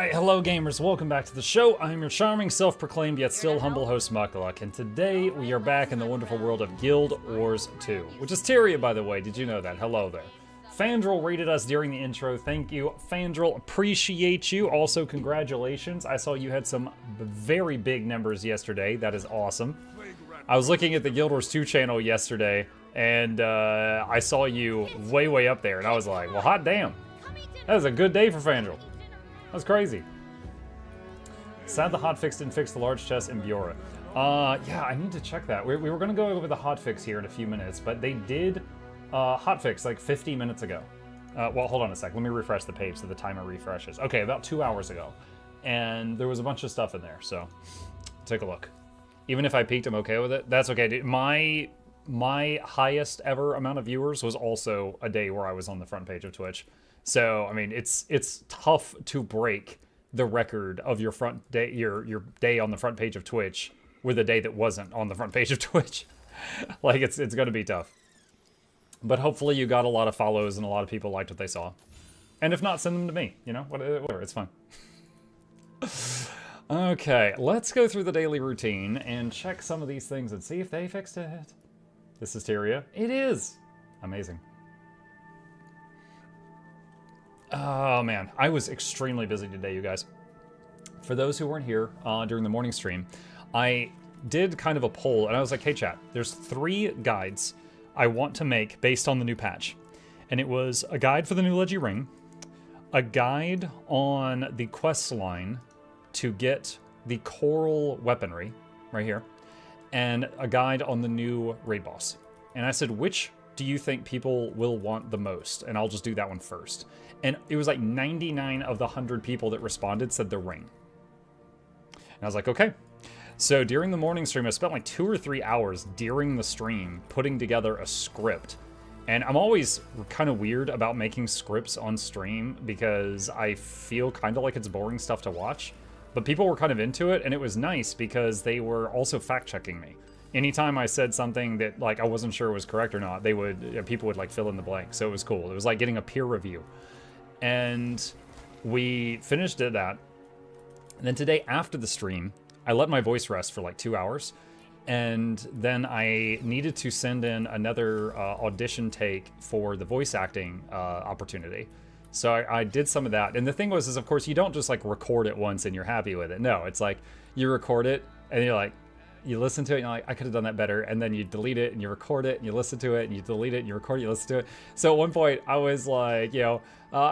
Alright, hello gamers, welcome back to the show. I'm your charming, self-proclaimed, yet still humble host, Mukluk, and today we are back in the wonderful world of Guild Wars 2, which is Tyria, by the way. Did you know that? Hello there. Fandral rated us during the intro. Thank you, Fandral. Appreciate you. Also, congratulations. I saw you had some very big numbers yesterday. That is awesome. I was looking at the Guild Wars 2 channel yesterday, and I saw you way up there, and I was like, well, hot damn. That was a good day for Fandral. That's crazy. Sad the hotfix didn't fix the large chest in Biora. Yeah, I need to check that. We were going to go over the hotfix here in a few minutes, but they did hotfix like 50 minutes ago. Well, hold on a sec. Let me refresh the page so the timer refreshes. Okay, about 2 hours ago. And there was a bunch of stuff in there, so take a look. Even if I peaked, I'm okay with it. That's okay, dude. My highest ever amount of viewers was also a day where I was on the front page of Twitch. So, I mean, it's tough to break the record of your front day, your day on the front page of Twitch with a day that wasn't on the front page of Twitch. Like, it's going to be tough. But hopefully you got a lot of follows and a lot of people liked what they saw. And if not, send them to me, you know, whatever, it's fine. Okay, let's go through the daily routine and check some of these things and see if they fixed it. This is Tyria. It is! Amazing. Oh man, I was extremely busy today, you guys. For those who weren't here during the morning stream, I did kind of a poll, and I was like, hey chat, there's 3 guides I want to make based on the new patch. And it was a guide for the new Leggy Ring, a guide on the quest line to get the coral weaponry, right here, and a guide on the new raid boss. And I said, which do you think people will want the most? And I'll just do that one first. And it was like 99 of the 100 people that responded said the ring. And I was like, okay. So during the morning stream, I spent like 2 or 3 hours during the stream putting together a script. And I'm always kind of weird about making scripts on stream because I feel kind of like it's boring stuff to watch. But people were kind of into it, and it was nice because they were also fact-checking me. Anytime I said something that like I wasn't sure was correct or not, they would people would like fill in the blank. So it was cool. It was like getting a peer review. And we finished that. And then today after the stream, I let my voice rest for like 2 hours. And then I needed to send in another audition take for the voice acting opportunity. So I did some of that. And the thing was, is of course, you don't just like record it once and you're happy with it. No, it's like you record it and you're like, you listen to it and you're like, I could have done that better. And then you delete it and you record it and you listen to it and you delete it and you record it, you listen to it. So at one point I was like, you know,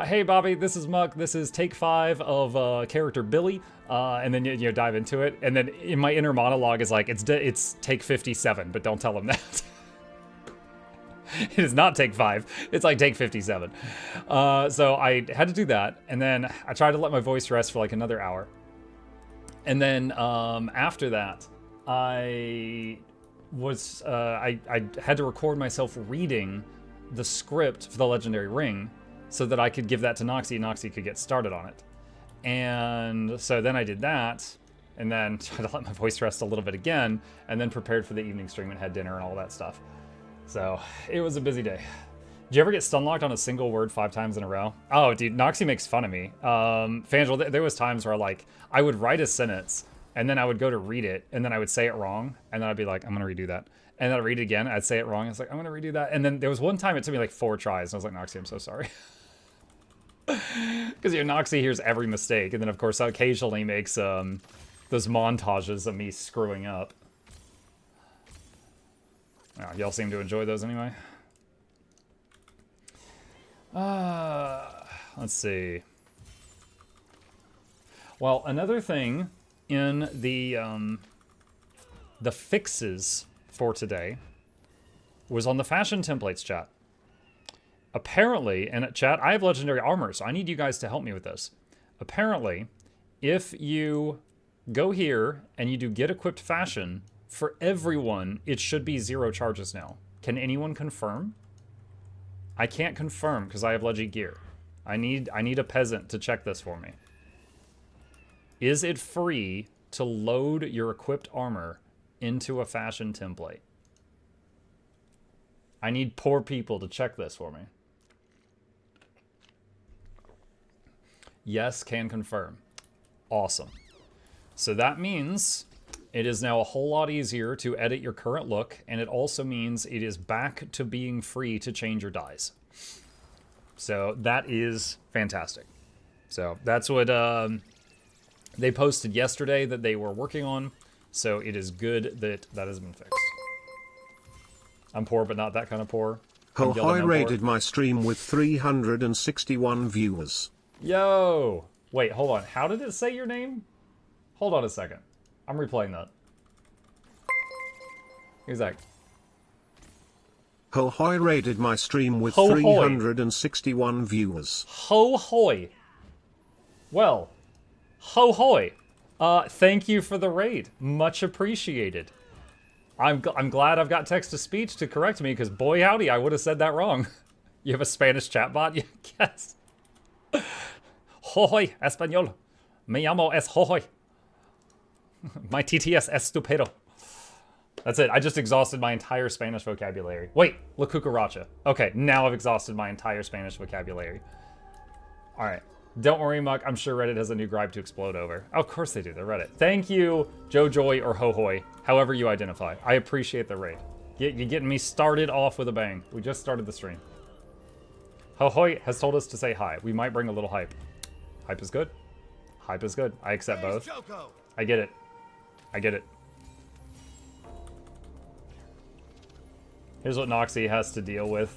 hey Bobby, this is Muck. This is take 5 of character Billy. And then you dive into it. And then in my inner monologue is like, it's take 57, but don't tell him that. It is not take 5. It's like take 57. So I had to do that. And then I tried to let my voice rest for like another hour. And then after that, I had to record myself reading the script for the Legendary Ring so that I could give that to Noxxi and Noxxi could get started on it. And so then I did that, and then tried to let my voice rest a little bit again, and then prepared for the evening stream and had dinner and all that stuff. So it was a busy day. Did you ever get stun locked on a single word 5 times in a row? Oh, dude, Noxxi makes fun of me. Fangel, there was times where like I would write a sentence, and then I would go to read it, and then I would say it wrong, and then I'd be like, I'm gonna redo that. And then I'd read it again, I'd say it wrong, I was like, I'm gonna redo that. And then there was one time it took me like 4 tries, and I was like, Noxxi, I'm so sorry. Because Noxxi hears every mistake, and then of course occasionally makes those montages of me screwing up. Oh, y'all seem to enjoy those anyway. Let's see. Well, another thing in the fixes for today was on the fashion templates chat. Apparently, and chat, I have legendary armor, so I need you guys to help me with this. Apparently, if you go here and you do get equipped fashion, for everyone, it should be 0 charges now. Can anyone confirm? I can't confirm because I have leggy gear. I need a peasant to check this for me. Is it free to load your equipped armor into a fashion template? I need poor people to check this for me. Yes, can confirm. Awesome. So that means it is now a whole lot easier to edit your current look, and it also means it is back to being free to change your dyes. So that is fantastic. So that's what they posted yesterday that they were working on. So it is good that that has been fixed. I'm poor, but not that kind of poor. Hohoi rated my stream with 361 viewers. Yo! Wait, hold on. How did it say your name? Hold on a second. I'm replaying that. He's like... Hohoi rated my stream with 361 viewers. Hohoi. Well, hohoi. Thank you for the raid. Much appreciated. I'm glad I've got text-to-speech to correct me, because boy howdy, I would have said that wrong. You have a Spanish chatbot? Yes. Hohoi, español. Me llamo es hohoi. My TTS es estupendo. That's it. I just exhausted my entire Spanish vocabulary. Wait, la cucaracha. Okay, now I've exhausted my entire Spanish vocabulary. All right. Don't worry, Muck. I'm sure Reddit has a new gripe to explode over. Oh, of course they do. They're Reddit. Thank you, JoJoy or Hohoi, however you identify. I appreciate the raid. You're getting me started off with a bang. We just started the stream. Hohoi has told us to say hi. We might bring a little hype. Hype is good. Hype is good. I accept both. I get it. I get it. Here's what Noxxi has to deal with.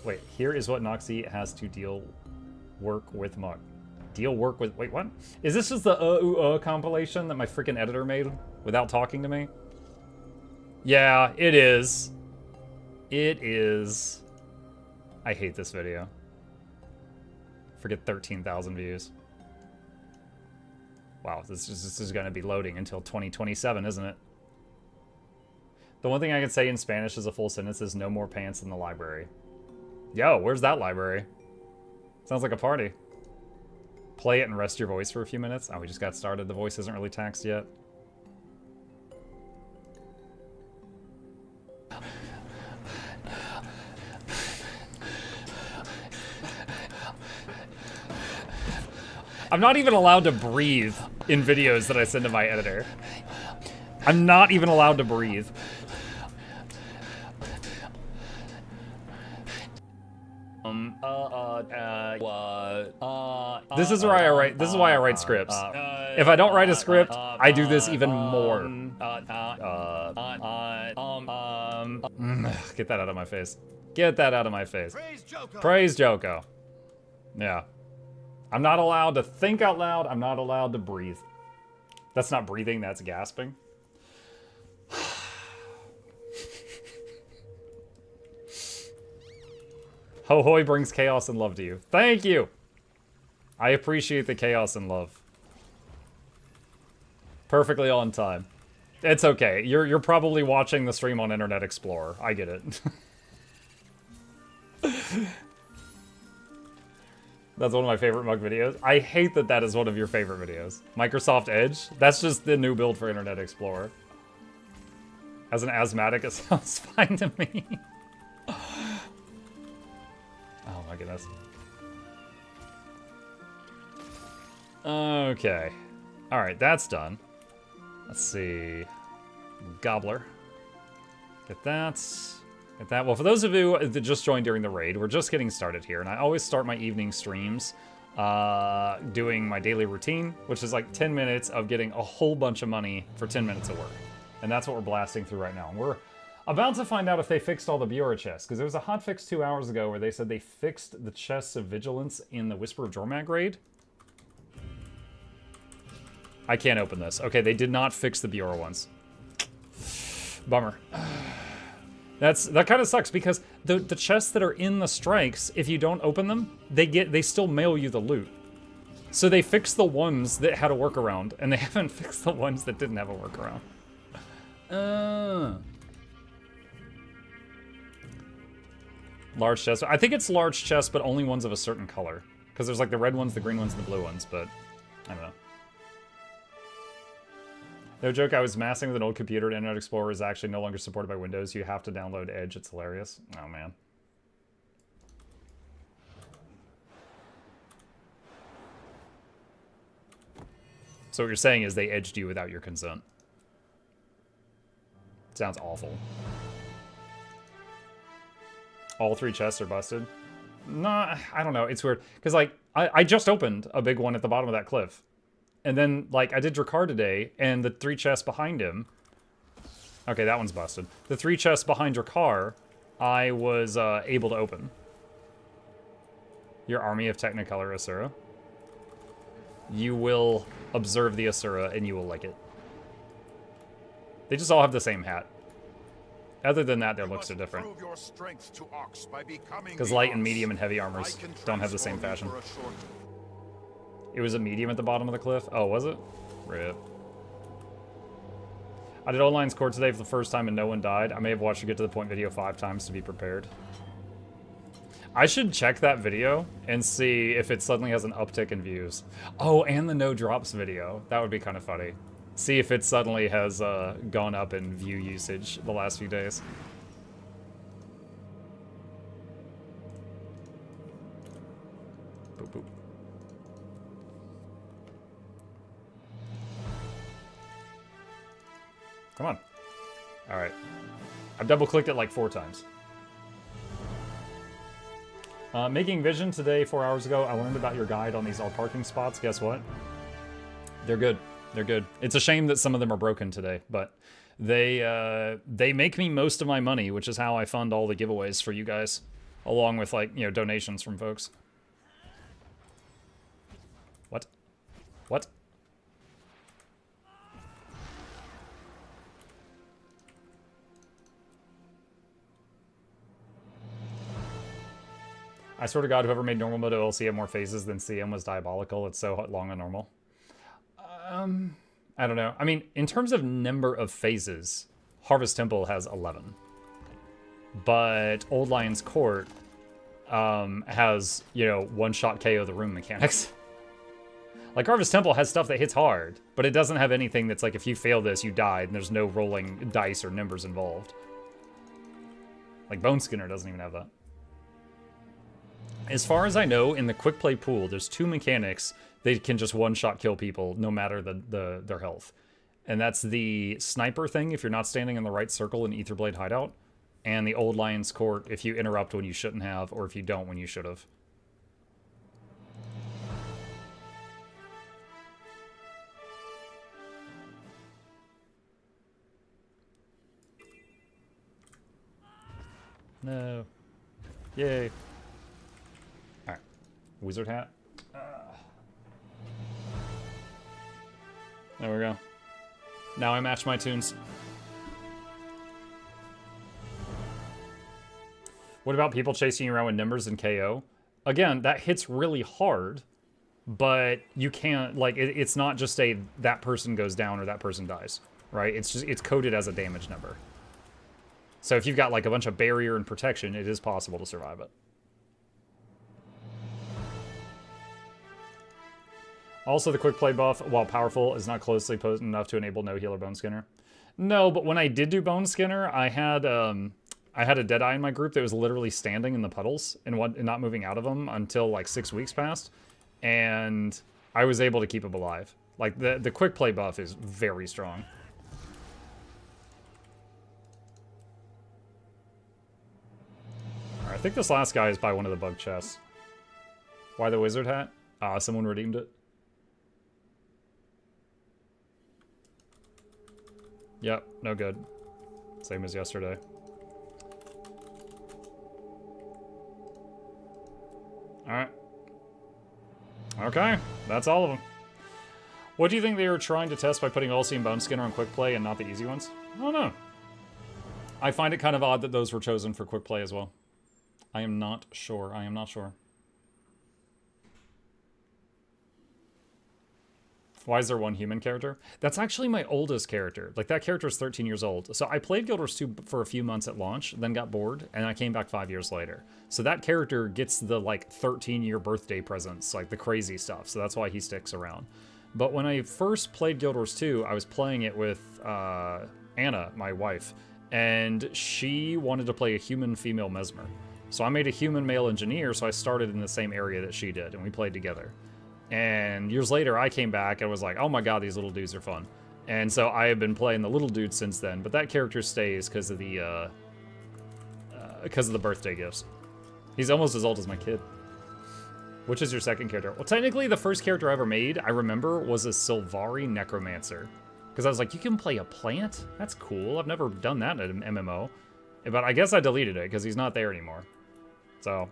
Wait, here is what Noxxi has to work with Muck. Work with, wait, what? Is this just the compilation that my freaking editor made without talking to me? Yeah, it is. It is. I hate this video. Forget 13,000 views. Wow, this is gonna be loading until 2027, isn't it? The one thing I can say in Spanish as a full sentence is no more pants in the library. Yo, where's that library? Sounds like a party. Play it and rest your voice for a few minutes. Oh, we just got started. The voice isn't really taxed yet. I'm not even allowed to breathe in videos that I send to my editor. I'm not even allowed to breathe. This is where I write. This is why I write scripts. If I don't write a script, I do this even more. Get that out of my face. Get that out of my face. Praise Joko. Yeah. I'm not allowed to think out loud. I'm not allowed to breathe. That's not breathing. That's gasping. Hohoi brings chaos and love to you. Thank you. I appreciate the chaos and love. Perfectly on time. It's okay. You're probably watching the stream on Internet Explorer. I get it. That's one of my favorite mug videos. I hate that that is one of your favorite videos. Microsoft Edge? That's just the new build for Internet Explorer. As an asthmatic, it sounds fine to me. Oh my goodness. Okay. Alright, that's done. Let's see. Gobbler. Get that. Get that. Well, for those of you that just joined during the raid, we're just getting started here, and I always start my evening streams doing my daily routine, which is like 10 minutes of getting a whole bunch of money for 10 minutes of work. And that's what we're blasting through right now. And we're about to find out if they fixed all the Bureau chests, because there was a hotfix 2 hours ago where they said they fixed the chests of vigilance in the Whisper of Jormag raid. I can't open this. Okay, they did not fix the Bureau ones. Bummer. That kind of sucks, because the chests that are in the strikes, if you don't open them, they still mail you the loot. So they fixed the ones that had a workaround, and they haven't fixed the ones that didn't have a workaround. Large chest. I think it's large chests, but only ones of a certain color. Because there's like the red ones, the green ones, and the blue ones, but I don't know. No joke, I was massing with an old computer. Internet Explorer is actually no longer supported by Windows. You have to download Edge. It's hilarious. Oh, man. So what you're saying is they edged you without your consent. Sounds awful. All 3 chests are busted? Nah, I don't know. It's weird. Because, like, I just opened a big one at the bottom of that cliff. And then, like, I did Drakkar today, and the 3 chests behind him... Okay, that one's busted. The 3 chests behind Drakkar, I was able to open. Your army of Technicolor Asura. You will observe the Asura, and you will like it. They just all have the same hat. Other than that, their looks are different. Because light and medium and heavy armors don't have the same fashion. It was a medium at the bottom of the cliff? Oh, was it? Rip. I did Old Lion's Court today for the first time and no one died. I may have watched a Get to the Point video 5 times to be prepared. I should check that video and see if it suddenly has an uptick in views. Oh, and the no drops video. That would be kind of funny. See if it suddenly has gone up in view usage the last few days. Boop, boop. Come on. All right. I've double-clicked it like 4 times. Making Vision today 4 hours ago. I learned about your guide on these all parking spots. Guess what? They're good. They're good. It's a shame that some of them are broken today, but they make me most of my money, which is how I fund all the giveaways for you guys, along with, like, you know, donations from folks. What? What? I swear to God, whoever made normal mode OLC have more phases than CM was diabolical. It's so long on normal. I don't know. I mean, in terms of number of phases, Harvest Temple has 11. But Old Lion's Court has, you know, one-shot KO the room mechanics. Like, Harvest Temple has stuff that hits hard, but it doesn't have anything that's like, if you fail this, you die, and there's no rolling dice or numbers involved. Like, Bone Skinner doesn't even have that. As far as I know, in the quick play pool, there's 2 mechanics that can just one-shot kill people no matter their health. And that's the sniper thing if you're not standing in the right circle in Etherblade Hideout, and the Old Lion's Court if you interrupt when you shouldn't have, or if you don't when you should have. No. Yay. Alright. Wizard hat. There we go. Now I match my tunes. What about people chasing you around with numbers and KO? Again, that hits really hard, but you can't, like, it's not just a that person goes down or that person dies, right? It's just, it's coded as a damage number. So if you've got like a bunch of barrier and protection, it is possible to survive it. Also, the quick play buff, while powerful, is not closely potent enough to enable no heal or Bone Skinner. No, but when I did do Bone Skinner, I had a Deadeye in my group that was literally standing in the puddles and not moving out of them until like 6 weeks passed, and I was able to keep him alive. Like, the quick play buff is very strong. Alright, I think this last guy is by one of the bug chests. Why the wizard hat? Someone redeemed it. Yep, no good. Same as yesterday. Alright. Okay, that's all of them. What do you think they were trying to test by putting Ulci and Bone Skinner on quick play and not the easy ones? I don't know. I find it kind of odd that those were chosen for quick play as well. I am not sure. I am not sure. Why is there one human character? That's actually my oldest character. Like, that character is 13 years old. So I played Guild Wars 2 for a few months at launch, then got bored, and I came back 5 years later. So that character gets the, like, 13-year birthday presents, like, the crazy stuff. So that's why he sticks around. But when I first played Guild Wars 2, I was playing it with Anna, my wife, and she wanted to play a human-female Mesmer. So I made a human-male engineer, so I started in the same area that she did, and we played together. And years later, I came back and was like, oh my god, these little dudes are fun. And so I have been playing the little dude since then, but that character stays because of the birthday gifts. He's almost as old as my kid. Which is your second character? Well, technically, the first character I ever made, I remember, was a Sylvari Necromancer. Because I was like, you can play a plant? That's cool. I've never done that in an MMO. But I guess I deleted it because he's not there anymore. So,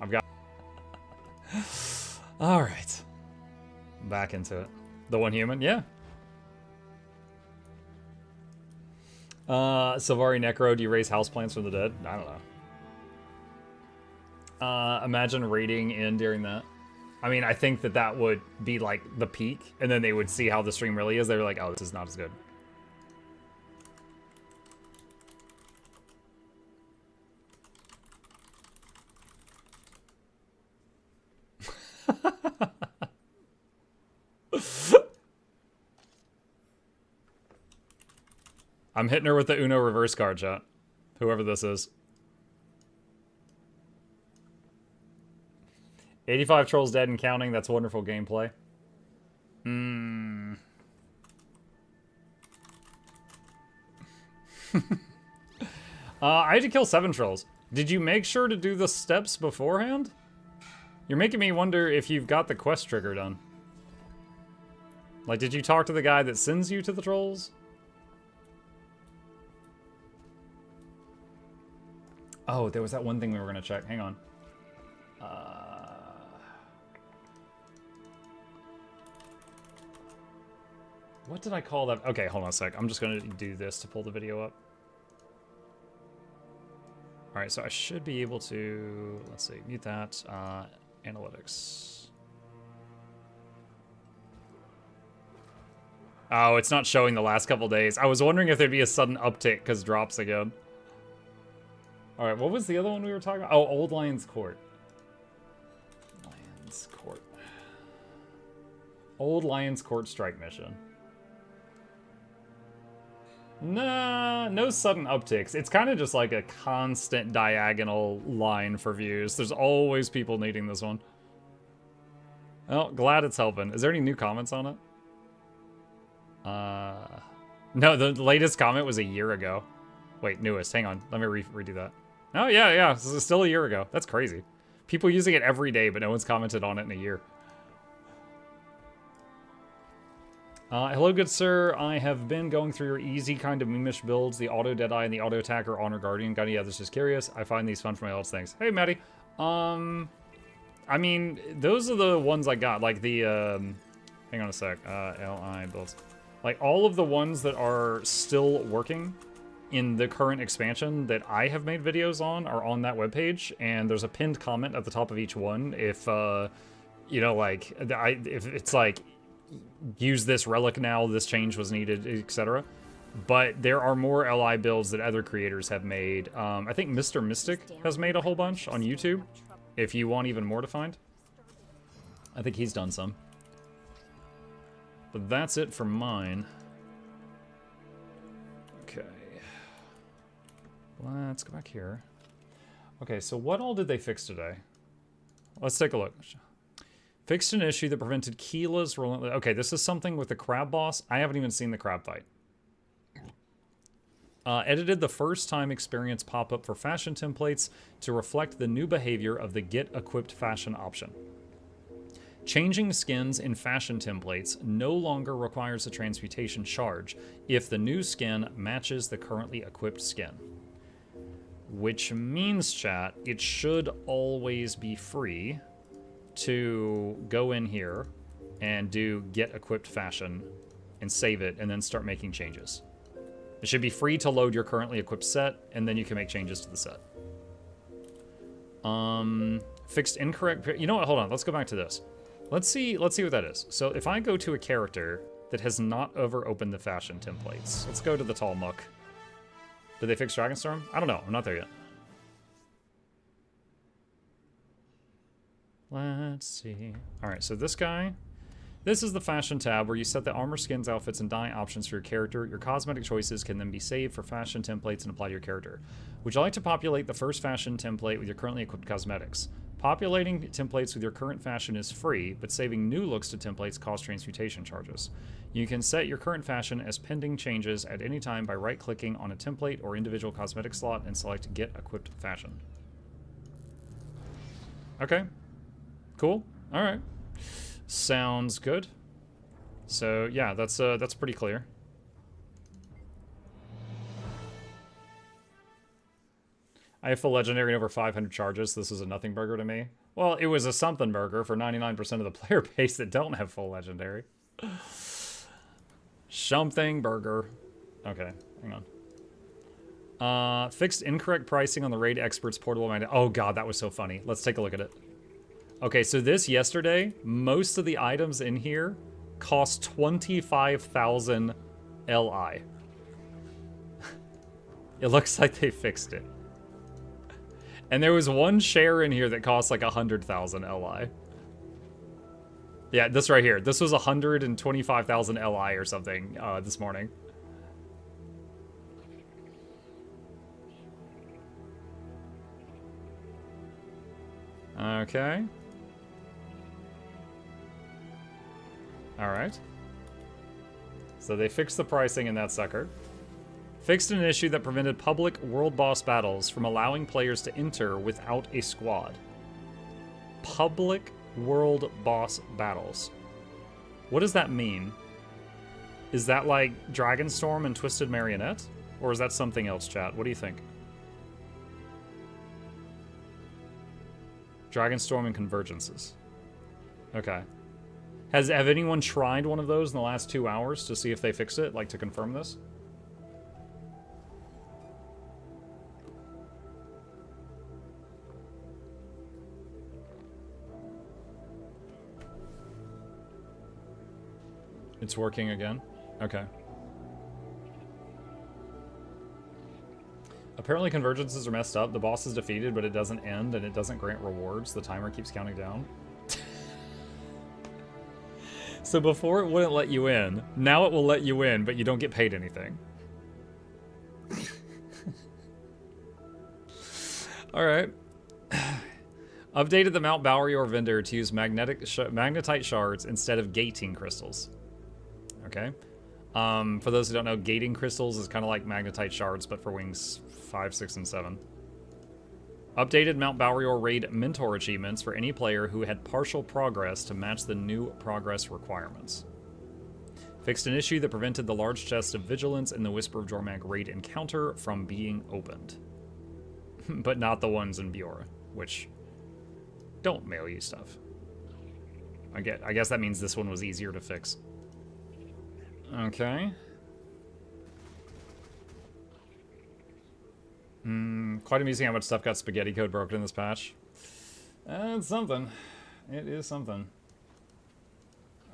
I've got... Alright. Back into it. The one human? Yeah. Sylvari Necro, do you raise houseplants from the dead? I don't know. Imagine raiding in during that. I mean, I think that would be like the peak, and then they would see how the stream really is. They were like, oh, this is not as good. I'm hitting her with the Uno reverse card, chat. Whoever this is. 85 trolls dead and counting. That's wonderful gameplay. I had to kill 7 trolls. Did you make sure to do the steps beforehand? You're making me wonder if you've got the quest trigger done. Like, did you talk to the guy that sends you to the trolls? Oh, there was that one thing we were going to check. Hang on. What did I call that? Okay, hold on a sec. I'm just going to do this to pull the video up. Alright, so I should be able to... Let's see, mute that. Analytics. Oh, it's not showing the last couple days. I was wondering if there'd be a sudden uptick because drops again. Alright, what was the other one we were talking about? Oh, Old Lion's Court. Lion's Court. Old Lion's Court strike mission. Nah, no sudden upticks. It's kind of just like a constant diagonal line for views. There's always people needing this one. Well, glad it's helping. Is there any new comments on it? No, the latest comment was a year ago. Wait, newest. Hang on. Let me redo that. Oh, yeah. This is still a year ago. That's crazy. People using it every day, but no one's commented on it in a year. Hello, good sir. I have been going through your easy kind of memeish builds, the auto Deadeye and the auto attacker Honor Guardian. Got any others? Just curious. I find these fun for my else things. Hey, Maddie. I mean, those are the ones I got. Like the, hang on a sec. LI builds. Like all of the ones that are still working in the current expansion that I have made videos on are on that webpage, and there's a pinned comment at the top of each one. If, you know, like, if it's like, use this relic now, this change was needed, etc. But there are more LI builds that other creators have made. I think Mr. Mystic has made a whole bunch on YouTube, if you want even more to find. I think he's done some. But that's it for mine. Okay. Let's go back here. Okay, so what all did they fix today? Let's take a look. Fixed an issue that prevented Keela's relentless... Okay, this is something with the crab boss. I haven't even seen the crab fight. Edited the first time experience pop-up for fashion templates to reflect the new behavior of the Get Equipped Fashion option. Changing skins in fashion templates no longer requires a transmutation charge if the new skin matches the currently equipped skin. Which means, chat, it should always be free to go in here and do Get Equipped Fashion and save it and then start making changes. It should be free to load your currently equipped set, and then you can make changes to the set. Fixed incorrect... You know what? Hold on. Let's go back to this. Let's see what that is. So if I go to a character that has not ever opened the fashion templates, let's go to the Tall Muck. Did they fix Dragonstorm? I don't know. I'm not there yet. Let's see. All right, so this guy. This is the fashion tab where you set the armor, skins, outfits, and dye options for your character. Your cosmetic choices can then be saved for fashion templates and applied to your character. Would you like to populate the first fashion template with your currently equipped cosmetics? Populating templates with your current fashion is free, but saving new looks to templates costs transmutation charges. You can set your current fashion as pending changes at any time by right-clicking on a template or individual cosmetic slot and select Get Equipped Fashion. Okay. Cool. All right. Sounds good. So yeah, that's pretty clear. I have full legendary and over 500 charges. This is a nothing burger to me. Well, it was a something burger for 99% of the player base that don't have full legendary. Something burger. Okay, hang on. Fixed incorrect pricing on the Raid Experts portable magnet. Oh god, that was so funny. Let's take a look at it. Okay, so this yesterday, most of the items in here cost 25,000 LI. It looks like they fixed it. And there was one share in here that cost like 100,000 LI. Yeah, this right here. This was 125,000 LI or something this morning. Okay. All right. So they fixed the pricing in that sucker. Fixed an issue that prevented public world boss battles from allowing players to enter without a squad. Public world boss battles. What does that mean? Is that like Dragonstorm and Twisted Marionette? Or is that something else, chat? What do you think? Dragonstorm and Convergences. Okay. Have anyone tried one of those in the last 2 hours to see if they fixed it? Like to confirm this? It's working again? Okay. Apparently convergences are messed up. The boss is defeated, but it doesn't end, and it doesn't grant rewards. The timer keeps counting down. So before it wouldn't let you in. Now it will let you in, but you don't get paid anything. Alright. Updated the Mount Balrior vendor to use magnetite shards instead of gating crystals. Okay. For those who don't know, gating crystals is kind of like magnetite shards, but for wings 5, 6, and 7. Updated Mount Balrior raid mentor achievements for any player who had partial progress to match the new progress requirements. Fixed an issue that prevented the large chest of vigilance in the Whisper of Jormag raid encounter from being opened. But not the ones in Biora, which don't mail you stuff. I guess that means this one was easier to fix. Okay. Quite amusing how much stuff got spaghetti code broken in this patch. It's something. It is something.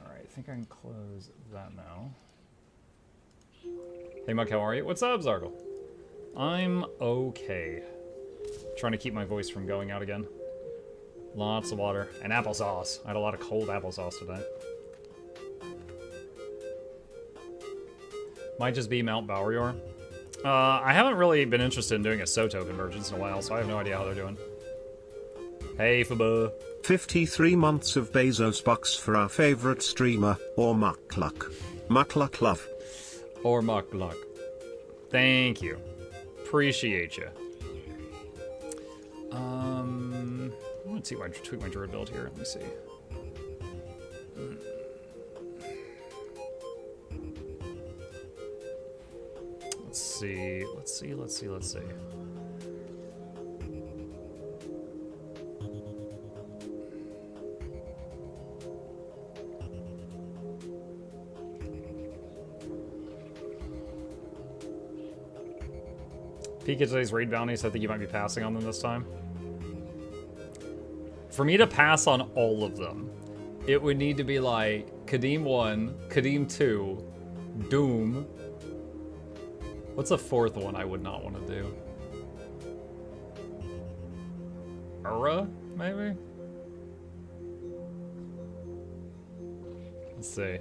Alright, I think I can close that now. Hey Muk, how are you? What's up, Zargle? I'm okay. Trying to keep my voice from going out again. Lots of water. And applesauce. I had a lot of cold applesauce today. Might just be Mount Balrior. I haven't really been interested in doing a Soto convergence in a while, so I have no idea how they're doing. Hey, Fubu. 53 months of Bezos bucks for our favorite streamer, or Mukluk. Mukluk love. Or Mukluk. Thank you. Appreciate you. Let's see if I tweak my Druid build here. Let me see. Let's see. Peek at today's raid bounties. I think you might be passing on them this time. For me to pass on all of them, it would need to be like Kadim 1, Kadim 2, Doom. What's a fourth one I would not want to do? Ura, maybe? Let's see.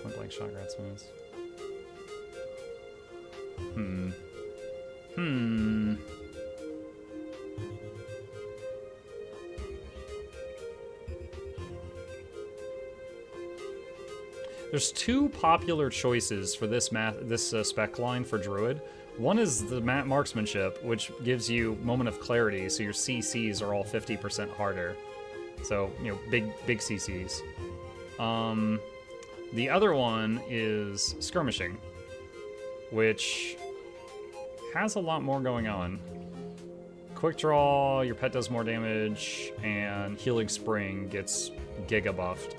Point blank shot grad smooths. There's two popular choices for this spec line for Druid. One is the marksmanship, which gives you moment of clarity, so your CCs are all 50% harder. So, you know, big CCs. The other one is skirmishing, which has a lot more going on. Quick draw, your pet does more damage, and healing spring gets giga buffed.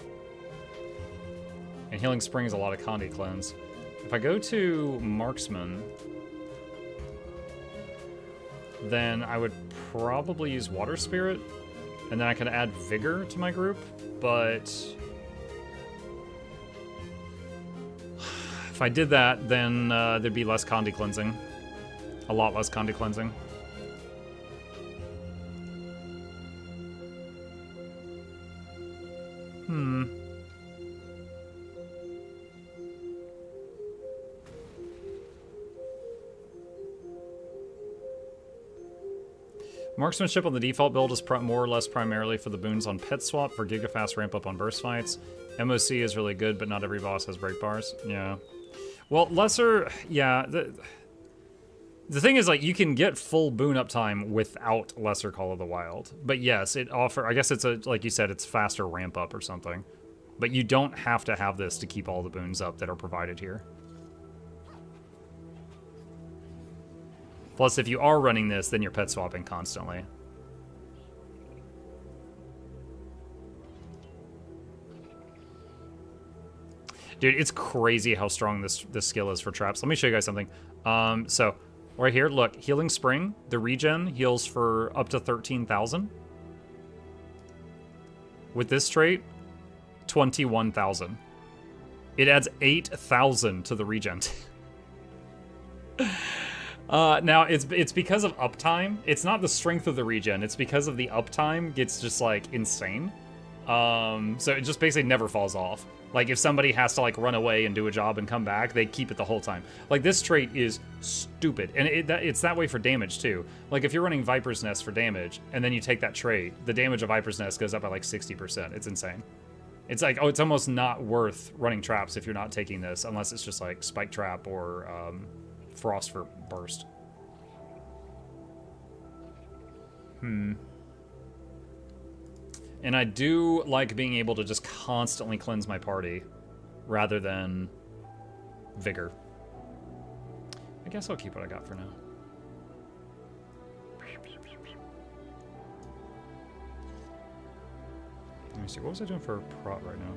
And healing spring is a lot of Condi cleanse. If I go to marksman, then I would probably use water spirit, and then I could add vigor to my group, but if I did that, then there'd be less Condi cleansing. A lot less Condi cleansing. Marksmanship on the default build is more or less primarily for the boons on pet swap for gigafast ramp up on burst fights. MOC is really good, but not every boss has break bars. Yeah. Well, lesser, yeah. The thing is, like, you can get full boon uptime without Lesser Call of the Wild. But yes, I guess it's like you said, it's faster ramp up or something. But you don't have to have this to keep all the boons up that are provided here. Plus, if you are running this, then you're pet swapping constantly. Dude, it's crazy how strong this skill is for traps. Let me show you guys something. So, right here, look, Healing Spring. The regen heals for up to 13,000. With this trait, 21,000. It adds 8,000 to the regen. Now, it's because of uptime. It's not the strength of the regen. It's because of the uptime gets just, like, insane. So it just basically never falls off. Like, if somebody has to, like, run away and do a job and come back, they keep it the whole time. Like, this trait is stupid. And it's that way for damage, too. Like, if you're running Viper's Nest for damage, and then you take that trait, the damage of Viper's Nest goes up by, like, 60%. It's insane. It's like, oh, it's almost not worth running traps if you're not taking this, unless it's just, like, Spike Trap or, Frost for burst. And I do like being able to just constantly cleanse my party rather than vigor. I guess I'll keep what I got for now. Let me see, what was I doing for prot right now?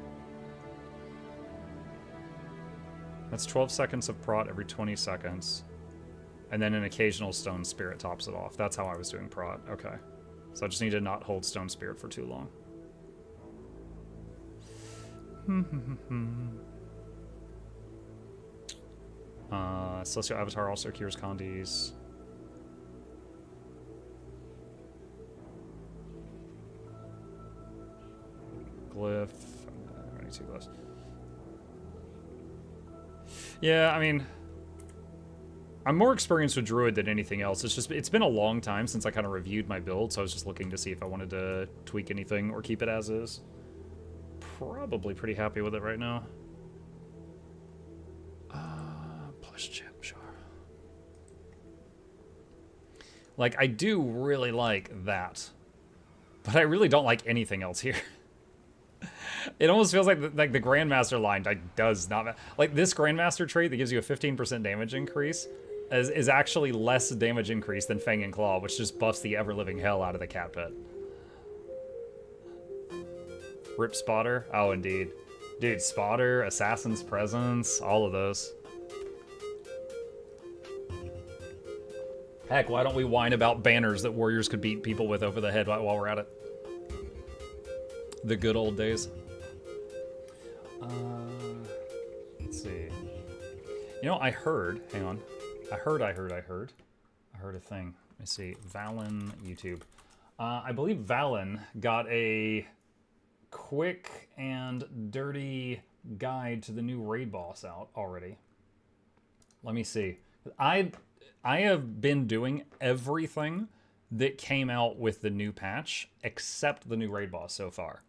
That's 12 seconds of prot every 20 seconds. And then an occasional Stone Spirit tops it off. That's how I was doing prot. Okay. So I just need to not hold Stone Spirit for too long. Celestial Avatar also cures Condis. Glyph. I need 2 glyphs. Yeah, I mean, I'm more experienced with Druid than anything else. It's been a long time since I kind of reviewed my build, so I was just looking to see if I wanted to tweak anything or keep it as is. Probably pretty happy with it right now. Plus chip, sure. Like, I do really like that, but I really don't like anything else here. It almost feels like the Grandmaster line does not... Like, this Grandmaster trait that gives you a 15% damage increase is actually less damage increase than Fang and Claw, which just buffs the ever-living hell out of the cat pit. Rip Spotter? Oh, indeed. Dude, Spotter, Assassin's Presence, all of those. Heck, why don't we whine about banners that warriors could beat people with over the head while we're at it? The good old days. Let's see. You know, I heard, hang on. I heard a thing. Let me see. Valen YouTube. I believe Valen got a quick and dirty guide to the new raid boss out already? Let me see. I have been doing everything that came out with the new patch except the new raid boss so far.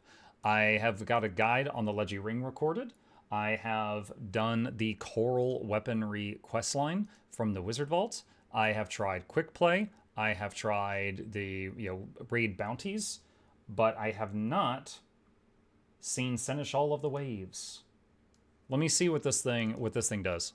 I have got a guide on the Leggy Ring recorded. I have done the Coral Weaponry questline from the Wizard Vault. I have tried Quick Play. I have tried the raid bounties, but I have not seen Seneschal of the Waves. Let me see what this thing does.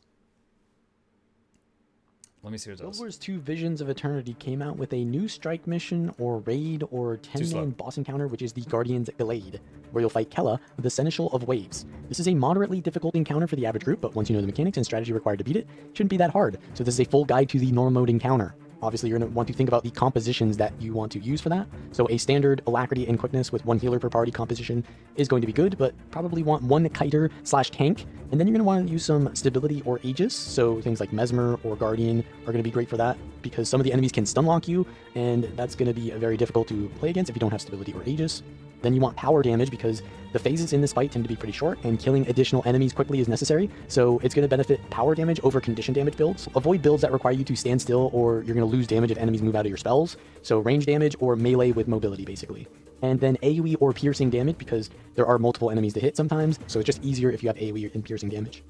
Let me see what it does. Guild Wars 2 Visions of Eternity came out with a new strike mission or raid or 10-man boss encounter, which is the Guardian's Glade, where you'll fight Kella, the Seneschal of Waves. This is a moderately difficult encounter for the average group, but once you know the mechanics and strategy required to beat it, it shouldn't be that hard. So this is a full guide to the normal mode encounter. Obviously, you're going to want to think about the compositions that you want to use for that. So a standard alacrity and quickness with 1 healer per party composition is going to be good, but probably want 1 kiter/tank. And then you're going to want to use some stability or Aegis. So things like Mesmer or Guardian are going to be great for that because some of the enemies can stun lock you, and that's going to be very difficult to play against if you don't have stability or Aegis. Then you want power damage because the phases in this fight tend to be pretty short and killing additional enemies quickly is necessary. So it's going to benefit power damage over condition damage builds. Avoid builds that require you to stand still or you're going to lose damage if enemies move out of your spells. So range damage or melee with mobility basically. And then AoE or piercing damage because there are multiple enemies to hit sometimes. So it's just easier if you have AoE and piercing damage.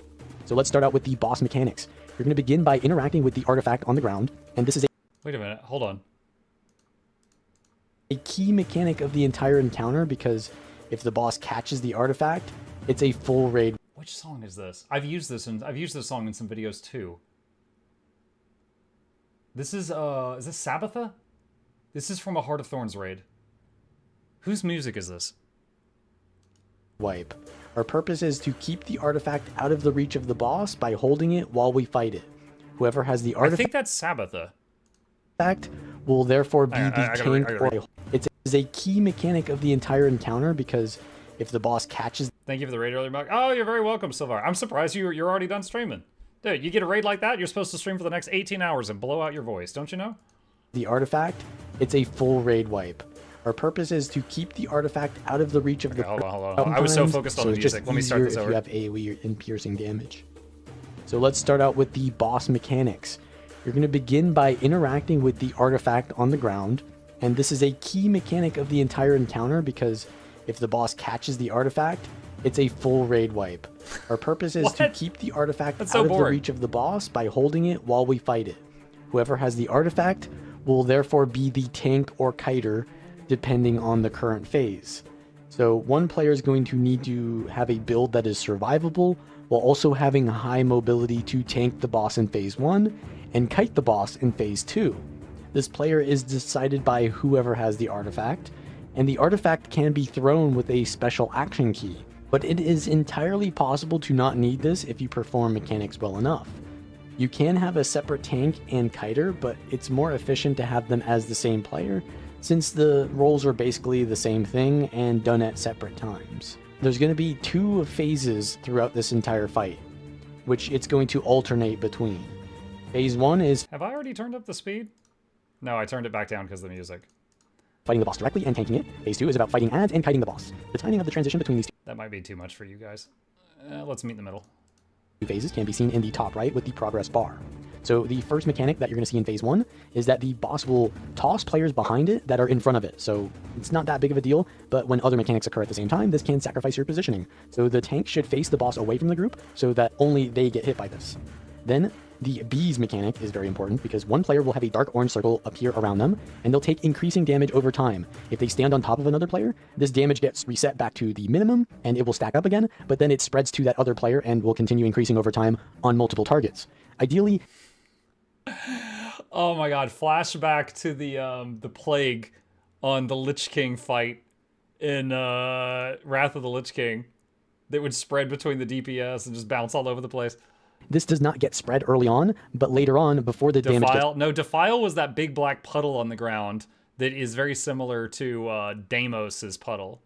So let's start out with the boss mechanics. You're going to begin by interacting with the artifact on the ground. And this is Wait a minute, hold on. a key mechanic of the entire encounter because if the boss catches the artifact, it's a full raid. Which song is this? I've used this song in some videos too. This is this Sabbatha? This is from a Heart of Thorns raid. Whose music is this? Wipe. Our purpose is to keep the artifact out of the reach of the boss by holding it while we fight it. Whoever has the I artifact think that's Sabbatha. will therefore be the I tank gotta or it's a key mechanic of the entire encounter because if the boss catches Thank you for the raid earlier, Mark. Oh, you're very welcome, Silvar. I'm surprised you're already done streaming. Dude, you get a raid like that, you're supposed to stream for the next 18 hours and blow out your voice, don't you know? the artifact, it's a full raid wipe. Our purpose is to keep the artifact out of the reach of the Hold on. I was so focused on the music. Let me start this if over. you have AoE and piercing damage. So let's start out with the boss mechanics. You're going to begin by interacting with the artifact on the ground, and this is a key mechanic of the entire encounter because if the boss catches the artifact, it's a full raid wipe. Our purpose is to keep the artifact out of the reach of the boss by holding it while we fight it. Whoever has the artifact will therefore be the tank or kiter, depending on the current phase. So one player is going to need to have a build that is survivable while also having high mobility to tank the boss in phase 1 and kite the boss in phase 2. This player is decided by whoever has the artifact, and the artifact can be thrown with a special action key, but it is entirely possible to not need this if you perform mechanics well enough. You can have a separate tank and kiter, but it's more efficient to have them as the same player since the roles are basically the same thing and done at separate times. There's going to be 2 phases throughout this entire fight, which it's going to alternate between. Phase 1 is... Have I already turned up the speed? No, I turned it back down because of the music. Fighting the boss directly and tanking it. Phase 2 is about fighting ads and kiting the boss. The timing of the transition between these That might be too much for you guys. Let's meet in the middle. 2 phases can be seen in the top right with the progress bar. So the first mechanic that you're going to see in phase 1 is that the boss will toss players behind it that are in front of it. So it's not that big of a deal, but when other mechanics occur at the same time, this can sacrifice your positioning. So the tank should face the boss away from the group so that only they get hit by this. Then the bees mechanic is very important because one player will have a dark orange circle appear around them and they'll take increasing damage over time. If they stand on top of another player, this damage gets reset back to the minimum and it will stack up again, but then it spreads to that other player and will continue increasing over time on multiple targets. Ideally, oh my god, flashback to the plague on the Lich King fight in Wrath of the Lich King that would spread between the DPS and just bounce all over the place. This does not get spread early on, but later on, before the damage gets... No, Defile was that big black puddle on the ground that is very similar to Deimos's puddle.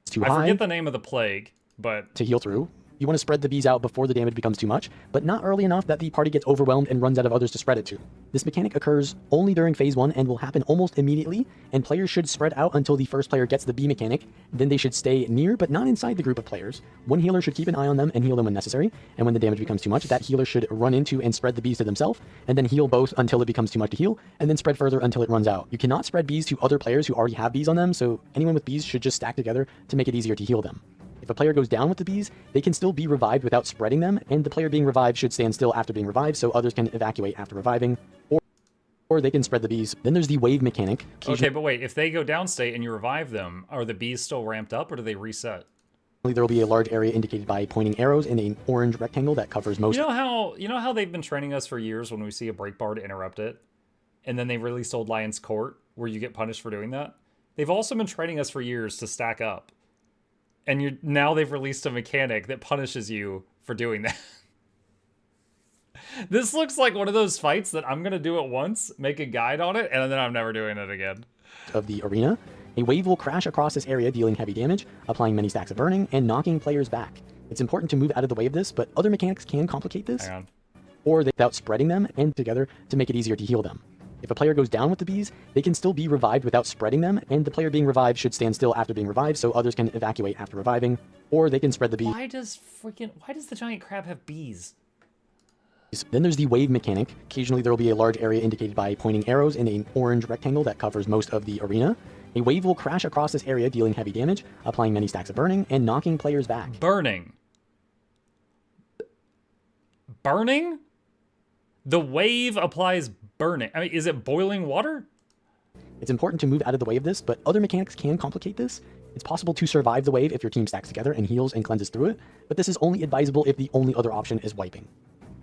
It's too I high forget the name of the plague, but... to heal through. You want to spread the bees out before the damage becomes too much, but not early enough that the party gets overwhelmed and runs out of others to spread it to. This mechanic occurs only during phase 1 and will happen almost immediately, and players should spread out until the first player gets the bee mechanic. Then they should stay near but not inside the group of players. One healer should keep an eye on them and heal them when necessary, and when the damage becomes too much, that healer should run into and spread the bees to themselves, and then heal both until it becomes too much to heal, and then spread further until it runs out. You cannot spread bees to other players who already have bees on them, so anyone with bees should just stack together to make it easier to heal them. If a player goes down with the bees, they can still be revived without spreading them, and the player being revived should stand still after being revived so others can evacuate after reviving, or they can spread the bees. Then there's the wave mechanic. Okay, but wait, if they go down state and you revive them, are the bees still ramped up or do they reset? There will be a large area indicated by pointing arrows in an orange rectangle that covers most. You know how they've been training us for years when we see a break bar to interrupt it, and then they released Old Lion's Court where you get punished for doing that? They've also been training us for years to stack up. And now they've released a mechanic that punishes you for doing that. This looks like one of those fights that I'm going to do it once, make a guide on it, and then I'm never doing it again. Of the arena, a wave will crash across this area, dealing heavy damage, applying many stacks of burning, and knocking players back. It's important to move out of the way of this, but other mechanics can complicate this, or without spreading them and together to make it easier to heal them. If a player goes down with the bees, they can still be revived without spreading them, and the player being revived should stand still after being revived so others can evacuate after reviving, or they can spread the bees. Why does the giant crab have bees? Then there's the wave mechanic. Occasionally there will be a large area indicated by pointing arrows in an orange rectangle that covers most of the arena. A wave will crash across this area, dealing heavy damage, applying many stacks of burning, and knocking players back. Burning? The wave applies burning. I mean, is it boiling water? It's important to move out of the way of this, but other mechanics can complicate this. It's possible to survive the wave if your team stacks together and heals and cleanses through it, but this is only advisable if the only other option is wiping.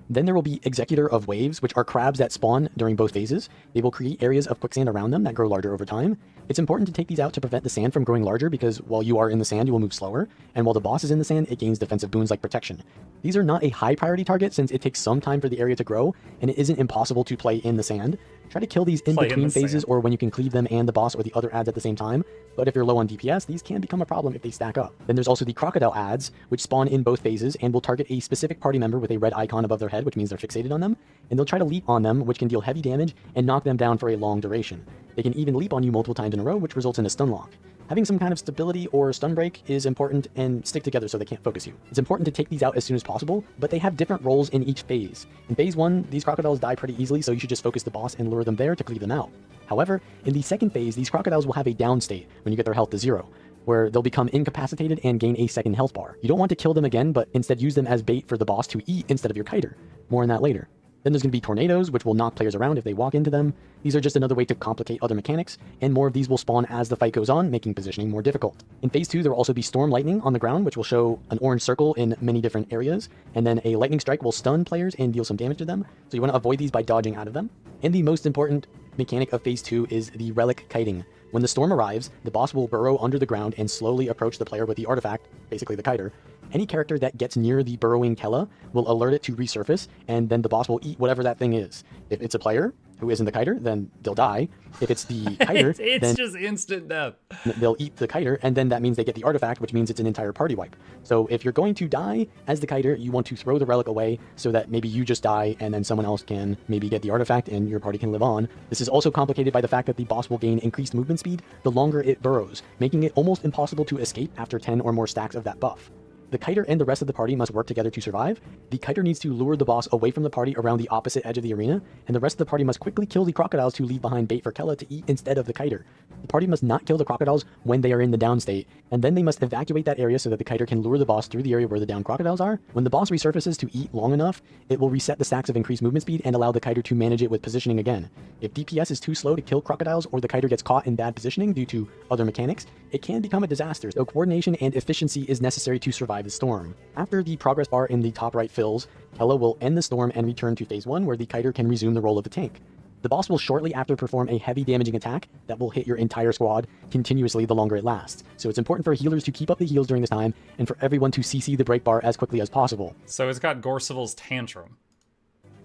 Then there will be Executor of Waves, which are crabs that spawn during both phases. They will create areas of quicksand around them that grow larger over time. It's important to take these out to prevent the sand from growing larger, because while you are in the sand, you will move slower, and while the boss is in the sand, it gains defensive boons like protection. These are not a high priority target since it takes some time for the area to grow, and it isn't impossible to play in the sand. Try to kill these in between phases or when you can cleave them and the boss or the other ads at the same time, but if you're low on DPS, these can become a problem if they stack up. Then there's also the crocodile ads, which spawn in both phases and will target a specific party member with a red icon above their head, which means they're fixated on them, and they'll try to leap on them, which can deal heavy damage and knock them down for a long duration. They can even leap on you multiple times in a row, which results in a stun lock. Having some kind of stability or stun break is important, and stick together so they can't focus you. It's important to take these out as soon as possible, but they have different roles in each phase. In phase 1, these crocodiles die pretty easily, so you should just focus the boss and lure them there to cleave them out. However, in the second phase, these crocodiles will have a down state when you get their health to 0, where they'll become incapacitated and gain a second health bar. You don't want to kill them again, but instead use them as bait for the boss to eat instead of your kiter. More on that later. Then there's going to be tornadoes, which will knock players around if they walk into them. These are just another way to complicate other mechanics, and more of these will spawn as the fight goes on, making positioning more difficult. In phase 2, there will also be storm lightning on the ground, which will show an orange circle in many different areas, and then a lightning strike will stun players and deal some damage to them, so you want to avoid these by dodging out of them. And the most important mechanic of phase 2 is the relic kiting. When the storm arrives, the boss will burrow under the ground and slowly approach the player with the artifact, basically the kiter. Any character that gets near the burrowing Kella will alert it to resurface, and then the boss will eat whatever that thing is. If it's a player who isn't the kiter, then they'll die. If it's the kiter, it's just instant death. They'll eat the kiter, and then that means they get the artifact, which means it's an entire party wipe. So if you're going to die as the kiter, you want to throw the relic away so that maybe you just die, and then someone else can maybe get the artifact, and your party can live on. This is also complicated by the fact that the boss will gain increased movement speed the longer it burrows, making it almost impossible to escape after 10 or more stacks of that buff. The kiter and the rest of the party must work together to survive. The kiter needs to lure the boss away from the party around the opposite edge of the arena, and the rest of the party must quickly kill the crocodiles to leave behind bait for Kella to eat instead of the kiter. The party must not kill the crocodiles when they are in the down state, and then they must evacuate that area so that the kiter can lure the boss through the area where the down crocodiles are. When the boss resurfaces to eat long enough, it will reset the stacks of increased movement speed and allow the kiter to manage it with positioning again. If DPS is too slow to kill crocodiles or the kiter gets caught in bad positioning due to other mechanics, it can become a disaster, so coordination and efficiency is necessary to survive the storm. After the progress bar in the top right fills, Kella will end the storm and return to phase 1 where the kiter can resume the role of the tank. The boss will shortly after perform a heavy damaging attack that will hit your entire squad continuously the longer it lasts. So it's important for healers to keep up the heals during this time and for everyone to CC the break bar as quickly as possible. So it's got Gorcival's tantrum.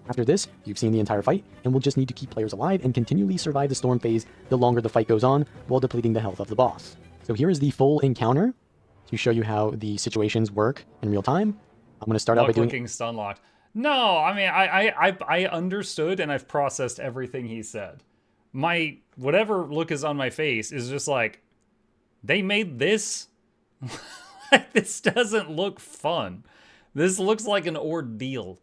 After this, you've seen the entire fight and will just need to keep players alive and continually survive the storm phase the longer the fight goes on while depleting the health of the boss. So here is the full encounter to show you how the situations work in real time. I'm going to start out by doing... Looking stun locked. No, I mean, I understood and I've processed everything he said. My, whatever look is on my face is just like, they made this? This doesn't look fun. This looks like an ordeal.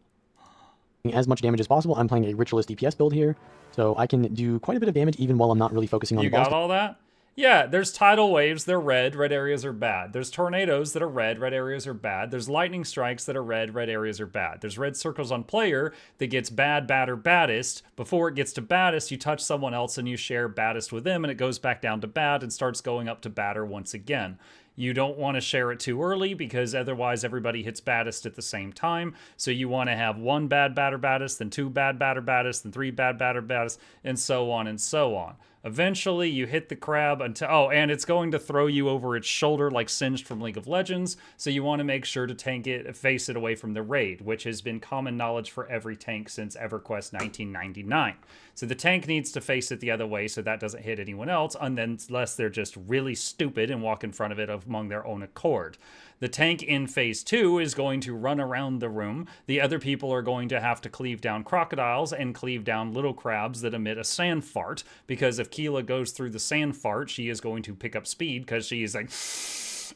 As much damage as possible. I'm playing a Ritualist DPS build here, so I can do quite a bit of damage even while I'm not really focusing on the boss. You got all that? Yeah, there's tidal waves, they're red areas are bad. There's tornadoes that are red areas are bad. There's lightning strikes that are red areas are bad. There's red circles on player that gets bad, or baddest. Before it gets to baddest, you touch someone else and you share baddest with them, and it goes back down to bad and starts going up to badder once again. You don't want to share it too early because otherwise everybody hits baddest at the same time. So you want to have one bad, or baddest, then two bad, or baddest, then three bad, or baddest, and so on and so on. Eventually, you hit the crab until... Oh, and it's going to throw you over its shoulder like Singed from League of Legends, so you want to make sure to face it away from the raid, which has been common knowledge for every tank since EverQuest 1999. So the tank needs to face it the other way so that doesn't hit anyone else, unless they're just really stupid and walk in front of it among their own accord. The tank in phase 2 is going to run around the room. The other people are going to have to cleave down crocodiles and cleave down little crabs that emit a sand fart, because if Keela goes through the sand fart, she is going to pick up speed because she is like...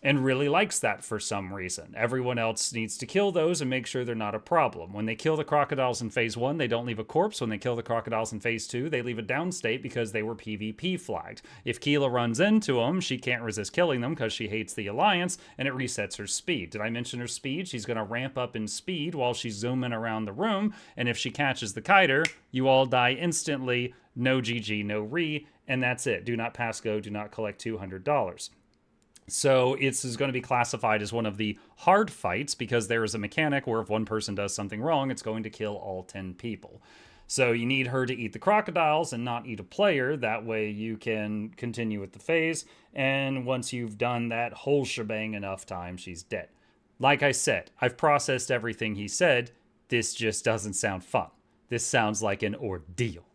and really likes that for some reason. Everyone else needs to kill those and make sure they're not a problem. When they kill the crocodiles in phase 1, they don't leave a corpse. When they kill the crocodiles in phase 2, they leave a down state because they were PvP flagged. If Keela runs into them, she can't resist killing them because she hates the Alliance, and it resets her speed. Did I mention her speed? She's going to ramp up in speed while she's zooming around the room, and if she catches the kiter, you all die instantly, no GG, no re, and that's it. Do not pass go, do not collect $200. So it's going to be classified as one of the hard fights because there is a mechanic where if one person does something wrong, it's going to kill all 10 people. So you need her to eat the crocodiles and not eat a player. That way you can continue with the phase. And once you've done that whole shebang enough times, she's dead. Like I said, I've processed everything he said. This just doesn't sound fun. This sounds like an ordeal.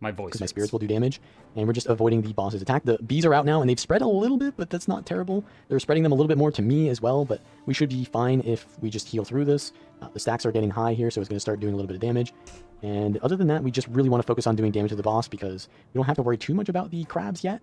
My voice. Because my spirits will do damage, and we're just avoiding the boss's attack. The bees are out now, and they've spread a little bit, but that's not terrible. They're spreading them a little bit more to me as well, but we should be fine if we just heal through this. The stacks are getting high here, so it's going to start doing a little bit of damage. And other than that, we just really want to focus on doing damage to the boss because we don't have to worry too much about the crabs yet.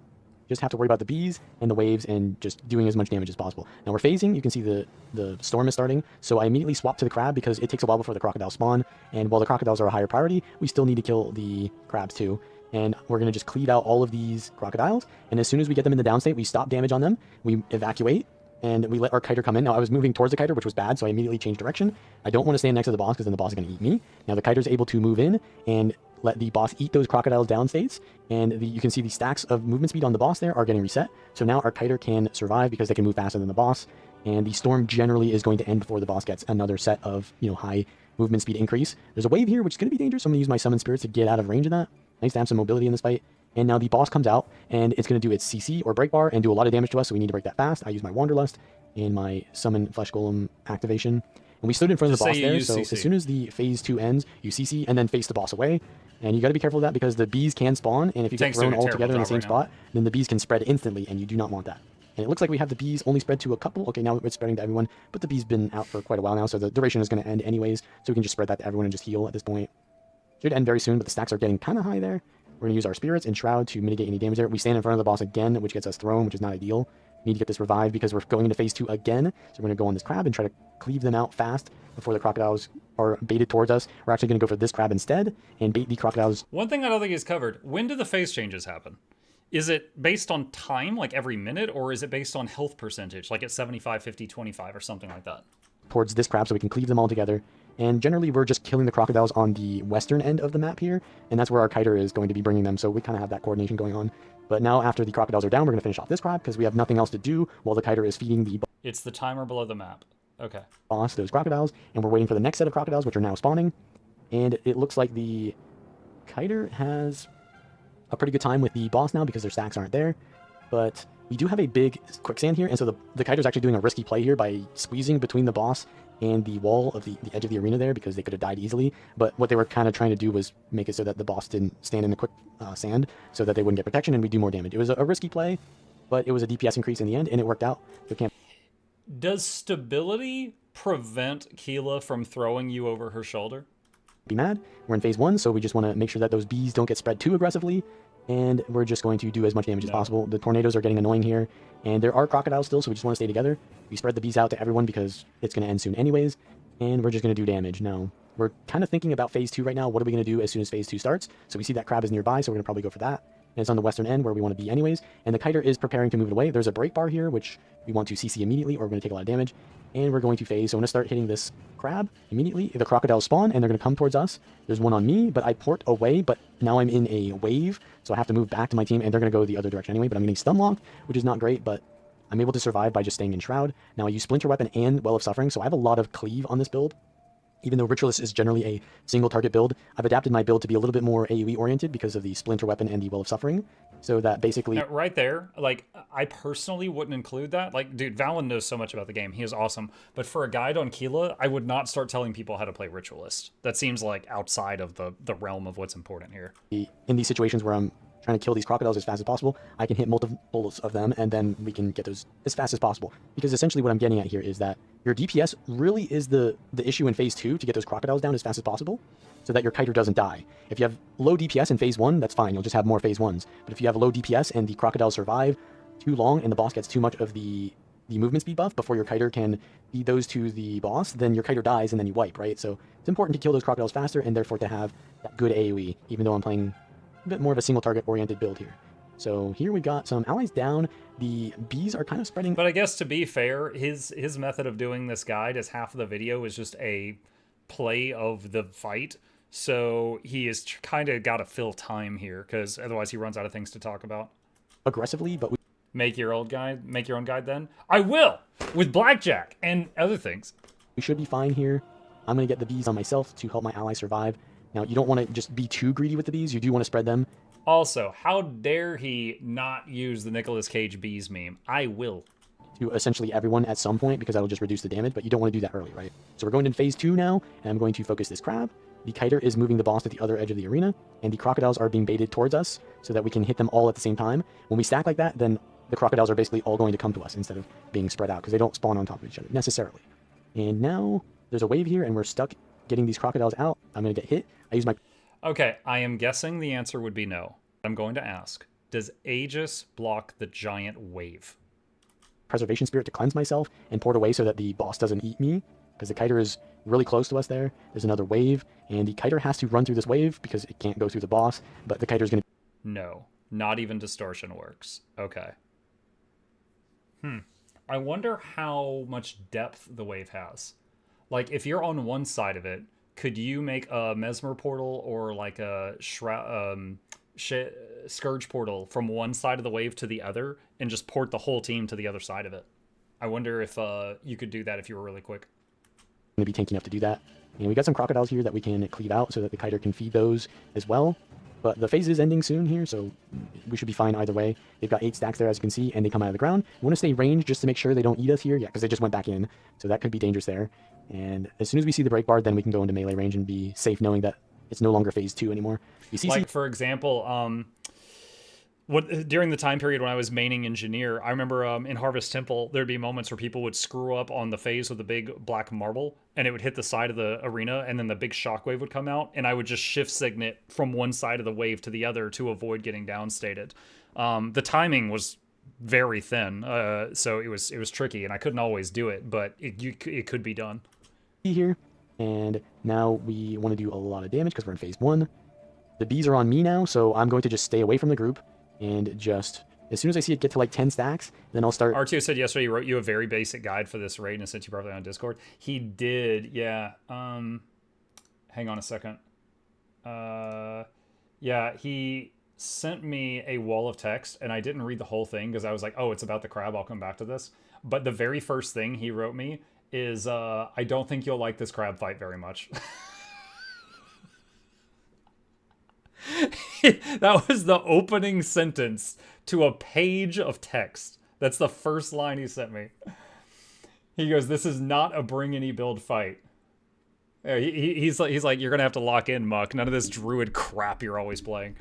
Just have to worry about the bees and the waves and just doing as much damage as possible. Now we're phasing. You can see the storm is starting. So I immediately swapped to the crab because it takes a while before the crocodiles spawn. And while the crocodiles are a higher priority, we still need to kill the crabs too. And we're going to just cleave out all of these crocodiles. And as soon as we get them in the down state, we stop damage on them. We evacuate. And we let our kiter come in. Now, I was moving towards the kiter, which was bad, so I immediately changed direction. I don't want to stand next to the boss, because then the boss is going to eat me. Now, the kiter's able to move in and let the boss eat those crocodiles down states. And you can see the stacks of movement speed on the boss there are getting reset. So now our kiter can survive because they can move faster than the boss. And the storm generally is going to end before the boss gets another set of, high movement speed increase. There's a wave here, which is going to be dangerous. So I'm going to use my summon spirits to get out of range of that. Nice to have some mobility in this fight. And now the boss comes out, and it's going to do its CC or break bar and do a lot of damage to us, so we need to break that fast. I use my Wanderlust and my Summon Flesh Golem activation. And we stood in front of the boss there, so as soon as the phase 2 ends, you CC and then face the boss away. And you got to be careful of that because the bees can spawn, and if you get thrown all together in the same spot, then the bees can spread instantly, and you do not want that. And it looks like we have the bees only spread to a couple. Okay, now it's spreading to everyone, but the bees been out for quite a while now, so the duration is going to end anyways, so we can just spread that to everyone and just heal at this point. Should end very soon, but the stacks are getting kind of high there. We're going to use our spirits and shroud to mitigate any damage there. We stand in front of the boss again, which gets us thrown, which is not ideal. We need to get this revived because we're going into phase 2 again. So we're going to go on this crab and try to cleave them out fast before the crocodiles are baited towards us. We're actually going to go for this crab instead and bait the crocodiles. One thing I don't think is covered. When do the phase changes happen? Is it based on time, like every minute, or is it based on health percentage, like at 75, 50, 25, or something like that? Towards this crab so we can cleave them all together. And generally, we're just killing the crocodiles on the western end of the map here, and that's where our kiter is going to be bringing them, so we kind of have that coordination going on. But now, after the crocodiles are down, we're going to finish off this crab, because we have nothing else to do while the kiter is feeding the... It's the timer below the map. Okay. Boss, those crocodiles, and we're waiting for the next set of crocodiles, which are now spawning. And it looks like the kiter has a pretty good time with the boss now, because their stacks aren't there. But we do have a big quicksand here, and so the kiter's actually doing a risky play here by squeezing between the boss and the wall of the edge of the arena there, because they could have died easily. But what they were kind of trying to do was make it so that the boss didn't stand in the quick sand, so that they wouldn't get protection and we do more damage. It was a risky play, but it was a DPS increase in the end, and it worked out. So Does stability prevent Keela from throwing you over her shoulder? Be mad. We're in phase 1, so we just want to make sure that those bees don't get spread too aggressively, and we're just going to do as much damage as possible. The tornadoes are getting annoying here, and there are crocodiles still, so we just want to stay together. We spread the bees out to everyone because it's going to end soon anyways, and we're just going to do damage. Now, we're kind of thinking about phase 2 right now. What are we going to do as soon as phase 2 starts? So we see that crab is nearby, so we're going to probably go for that. And it's on the western end where we want to be anyways, and the kiter is preparing to move it away. There's a break bar here, which we want to CC immediately, or we're going to take a lot of damage. And we're going to phase, so I'm going to start hitting this crab immediately. The crocodiles spawn, and they're going to come towards us. There's one on me, but I port away, but now I'm in a wave, so I have to move back to my team, and they're going to go the other direction anyway, but I'm getting stun locked, which is not great, but I'm able to survive by just staying in Shroud. Now I use Splinter Weapon and Well of Suffering, so I have a lot of cleave on this build. Even though Ritualist is generally a single target build, I've adapted my build to be a little bit more AoE oriented because of the Splinter Weapon and the Well of Suffering. So that basically... Right there, like, I personally wouldn't include that. Like, dude, Valen knows so much about the game. He is awesome. But for a guide on Keela, I would not start telling people how to play Ritualist. That seems like outside of the realm of what's important here. In these situations where I'm trying to kill these crocodiles as fast as possible, I can hit multiples of them, and then we can get those as fast as possible. Because essentially what I'm getting at here is that your DPS really is the issue in phase 2 to get those crocodiles down as fast as possible, so that your kiter doesn't die. If you have low DPS in phase 1, that's fine, you'll just have more phase 1s. But if you have a low DPS and the crocodiles survive too long and the boss gets too much of the movement speed buff before your kiter can feed those to the boss, then your kiter dies and then you wipe, right? So it's important to kill those crocodiles faster and therefore to have that good AoE, even though I'm playing a bit more of a single target oriented build here. So here we've got some allies down. The bees are kind of spreading. But I guess to be fair, his method of doing this guide is half of the video is just a play of the fight. So he is kind of got to fill time here because otherwise he runs out of things to talk about. Aggressively, but make your own guide. Make your own guide then. I will with blackjack and other things. We should be fine here. I'm going to get the bees on myself to help my ally survive. Now, you don't want to just be too greedy with the bees. You do want to spread them. Also, how dare he not use the Nicolas Cage bees meme? I will. To essentially everyone at some point, because that'll just reduce the damage, but you don't want to do that early, right? So we're going into phase 2 now, and I'm going to focus this crab. The kiter is moving the boss to the other edge of the arena, and the crocodiles are being baited towards us so that we can hit them all at the same time. When we stack like that, then the crocodiles are basically all going to come to us instead of being spread out, because they don't spawn on top of each other, necessarily. And now, there's a wave here, and we're stuck getting these crocodiles out. I'm going to get hit. I use my... Okay, I am guessing the answer would be no. I'm going to ask, does Aegis block the giant wave? Preservation Spirit to cleanse myself and port away so that the boss doesn't eat me, because the kiter is really close to us there. There's another wave, and the kiter has to run through this wave because it can't go through the boss, but the kiter is going to... No, not even distortion works. Okay. I wonder how much depth the wave has. Like, if you're on one side of it, could you make a Mesmer portal or like a Scourge portal from one side of the wave to the other and just port the whole team to the other side of it? I wonder if you could do that if you were really quick. Going to be tanky enough to do that. And we got some crocodiles here that we can cleave out so that the kiter can feed those as well. But the phase is ending soon here, so we should be fine either way. They've got 8 stacks there, as you can see, and they come out of the ground. We want to stay ranged just to make sure they don't eat us here. Yeah, because they just went back in, so that could be dangerous there. And as soon as we see the break bar, then we can go into melee range and be safe knowing that it's no longer phase 2 anymore. Like, for example, during the time period when I was maining engineer, I remember in Harvest Temple, there'd be moments where people would screw up on the phase with the big black marble, and it would hit the side of the arena, and then the big shockwave would come out, and I would just shift signet from one side of the wave to the other to avoid getting downstated. The timing was very thin, so it was tricky, and I couldn't always do it, but it could be done. Here, and now we want to do a lot of damage because we're in phase 1. The bees are on me now, so I'm going to just stay away from the group. And just, as soon as I see it get to like 10 stacks, then I'll start... R2 said yesterday he wrote you a very basic guide for this raid and sent you probably on Discord. He did, yeah. Hang on a second. Yeah, he sent me a wall of text, and I didn't read the whole thing because I was like, oh, it's about the crab, I'll come back to this. But the very first thing he wrote me is, I don't think you'll like this crab fight very much. That was the opening sentence to a page of text. That's the first line he sent me. He goes, this is not a bring any build fight. He's like, you're gonna have to lock in, Muck. None of this druid crap you're always playing.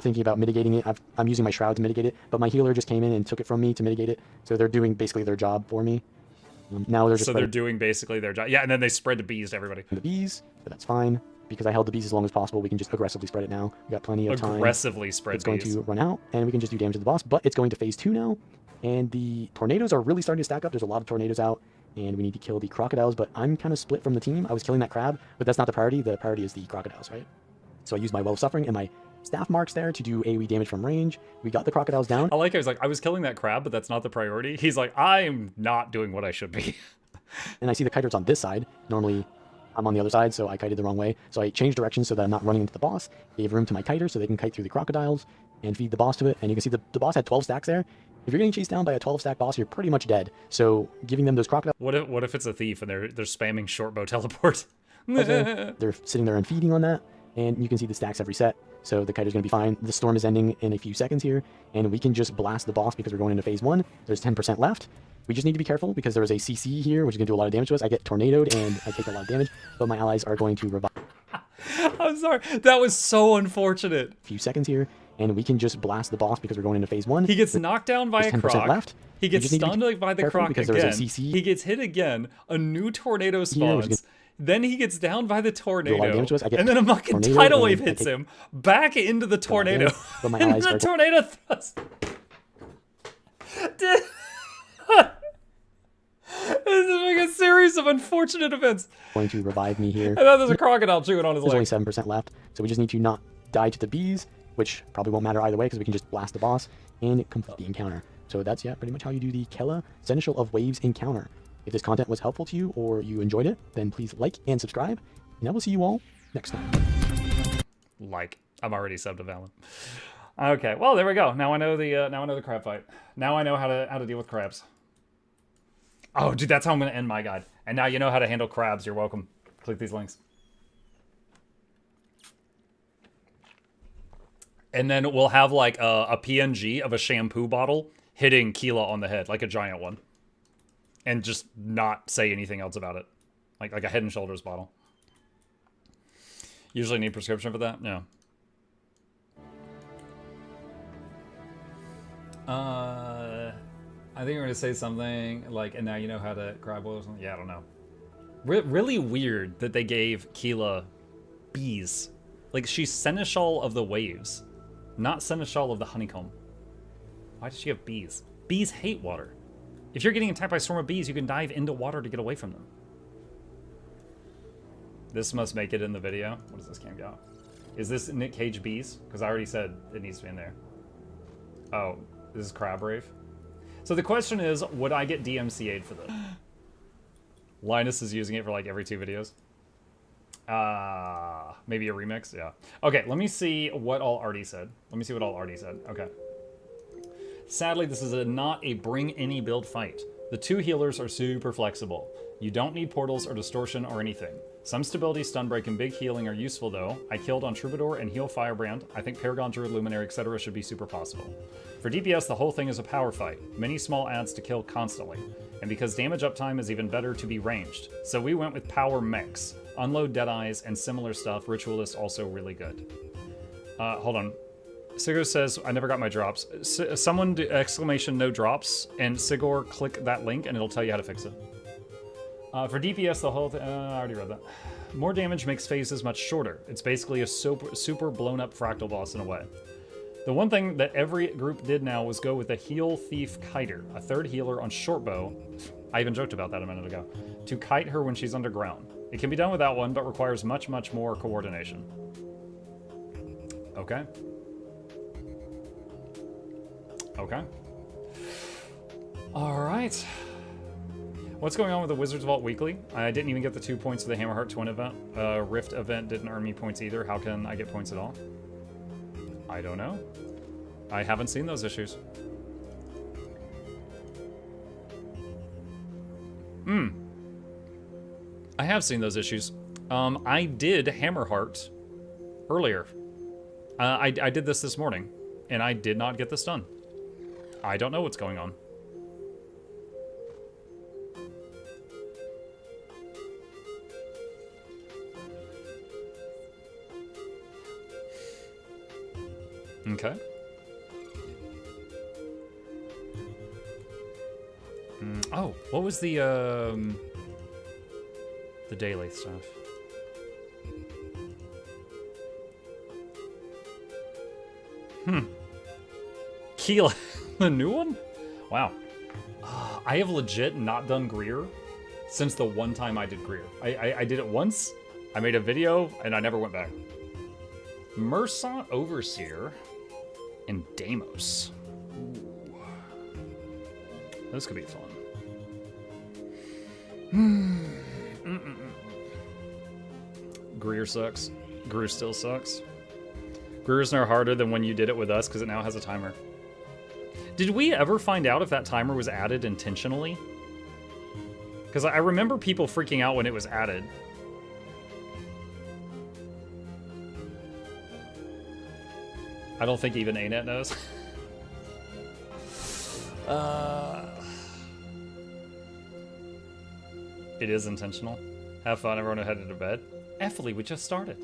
Thinking about mitigating it. I'm using my shroud to mitigate it, but my healer just came in and took it from me to mitigate it. So they're doing basically their job for me. Now they're just So they're doing basically their job. Yeah, and then they spread the bees to everybody. the bees, but that's fine. Because I held the bees as long as possible, we can just aggressively spread it now. We got plenty of time. Aggressively spread It's bees. going to run out, and we can just do damage to the boss, but it's going to phase 2 now. And the tornadoes are really starting to stack up. There's a lot of tornadoes out, and we need to kill the crocodiles, but I'm kind of split from the team. I was killing that crab, but that's not the priority. The priority is the crocodiles, right? So I used my Well of Suffering and my staff marks there to do AoE damage from range. We got the crocodiles down. I like how he's like, I was killing that crab, but that's not the priority. He's like, I'm not doing what I should be. And I see the kiters on this side. Normally, I'm on the other side, so I kited the wrong way. So I changed direction so that I'm not running into the boss. Gave room to my kiter so they can kite through the crocodiles and feed the boss to it. And you can see the boss had 12 stacks there. If you're getting chased down by a 12-stack boss, you're pretty much dead. So giving them those crocodiles... What if it's a thief and they're spamming short bow teleport? They're sitting there and feeding on that. And you can see the stacks have reset. So the kiter's going to be fine. The storm is ending in a few seconds here. And we can just blast the boss because we're going into phase 1. There's 10% left. We just need to be careful because there is a CC here, which is going to do a lot of damage to us. I get tornadoed and I take a lot of damage, but my allies are going to revive. I'm sorry. That was so unfortunate. A few seconds here, and we can just blast the boss because we're going into phase 1. He gets knocked down by a 10% croc. left. He gets stunned by the croc because again. there is a CC. He gets hit again. A new tornado Here, spawns. Then he gets down by the tornado. damage to us. I get And then a fucking tornado tidal and wave I hits take him back into the tornado. But my And allies the are tornado thrust. This is like a series of unfortunate events. going to revive me here. And then there's a crocodile chewing on his There's leg. only 7% left, so we just need to not die to the bees, which probably won't matter either way because we can just blast the boss and complete the encounter. So that's, yeah, pretty much how you do the Kella Seneschal of Waves encounter. If this content was helpful to you or you enjoyed it, then please like and subscribe, and I will see you all next time. Like, I'm already subbed to Valen. Okay, well there we go. Now I know the crab fight. Now I know how to deal with crabs. Oh, dude, that's how I'm gonna end my guide. And now you know how to handle crabs. You're welcome. Click these links. And then we'll have like a PNG of a shampoo bottle hitting Keela on the head, like a giant one. And just not say anything else about it. Like a Head and Shoulders bottle. Usually need prescription for that? No. I think we're gonna say something like, and now you know how to crab boil or something. Yeah, I don't know. Really weird that they gave Keela bees. Like, she's Seneschal of the Waves, not Seneschal of the Honeycomb. Why does she have bees? Bees hate water. If you're getting attacked by a swarm of bees, you can dive into water to get away from them. This must make it in the video. What does this cam got? Is this Nick Cage bees? Because I already said it needs to be in there. Oh, this is Crab Rave. So the question is, would I get DMCA'd for this? Linus is using it for like every 2 videos. Maybe a remix? Yeah. Okay, let me see what all Artie said. Okay. Sadly, this is not a bring any build fight. The 2 healers are super flexible. You don't need portals or distortion or anything. Some stability, stun break, and big healing are useful though. I killed on Troubadour and heal Firebrand. I think Paragon, Druid, Luminary, etc. should be super possible. For DPS, the whole thing is a power fight. Many small adds to kill constantly. And because damage uptime is even better to be ranged. So we went with power mechs. Unload Deadeyes and similar stuff. Ritualist also really good. Hold on. Sigor says, I never got my drops. Someone do exclamation no drops, and Sigor click that link and it'll tell you how to fix it. For DPS, the whole thing, I already read that. More damage makes phases much shorter. It's basically a super blown up fractal boss in a way. The one thing that every group did now was go with a Heal Thief Kiter, a 3rd healer on shortbow. I even joked about that a minute ago. To kite her when she's underground. It can be done without one, but requires much more coordination. Okay. Okay. Alright. What's going on with the Wizards Vault Weekly? I didn't even get the 2 points of the Hammerheart Twin event. Rift event didn't earn me points either. How can I get points at all? I don't know. I haven't seen those issues. I have seen those issues. I did Hammerheart earlier. I did this morning, and I did not get this done. I don't know what's going on. Okay. Oh, what was the daily stuff? Keela, the new one? Wow. I have legit not done Greer since the one time I did Greer. I did it once, I made a video, and I never went back. Mersant Overseer and Deimos. Ooh. This could be fun. Greer sucks. Greer still sucks. Greer's no harder than when you did it with us because it now has a timer. Did we ever find out if that timer was added intentionally? Because I remember people freaking out when it was added. I don't think even ANET knows. It is intentional. Have fun, everyone who headed to bed. Effley, we just started.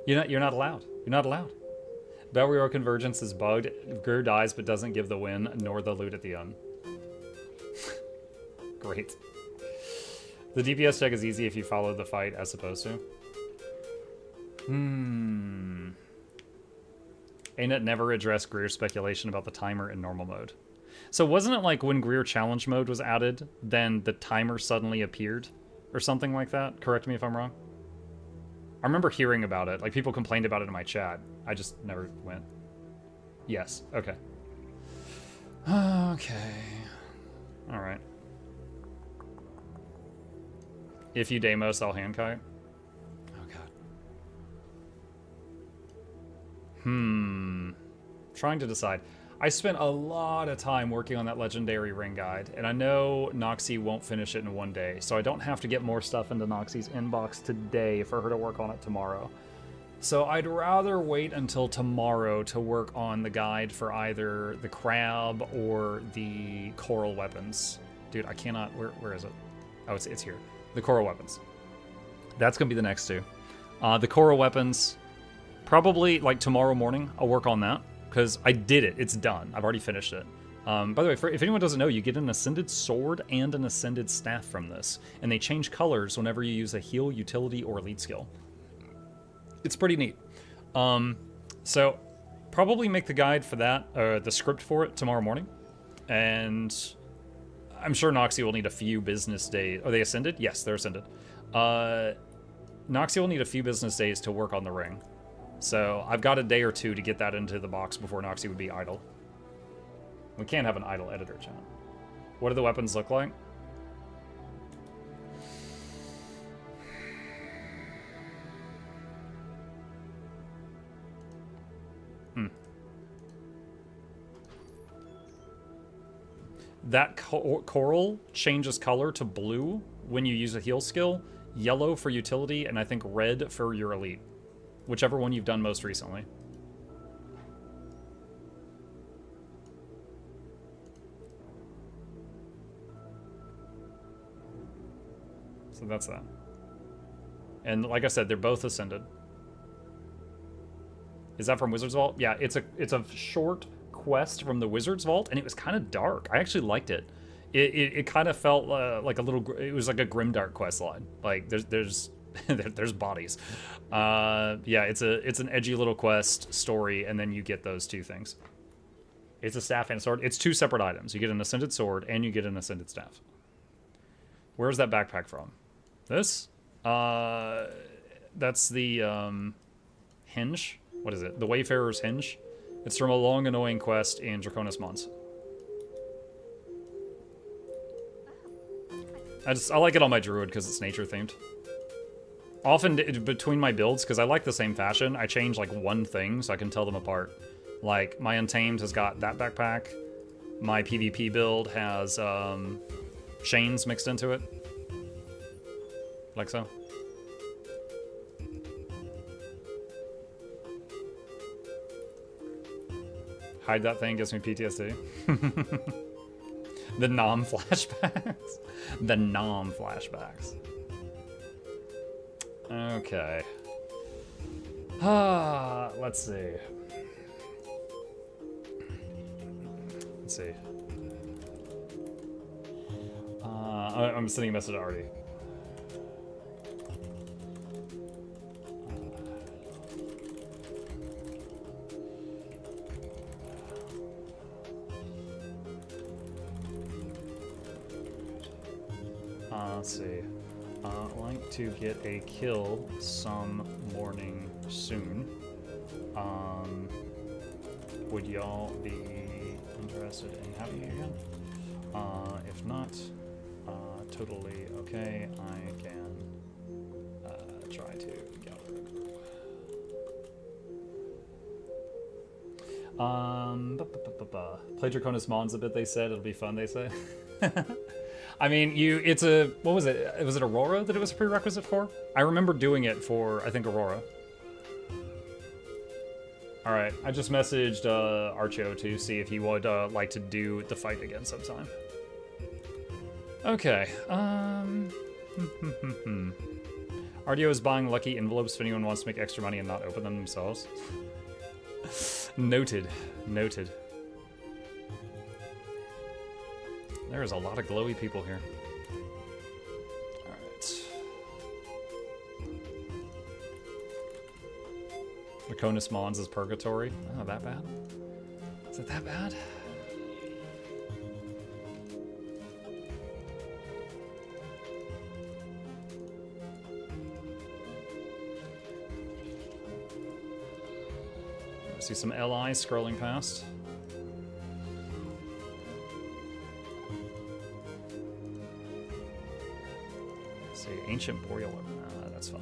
You're not allowed. You're not allowed. Belrio Convergence is bugged. Greer dies but doesn't give the win, nor the loot at the end. Great. The DPS check is easy if you follow the fight as supposed to. ANET never addressed Greer's speculation about the timer in normal mode. So wasn't it like when Greer challenge mode was added, then the timer suddenly appeared? Or something like that? Correct me if I'm wrong. I remember hearing about it. Like, people complained about it in my chat. I just never went. Yes. Okay. Okay. Alright. If you Deimos, I'll hand kite. Oh, God. Trying to decide. I spent a lot of time working on that legendary ring guide, and I know Noxxi won't finish it in one day, so I don't have to get more stuff into Noxxi's inbox today for her to work on it tomorrow. So I'd rather wait until tomorrow to work on the guide for either the crab or the coral weapons. Dude, I cannot... Where is it? Oh, it's here. The coral weapons. That's going to be the next two. The coral weapons, probably like tomorrow morning, I'll work on that. Because I did it. It's done. I've already finished it. By the way, if anyone doesn't know, you get an Ascended Sword and an Ascended Staff from this. And they change colors whenever you use a heal, utility, or elite skill. It's pretty neat. So, probably make the guide for that, the script for it, tomorrow morning. And I'm sure Noxxi will need a few business days. Are they Ascended? Yes, they're Ascended. Noxxi will need a few business days to work on the ring. So I've got a day or two to get that into the box before Noxxi would be idle. We can't have an idle editor, chat. What do the weapons look like? That coral changes color to blue when you use a heal skill, yellow for utility, and I think red for your elite. Whichever one you've done most recently. So that's that. And like I said, they're both Ascended. Is that from Wizard's Vault? Yeah, it's a short quest from the Wizard's Vault, and it was kind of dark. I actually liked it. It kind of felt like a little... It was like a grimdark quest line. Like, there's there's bodies. Yeah, it's an edgy little quest story, and then you get those two things. It's a staff and a sword. It's two separate items. You get an Ascended Sword, and you get an Ascended Staff. Where's that backpack from? This? That's the, Hinge? What is it? The Wayfarer's Hinge? It's from a long, annoying quest in Draconis Mons. I like it on my Druid because it's nature-themed. Often, between my builds, because I like the same fashion, I change, like, one thing so I can tell them apart. Like, my Untamed has got that backpack. My PvP build has, chains mixed into it. Like so. Hide that thing gives me PTSD. The Nom flashbacks. The Nom flashbacks. Okay. Let's see. Let's see. I'm sending a message to Artie. Let's see. Like to get a kill some morning soon. Would y'all be interested in having it again? If not, totally okay. I can try to gather it. Play Draconis Mons a bit, they said. It'll be fun, they say. I mean, it's a, what was it? Was it Aurora that it was a prerequisite for? I remember doing it for, I think, Aurora. Alright, I just messaged Archo to see if he would like to do the fight again sometime. Okay, RDO is buying lucky envelopes if anyone wants to make extra money and not open them themselves. Noted. Noted. There's a lot of glowy people here. Alright. Draconis Mons is purgatory. Oh, that bad? Is it that bad? I see some LI scrolling past. Let's see, Ancient Boreal. That's fine.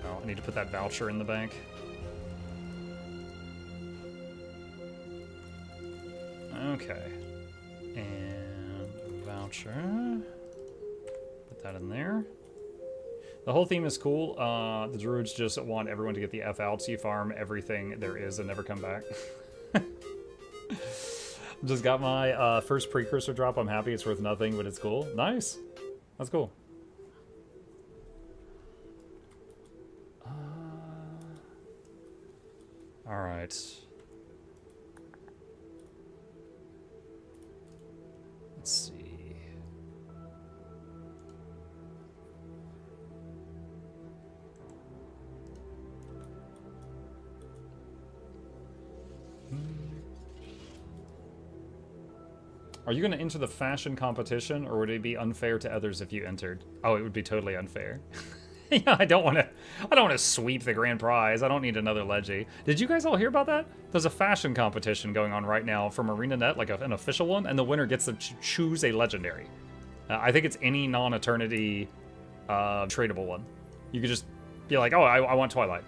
Oh, I need to put that voucher in the bank. Okay. And voucher. Put that in there. The whole theme is cool. The Druids just want everyone to get the F out, so you farm everything there is and never come back. Just got my first precursor drop. I'm happy. It's worth nothing, but it's cool. Nice. That's cool. All right. Let's see. Are you going to enter the fashion competition, or would it be unfair to others if you entered? Oh, it would be totally unfair. Yeah, I don't want to sweep the grand prize. I don't need another Leggy. Did you guys all hear about that? There's a fashion competition going on right now from ArenaNet, like an official one, and the winner gets to choose a legendary. I think it's any non-Eternity tradable one. You could just be like, oh, I want Twilight.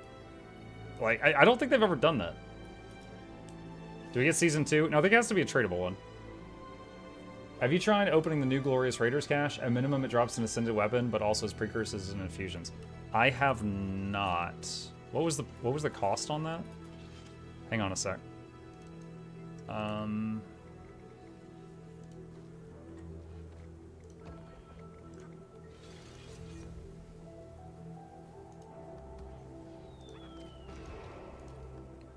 Like, I don't think they've ever done that. Do we get Season 2? No, I think it has to be a tradable one. Have you tried opening the new Glorious Raiders cache? At minimum, it drops an Ascended weapon, but also has precursors and infusions. I have not. What was the cost on that? Hang on a sec.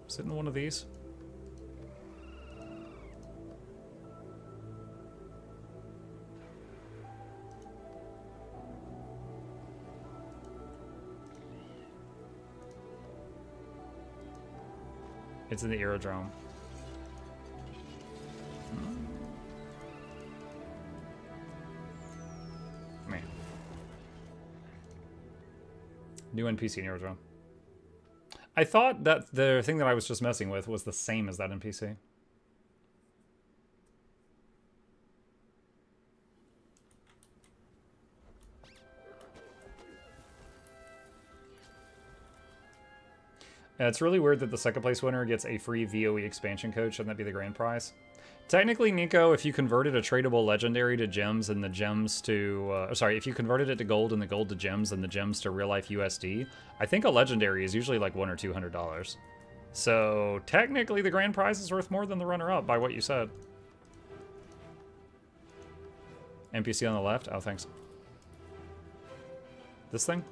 Is it in one of these? It's in the aerodrome. Man. New NPC in aerodrome. I thought that the thing that I was just messing with was the same as that NPC. It's really weird that the second place winner gets a free VOE expansion code. Shouldn't that be the grand prize? Technically, Nico, if you converted a tradable legendary to gems and the gems to... if you converted it to gold and the gold to gems and the gems to real-life USD, I think a legendary is usually like $100 or $200. So, technically, the grand prize is worth more than the runner-up by what you said. NPC on the left? Oh, thanks. This thing?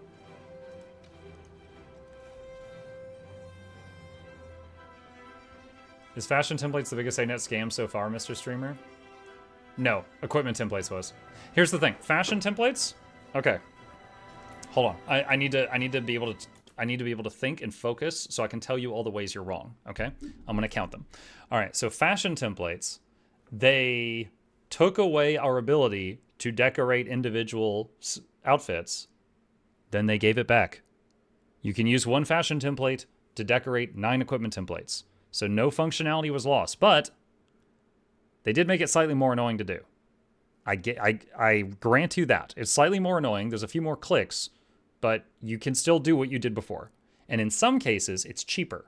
Is fashion templates the biggest ANET scam so far, Mr. Streamer? No, equipment templates was. Here's the thing, fashion templates. Okay, hold on. I need to be able to think and focus so I can tell you all the ways you're wrong. Okay, I'm gonna count them. All right, so fashion templates, they took away our ability to decorate individual outfits. Then they gave it back. You can use one fashion template to decorate 9 equipment templates. So no functionality was lost, but they did make it slightly more annoying to do. I grant you that. It's slightly more annoying. There's a few more clicks, but you can still do what you did before. And in some cases, it's cheaper.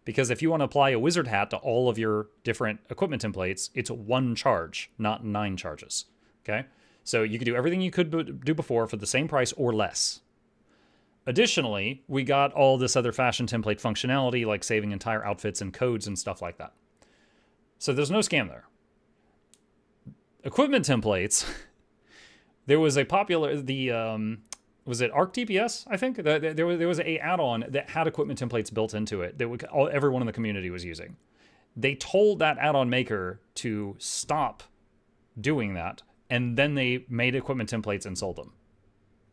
Because if you want to apply a wizard hat to all of your different equipment templates, it's 1 charge, not 9 charges. Okay? So you could do everything you could do before for the same price or less. Additionally, we got all this other fashion template functionality, like saving entire outfits and codes and stuff like that. So there's no scam there. Equipment templates, there was a popular, was it Arc TPS, I think? There was a add-on that had equipment templates built into it that everyone in the community was using. They told that add-on maker to stop doing that, and then they made equipment templates and sold them.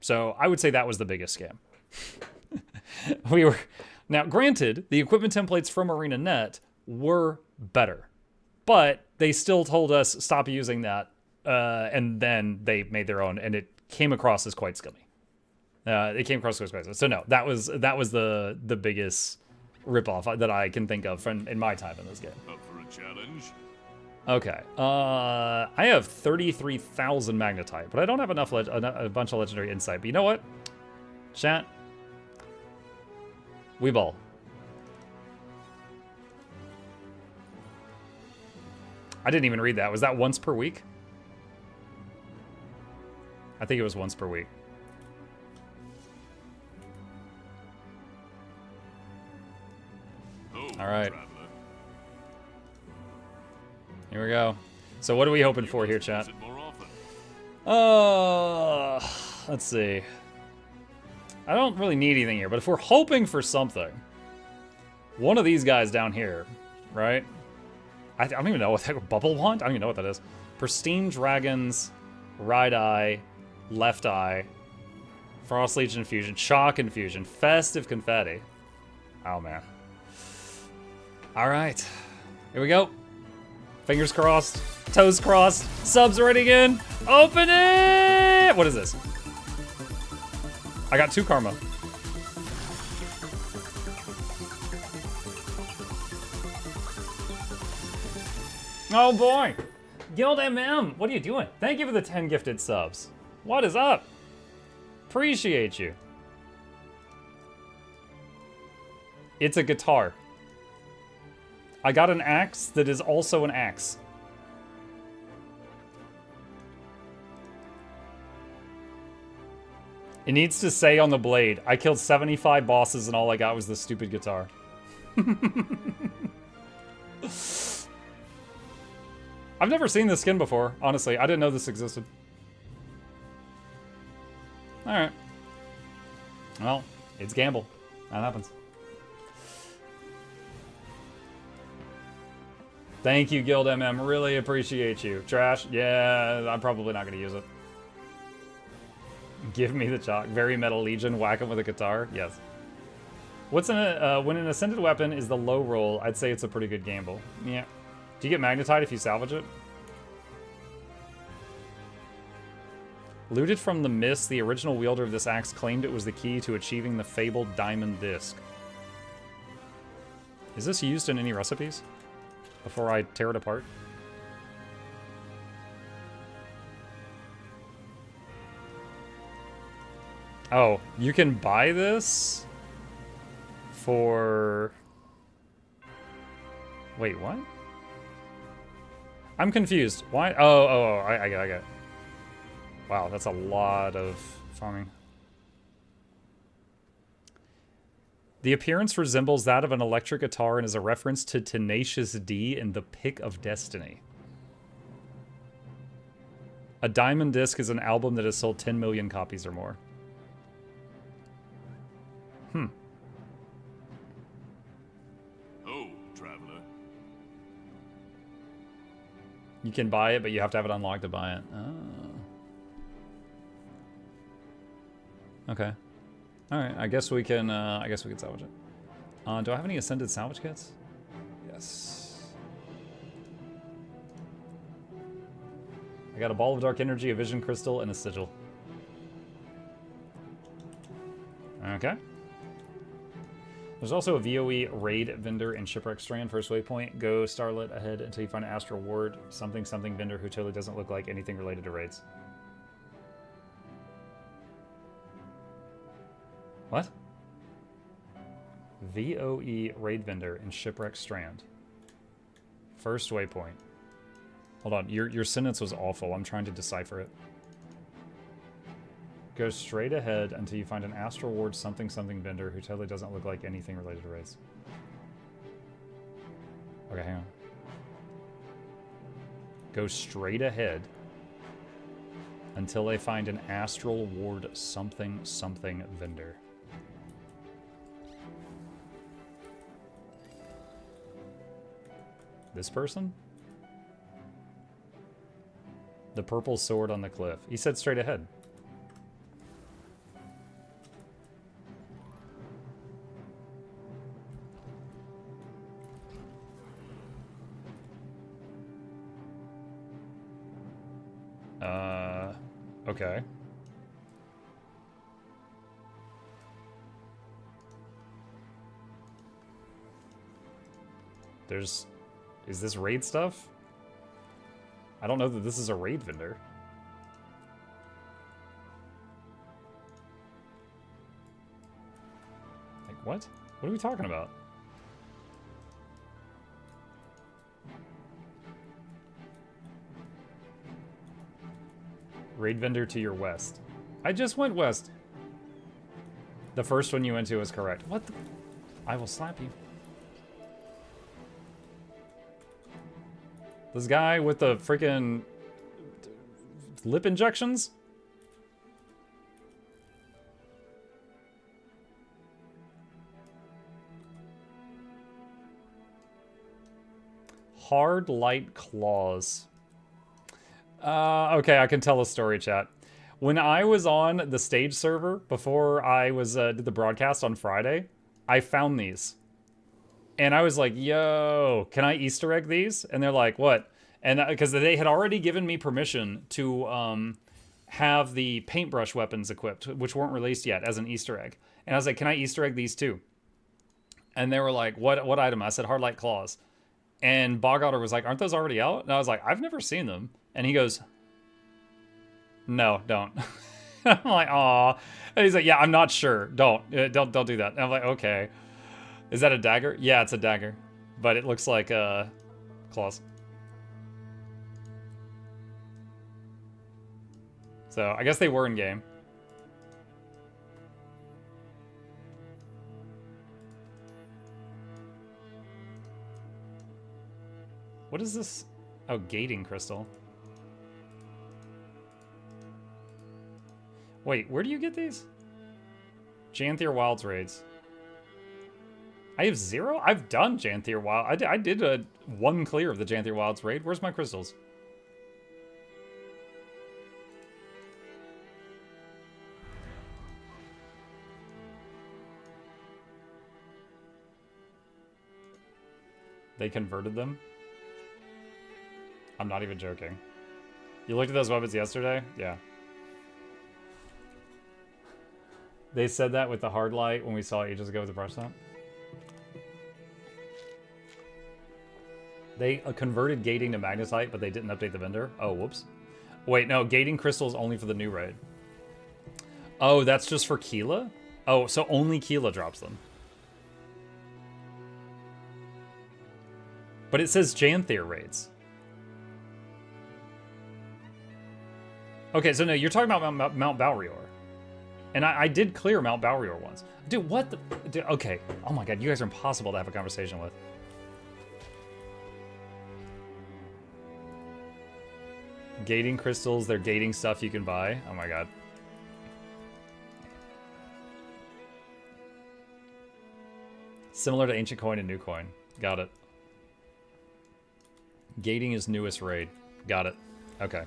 So I would say that was the biggest scam. Now, granted, the equipment templates from ArenaNet were better, but they still told us stop using that, and then they made their own, and it came across as quite scummy. It came across as quite scummy. So no, that was the biggest ripoff that I can think of in my time in this game. Up for a challenge? Okay, I have 33,000 magnetite, but I don't have enough a bunch of legendary insight. But you know what, chat? We ball. I didn't even read that. Was that once per week? I think it was once per week. Oh, all right. traveler. Here we go. So what are we hoping for here, chat? Use it more often. Let's see. I don't really need anything here, but if we're hoping for something, one of these guys down here, right? I don't even know what that bubble wand. I don't even know what that is. Pristine Dragons, Right Eye, Left Eye, Frost Legion Infusion, Shock Infusion, Festive Confetti. Oh man. All right, here we go. Fingers crossed, toes crossed, subs ready again. Open it! What is this? I got 2 karma. Oh boy. Guild MM, what are you doing? Thank you for the 10 gifted subs. What is up? Appreciate you. It's a guitar. I got an axe that is also an axe. It needs to say on the blade, I killed 75 bosses and all I got was this stupid guitar. I've never seen this skin before, honestly. I didn't know this existed. Alright. Well, it's gamble. That happens. Thank you, Guild MM. Really appreciate you. Trash? Yeah, I'm probably not going to use it. Give me the chalk. Very Metal Legion. Whack him with a guitar. Yes. What's when an ascended weapon is the low roll, I'd say it's a pretty good gamble. Yeah. Do you get magnetite if you salvage it? Looted from the mist, the original wielder of this axe claimed it was the key to achieving the fabled diamond disc. Is this used in any recipes? Before I tear it apart? Oh, you can buy this for... Wait, what? I'm confused. Why? Oh, I get it. Wow, that's a lot of farming. The appearance resembles that of an electric guitar and is a reference to Tenacious D in The Pick of Destiny. A diamond disc is an album that has sold 10 million copies or more. Oh, traveler. You can buy it, but you have to have it unlocked to buy it. Oh. Okay. All right. I guess we can salvage it. Do I have any ascended salvage kits? Yes. I got a ball of dark energy, a vision crystal, and a sigil. Okay. There's also a VOE raid vendor in Shipwreck Strand. First waypoint, go starlit ahead until you find an astral ward, something vendor who totally doesn't look like anything related to raids. What? VOE raid vendor in Shipwreck Strand. First waypoint. Hold on, your sentence was awful. I'm trying to decipher it. Go straight ahead until you find an astral ward something vendor who totally doesn't look like anything related to raids. Okay, hang on. Go straight ahead until they find an astral ward something vendor. This person? The purple sword on the cliff. He said straight ahead. Okay. Is this raid stuff? I don't know that this is a raid vendor. Like, what? What are we talking about? Raid vendor to your west. I just went west. The first one you went to was correct. What the? I will slap you. This guy with the freaking lip injections? Hard light claws. Okay, I can tell a story, chat. When I was on the stage server before I was did the broadcast on Friday, I found these. And I was like, yo, can I Easter egg these? And they're like, what? And because they had already given me permission to have the paintbrush weapons equipped, which weren't released yet, as an Easter egg. And I was like, can I Easter egg these too? And they were like, what item? I said, hard light claws. And Bogotter was like, aren't those already out? And I was like, I've never seen them. And he goes, no, don't. I'm like, aw. And he's like, yeah, I'm not sure. Don't do that. And I'm like, okay. Is that a dagger? Yeah, it's a dagger. But it looks like claws. So I guess they were in game. What is this? Oh, gating crystal. Wait, where do you get these? Janthier Wilds raids. I have 0? I've done Janthier Wild. I did a 1 clear of the Janthier Wilds raid. Where's my crystals? They converted them? I'm not even joking. You looked at those weapons yesterday? Yeah. They said that with the hard light when we saw it ages ago with the brush stamp. They converted gating to magnetite, but they didn't update the vendor. Oh, whoops. Wait, no, gating crystals only for the new raid. Oh, that's just for Keela? Oh, so only Keela drops them. But it says Janthier raids. Okay, so no, you're talking about Mount Balrior. And I did clear Mount Balrior once. Dude, what the... Dude, okay. Oh my god, you guys are impossible to have a conversation with. Gating crystals, they're gating stuff you can buy. Oh my god. Similar to Ancient Coin and New Coin. Got it. Gating is newest raid. Got it. Okay.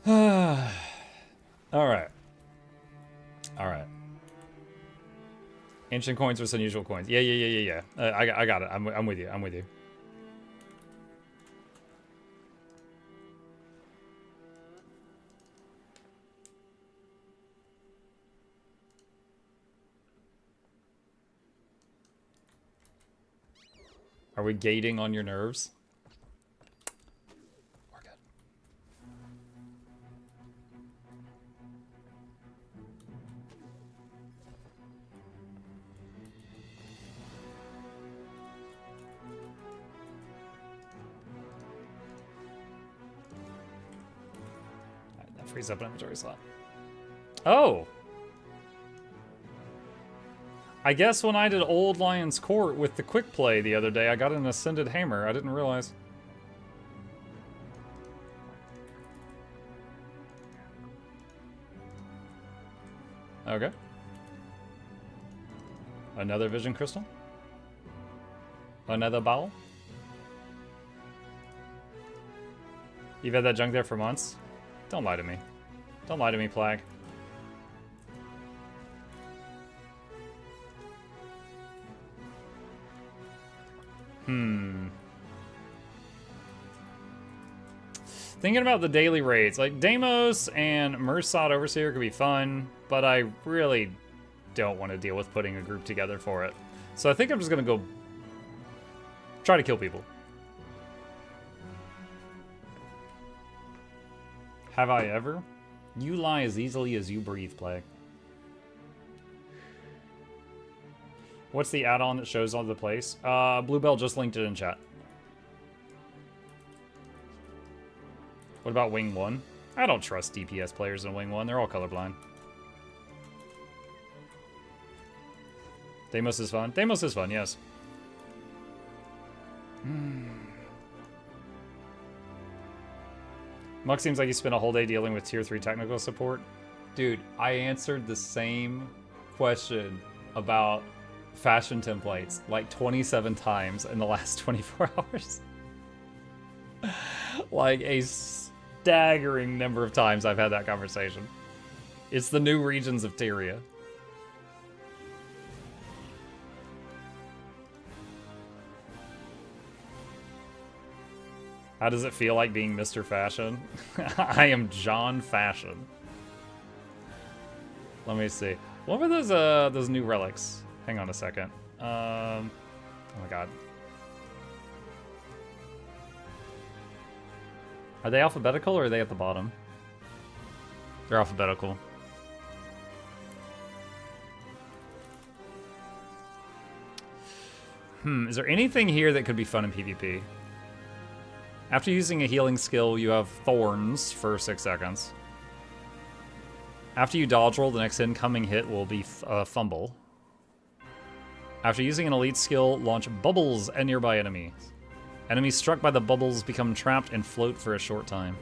All right. All right. Ancient coins versus unusual coins. Yeah. I got it. I'm with you. I'm with you. Are we gating on your nerves? We're good. Alright, that frees up an inventory slot. Oh! I guess when I did Old Lion's Court with the quick play the other day, I got an Ascended Hammer. I didn't realize. Okay. Another Vision Crystal. Another bowl. You've had that junk there for months? Don't lie to me. Don't lie to me, Plague. Thinking about the daily raids, like Deimos and Mersad Overseer could be fun, but I really don't want to deal with putting a group together for it. So I think I'm just gonna go try to kill people. Have I ever? You lie as easily as you breathe, Plague. What's the add-on that shows all the place? Bluebell just linked it in chat. What about Wing 1? I don't trust DPS players in Wing 1. They're all colorblind. Deimos is fun. Deimos is fun, yes. Muck seems like you spent a whole day dealing with tier 3 technical support. Dude, I answered the same question about fashion templates like 27 times in the last 24 hours. Like a staggering number of times I've had that conversation. It's the new regions of Tyria. How does it feel like being Mr. Fashion? I am John Fashion. Let me see. What were those new relics? Hang on a second. Oh my god. Are they alphabetical or are they at the bottom? They're alphabetical. Is there anything here that could be fun in PvP? After using a healing skill, you have Thorns for 6 seconds. After you dodge roll, the next incoming hit will be Fumble. After using an elite skill, launch bubbles at nearby enemies. Enemies struck by the bubbles become trapped and float for a short time.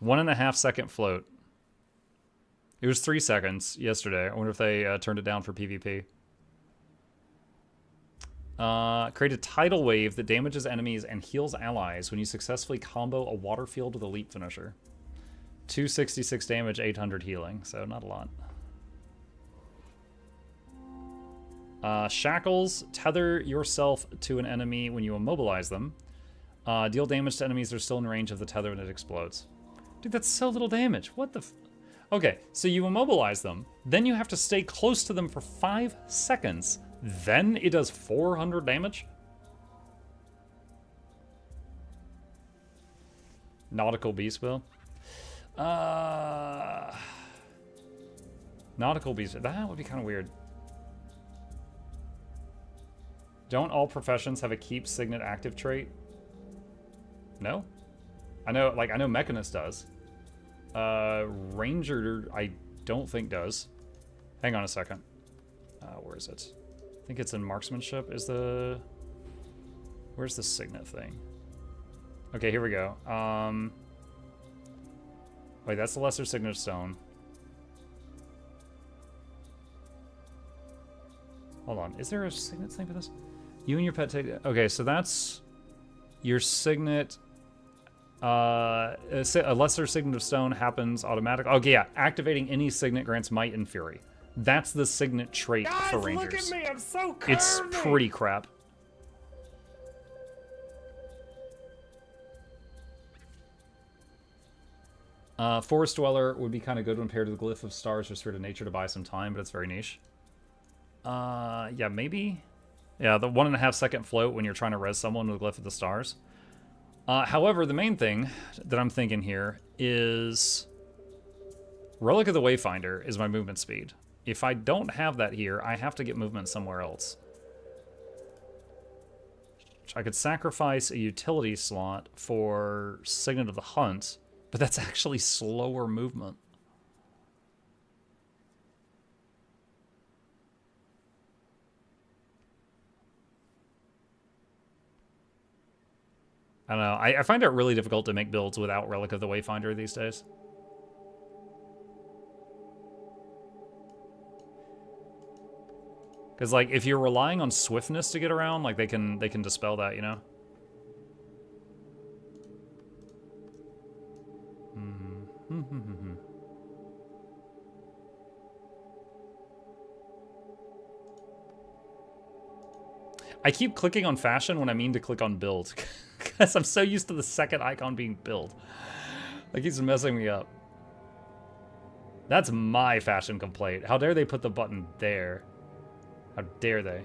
1.5 second float. It was 3 seconds yesterday. I wonder if they turned it down for PvP. Create a tidal wave that damages enemies and heals allies when you successfully combo a water field with a leap finisher. 266 damage, 800 healing, so not a lot. Shackles, tether yourself to an enemy when you immobilize them. Deal damage to enemies that are still in range of the tether when it explodes. Dude, that's so little damage. What the f... Okay, so you immobilize them, then you have to stay close to them for 5 seconds. Then it does 400 damage? Nautical Beast Will? Nautical Beast... That would be kind of weird. Don't all professions have a keep signet active trait? No? I know Mechanist does. Ranger, I don't think does. Hang on a second. Where is it? I think it's in marksmanship. Where's the signet thing? Okay, here we go. Wait, that's the lesser signet stone. Hold on, is there a signet thing for this? You and your pet take... Okay, so that's Your signet, a lesser signet of stone happens automatically. Okay, yeah. Activating any signet grants might and fury. That's the signet trait for rangers. Look at me, I'm so curvy. It's pretty crap. Forest Dweller would be kind of good when paired with Glyph of Stars or Spirit of Nature to buy some time, but it's very niche. Yeah, maybe. Yeah, the 1.5 second float when you're trying to res someone with Glyph of the Stars. However, the main thing that I'm thinking here is Relic of the Wayfinder is my movement speed. If I don't have that here, I have to get movement somewhere else. I could sacrifice a utility slot for Signet of the Hunt, but that's actually slower movement. I don't know. I find it really difficult to make builds without Relic of the Wayfinder these days. Because, like, if you're relying on swiftness to get around, like, they can dispel that, you know? I keep clicking on fashion when I mean to click on build. Because I'm so used to the second icon being build. Like, he's messing me up. That's my fashion complaint. How dare they put the button there? How dare they?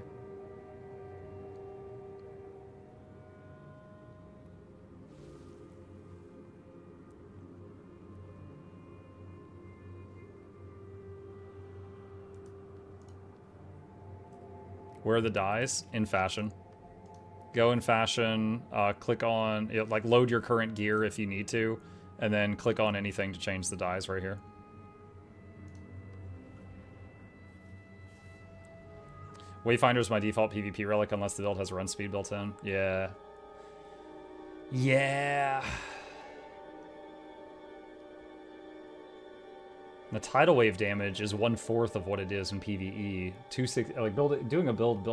Where are the dies? In fashion. Go in fashion, click on, like, load your current gear if you need to, and then click on anything to change the dies right here. Wayfinder is my default PvP relic unless the build has run speed built in. Yeah. Yeah. The tidal wave damage is 1/4 of what it is in PvE. Like doing a build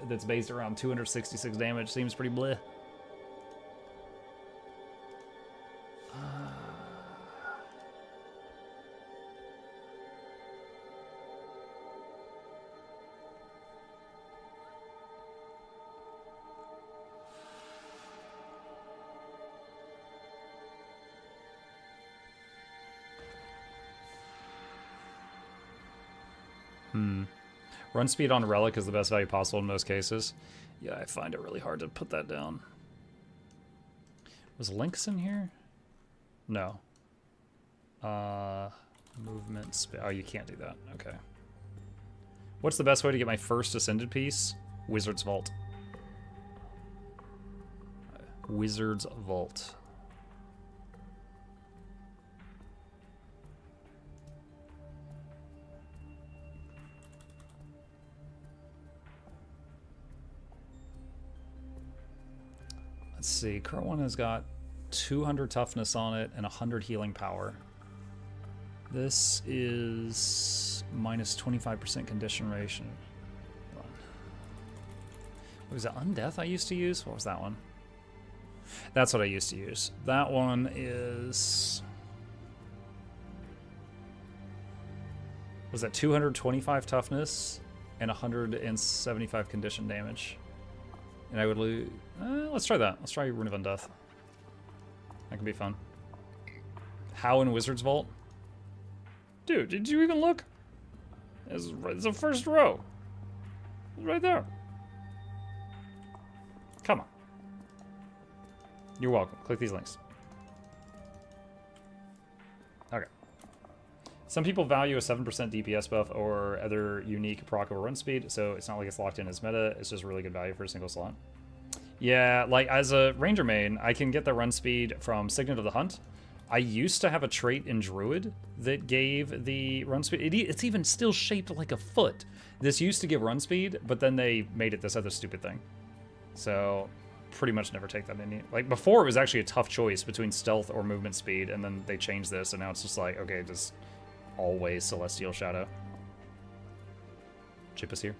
that's based around 266 damage seems pretty bleh. Run speed on Relic is the best value possible in most cases. Yeah, I find it really hard to put that down. Was Lynx in here? No. Movement speed. Oh, you can't do that. Okay. What's the best way to get my first Ascended piece? Wizard's Vault. Wizard's Vault. Let's see, current one has got 200 toughness on it and 100 healing power. This is minus 25% condition ration. Was it Undeath I used to use? What was that one? That's what I used to use. That one is... Was that 225 toughness and 175 condition damage? And I would lose... let's try that. Let's try Rune of Undeath. That could be fun. How in Wizard's Vault? Dude, did you even look? It's the first row. It's right there. Come on. You're welcome. Click these links. Okay. Some people value a 7% DPS buff or other unique proc over run speed, so it's not like it's locked in as meta, it's just really good value for a single slot. Yeah, like as a Ranger main, I can get the run speed from Signet of the Hunt. I used to have a trait in Druid that gave the run speed. It's even still shaped like a foot. This used to give run speed, but then they made it this other stupid thing. So pretty much never take that in. Like before it was actually a tough choice between stealth or movement speed, and then they changed this, and now it's just like, okay, just always Celestial Shadow. Chip is here.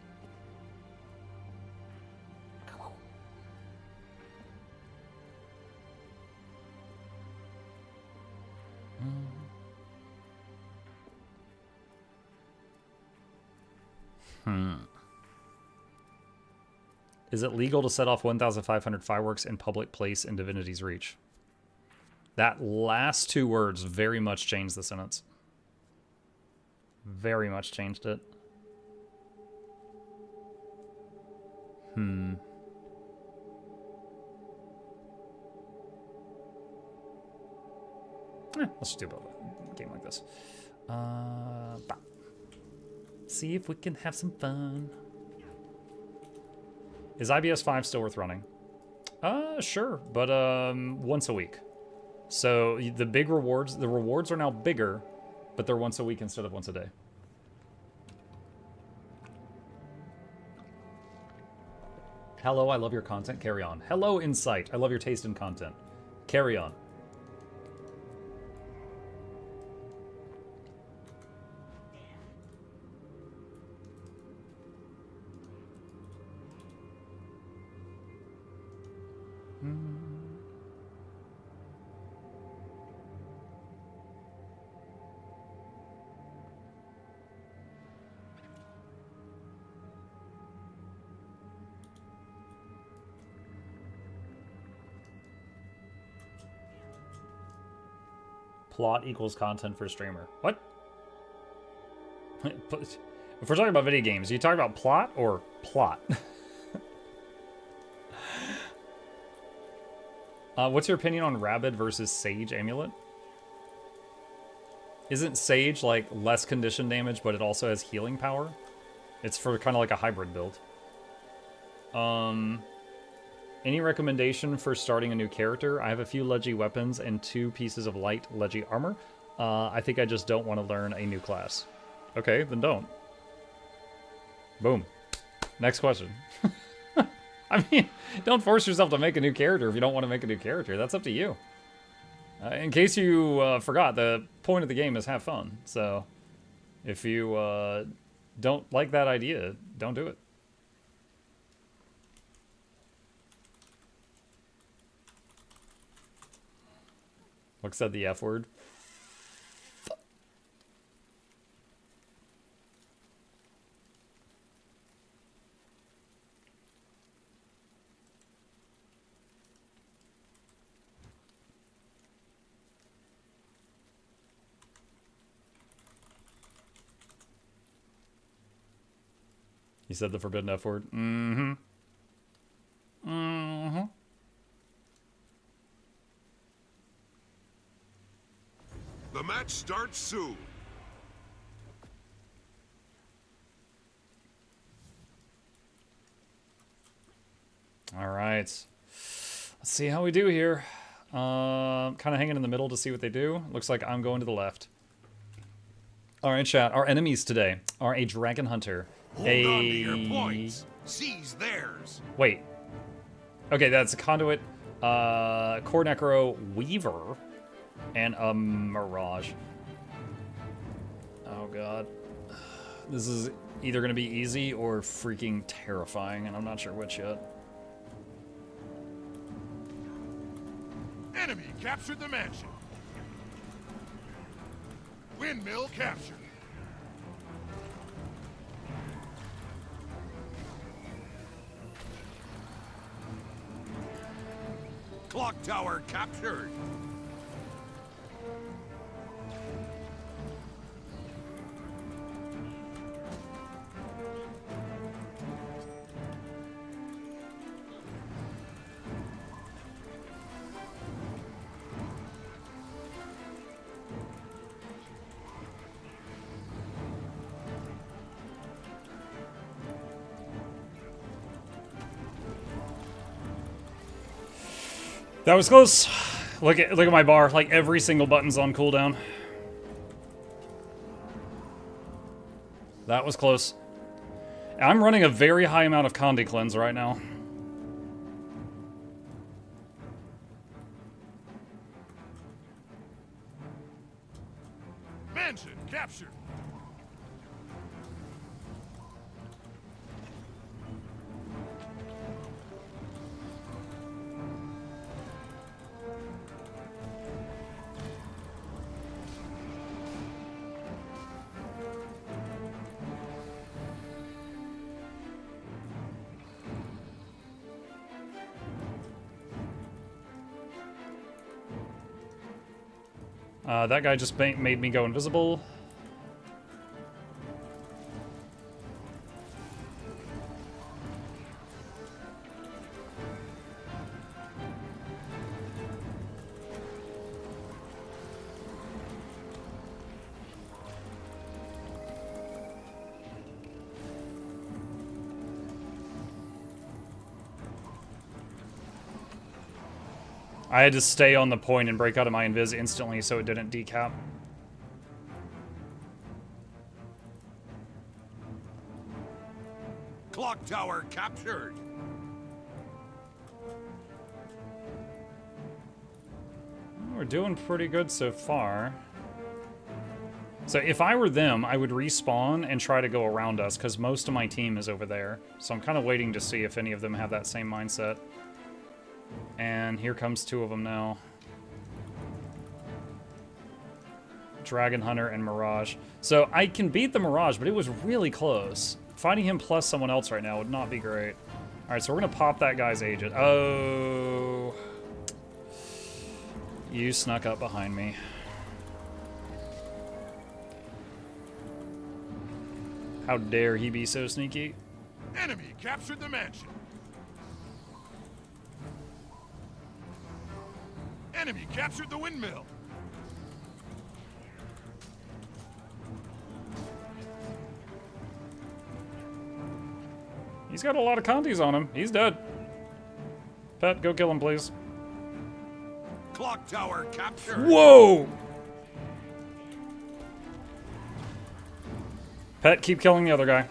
Is it legal to set off 1,500 fireworks in public place in Divinity's Reach? That last two words very much changed the sentence. Very much changed it. Let's just do a game like this. See if we can have some fun. Is IBS 5 still worth running? Sure, but once a week. So the big rewards, the rewards are now bigger, but they're once a week instead of once a day. Hello, I love your content. Carry on. Hello, Insight. I love your taste in content. Carry on. Plot equals content for streamer. What? If we're talking about video games, are you talking about plot or plot? What's your opinion on Rabid versus Sage Amulet? Isn't Sage like less condition damage, but it also has healing power? It's for kind of like a hybrid build. Any recommendation for starting a new character? I have a few Leggy weapons and 2 pieces of light Leggy armor. I think I just don't want to learn a new class. Okay, then don't. Boom. Next question. I mean, don't force yourself to make a new character if you don't want to make a new character. That's up to you. In case you forgot, the point of the game is have fun. So if you don't like that idea, don't do it. Look said the F word. He said the forbidden F word. Mm-hmm. Mm-hmm. The match starts soon. All right. Let's see how we do here. Kind of hanging in the middle to see what they do. Looks like I'm going to the left. All right, chat. Our enemies today are a dragon hunter. Hold on to your points. Seize theirs. Wait. Okay, that's a conduit, core necro weaver, and a mirage. Oh god. This is either going to be easy or freaking terrifying, and I'm not sure which yet. Enemy captured the mansion. Windmill captured. Clock tower captured. That was close. Look at my bar. Like every single button's on cooldown. That was close. I'm running a very high amount of Condi cleanse right now. Mansion captured. That guy just made me go invisible. I had to stay on the point and break out of my invis instantly so it didn't decap. Clock tower captured. We're doing pretty good so far. So if I were them, I would respawn and try to go around us, because most of my team is over there. So I'm kind of waiting to see if any of them have that same mindset. And here comes two of them now. Dragon Hunter and Mirage. So I can beat the Mirage, but it was really close. Fighting him plus someone else right now would not be great. Alright, so we're going to pop that guy's agent. Oh. You snuck up behind me. How dare he be so sneaky? Enemy captured the mansion. Enemy captured the windmill. He's got a lot of contis on him. He's dead. Pet, go kill him, please. Clock tower captured. Whoa! Pet, keep killing the other guy.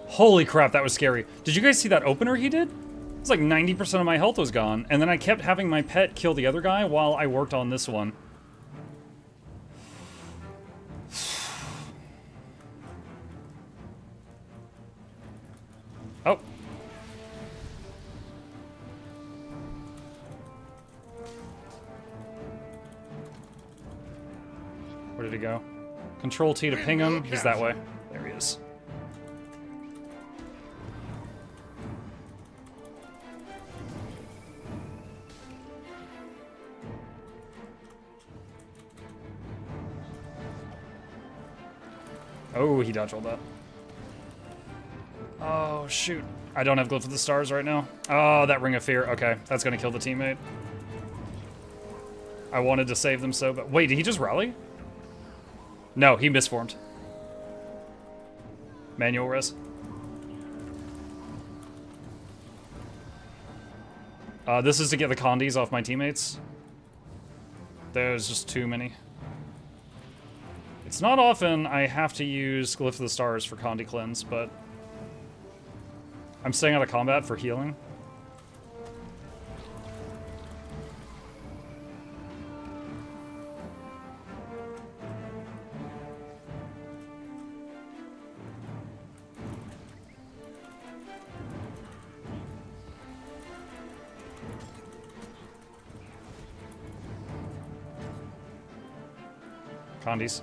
Holy crap, that was scary. Did you guys see that opener he did? It's like 90% of my health was gone, and then I kept having my pet kill the other guy while I worked on this one. Oh. Where did he go? Control T to ping him. He's that way. There he is. Oh, he dodge rolled that. Oh, shoot. I don't have Glyph of the Stars right now. Oh, that Ring of Fear. Okay, that's going to kill the teammate. I wanted to save them so, but... Wait, did he just rally? No, he misformed. Manual res. This is to get the condis off my teammates. There's just too many. It's not often I have to use Glyph of the Stars for Condi Cleanse, but I'm staying out of combat for healing. Condis.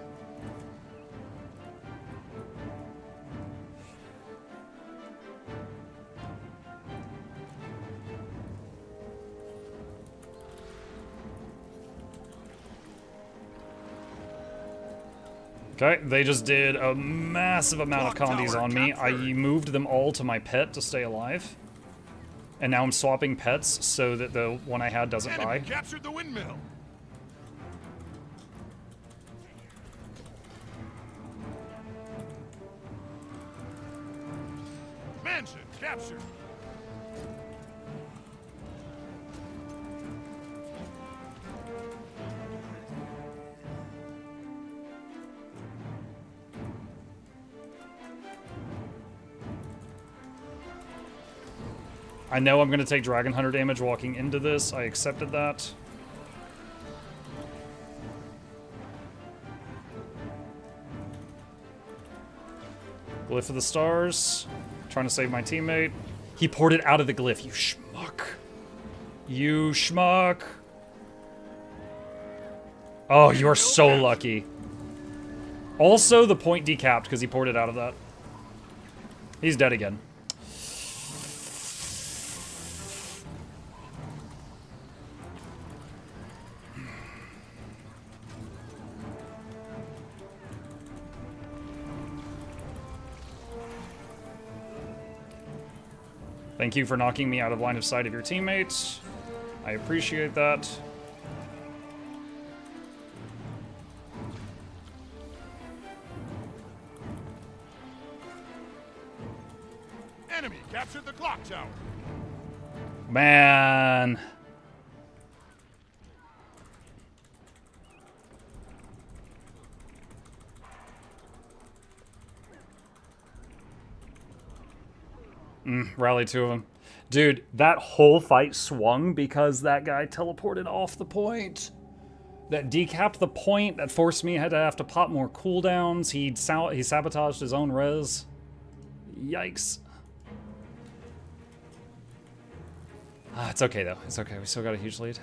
Okay, they just did a massive amount of condis on me. I moved them all to my pet to stay alive. And now I'm swapping pets so that the one I had doesn't die. Captured the windmill. Mansion captured. I know I'm going to take Dragon Hunter damage walking into this. I accepted that. Glyph of the Stars. Trying to save my teammate. He poured it out of the glyph. You schmuck. You schmuck. Oh, you are so lucky. Also, the point decapped because he poured it out of that. He's dead again. Thank you for knocking me out of line of sight of your teammates. I appreciate that. Enemy captured the clock tower. Man. Rally two of them. Dude, that whole fight swung because that guy teleported off the point. That decapped the point. That forced me to have to pop more cooldowns. He sabotaged his own res. Yikes. It's okay, though. It's okay. We still got a huge lead.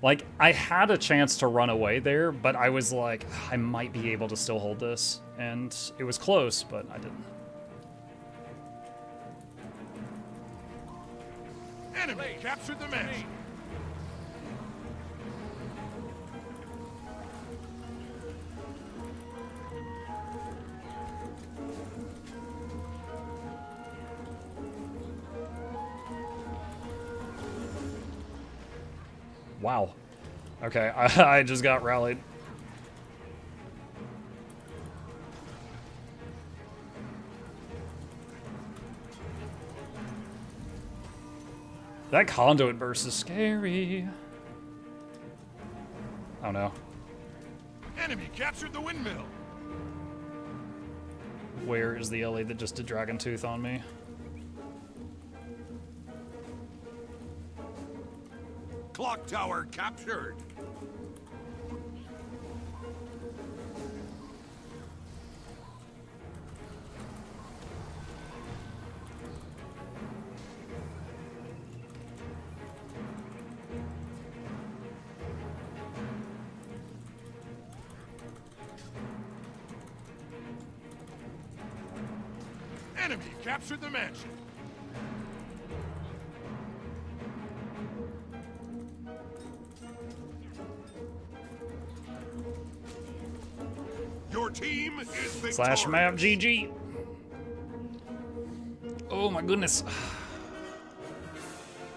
Like, I had a chance to run away there, but I was like, I might be able to still hold this. And it was close, but I didn't. Enemy captured the match. Wow. Okay, I just got rallied. That conduit burst is scary. Oh no. Enemy captured the windmill. Where is the LA that just did Dragon Tooth on me? Clock tower captured. Enemy captured the mansion. Your team is victorious. Slash map GG. Oh my goodness.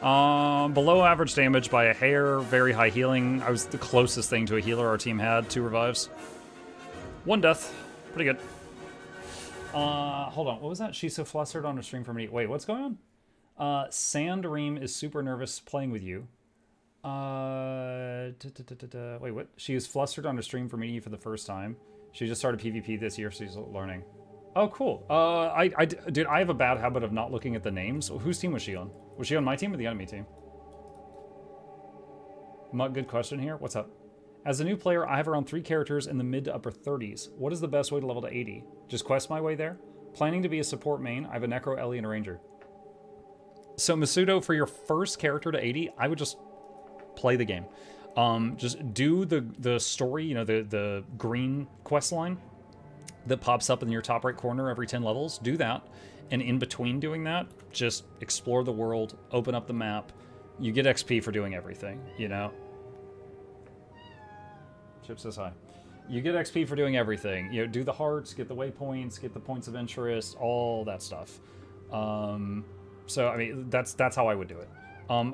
Below average damage by a hair, very high healing. I was the closest thing to a healer our team had. 2 revives. 1 death. Pretty good. Hold on. What was that? She's so flustered on her stream for me. Wait, what's going on? Sandareem is super nervous playing with you. Wait, what? She is flustered on her stream for meeting you for the first time. She just started PvP this year, so she's learning. Oh, cool. Dude, I have a bad habit of not looking at the names. Whose team was she on? Was she on my team or the enemy team? Muck, good question here. What's up? As a new player, I have around 3 characters in the mid to upper 30s. What is the best way to level to 80? Just quest my way there? Planning to be a support main. I have a Necro, Ellie, and a Ranger. So, Masudo, for your first character to 80, I would just play the game. Just do the story, you know, the green quest line that pops up in your top right corner every 10 levels. Do that. And in between doing that, just explore the world, open up the map. You get XP for doing everything, you know? Chip says hi. You get XP for doing everything. You know, do the hearts, get the waypoints, get the points of interest, all that stuff. So, I mean, that's how I would do it.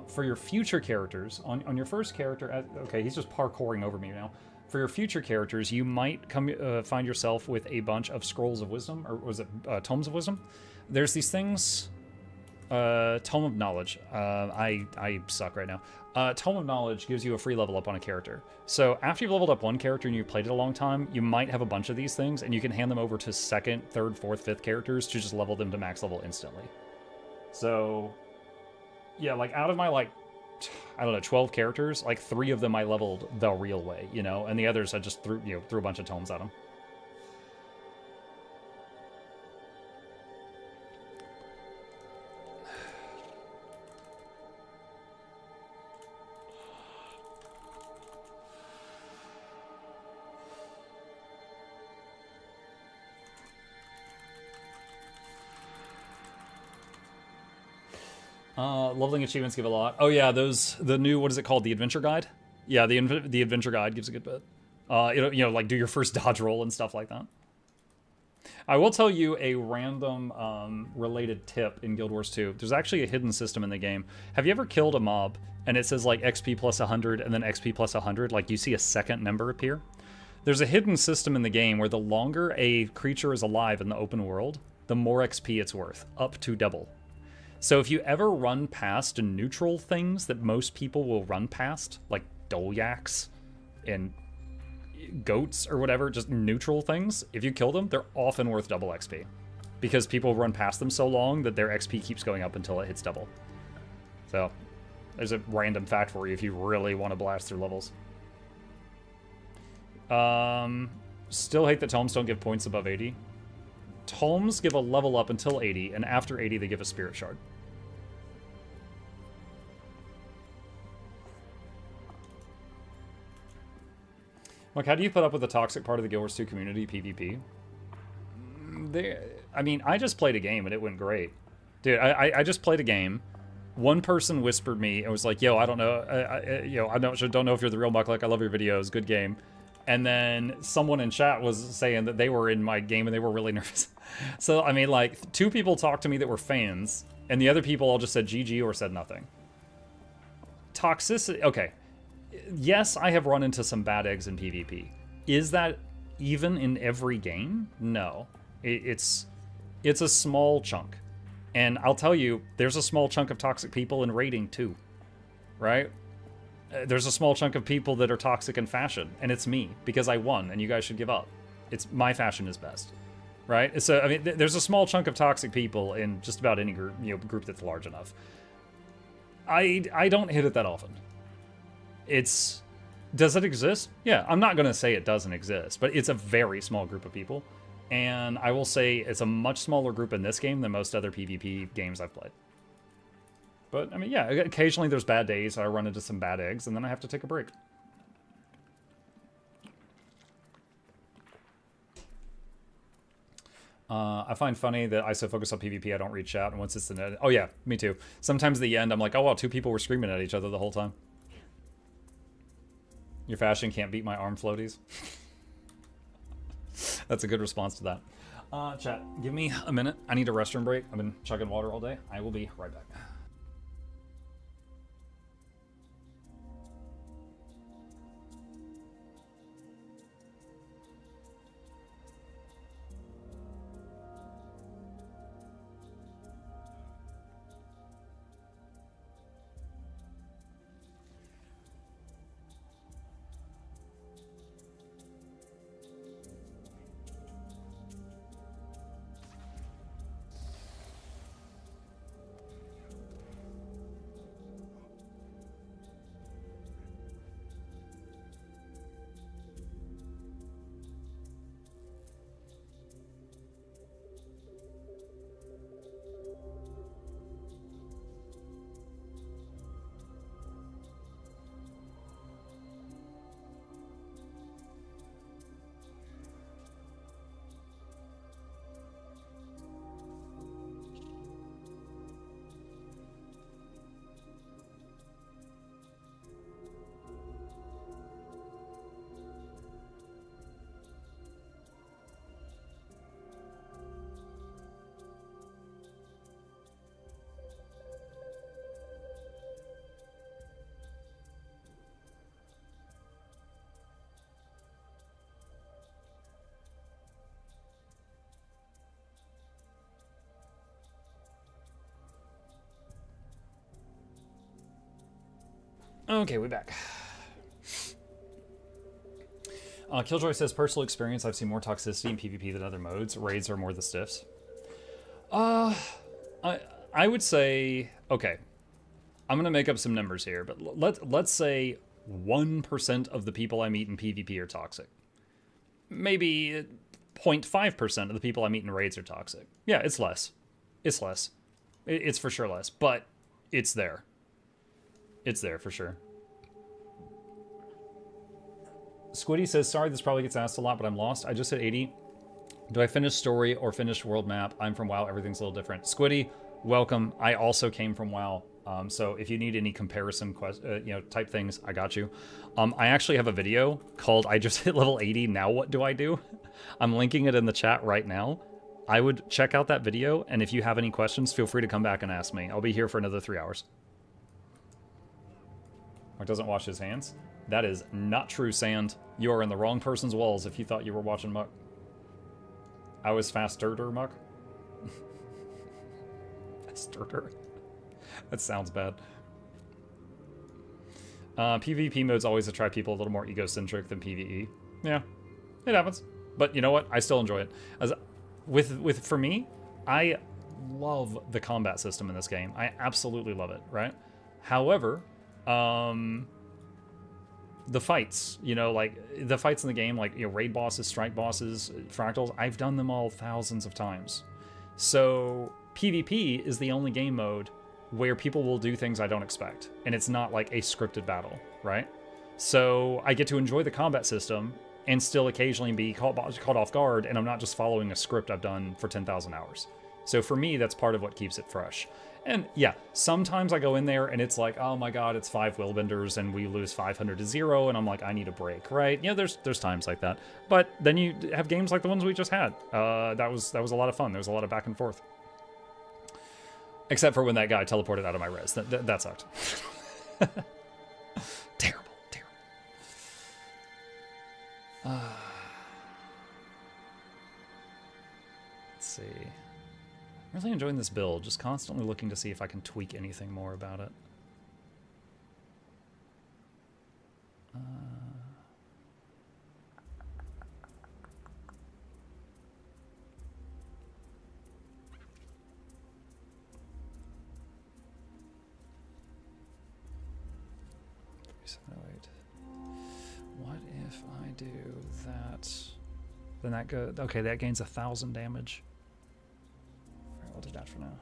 For your future characters, on your first character, okay, he's just parkouring over me now. For your future characters, you might find yourself with a bunch of Scrolls of Wisdom, or was it Tomes of Wisdom? There's these things, Tome of Knowledge. I suck right now. Tome of Knowledge gives you a free level up on a character. So after you've leveled up one character and you've played it a long time, you might have a bunch of these things, and you can hand them over to 2nd, 3rd, 4th, 5th characters to just level them to max level instantly. So, yeah, like out of my, like, I don't know, 12 characters, like 3 of them I leveled the real way, you know, and the others I just threw a bunch of tomes at them. Leveling achievements give a lot. Oh yeah, the new, what is it called? The adventure guide? Yeah, the adventure guide gives a good bit. Like do your first dodge roll and stuff like that. I will tell you a random related tip in Guild Wars 2. There's actually a hidden system in the game. Have you ever killed a mob and it says like XP plus 100 and then XP plus 100? Like you see a second number appear? There's a hidden system in the game where the longer a creature is alive in the open world, the more XP it's worth, up to double. So if you ever run past neutral things that most people will run past, like Dolyaks and goats or whatever, just neutral things, if you kill them, they're often worth double XP. Because people run past them so long that their XP keeps going up until it hits double. So, there's a random fact for you if you really want to blast through levels. Still hate that tomes don't give points above 80. Tomes give a level up until 80, and after 80 they give a spirit shard. Like, how do you put up with the toxic part of the Guild Wars 2 community, PvP? I mean, I just played a game and it went great. Dude, I just played a game. One person whispered me and was like, yo, I don't know, I don't know if you're the real Mukluk. I love your videos. Good game. And then someone in chat was saying that they were in my game and they were really nervous. So, I mean, like, 2 people talked to me that were fans, and the other people all just said GG or said nothing. Toxicity, okay. Yes, I have run into some bad eggs in PvP. Is that even in every game? No. It's a small chunk. And I'll tell you, there's a small chunk of toxic people in raiding too. Right? There's a small chunk of people that are toxic in fashion, and it's me, because I won, and you guys should give up. It's my fashion is best, right? So I mean, there's a small chunk of toxic people in just about any group, group that's large enough. I don't hit it that often. Does it exist? Yeah, I'm not gonna say it doesn't exist, but it's a very small group of people, and I will say it's a much smaller group in this game than most other PvP games I've played. But, I mean, yeah, occasionally there's bad days, I run into some bad eggs, and then I have to take a break. I find funny that I so focus on PvP, I don't read chat, and once it's the net... Oh, yeah, me too. Sometimes at the end, I'm like, oh, wow, 2 people were screaming at each other the whole time. Your fashion can't beat my arm floaties. That's a good response to that. Chat, give me a minute. I need a restroom break. I've been chugging water all day. I will be right back. Okay, we're back. Killjoy says, personal experience, I've seen more toxicity in PvP than other modes. Raids are more the stiffs. I would say, okay, I'm gonna make up some numbers here, but let's say 1% of the people I meet in PvP are toxic. Maybe 0.5% of the people I meet in raids are toxic. Yeah, it's less. It's less. It's for sure less, but it's there. It's there for sure. Squiddy says, sorry, this probably gets asked a lot, but I'm lost. I just hit 80. Do I finish story or finish world map? I'm from WoW, everything's a little different. Squiddy, welcome. I also came from WoW. So if you need any comparison type things, I got you. I actually have a video called I just hit level 80, now what do I do? I'm linking it in the chat right now. I would check out that video, and if you have any questions, feel free to come back and ask me. I'll be here for another 3 hours. Mark doesn't wash his hands. That is not true, Sand. You are in the wrong person's walls if you thought you were watching Muck. I was faster, Muck. Faster. That sounds bad. PvP modes always attract people a little more egocentric than PvE. Yeah, it happens. But you know what? I still enjoy it. As for me, I love the combat system in this game. I absolutely love it, right? However, the fights, like the fights in the game, like raid bosses, strike bosses, fractals, I've done them all thousands of times. So PvP is the only game mode where people will do things I don't expect, and it's not like a scripted battle, right? So I get to enjoy the combat system and still occasionally be caught off guard, and I'm not just following a script I've done for 10,000 hours. So for me, that's part of what keeps it fresh. And yeah, sometimes I go in there and it's like, oh my god, it's 5 willbenders and we lose 500 to 0, and I'm like, I need a break, right? Yeah, there's times like that. But then you have games like the ones we just had. That was a lot of fun. There was a lot of back and forth. Except for when that guy teleported out of my res. That sucked. Terrible, terrible. Let's see. I'm really enjoying this build, just constantly looking to see if I can tweak anything more about it. What if I do that? Then that goes. Okay, that gains 1,000 damage. Alright, we'll do that for now.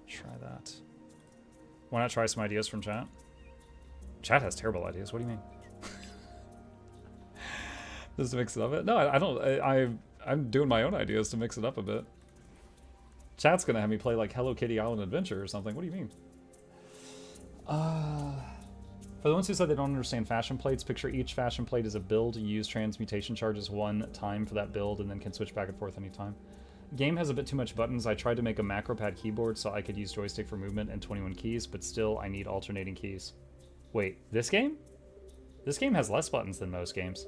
Try that. Why not try some ideas from chat? Chat has terrible ideas. What do you mean? Just to mix it up a bit? No, I don't. I'm doing my own ideas to mix it up a bit. Chat's gonna have me play like Hello Kitty Island Adventure or something. What do you mean? For the ones who said they don't understand fashion plates, picture each fashion plate as a build. You use transmutation charges one time for that build and then can switch back and forth anytime. Game has a bit too much buttons. I tried to make a macro pad keyboard so I could use joystick for movement and 21 keys, but still I need alternating keys. Wait, this game? This game has less buttons than most games.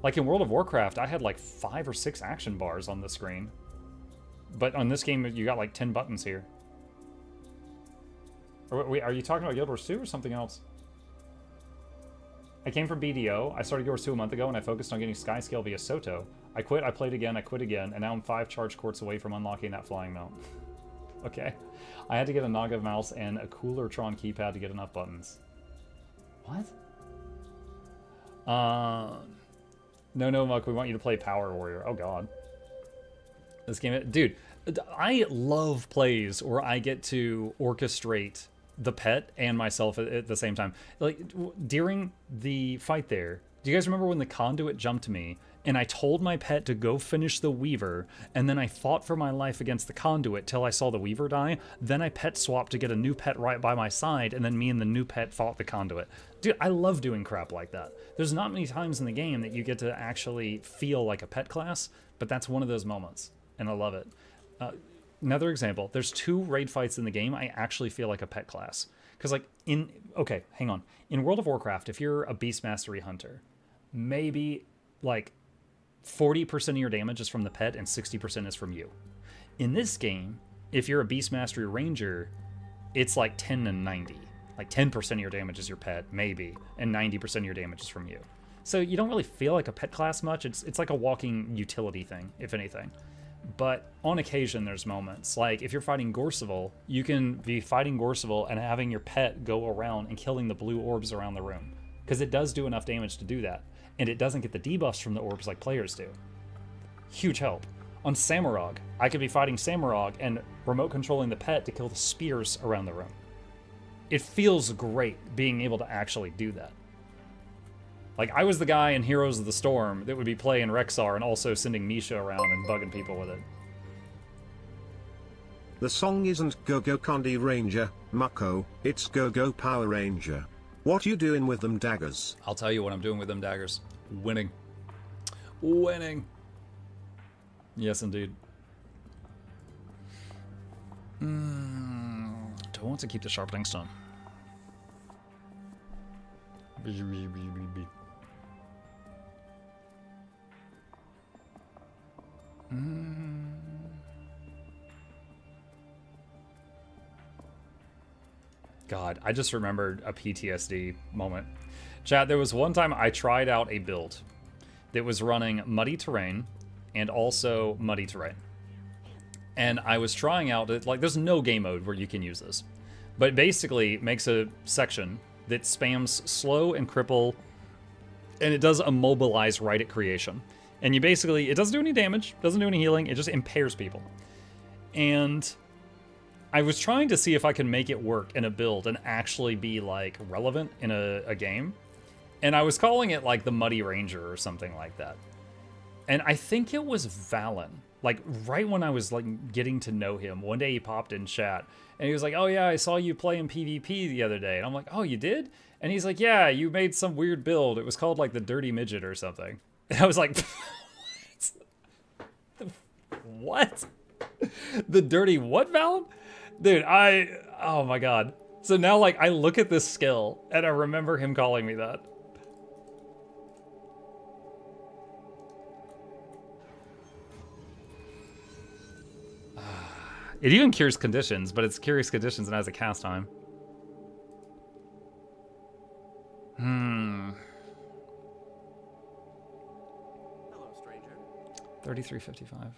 Like in World of Warcraft, I had like 5 or 6 action bars on the screen. But on this game, you got like 10 buttons here. Wait, are you talking about Guild Wars 2 or something else? I came from BDO. I started Guild Wars 2 a month ago, and I focused on getting Sky Scale via Soto. I quit, I played again, I quit again, and now I'm 5 charge courts away from unlocking that flying mount. Okay. I had to get a Naga mouse and a cooler Tron keypad to get enough buttons. What? No, Muck, we want you to play Power Warrior. Oh, God. This game... Dude, I love plays where I get to orchestrate the pet and myself at the same time. Like, during the fight there, do you guys remember when the conduit jumped me and I told my pet to go finish the Weaver, and then I fought for my life against the conduit till I saw the Weaver die? Then I pet swapped to get a new pet right by my side, and then me and the new pet fought the conduit. Dude, I love doing crap like that. There's not many times in the game that you get to actually feel like a pet class, but that's one of those moments, and I love it. Another example, there's 2 raid fights in the game I actually feel like a pet class. Because like okay, hang on. In World of Warcraft, if you're a Beast Mastery Hunter, maybe like 40% of your damage is from the pet and 60% is from you. In this game, if you're a Beast Mastery Ranger, it's like 10 and 90. Like 10% of your damage is your pet, maybe, and 90% of your damage is from you. So you don't really feel like a pet class much. It's like a walking utility thing, if anything. But on occasion, there's moments. Like, if you're fighting Gorseval, you can be fighting Gorseval and having your pet go around and killing the blue orbs around the room. Because it does do enough damage to do that. And it doesn't get the debuffs from the orbs like players do. Huge help. On Samurag, I could be fighting Samurag and remote controlling the pet to kill the spears around the room. It feels great being able to actually do that. Like, I was the guy in Heroes of the Storm that would be playing Rexar and also sending Misha around and bugging people with it. The song isn't Go Go Condi Ranger, Mucko, it's Go Go Power Ranger. What you doing with them daggers? I'll tell you what I'm doing with them daggers. Winning. Winning. Yes, indeed. Do I want to keep the sharpening stone? God, I just remembered a PTSD moment. Chat, there was one time I tried out a build that was running muddy terrain and also muddy terrain. And I was trying out, like, there's no game mode where you can use this. But it basically makes a section that spams slow and cripple, and it does immobilize right at creation. And you basically, it doesn't do any damage, doesn't do any healing, it just impairs people. And I was trying to see if I could make it work in a build and actually be, like, relevant in a game. And I was calling it, like, the Muddy Ranger or something like that. And I think it was Valen. Like, right when I was, like, getting to know him, one day he popped in chat, and he was like, oh, yeah, I saw you playing PvP the other day. And I'm like, oh, you did? And he's like, yeah, you made some weird build. It was called, like, the Dirty Midget or something. And I was like, what? The Dirty what, Valen? Dude, oh, my God. So now, like, I look at this skill, and I remember him calling me that. It even cures conditions, but it's curious conditions and has a cast time. Hello, stranger. 3355.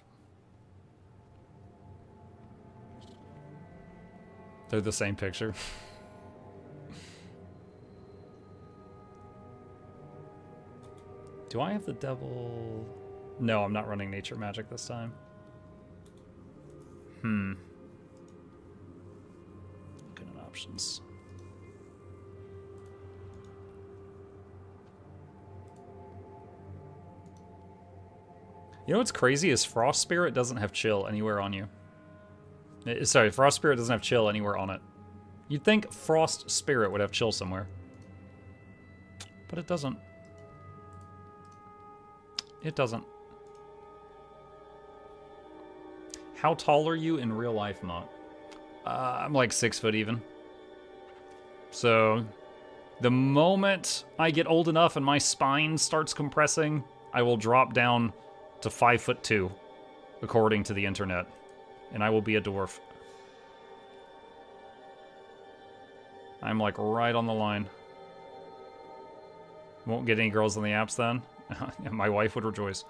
They're the same picture. Do I have the devil? No, I'm not running nature magic this time. Looking at options. You know what's crazy is Frost Spirit doesn't have chill anywhere on you. Sorry, Frost Spirit doesn't have chill anywhere on it. You'd think Frost Spirit would have chill somewhere. But it doesn't. It doesn't. How tall are you in real life, Mott? I'm like 6 foot even. So, the moment I get old enough and my spine starts compressing, I will drop down to 5'2", according to the internet. And I will be a dwarf. I'm like right on the line. Won't get any girls on the apps then. My wife would rejoice.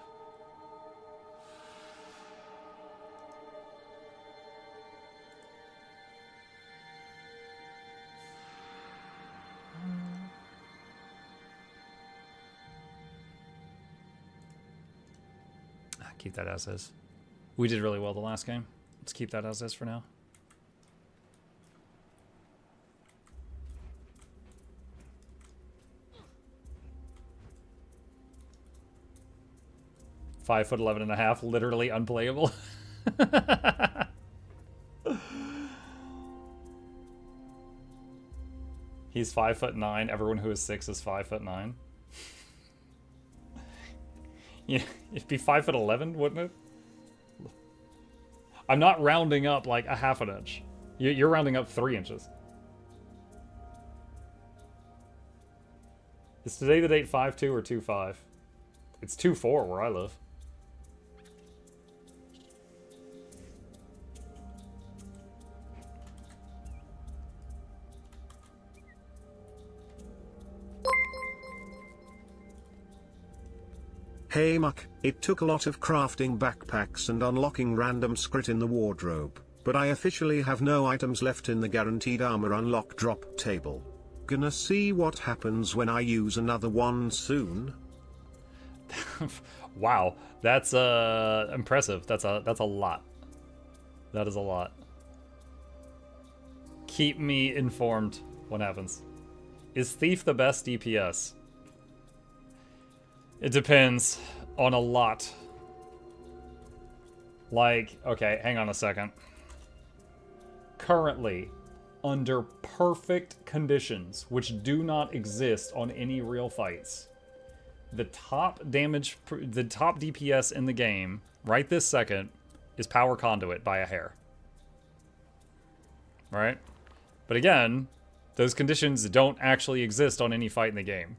Keep that as is. We did really well the last game. Let's keep that as is for now. Five foot 11.5, literally unplayable. He's 5'9". Everyone who is 6 is 5'9". Yeah, it'd be 5'11", wouldn't it? I'm not rounding up like a half an inch. You're rounding up 3 inches. Is today the date 5'2" or 2'5"? It's 2'4" where I live. Hey Muck, it took a lot of crafting backpacks and unlocking random scrit in the wardrobe, but I officially have no items left in the guaranteed armor unlock drop table. Gonna see what happens when I use another one soon. Wow, that's impressive. That's a lot. That is a lot. Keep me informed what happens. Is Thief the best DPS? It depends on a lot. Like, okay, hang on a second. currently, under perfect conditions, which do not exist on any real fights, the top DPS in the game, right this second, is Power Conduit by a hair. Right? But again, those conditions don't actually exist on any fight in the game.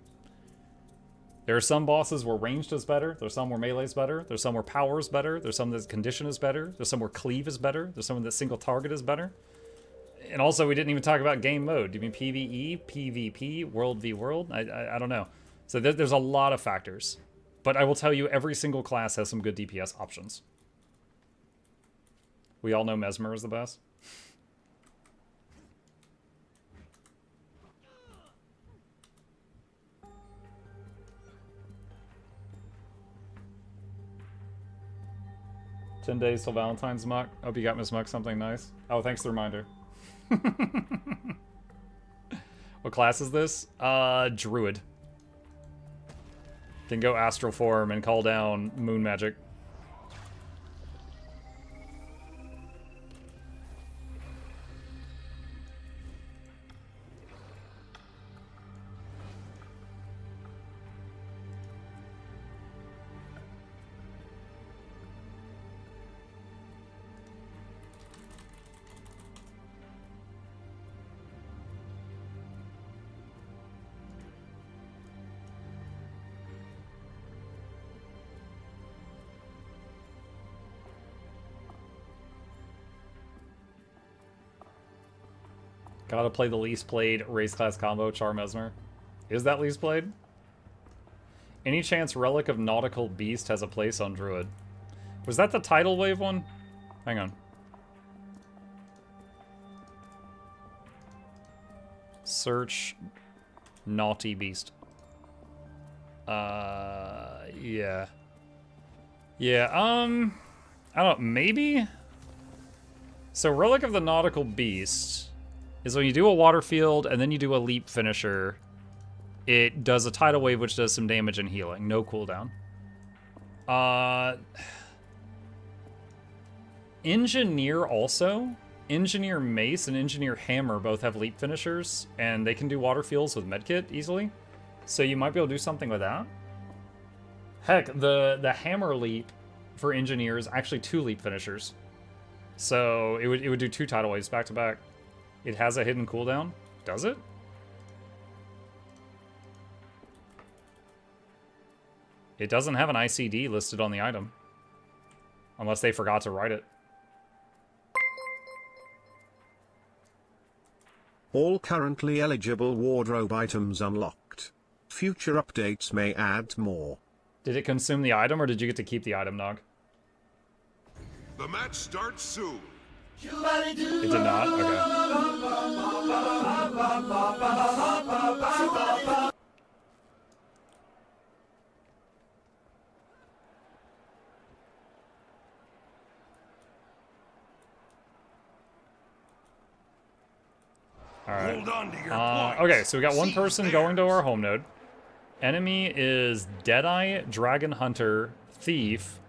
There are some bosses where ranged is better, there's some where melee is better, there's some where power is better, there's some that condition is better, there's some where cleave is better, there's some that single target is better. And also, we didn't even talk about game mode. Do you mean PvE, PvP, world v world? I don't know. So there's a lot of factors. But I will tell you, every single class has some good DPS options. We all know Mesmer is the best. "10 days till Valentine's, Muck. Hope you got Miss Muck something nice." Oh, thanks for the reminder. What class is this? Druid. Can go astral form and call down moon magic. Gotta play the least played race class combo, Char Mesmer. Is that least played? Any chance Relic of Nautical Beast has a place on Druid? Was that the tidal wave one? Hang on. Search Naughty Beast. Yeah. Yeah, I don't know, maybe? So Relic of the Nautical Beast is when you do a water field and then you do a leap finisher, it does a tidal wave which does some damage and healing. No cooldown. Engineer also. Engineer Mace and Engineer Hammer both have leap finishers, and they can do water fields with medkit easily. So you might be able to do something with that. Heck, the Hammer leap for Engineer is actually 2 leap finishers. So it would do 2 tidal waves back to back. It has a hidden cooldown. Does it? It doesn't have an ICD listed on the item. Unless they forgot to write it. All currently eligible wardrobe items unlocked. Future updates may add more. Did it consume the item, or did you get to keep the item, Nog? The match starts soon. It did not? Okay. Alright. Hold on to your points. Okay, so we got one Seize person going to our home node. Enemy is Deadeye, Dragon Hunter, Thief,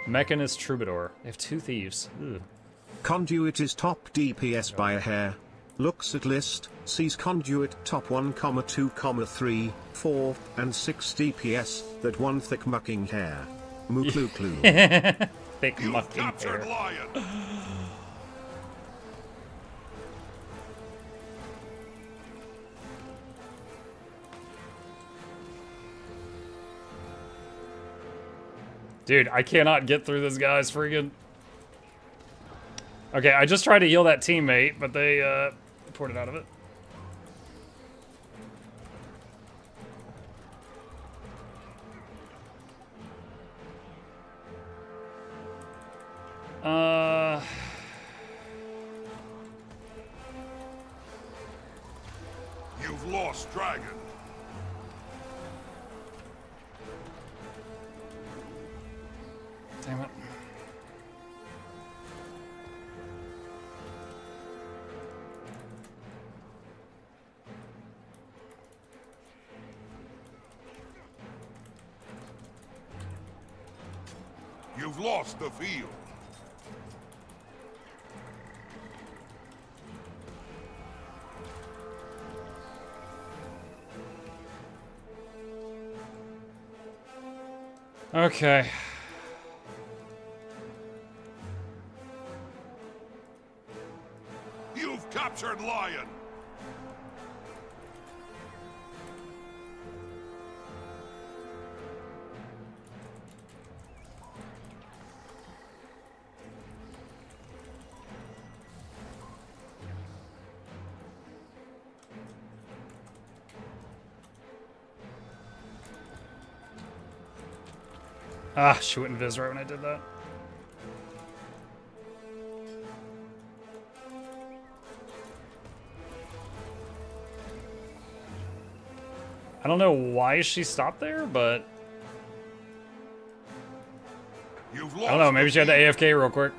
Mechanist, Troubadour. They have 2 thieves. Ugh. Conduit is top DPS by a hair. Looks at list, sees Conduit top 1, 2, 3, 4, and 6 DPS, that one thick mucking hair. MuklukYoutube. Thick You've mucking captured hair. Lion. Dude, I cannot get through this guy's friggin'... Okay, I just tried to heal that teammate, but they, ported out of it. You've lost Dragon. Damn it. You've lost the field. Okay. You've captured Lion. Ah, she wouldn't vis right when I did that. I don't know why she stopped there, but You've I don't know, maybe she had to AFK real quick.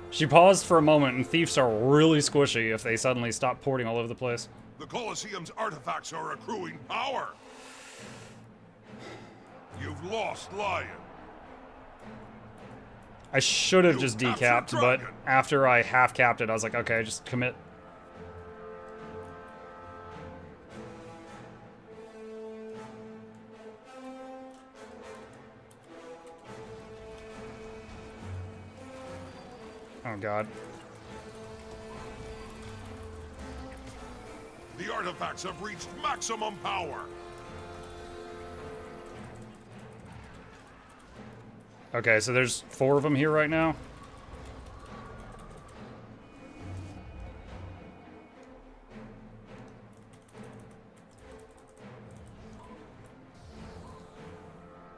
She paused for a moment, and thieves are really squishy if they suddenly stop porting all over the place. The Colosseum's artifacts are accruing power. You've lost Lion. I should have You just captured decapped, but Dragon. after I half-capped it, I was like, okay, just commit. Oh, God. The artifacts have reached maximum power. Okay, so there's 4 of them here right now.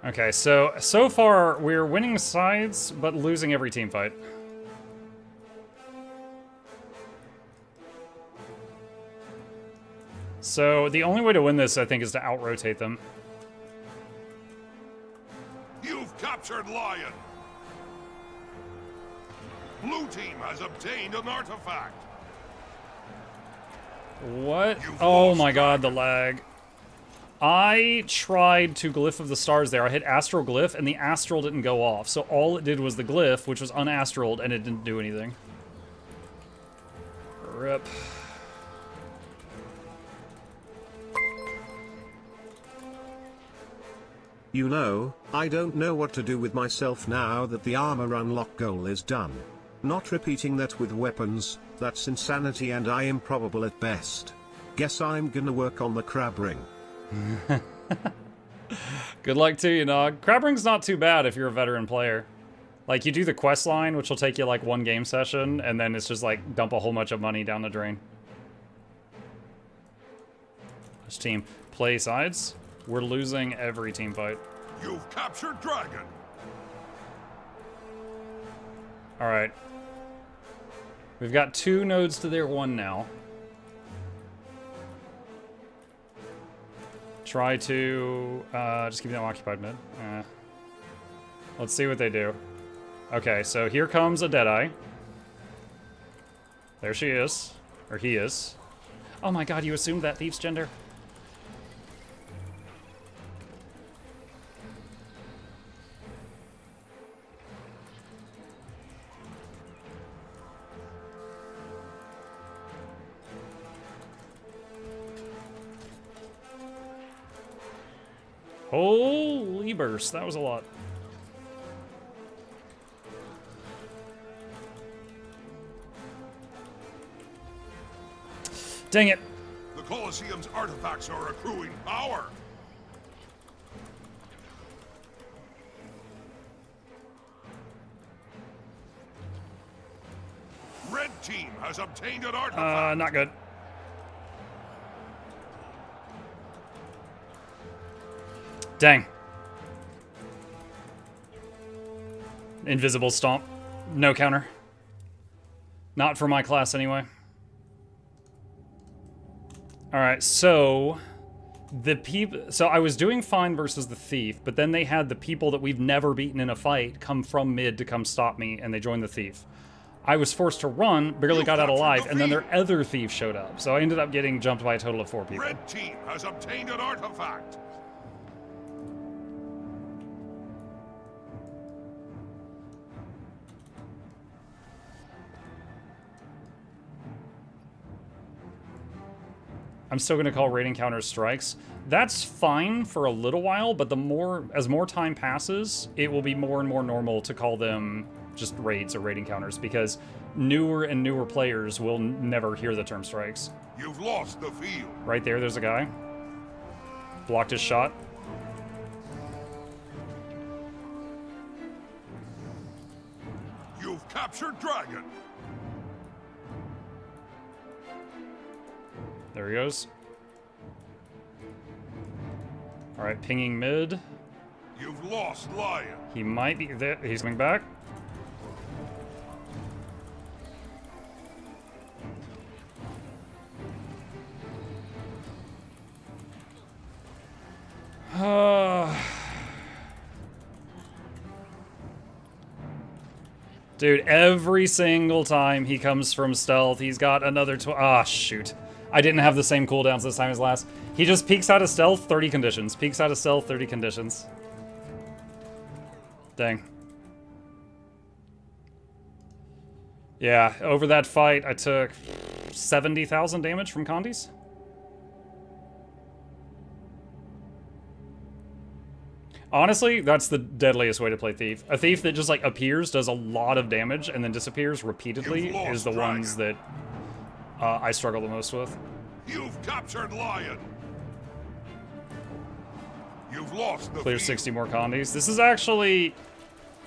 Okay, so far we're winning sides, but losing every team fight. So the only way to win this, I think, is to out-rotate them. You've captured Lion. Blue team has obtained an artifact. What? You've Oh lost my god, the Dragon. lag. I tried to Glyph of the Stars there. I hit Astral Glyph, and the Astral didn't go off. So all it did was the Glyph, which was unastraled, and it didn't do anything. Rip. You know, I don't know what to do with myself now that the armor unlock goal is done. Not repeating that with weapons, that's insanity and I improbable at best. Guess I'm gonna work on the crab ring. Good luck to you, Nog. Crab Ring's not too bad if you're a veteran player. Like, you do the quest line, which will take you like 1 game session, and then it's just like dump a whole bunch of money down the drain. This team play sides. We're losing every team fight. You've captured Dragon. Alright. We've got 2 nodes to their 1 now. Try to just keep them occupied mid. Let's see what they do. Okay, so here comes a Deadeye. There she is. Or he is. Oh my god, you assumed that thief's gender? Holy burst, that was a lot. Dang it. The Colosseum's artifacts are accruing power. Red team has obtained an artifact. Not good. Dang. Invisible stomp. No counter. Not for my class anyway. Alright, so so I was doing fine versus the thief, but then they had the people that we've never beaten in a fight come from mid to come stop me, and they joined the thief. I was forced to run, barely got out alive, and then their other thief showed up. So I ended up getting jumped by a total of 4 people. Red team has obtained an artifact. I'm still going to call raiding counters strikes. That's fine for a little while, but as more time passes, it will be more and more normal to call them just raids or raid encounters, because newer and newer players will never hear the term strikes. You've lost the field. Right there's a guy. Blocked his shot. You've captured Dragon. There he goes. Alright, pinging mid. You've lost Lion. He might be there. He's coming back. Dude, every single time he comes from stealth, he's got another shoot. I didn't have the same cooldowns this time as last. He just peeks out of stealth, 30 conditions. Peeks out of stealth, 30 conditions. Dang. Yeah, over that fight, I took 70,000 damage from Condis. Honestly, that's the deadliest way to play Thief. A Thief that just, like, appears, does a lot of damage, and then disappears repeatedly is the ones that I struggle the most with. You've captured Lion. You've lost the Clear field. 60 more Condis. This is actually...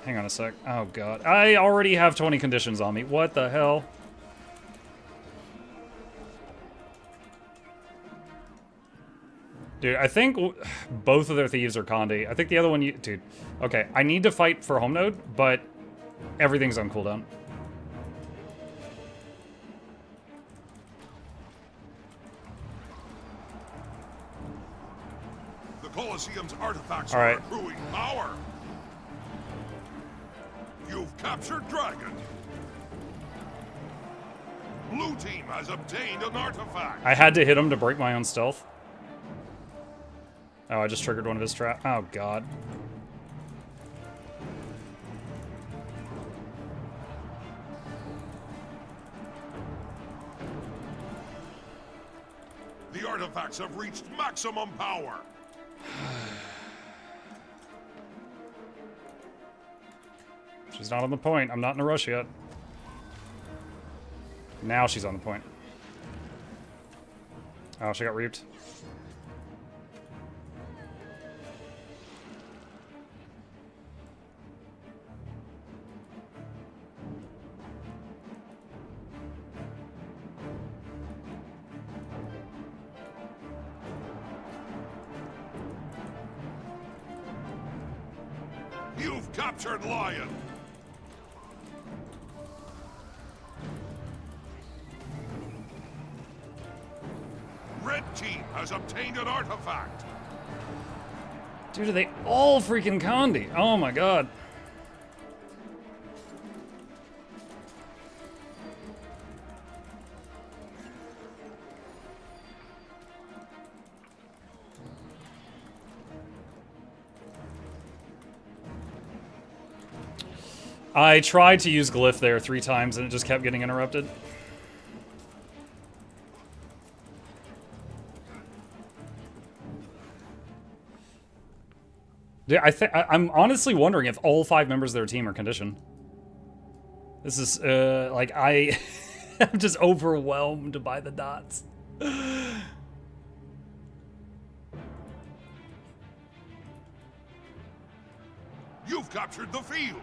Hang on a sec. Oh, God. I already have 20 conditions on me. What the hell? Dude, I think both of their thieves are Condi. I think the other one... Dude. Okay, I need to fight for home node, but everything's on cooldown. The Colosseum's artifacts All are right. accruing power. You've captured Dragon. Blue team has obtained an artifact. I had to hit him to break my own stealth. Oh, I just triggered one of his traps. Oh, God. The artifacts have reached maximum power. She's not on the point. I'm not in a rush yet. Now she's on the point. Oh, she got reaped. You've captured Lion. Red team has obtained an artifact. Dude, are they all freaking Condi? Oh my God. I tried to use Glyph there 3 times and it just kept getting interrupted. Yeah, I'm honestly wondering if all 5 members of their team are conditioned. This is, like, I'm just overwhelmed by the dots. You've captured the field.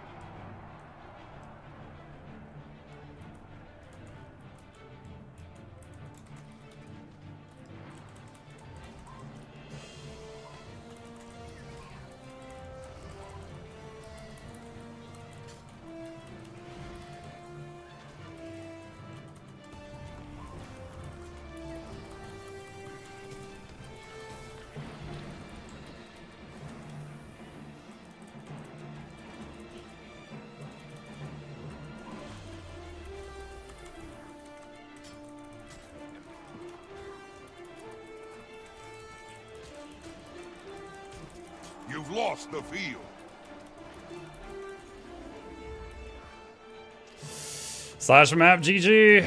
You've lost the field. Slash map GG.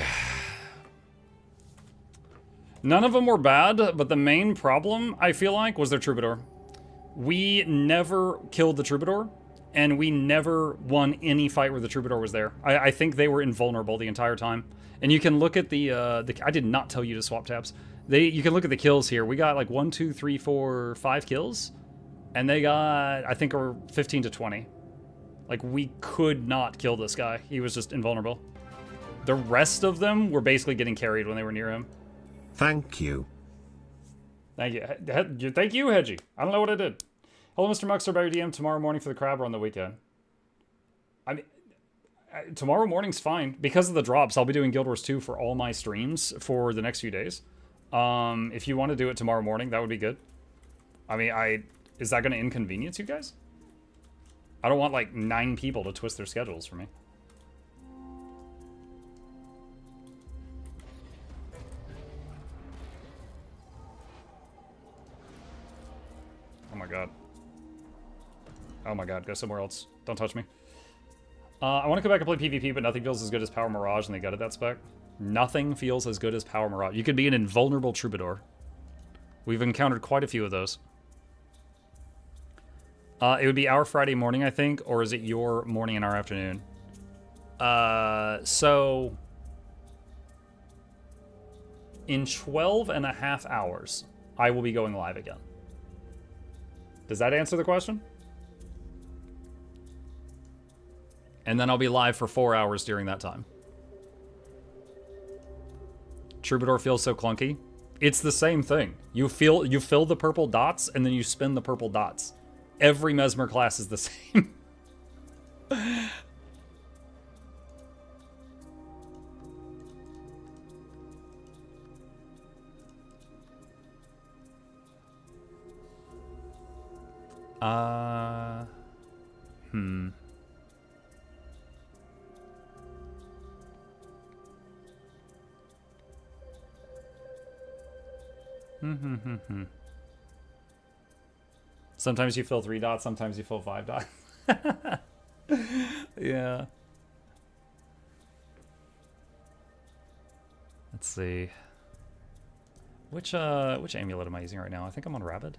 None of them were bad, but the main problem, I feel like, was their Troubadour. We never killed the Troubadour, and we never won any fight where the Troubadour was there. I think they were invulnerable the entire time. And you can look at the I did not tell you to swap tabs. You can look at the kills here. We got like 1, 2, 3, 4, 5 kills, and they got, I think, 15 to 20. Like, we could not kill this guy. He was just invulnerable. The rest of them were basically getting carried when they were near him. Thank you. Thank you. Thank you, Hedgie. I don't know what I did. Hello, Mr. Muxter, by your DM tomorrow morning for the crab or on the weekend. I mean, tomorrow morning's fine. Because of the drops, I'll be doing Guild Wars 2 for all my streams for the next few days. If you want to do it tomorrow morning, that would be good. I mean, is that going to inconvenience you guys? I don't want, like, 9 people to twist their schedules for me. Oh my god. Oh my god, go somewhere else. Don't touch me. I want to come back and play PvP, but nothing feels as good as Power Mirage, and they gutted that spec. Nothing feels as good as Power Mirage. You could be an invulnerable Troubadour. We've encountered quite a few of those. It would be our Friday morning, I think, or is it your morning and our afternoon? So... in 12.5 hours, I will be going live again. Does that answer the question? And then I'll be live for 4 hours during that time. Troubadour feels so clunky. It's the same thing. You fill the purple dots, and then you spin the purple dots. Every Mesmer class is the same. Sometimes you fill 3 dots, sometimes you fill 5 dots. Yeah. Let's see. Which amulet am I using right now? I think I'm on Rabid.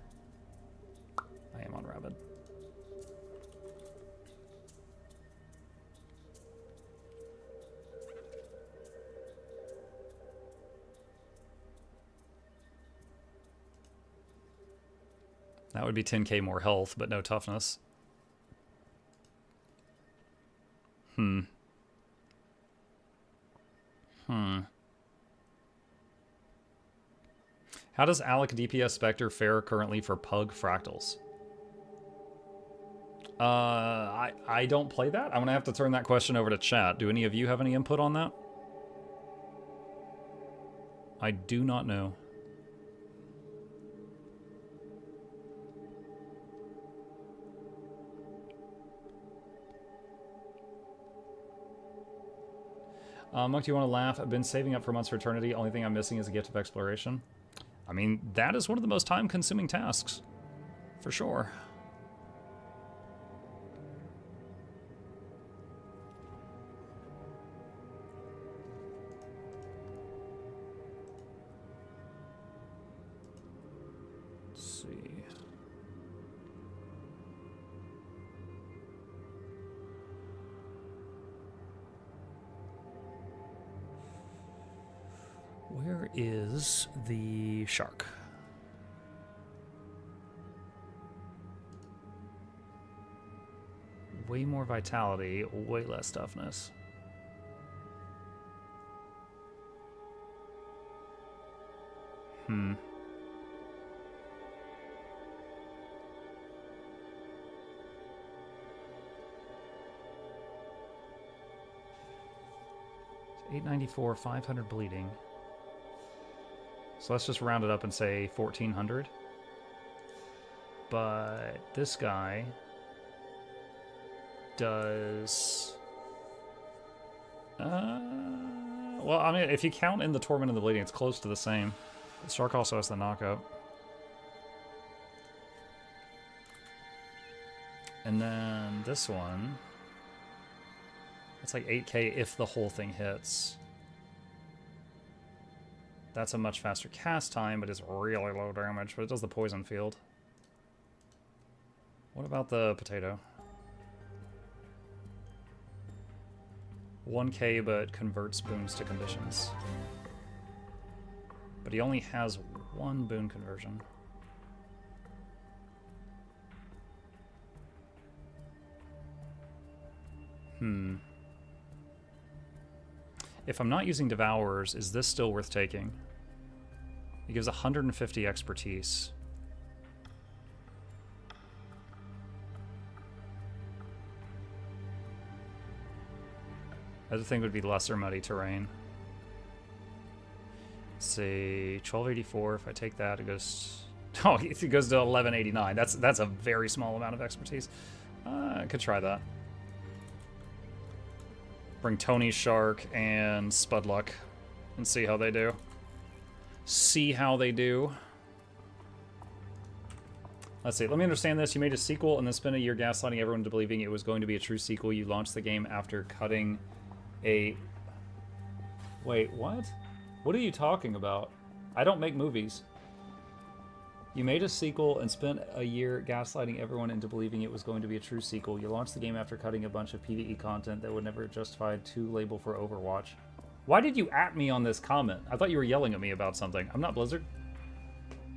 I am on Rabid. That would be 10k more health, but no toughness. How does Alec DPS Spectre fare currently for Pug Fractals? I don't play that. I'm gonna have to turn that question over to chat. Do any of you have any input on that? I do not know. Monk, do you want to laugh? I've been saving up for months for eternity. Only thing I'm missing is a gift of exploration. I mean, that is one of the most time-consuming tasks. For sure. Let's see. Where is the shark? Way more vitality, way less toughness. It's 894, 500 bleeding. So let's just round it up and say 1400. But this guy does... well, I mean, if you count in the Torment and the Bleeding, it's close to the same. The Shark also has the knockout. And then this one... it's like 8k if the whole thing hits. That's a much faster cast time, but it's really low damage, but it does the poison field. What about the potato? 1k, but converts boons to conditions. But he only has one boon conversion. If I'm not using Devourers, is this still worth taking? It gives 150 expertise. Other thing would be lesser muddy terrain. Let's see, 1284. If I take that, it goes. Oh, it goes to 1189. That's a very small amount of expertise. I could try that. Bring Tony Shark and Spudluck and see how they do. See how they do. Let's see. Let me understand this. You made a sequel and then spent a year gaslighting everyone into believing it was going to be a true sequel. You launched the game after cutting a... Wait, what? What are you talking about? I don't make movies. You made a sequel and spent a year gaslighting everyone into believing it was going to be a true sequel. You launched the game after cutting a bunch of PvE content that would never justify two label for Overwatch. Why did you at me on this comment? I thought you were yelling at me about something. I'm not Blizzard.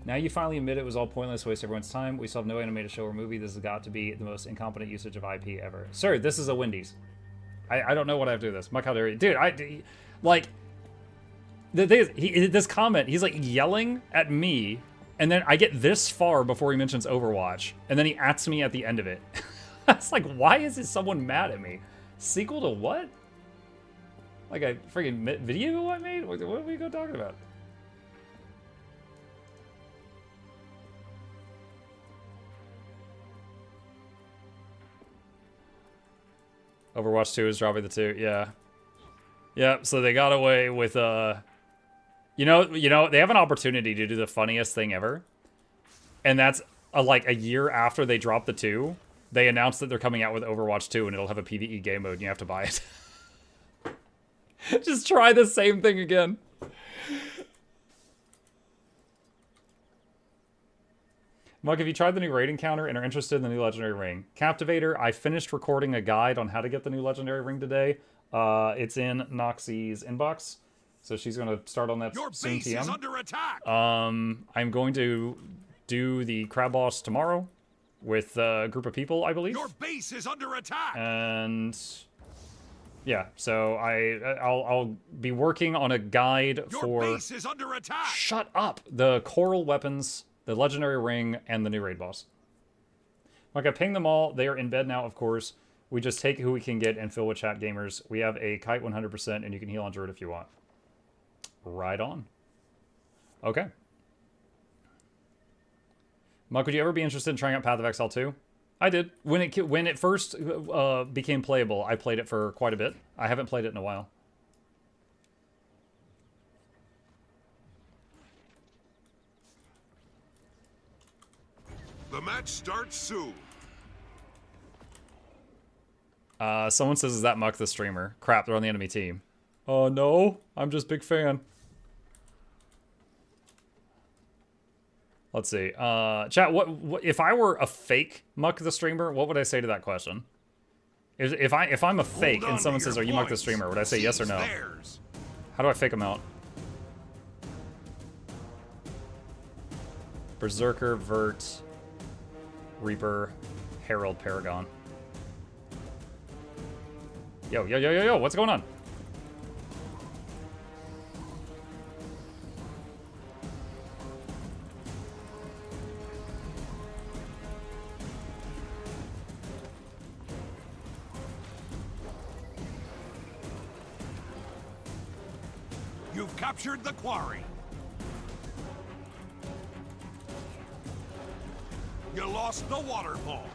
Now you finally admit it was all pointless, waste everyone's time. We still have no animated show or movie. This has got to be the most incompetent usage of IP ever. Sir, this is a Wendy's. I don't know what I have to do with this. Mike, how dare you? Dude, like, this comment, he's like yelling at me, and then I get this far before he mentions Overwatch, and then he ats me at the end of it. It's like, why is someone mad at me? Sequel to what? Like a freaking video I made? What are we going talking about? Overwatch 2 is dropping the 2, yeah. Yeah, so they got away with, you know, they have an opportunity to do the funniest thing ever. And that's, like, a year after they dropped the 2, they announced that they're coming out with Overwatch 2 and it'll have a PvE game mode and you have to buy it. Just try the same thing again. Mug, have you tried the new raid encounter and are interested in the new legendary ring? Captivator, I finished recording a guide on how to get the new legendary ring today. It's in Noxxi's inbox, so she's going to start on that Your soon. base is under attack. I'm going to do the crab boss tomorrow with a group of people, I believe. Your base is under attack. And yeah, so I'll be working on a guide for. Your base is under attack. Shut up! The coral weapons, the legendary ring, and the new raid boss. Like, I pinged them all. They are in bed now, of course. We just take who we can get and fill with chat gamers. We have a kite 100%, and you can heal on Druid if you want. Right on. Okay. Mike, would you ever be interested in trying out Path of Exile 2? I did. When it first became playable, I played it for quite a bit. I haven't played it in a while. The match starts soon. Someone says, is that Muck the streamer? Crap, they're on the enemy team. Oh, no. I'm just big fan. Let's see. Chat, what if I were a fake Muck the streamer, what would I say to that question? If I'm a fake and someone says, are you Muck the streamer, would I say yes or no? How do I fake them out? Berserker, Vert, Reaper, Herald, Paragon. Yo, what's going on? You've captured the quarry. You lost the waterfall.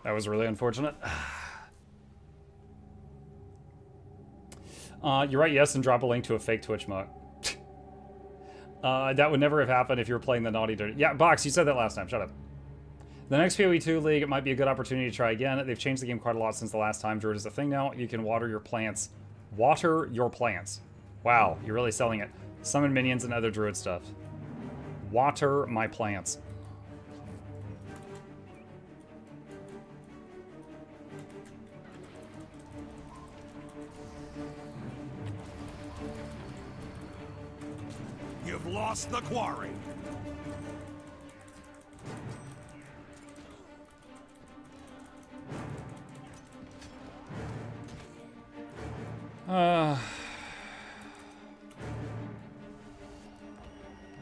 That was really unfortunate. You're right, yes, and drop a link to a fake Twitch mug. That would never have happened if you were playing the Naughty Dirty. Yeah, Box, you said that last time. Shut up. The next PoE 2 League, it might be a good opportunity to try again. They've changed the game quite a lot since the last time. Druid is a thing now. You can water your plants. Water your plants. Wow, you're really selling it. Summon minions and other Druid stuff. Water my plants. You've lost the quarry.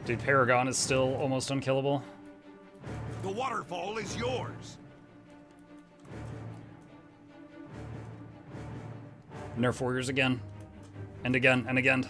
Dude, Paragon is still almost unkillable. The waterfall is yours. Nerf warriors again. And again, and again.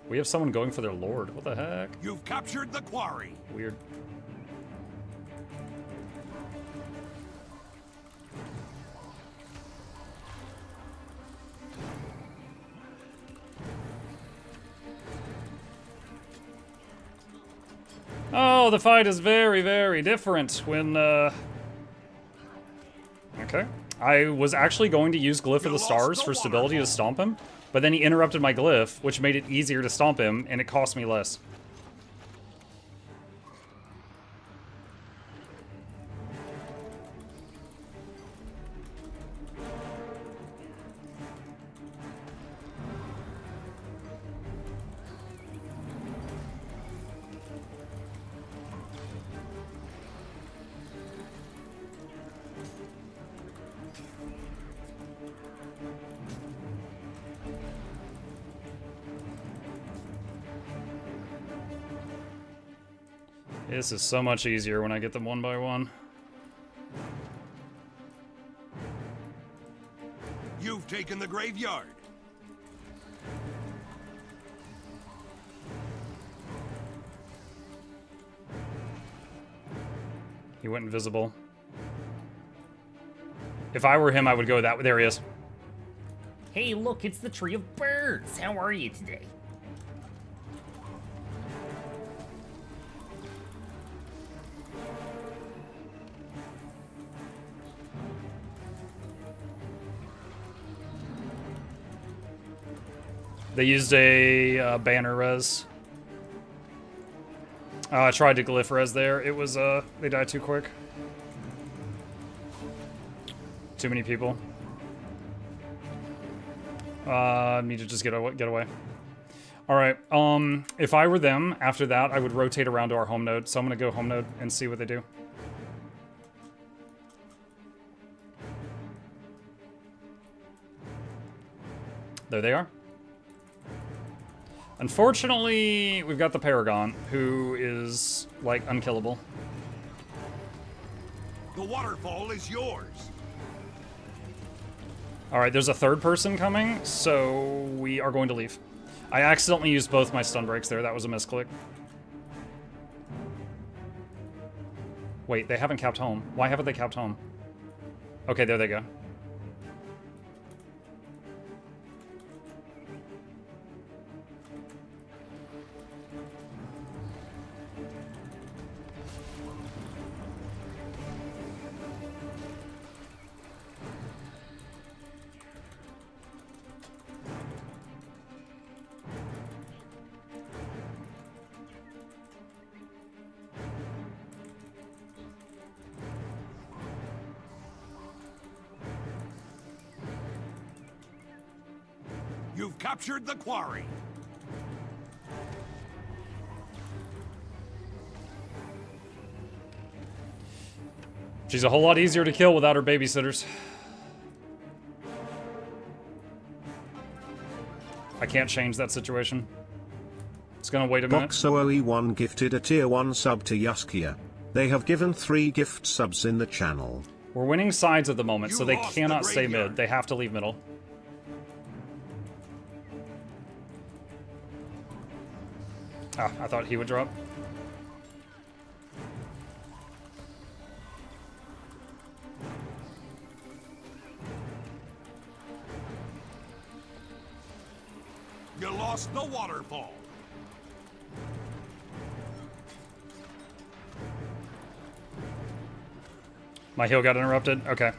We have someone going for their lord. What the heck? You've captured the quarry. Weird. Oh, the fight is very, very different when, Okay. I was actually going to use Glyph of the Stars for stability to stomp him, but then he interrupted my Glyph, which made it easier to stomp him, and it cost me less. This is so much easier when I get them one by one. You've taken the graveyard. He went invisible. If I were him, I would go that way. There he is. Hey, look, it's the Tree of Birds. How are you today? They used a banner res. I tried to glyph res there. It was, they died too quick. Too many people. Need to just get away. Alright, if I were them, after that, I would rotate around to our home node. So I'm gonna go home node and see what they do. There they are. Unfortunately, we've got the Paragon, who is, like, unkillable. The waterfall is yours. Alright, there's a third person coming, so we are going to leave. I accidentally used both my stun breaks there. That was a misclick. Wait, they haven't capped home. Why haven't they capped home? Okay, there they go. You've captured the quarry. She's a whole lot easier to kill without her babysitters. I can't change that situation. Just gonna wait a minute. BoxOE1 gifted a tier 1 sub to Yuskia. They have given 3 gift subs in the channel. We're winning sides at the moment, so You they lost cannot the stay graveyard. mid. They have to leave middle. Ah, I thought he would drop. You lost the waterfall. My heal got interrupted. Okay.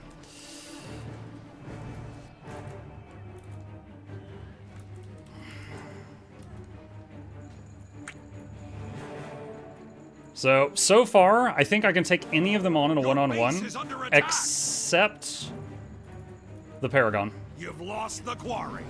So far, I think I can take any of them on in a Your one-on-one, base is under attack. except the Paragon. You've lost the quarry.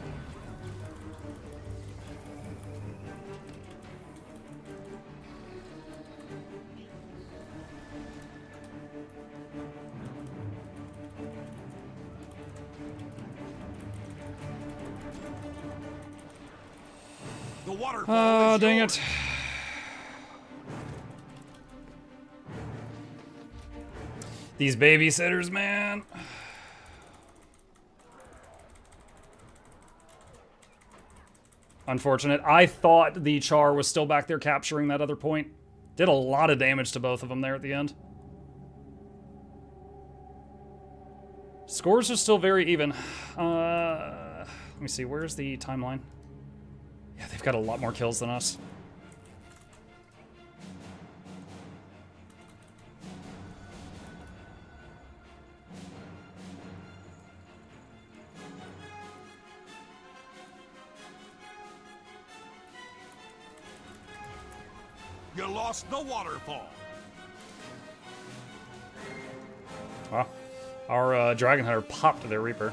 The waterfall Oh, is dang yours. it. These babysitters, man. Unfortunate. I thought the Char was still back there capturing that other point. Did a lot of damage to both of them there at the end. Scores are still very even. Let me see, where's the timeline? Yeah, they've got a lot more kills than us. You lost the waterfall. Wow. Our Dragon Hunter popped their Reaper.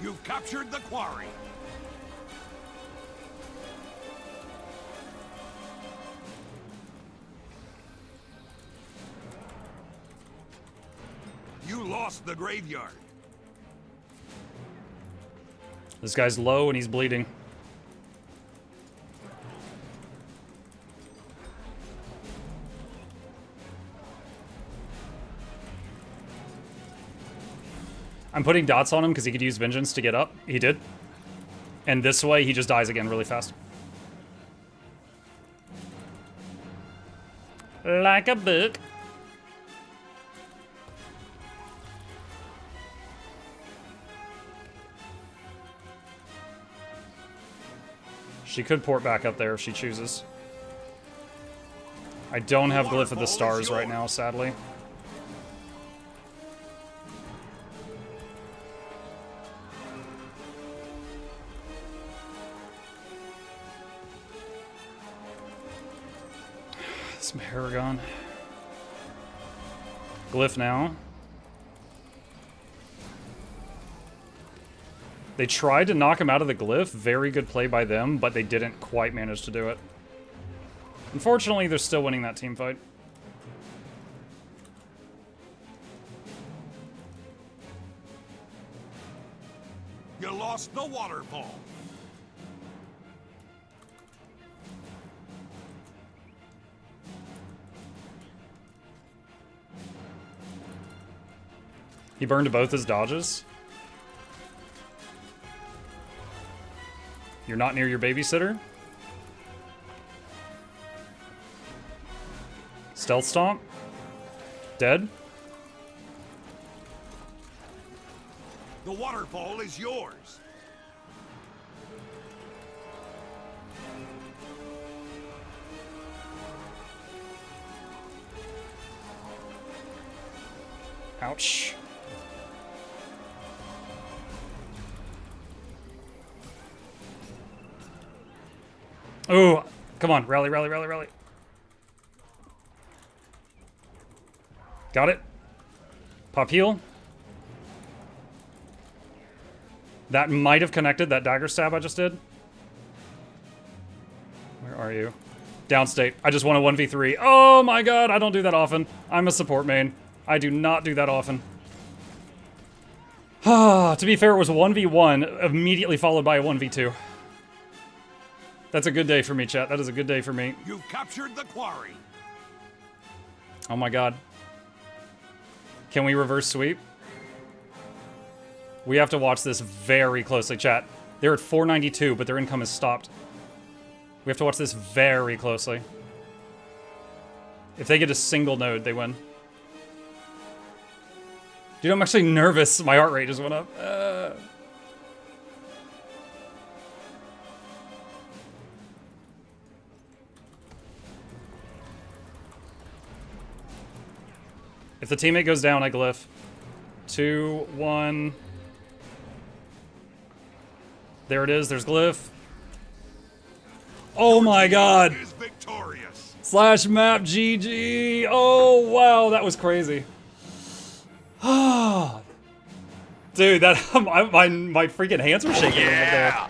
You've captured the quarry. You lost the graveyard. This guy's low and he's bleeding. I'm putting dots on him because he could use Vengeance to get up. He did. And this way, he just dies again really fast. Like a book. She could port back up there if she chooses. I don't have Glyph of the Stars right now, sadly. Some Paragon. Glyph now. They tried to knock him out of the Glyph. Very good play by them, but they didn't quite manage to do it. Unfortunately, they're still winning that team fight. You lost the waterfall. He burned both his dodges. You're not near your babysitter. Stealth Stomp. Dead. The waterfall is yours. Ouch. Oh, come on. Rally, rally, rally, rally. Got it. Pop heal. That might have connected that dagger stab I just did. Where are you? Downstate. I just want a 1v3. Oh my god, I don't do that often. I'm a support main. I do not do that often. To be fair, it was a 1v1, immediately followed by a 1v2. That's a good day for me, chat. That is a good day for me. You've captured the quarry. Oh my god. Can we reverse sweep? We have to watch this very closely, chat. They're at 492, but their income is stopped. We have to watch this very closely. If they get a single node, they win. Dude, I'm actually nervous. My heart rate just went up. If the teammate goes down, I glyph. 2, 1. There it is. There's glyph. Oh my god. Is victorious. Slash map GG. Oh wow, that was crazy. Dude, that my freaking hands were shaking right there.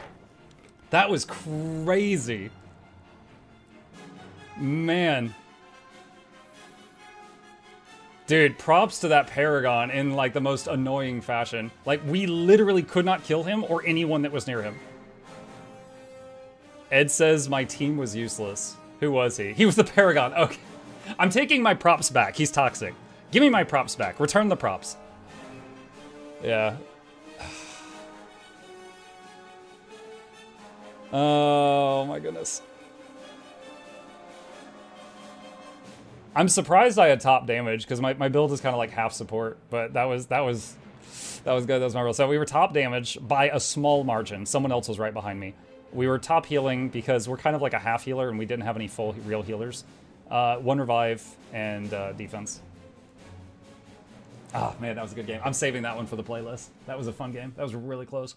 That was crazy. Man. Dude, props to that Paragon in like the most annoying fashion. Like we literally could not kill him or anyone that was near him. Ed says my team was useless. Who was he? He was the Paragon. Okay. I'm taking my props back. He's toxic. Give me my props back. Return the props. Yeah. Oh my goodness. I'm surprised I had top damage because my build is kind of like half support, but that was good. That was my role. So we were top damage by a small margin. Someone else was right behind me. We were top healing because we're kind of like a half healer and we didn't have any full real healers. 1 revive and defense. Ah, man, that was a good game. I'm saving that one for the playlist. That was a fun game. That was really close.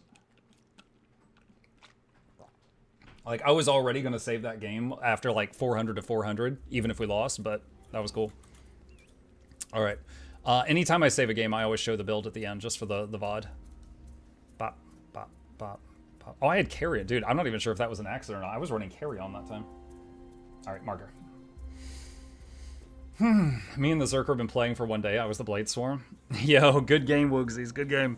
Like, I was already going to save that game after like 400 to 400, even if we lost, but that was cool. All right. Anytime I save a game, I always show the build at the end just for the VOD. Bop, bop, bop, bop. Oh, I had carry, dude. I'm not even sure if that was an accident or not. I was running carry on that time. All right, marker. Me and the Zerker have been playing for one day. I was the Blade Swarm. Yo, good game, Woogsies. Good game.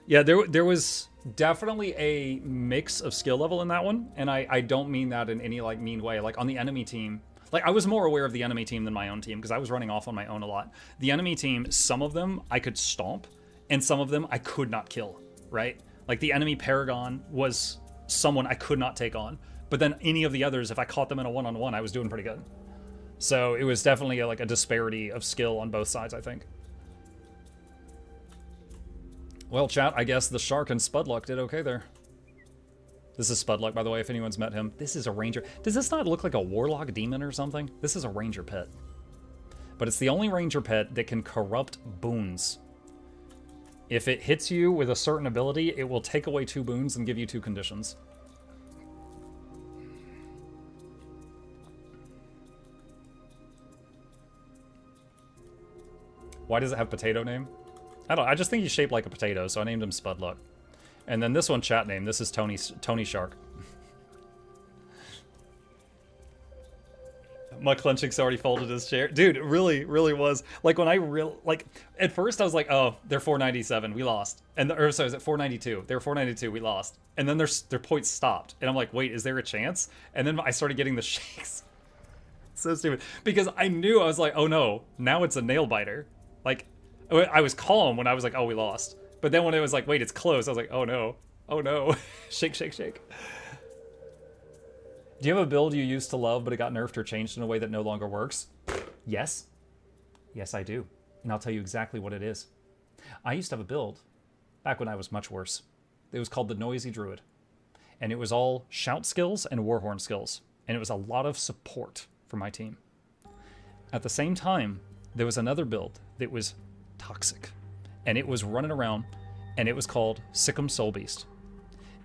Yeah, there was definitely a mix of skill level in that one, and I don't mean that in any like mean way. Like on the enemy team, like I was more aware of the enemy team than my own team because I was running off on my own a lot. The enemy team, some of them I could stomp, and some of them I could not kill, right? Like the enemy Paragon was someone I could not take on. But then any of the others, if I caught them in a one-on-one, I was doing pretty good. So it was definitely like a disparity of skill on both sides, I think. Well, chat, I guess the Shark and Spudluck did okay there. This is Spudluck, by the way, if anyone's met him. This is a ranger. Does this not look like a warlock demon or something? This is a ranger pet. But it's the only ranger pet that can corrupt boons. If it hits you with a certain ability, it will take away 2 boons and give you 2 conditions. Why does it have potato name? I just think he's shaped like a potato, so I named him Spudluck. And then this one chat name, this is Tony Shark. MuklukYoutube's already folded his chair. Dude, it really was. Like when at first I was like, oh, they're 497, we lost. Or sorry, is it 492? They were 492, we lost. And then their points stopped. And I'm like, wait, is there a chance? And then I started getting the shakes. So stupid. Because I knew, I was like, oh no, now it's a nail biter. Like, I was calm when I was like, oh, we lost. But then when it was like, wait, it's close, I was like, oh no. Oh no. Shake, shake, shake. Do you have a build you used to love, but it got nerfed or changed in a way that no longer works? Yes. Yes, I do. And I'll tell you exactly what it is. I used to have a build back when I was much worse. It was called the Noisy Druid. And it was all shout skills and warhorn skills. And it was a lot of support for my team. At the same time, there was another build that was toxic. And it was running around, and it was called Sick'em Soul Beast.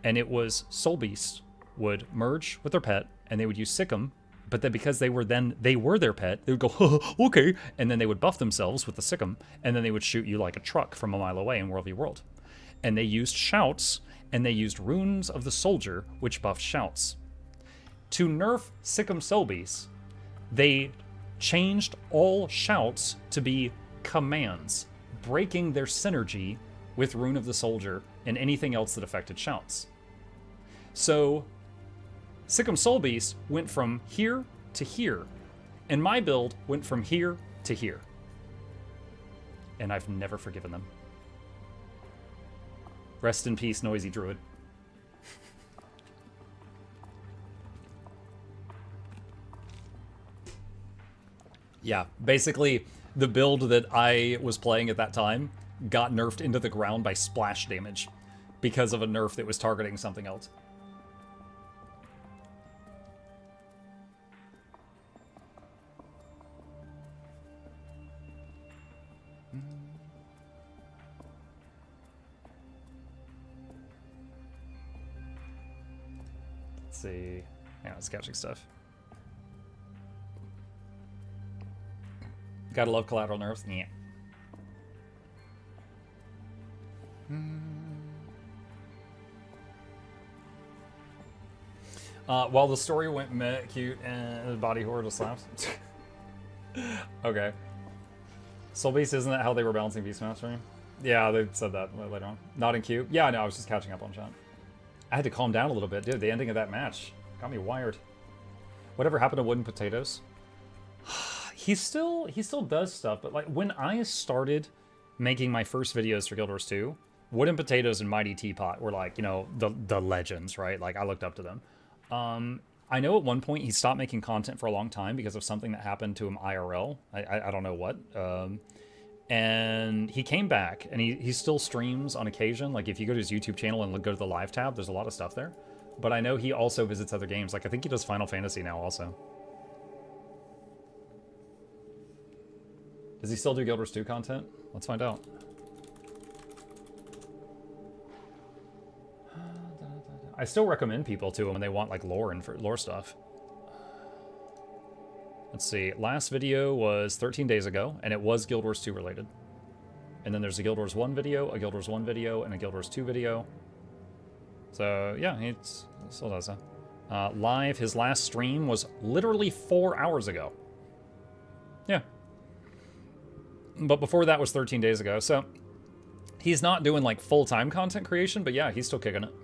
And it was Soul Beast would merge with their pet, and they would use Sick'em, but then because they were their pet, they would go, okay, and then they would buff themselves with the Sick'em, and then they would shoot you like a truck from a mile away in World v World. And they used shouts, and they used Runes of the Soldier, which buffed shouts. To nerf Sick'em Selbies, they changed all shouts to be commands, breaking their synergy with Rune of the Soldier and anything else that affected shouts. So, Sick'em Selbies went from here to here, and my build went from here to here. And I've never forgiven them. Rest in peace, Noisy Druid. Yeah, basically, the build that I was playing at that time got nerfed into the ground by splash damage because of a nerf that was targeting something else. Let's see. Yeah, it's catching stuff. Gotta love collateral nerfs. Yeah. While the story went meh, cute, and the body horror just slaps. Okay. Soul Beast, isn't that how they were balancing Beastmaster? Yeah, they said that later on. Not in cute. Yeah, no, I was just catching up on chat. I had to calm down a little bit, dude. The ending of that match got me wired. Whatever happened to Wooden Potatoes? He still does stuff, but like when I started making my first videos for Guild Wars 2, Wooden Potatoes and Mighty Teapot were like, you know, the legends, right? Like I looked up to them. I know at one point he stopped making content for a long time because of something that happened to him IRL. I don't know what. And he came back, and he still streams on occasion. Like if you go to his YouTube channel and go to the live tab, there's a lot of stuff there. But I know he also visits other games. Like I think he does Final Fantasy now also. Does he still do Guild Wars 2 content? Let's find out. I still recommend people to him when they want like lore and lore stuff. Let's see. Last video was 13 days ago, and it was Guild Wars 2 related. And then there's a Guild Wars 1 video, a Guild Wars 1 video, and a Guild Wars 2 video. So yeah, he still does that. Live, his last stream was literally 4 hours ago. Yeah. But before that was 13 days ago, so he's not doing like full-time content creation, but yeah, he's still kicking it.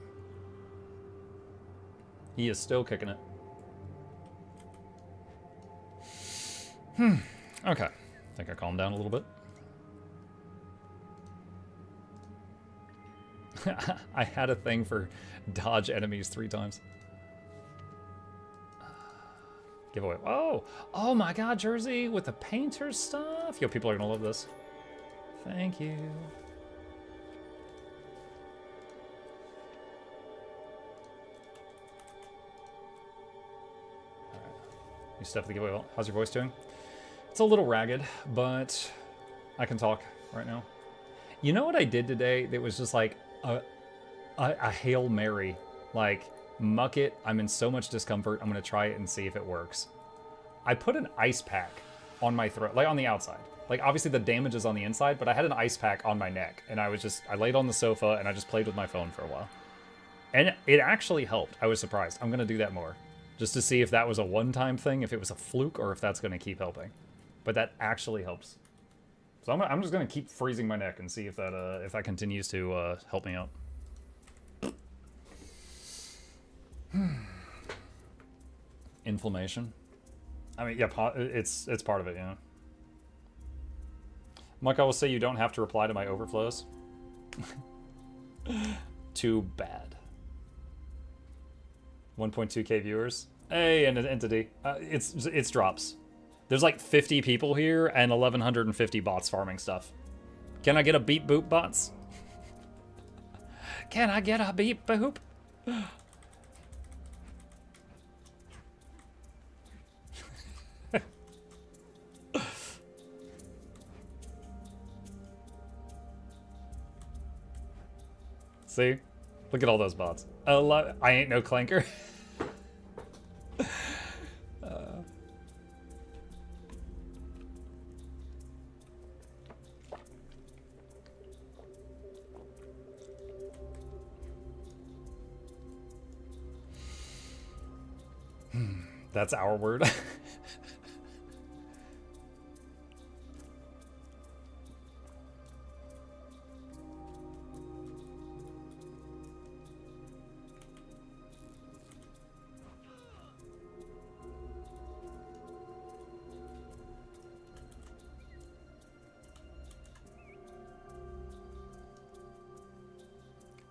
He is still kicking it. Okay. I think I calmed down a little bit. I had a thing for dodge enemies 3 times. Giveaway. Oh! Oh my god, Jersey, with the painter stuff! Yo, people are gonna love this. Thank you. Alright. New stuff to the giveaway. Well, how's your voice doing? It's a little ragged, but I can talk right now. You know what I did today that was just like a Hail Mary? Like, muck it, I'm in so much discomfort, I'm gonna try it and see if it works. I put an ice pack on my throat, like on the outside. Like obviously the damage is on the inside, but I had an ice pack on my neck, and I laid on the sofa and I just played with my phone for a while. And it actually helped. I was surprised. I'm gonna do that more. Just to see if that was a one-time thing, if it was a fluke, or if that's gonna keep helping. But that actually helps. So I'm just gonna keep freezing my neck and see if that continues to help me out. Inflammation. I mean, yeah, it's part of it, yeah. Mike, I will say you don't have to reply to my overflows. Too bad. 1.2k viewers. Hey, and an entity. It's drops. There's like 50 people here and 1,150 bots farming stuff. Can I get a beep boop, bots? Can I get a beep boop? See? Look at all those bots. I ain't no clanker. That's our word.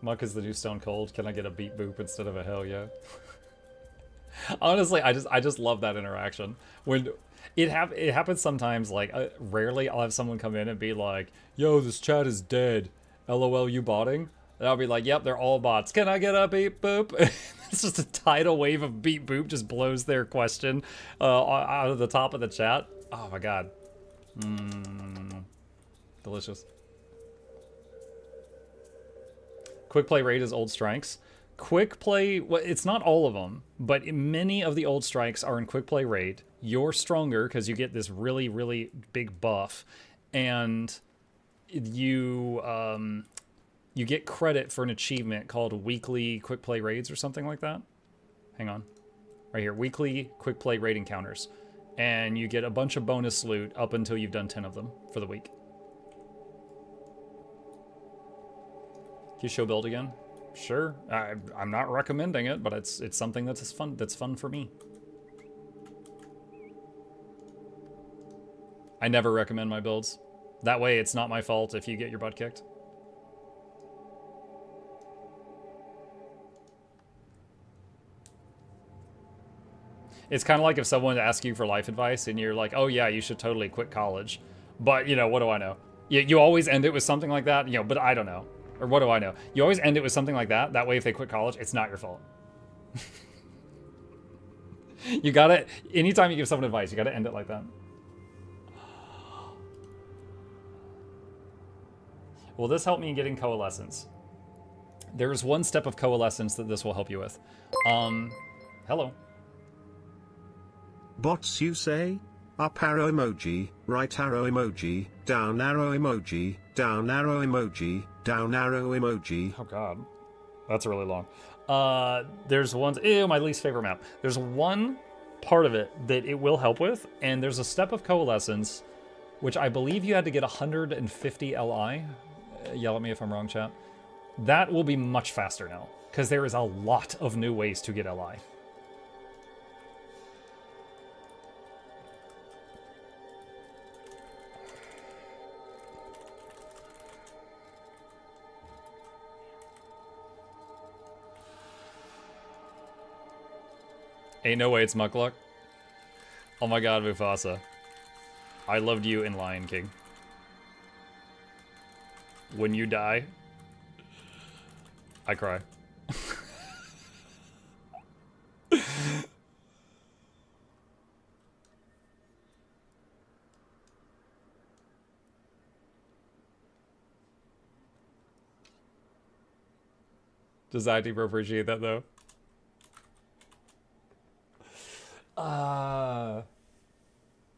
Muck is the new Stone Cold. Can I get a beat boop instead of a hell yeah? Honestly, I just love that interaction. When it happens sometimes, like rarely I'll have someone come in and be like, "Yo, this chat is dead. LOL, you botting?" And I'll be like, "Yep, they're all bots. Can I get a beat boop?" It's just a tidal wave of beat boop just blows their question out of the top of the chat. Oh my god, delicious. Quick play raid is old strikes. Quick play, well, it's not all of them, but many of the old strikes are in quick play raid. You're stronger because you get this really, really big buff, and you get credit for an achievement called weekly quick play raids or something like that. Hang on, right here, weekly quick play raid encounters, and you get a bunch of bonus loot up until you've done 10 of them for the week. Can you show build again? Sure. I'm not recommending it, but it's something that's fun for me. I never recommend my builds. That way it's not my fault if you get your butt kicked. It's kind of like if someone asks you for life advice and you're like, "Oh yeah, you should totally quit college." But, you know, what do I know? You always end it with something like that, you know, but I don't know. Or what do I know? You always end it with something like that. That way, if they quit college, it's not your fault. You gotta, anytime you give someone advice, you gotta end it like that. Will this help me in getting coalescence? There's one step of coalescence that this will help you with. Hello. Bots, you say? Up arrow emoji, right arrow emoji, down arrow emoji, down arrow emoji, down arrow emoji. Oh god, that's really long. There's one, ew, my least favorite map. There's one part of it that it will help with, and there's a step of coalescence, which I believe you had to get 150 Li. Yell at me if I'm wrong, chat. That will be much faster now, because there is a lot of new ways to get Li. Ain't no way it's Mukluk. Oh my god, Mufasa. I loved you in Lion King. When you die, I cry. Does Active appreciate that though?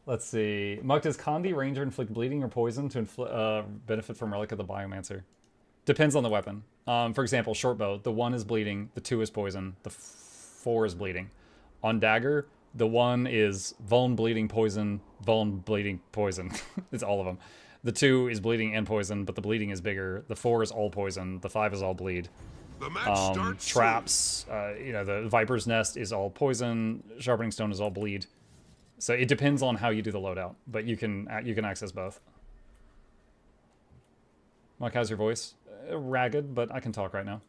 Let's see. Muck, does Condi Ranger inflict bleeding or poison to benefit from Relic of the Biomancer? Depends on the weapon. For example, short bow, the 1 is bleeding, the 2 is poison, the 4 is bleeding. On dagger, the 1 is vuln, bleeding, poison, vuln, bleeding, poison. It's all of them. The 2 is bleeding and poison, but the bleeding is bigger. The 4 is all poison. The 5 is all bleed. The match starts Traps, you know, the Viper's Nest is all poison. Sharpening Stone is all bleed. So it depends on how you do the loadout, but you can access both. Mike, how's your voice? Ragged, but I can talk right now.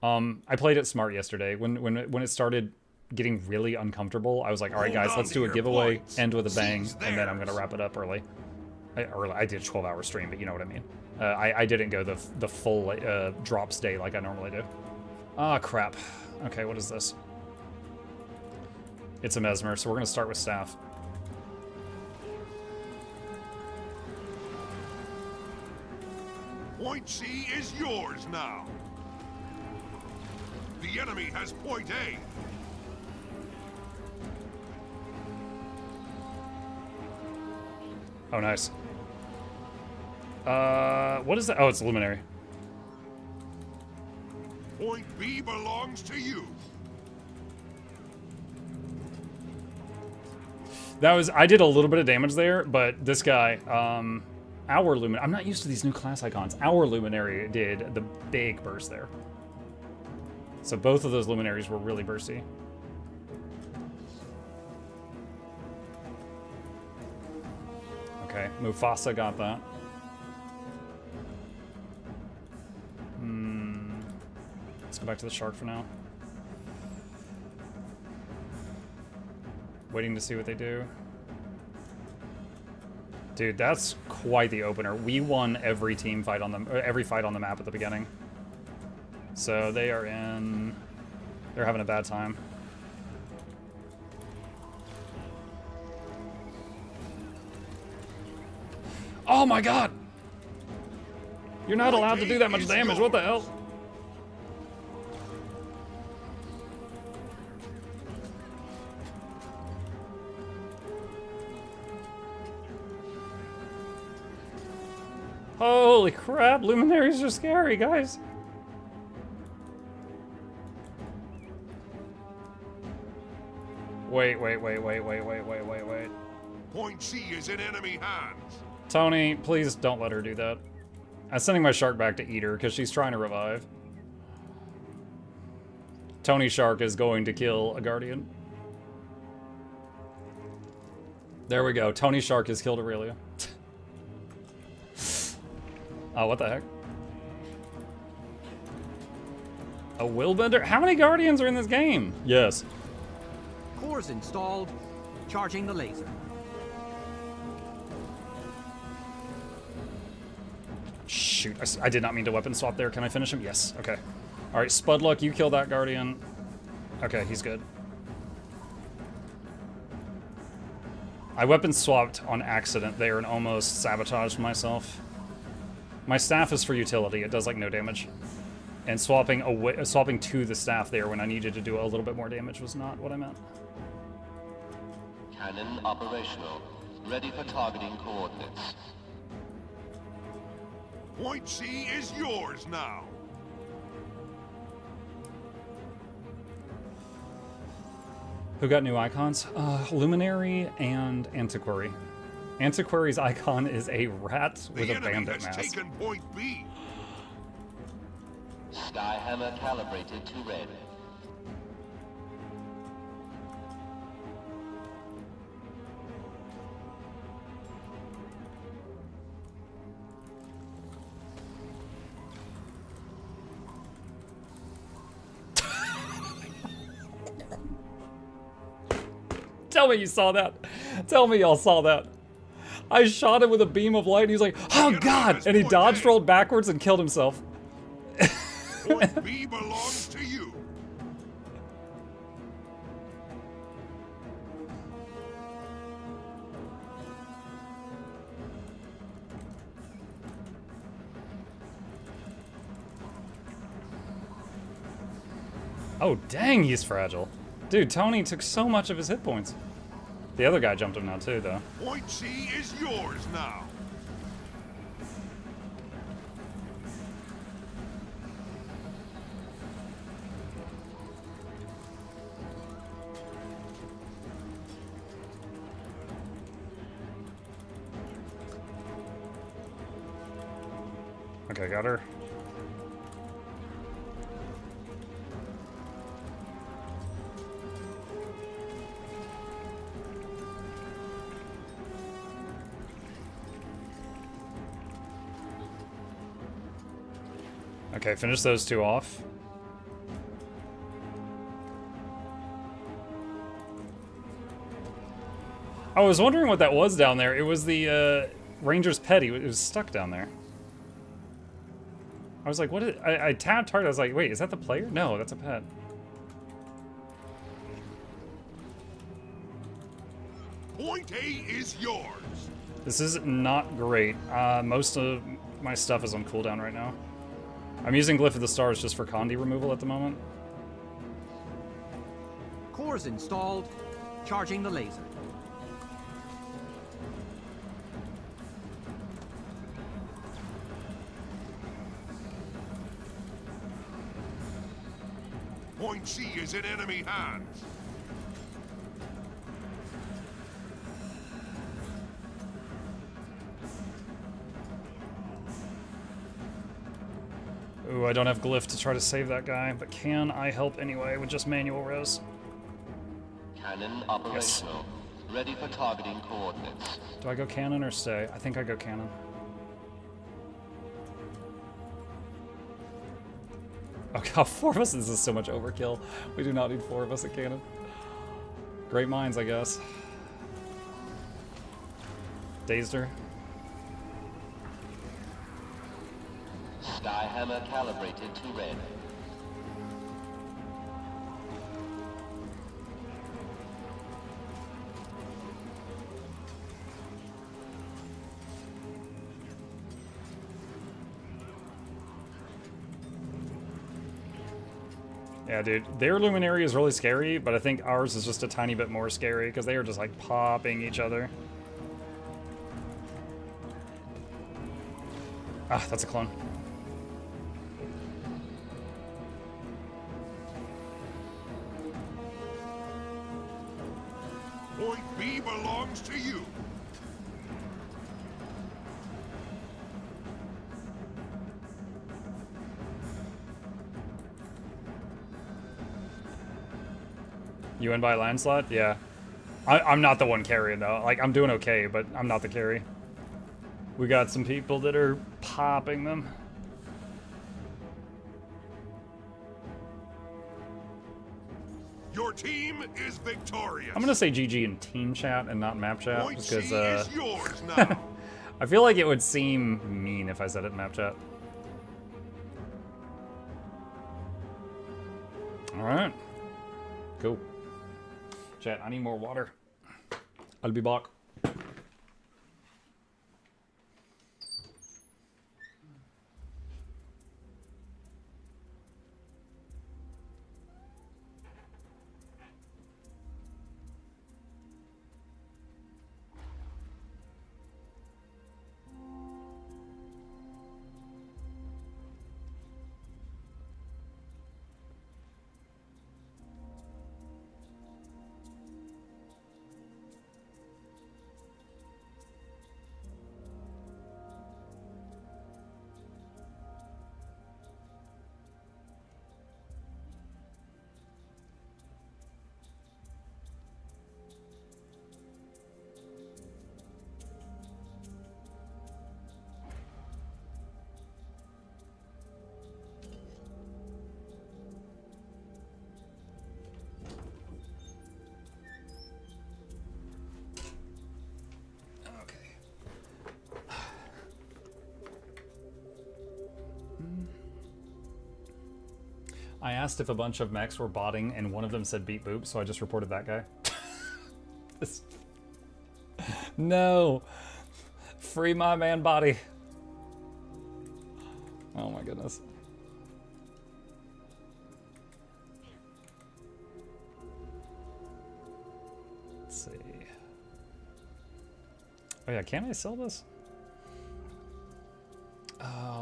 I played it smart yesterday. When it started getting really uncomfortable, I was like, all right, guys, let's do a giveaway, end with a bang, and then I'm going to wrap it up early. I did a 12-hour stream, but you know what I mean. I didn't go the full drops day like I normally do. Ah, crap. Okay, what is this? It's a Mesmer, so we're going to start with staff. Point C is yours now. The enemy has point A. Oh, nice. What is that? Oh, it's Luminary. Point B belongs to you. That was, I did a little bit of damage there, but this guy, our Luminary, I'm not used to these new class icons. Our Luminary did the big burst there. So both of those Luminaries were really bursty. Okay, Mufasa got that. Let's go back to the shark for now. Waiting to see what they do. Dude, that's quite the opener. We won every team fight on the every fight on the map at the beginning. So they are in. They're having a bad time. Oh my god! You're not allowed to do that much damage. What the hell? Holy crap, Luminaries are scary, guys. Wait. Point C is in enemy hands. Tony, please don't let her do that. I'm sending my shark back to eat her because she's trying to revive. Tony Shark is going to kill a Guardian. There we go. Tony Shark has killed Aurelia. Oh, what the heck? A Willbender? How many Guardians are in this game? Yes. Cores installed. Charging the laser. Shoot, I did not mean to weapon swap there. Can I finish him? Yes, okay. All right, Spudluck, you kill that Guardian. Okay, he's good. I weapon swapped on accident there and almost sabotaged myself. My staff is for utility. It does like no damage. And swapping to the staff there when I needed to do a little bit more damage was not what I meant. Cannon operational. Ready for targeting coordinates. Point C is yours now. Who got new icons? Luminary and Antiquary. Antiquary's icon is a rat with a bandit mask. Taken point B. Skyhammer calibrated to red. Tell me you saw that. Tell me y'all saw that. I shot him with a beam of light and he's like, oh god! And he dodge rolled backwards and killed himself. Point B belongs to you. Oh dang, he's fragile. Dude, Tony took so much of his hit points. The other guy jumped him now too, though. Point C is yours now. Okay, got her. Okay, finish those two off. I was wondering what that was down there. It was the Ranger's pet. It was stuck down there. I was like, what is it? I tapped hard. I was like, wait, is that the player? No, that's a pet. Point A is yours. This is not great. Most of my stuff is on cooldown right now. I'm using Glyph of the Stars just for Condi removal at the moment. Cores installed. Charging the laser. Point C is in enemy hands. Ooh, I don't have glyph to try to save that guy, but can I help anyway with just manual res? Cannon operational. Ready for targeting coordinates. Do I go cannon or stay? I think I go cannon. Oh god, 4 of us, this is so much overkill. We do not need 4 of us at cannon. Great minds, I guess. Dazed her. Skyhammer calibrated to red. Yeah, dude, their Luminary is really scary, but I think ours is just a tiny bit more scary because they are just like popping each other. Ah, that's a clone. Point B belongs to you. You win by a landslide? Yeah. I'm not the one carrying though. Like, I'm doing okay, but I'm not the carry. We got some people that are popping them. Your team is victorious. I'm gonna say GG in team chat and not map chat Point because C is yours now. I feel like it would seem mean if I said it in map chat. All right, cool. Chat, I need more water. I'll be back. I asked if a bunch of mechs were botting, and one of them said beat boop, so I just reported that guy. No! Free my man body. Oh my goodness. Let's see. Oh yeah, can I sell this?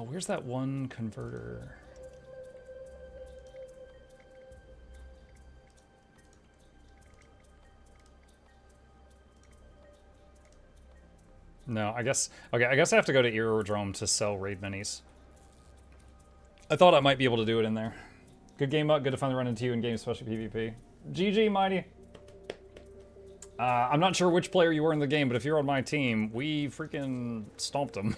Where's that one converter? No, I guess... Okay, I guess I have to go to Aerodrome to sell raid minis. I thought I might be able to do it in there. Good game up, good to finally run into you in game, especially PvP. GG, Mighty! I'm not sure which player you were in the game, but if you're on my team, we freaking stomped them.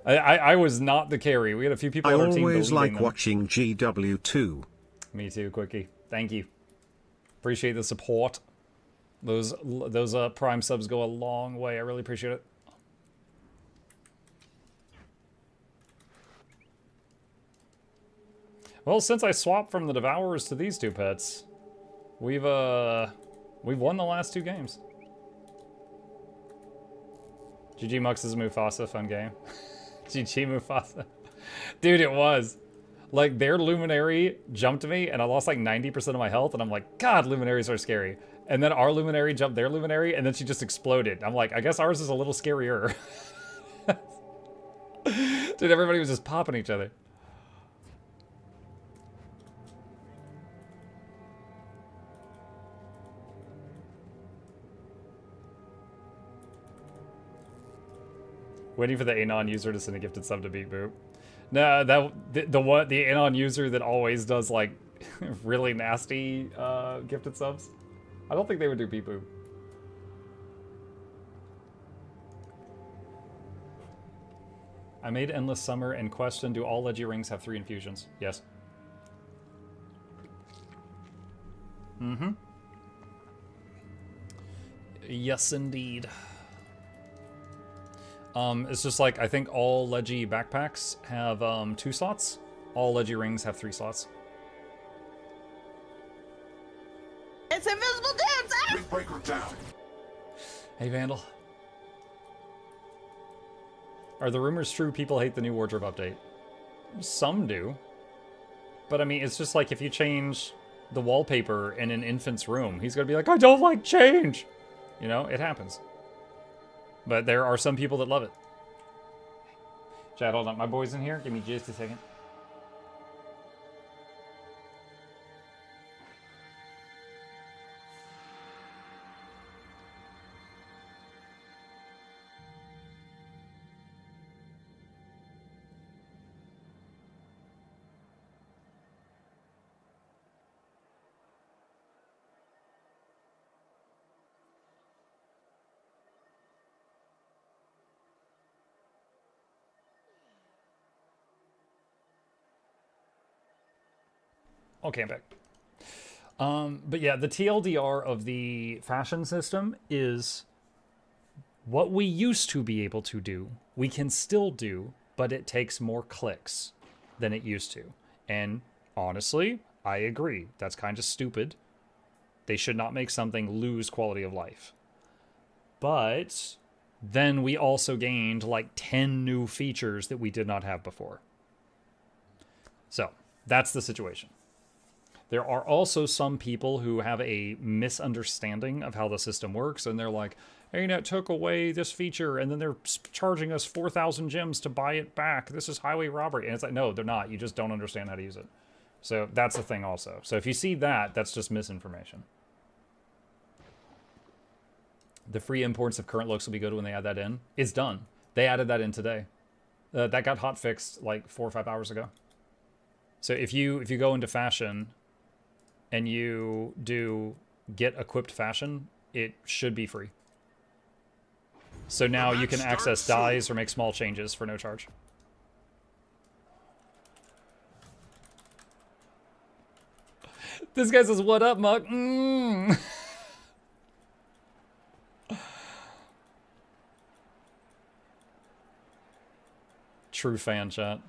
I was not the carry. We had a few people on our team. I always like them. watching GW2. Me too, Quickie. Thank you. Appreciate the support. Those Prime subs go a long way. I really appreciate it. Well, since I swapped from the Devourers to these two pets, we've won the last 2 games. GG Mux is Mufasa, fun game. GG Mufasa. Dude, it was. Like, their Luminary jumped me, and I lost like 90% of my health, and I'm like, God, Luminaries are scary. And then our Luminary jumped their Luminary, and then she just exploded. I'm like, I guess ours is a little scarier. Dude, everybody was just popping each other. Waiting for the Anon user to send a gifted sub to beat Boop. No, the Anon user that always does like really nasty gifted subs. I don't think they would do beat Boop. I made Endless Summer and question, do all Leggy rings have 3 infusions? Yes. Mm-hmm. Yes, indeed. It's just like, I think all Leggy backpacks have 2 slots. All Leggy rings have 3 slots. It's invisible dudes! Ah! Breaker down. Hey, Vandal. Are the rumors true people hate the new wardrobe update? Some do. But I mean, it's just like if you change the wallpaper in an infant's room, he's gonna be like, I don't like change! You know, it happens. But there are some people that love it. Chad, hold on. My boy's in here. Give me just a second. Okay, I'm back. But yeah, the TLDR of the fashion system is what we used to be able to do, we can still do, but it takes more clicks than it used to. And honestly, I agree. That's kind of stupid. They should not make something lose quality of life. But then we also gained like 10 new features that we did not have before. So that's the situation. There are also some people who have a misunderstanding of how the system works, and they're like, hey, it took away this feature, and then they're charging us 4,000 gems to buy it back. This is highway robbery. And it's like, no, they're not. You just don't understand how to use it. So that's the thing also. So if you see that, that's just misinformation. The free imports of current looks will be good when they add that in. It's done. They added that in today. That got hotfixed like 4 or 5 hours ago. So if you go into fashion and you do get equipped fashion, it should be free. So now you can access dyes or make small changes for no charge. This guy says, what up, Muck? True fan chat.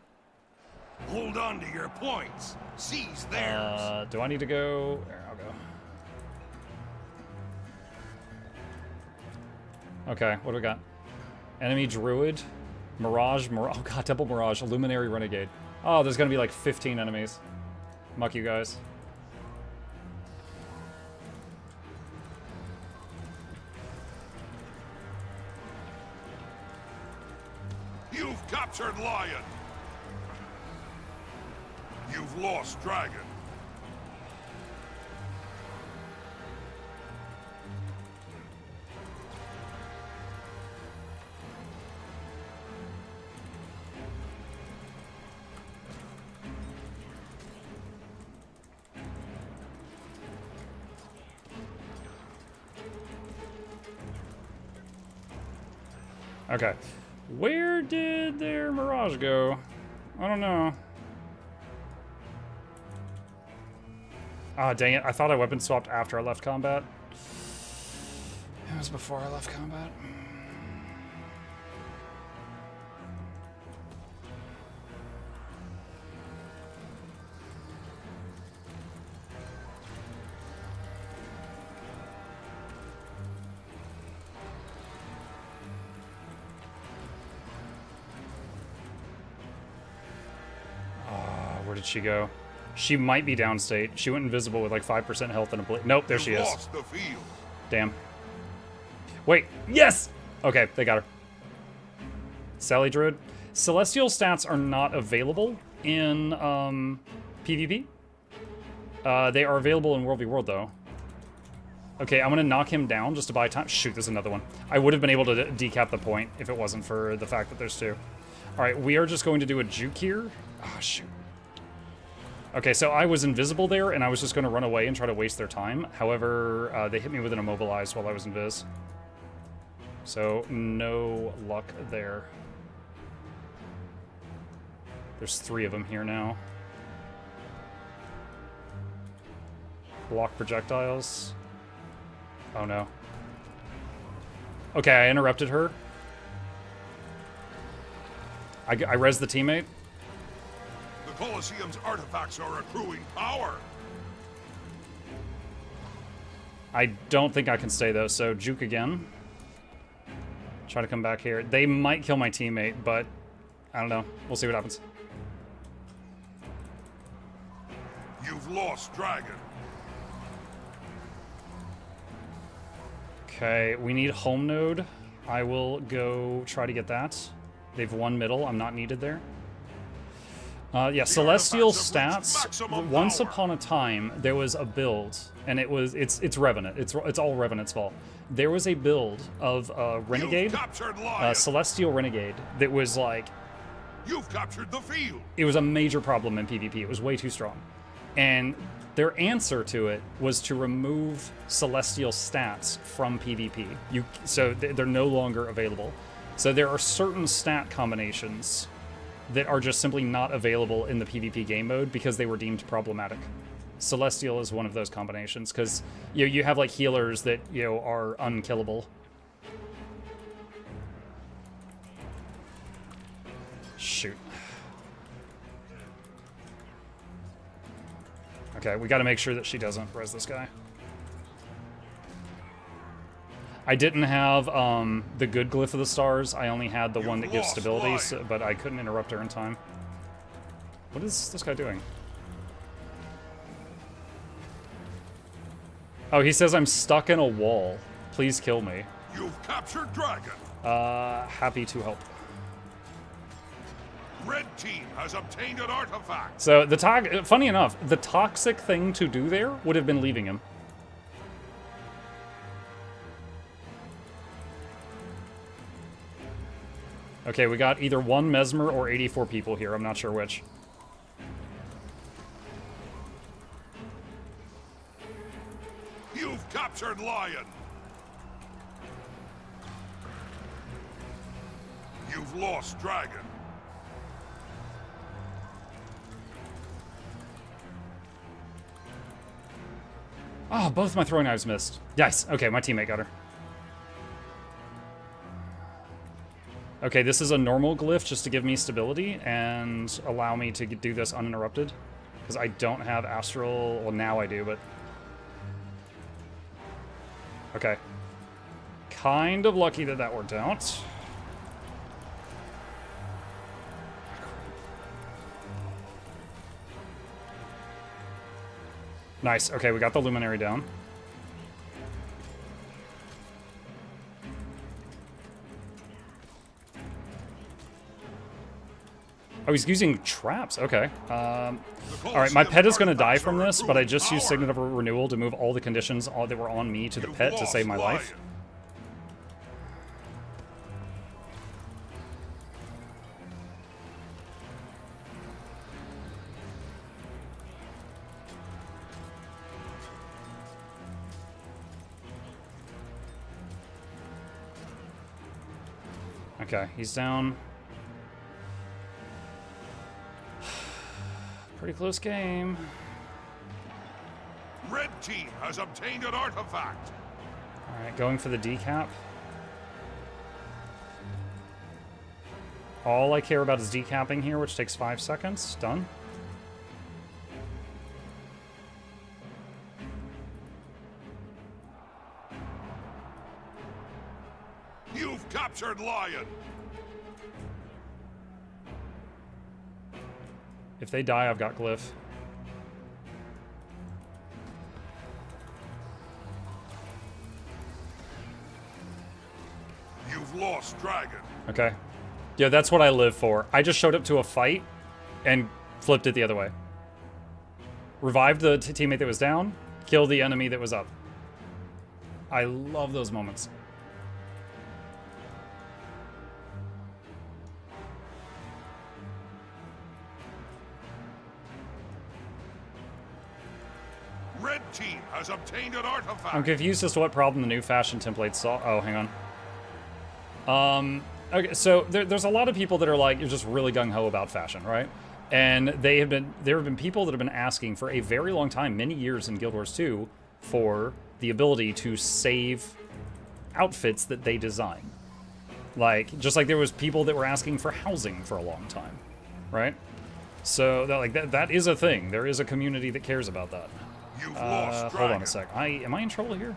Hold on to your points. Seize theirs. Do I need to go? There, I'll go. Okay, what do we got? Enemy Druid, Mirage, oh god, Temple Mirage, Luminary Renegade. Oh, there's gonna be like 15 enemies. Muck you guys. You've captured Lion. You've lost Dragon. Okay. Where did their Mirage go? I don't know. Ah, dang it. I thought I weapon swapped after I left combat. It was before I left combat. Where did she go? She might be downstate. She went invisible with like 5% health and a blade. Nope, there she is. Lost the field. Damn. Wait, yes! Okay, they got her. Sally Druid. Celestial stats are not available in PvP. They are available in World v World though. Okay, I'm gonna knock him down just to buy time. Shoot, there's another one. I would have been able to decap the point if it wasn't for the fact that there's two. All right, we are just going to do a juke here. Oh, shoot. Okay, so I was invisible there, and I was just going to run away and try to waste their time. However, they hit me with an immobilized while I was invis. So, no luck there. There's 3 of them here now. Block projectiles. Oh, no. Okay, I interrupted her. I rezzed the teammate. The Colosseum's artifacts are accruing power. I don't think I can stay, though, so juke again. Try to come back here. They might kill my teammate, but I don't know. We'll see what happens. You've lost Dragon. Okay, we need home node. I will go try to get that. They've won middle. I'm not needed there. Yeah, Celestial stats. Once upon a time, there was a build, and it's Revenant. It's all Revenant's fault. There was a build of Renegade, Celestial Renegade, that was like... You've captured the field. It was a major problem in PvP. It was way too strong. And their answer to it was to remove Celestial stats from PvP. So they're no longer available. So there are certain stat combinations that are just simply not available in the PvP game mode because they were deemed problematic. Celestial is one of those combinations because you have like healers that are unkillable. Shoot. Okay, we got to make sure that she doesn't res this guy. I didn't have the good Glyph of the Stars. I only had the one that gives stability, but I couldn't interrupt her in time. What is this guy doing? Oh, he says I'm stuck in a wall. Please kill me. You've captured Dragon. Happy to help. Red team has obtained an artifact. So funny enough, the toxic thing to do there would have been leaving him. Okay, we got either 1 Mesmer or 84 people here. I'm not sure which. You've captured Lion. You've lost Dragon. Oh, both my throwing knives missed. Yes. Okay, my teammate got her. Okay, this is a normal glyph just to give me stability and allow me to do this uninterrupted. Because I don't have astral... Well, now I do, but... Okay. Kind of lucky that that worked out. Nice. Okay, we got the Luminary down. Oh, he's using traps. Okay. All right, my pet is going to die from this, but I just used Signet of Renewal to move all the conditions that were on me to the pet to save my life. Okay, he's down. Pretty close game. Red team has obtained an artifact. All right, going for the decap. All I care about is decapping here, which takes 5 seconds. Done. You've captured Lion. If they die, I've got Glyph. You've lost Dragon. Okay. Yeah, that's what I live for. I just showed up to a fight and flipped it the other way. Revived the teammate that was down, killed the enemy that was up. I love those moments. Red team has obtained an artifact. I'm confused as to what problem the new fashion template saw. Oh, hang on. Okay, so there's a lot of people that are like, you're just really gung-ho about fashion, right? And there have been people that have been asking for a very long time, many years in Guild Wars 2, for the ability to save outfits that they design. Like, just like there was people that were asking for housing for a long time, right? So that is a thing. There is a community that cares about that. You've lost Hold on a sec. Am I in trouble here?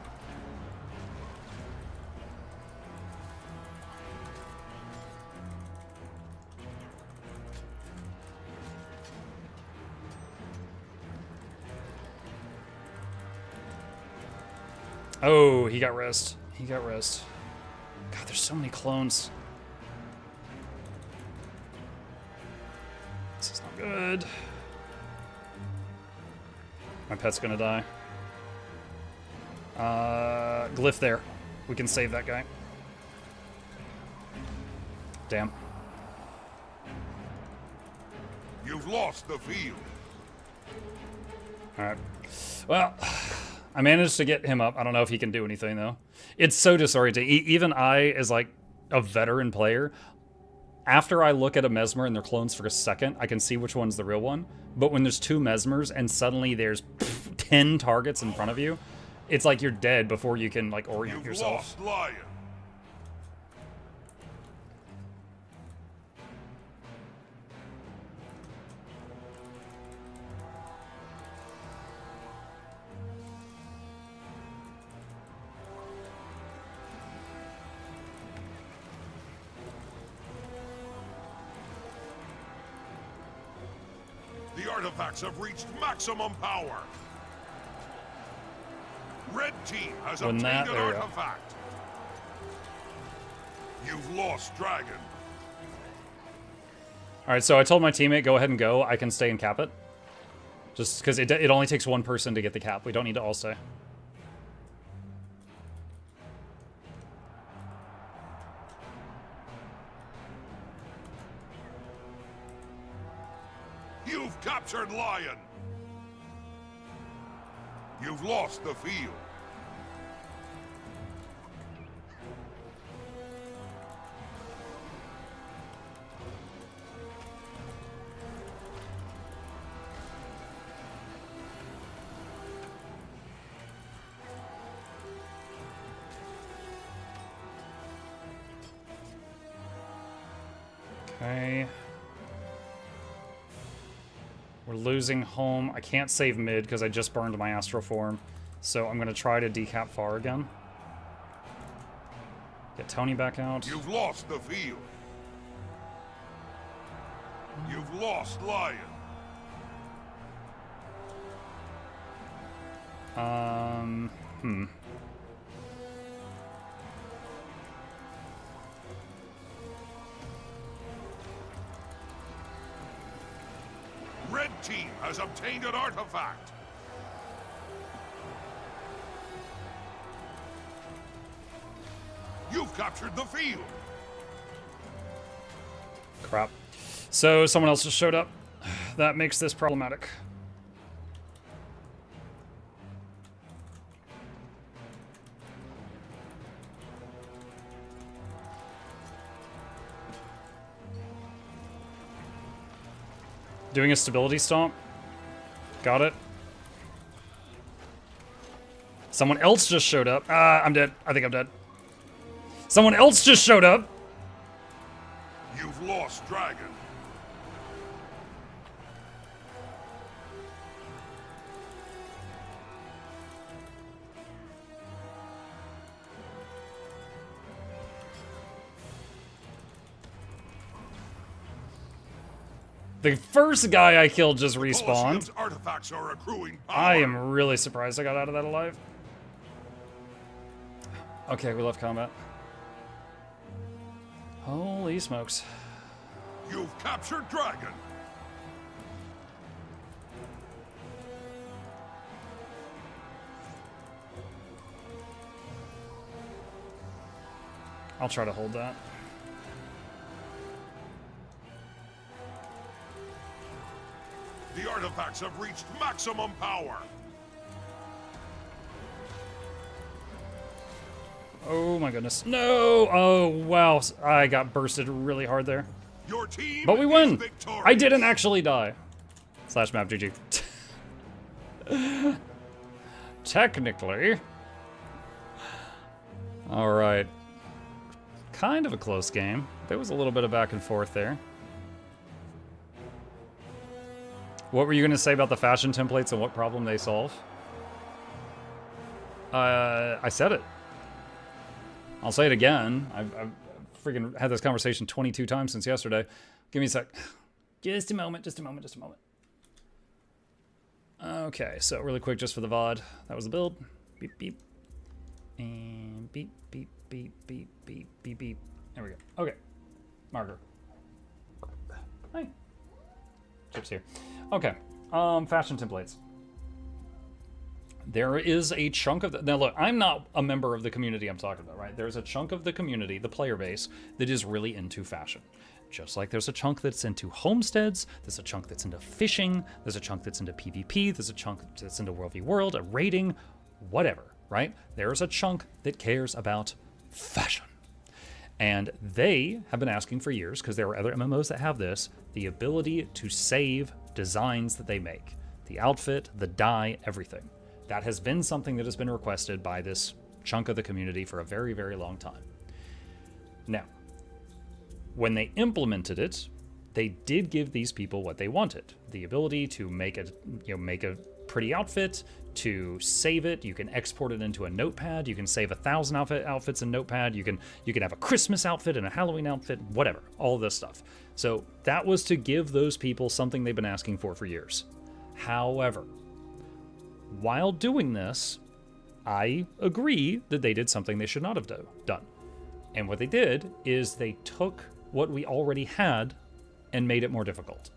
Oh, he got rest. He got rest. God, there's so many clones. This is not good. My pet's gonna die. Glyph there. We can save that guy. Damn. You've lost the field. Alright. Well, I managed to get him up. I don't know if he can do anything, though. It's so disorienting. Even I, as like a veteran player, after I look at a Mesmer and their clones for a second, I can see which one's the real one. But when there's two Mesmers and suddenly there's 10 targets in front of you, it's like you're dead before you can like orient yourself. You've lost Lion. The artifacts have reached maximum power. Red team has obtained an artifact. You've lost Dragon. Alright, so I told my teammate, go ahead and go. I can stay and cap it. Just because it only takes one person to get the cap. We don't need to all stay. You've captured Lion. You've lost the field. Okay. We're losing home. I can't save mid because I just burned my astral form. So I'm going to try to decap far again. Get Tony back out. You've lost the field. You've lost Lion. Red team has obtained an artifact. You've captured the field. Crap. So someone else just showed up. That makes this problematic. Doing a stability stomp. Got it. Someone else just showed up. I'm dead. I think I'm dead. Someone else just showed up. You've lost Dragon. The first guy I killed just respawned. Colosseum's artifacts are accruing power. I am really surprised I got out of that alive. Okay, we left combat. Holy smokes. You've captured Dragon. I'll try to hold that. The artifacts have reached maximum power. Oh my goodness. No! Oh, wow. I got bursted really hard there. Your team But we win! is victorious. I didn't actually die. Slash map GG. Technically. Alright. Kind of a close game. There was a little bit of back and forth there. What were you going to say about the fashion templates and what problem they solve? I said it. I'll say it again. I've freaking had this conversation 22 times since yesterday. Give me a sec. Just a moment, just a moment, just a moment. Okay, so really quick, just for the VOD. That was the build. Beep, beep. And beep, beep, beep, beep, beep, beep, beep. There we go. Okay. Marker. Hi. Chips here. Okay. Fashion templates. There is a chunk of now look, I'm not a member of the community I'm talking about, right? There's a chunk of the community, the player base, that is really into fashion. Just like there's a chunk that's into homesteads, there's a chunk that's into fishing, there's a chunk that's into PvP, there's a chunk that's into World v World, a raiding, whatever, right? There's a chunk that cares about fashion. And they have been asking for years, because there are other MMOs that have this, the ability to save designs that they make. The outfit, the dye, everything. That has been something that has been requested by this chunk of the community for a very, very long time. Now, when they implemented it, they did give these people what they wanted. The ability to make a pretty outfit, to save it. You can export it into a notepad. You can save 1,000 outfits in notepad. You can have a Christmas outfit and a Halloween outfit, whatever, all this stuff. So that was to give those people something they've been asking for years. However, while doing this, I agree that they did something they should not have done. And what they did is they took what we already had and made it more difficult.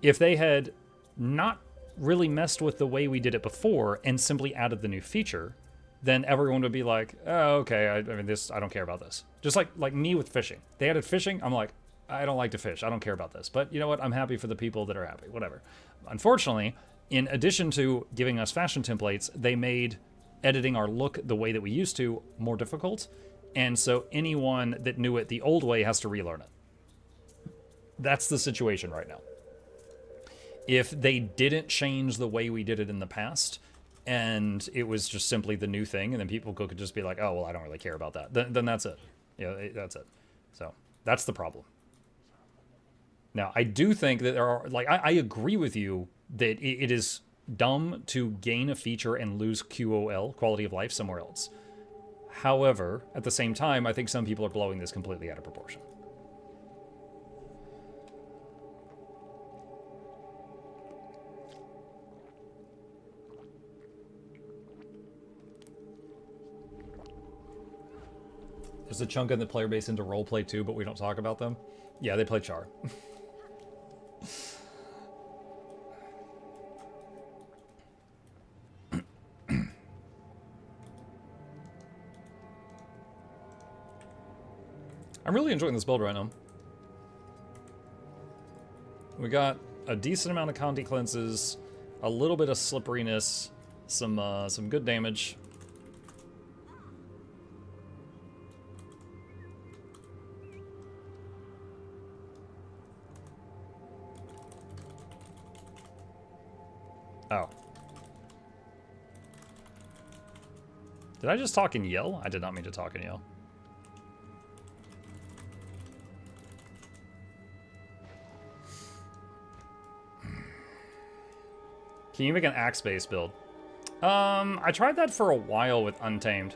If they had not really messed with the way we did it before and simply added the new feature, then everyone would be like, oh, okay, I don't care about this. Just like me with fishing. They added fishing, I'm like, I don't like to fish. I don't care about this. But you know what? I'm happy for the people that are happy. Whatever. Unfortunately, in addition to giving us fashion templates, they made editing our look the way that we used to more difficult. And so anyone that knew it the old way has to relearn it. That's the situation right now. If they didn't change the way we did it in the past, and it was just simply the new thing, and then people could just be like, oh, well, I don't really care about that. Then that's it. Yeah, that's it. So that's the problem. Now, I do think that there are, I agree with you that it is dumb to gain a feature and lose QOL, quality of life, somewhere else. However, at the same time, I think some people are blowing this completely out of proportion. There's a chunk in the player base into roleplay too, but we don't talk about them. Yeah, they play Char. I'm really enjoying this build right now. We got a decent amount of Conti cleanses, a little bit of slipperiness, some good damage. Oh. Did I just talk and yell? I did not mean to talk and yell. Can you make an axe-based build? I tried that for a while with Untamed.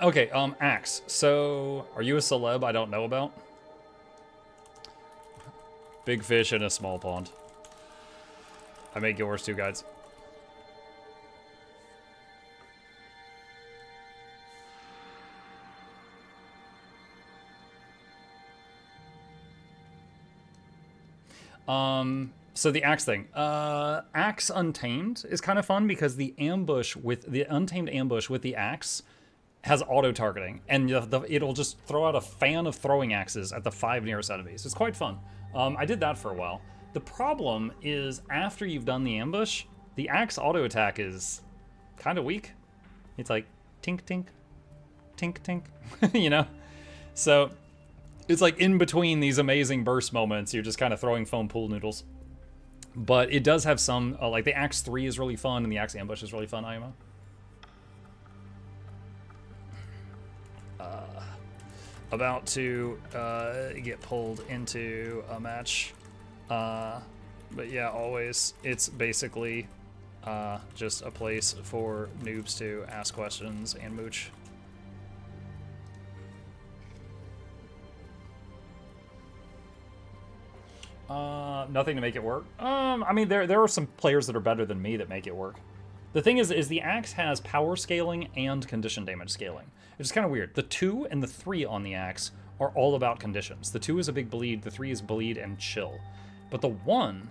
Okay, Axe. So, are you a celeb I don't know about? Big fish in a small pond. I make yours too, guys. So the axe thing. Axe Untamed is kind of fun because the Untamed ambush with the axe has auto-targeting, and it'll just throw out a fan of throwing axes at the 5 nearest enemies. It's quite fun. I did that for a while. The problem is after you've done the ambush, the axe auto-attack is kind of weak. It's like tink tink, tink tink, you know? So it's like in between these amazing burst moments, you're just kind of throwing foam pool noodles. But it does have some, like the Axe 3 is really fun, and the Axe Ambush is really fun, IMO. About to get pulled into a match. But yeah, always, it's basically just a place for noobs to ask questions and mooch. Nothing to make it work. I mean, there are some players that are better than me that make it work. The thing is the axe has power scaling and condition damage scaling. It's kind of weird. The 2 and the 3 on the axe are all about conditions. The 2 is a big bleed, the 3 is bleed and chill. But the 1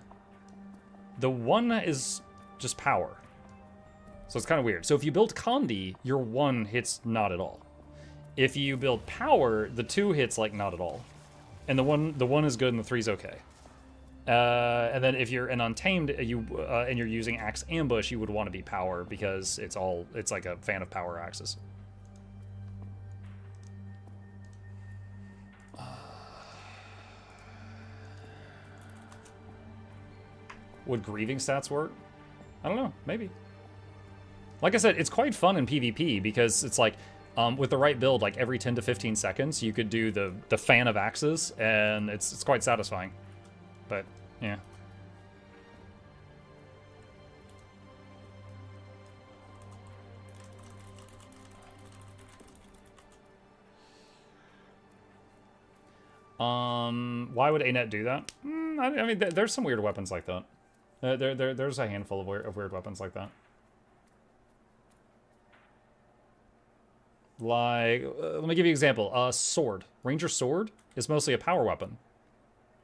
is just power. So it's kind of weird. So if you build Condi, your 1 hits not at all. If you build power, the 2 hits like not at all. And the 1 is good and the 3 is okay. And then if you're an Untamed and you're using Axe Ambush, you would want to be power because it's like a fan of power axes. Would grieving stats work? I don't know, maybe. Like I said, it's quite fun in PvP because it's like, with the right build, like every 10 to 15 seconds, you could do the fan of axes, and it's quite satisfying. But, yeah. Why would ANET do that? I mean, there's some weird weapons like that. There's a handful of weird weapons like that. Like, let me give you an example. Sword. Ranger Sword is mostly a power weapon.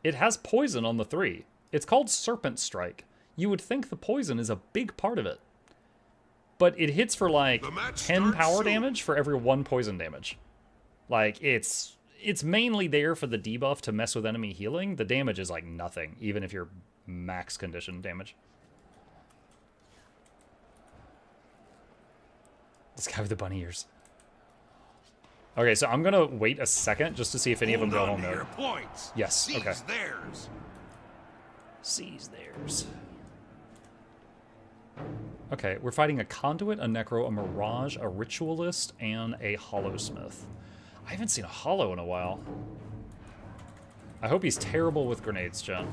It has poison on the 3. It's called Serpent Strike. You would think the poison is a big part of it. But it hits for like 10 power damage for every 1 poison damage. Like, it's mainly there for the debuff to mess with enemy healing. The damage is like nothing, even if you're max condition damage. This guy with the bunny ears. Okay, so I'm gonna wait a second just to see if any of them go home there. Yes, okay. Seize theirs. Seize theirs. Okay, we're fighting a Conduit, a Necro, a Mirage, a Ritualist, and a Hollowsmith. I haven't seen a Hollow in a while. I hope he's terrible with grenades, chat.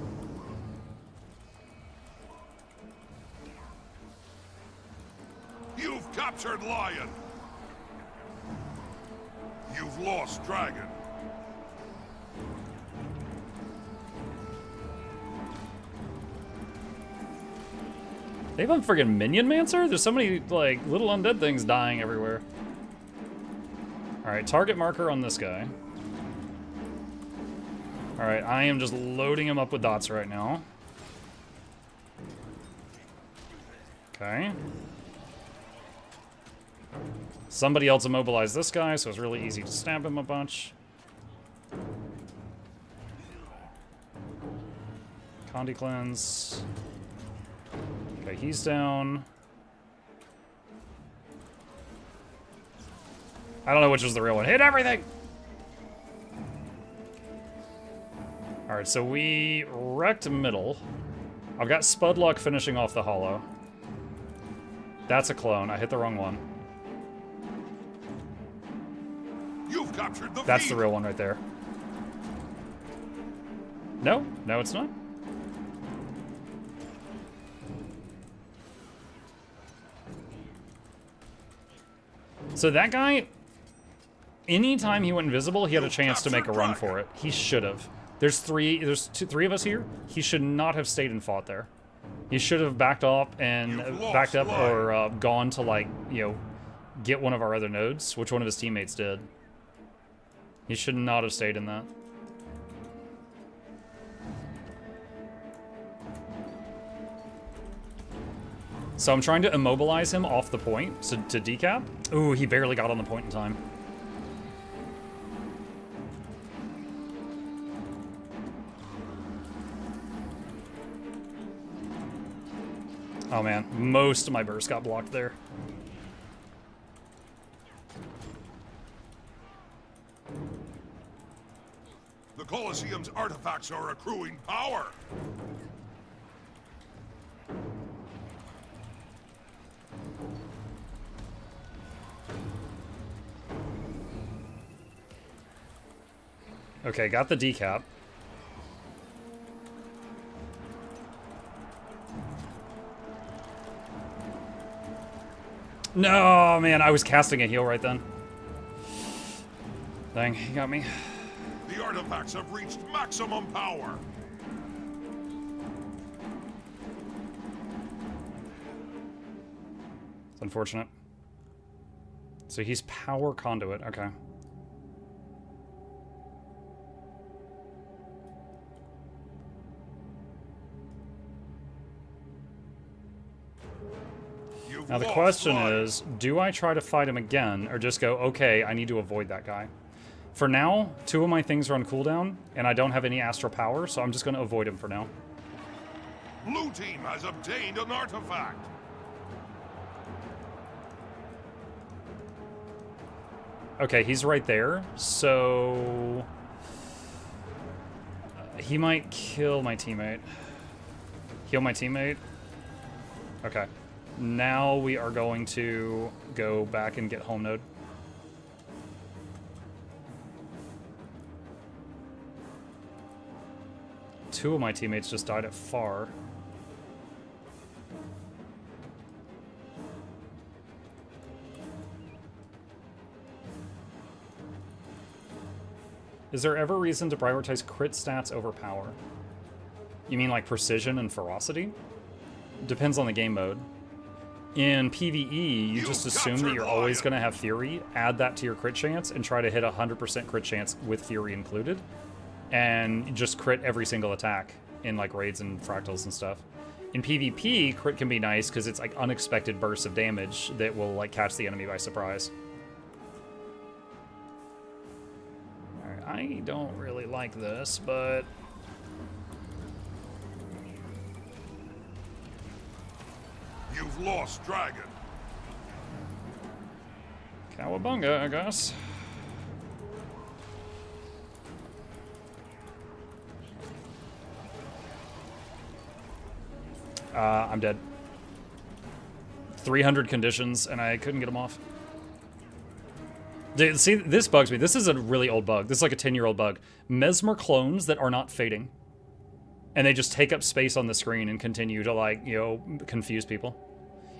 You've captured Lion. You've lost Dragon. They have a friggin' Minion Mancer? There's so many, like, little undead things dying everywhere. Alright, target marker on this guy. Alright, I am just loading him up with dots right now. Okay. Somebody else immobilized this guy, so it's really easy to stab him a bunch. Condi cleanse. Okay, he's down. I don't know which was the real one. Hit everything! Alright, so we wrecked middle. I've got Spudluck finishing off the hollow. That's a clone. I hit the wrong one. You've captured the That's the real one right there. No, no, it's not. So that guy, anytime he went invisible, he had a chance to make a run for it. He should have. There's three of us here. He should not have stayed and fought there. He should have backed up and backed up or gone to, like, you know, get one of our other nodes, which one of his teammates did. He should not have stayed in that. So I'm trying to immobilize him off the point so to decap. Ooh, he barely got on the point in time. Oh man, most of my burst got blocked there. The Colosseum's artifacts are accruing power. Okay, got the decap. No, man, I was casting a heal right then. Dang, he got me. The artifacts have reached maximum power. It's unfortunate. So he's power conduit, okay. Now the question is, do I try to fight him again, or just go, okay, I need to avoid that guy? For now, 2 of my things are on cooldown, and I don't have any astral power, so I'm just going to avoid him for now. Blue team has obtained an artifact. Okay, he's right there, so... he might kill my teammate. Heal my teammate? Okay. Now we are going to go back and get home node. Two of my teammates just died at far. Is there ever reason to prioritize crit stats over power? You mean like precision and ferocity? Depends on the game mode. In PvE, you just assume that you're always going to have Fury, add that to your crit chance, and try to hit 100% crit chance with Fury included. And just crit every single attack in like raids and fractals and stuff. In PvP, crit can be nice because it's like unexpected bursts of damage that will like catch the enemy by surprise. Alright, I don't really like this, but... You've lost dragon. Cowabunga, I guess. I'm dead. 300 conditions, and I couldn't get them off. Dude, see, this bugs me. This is a really old bug. This is like a 10-year-old bug. Mesmer clones that are not fading. And they just take up space on the screen and continue to, like, you know, confuse people.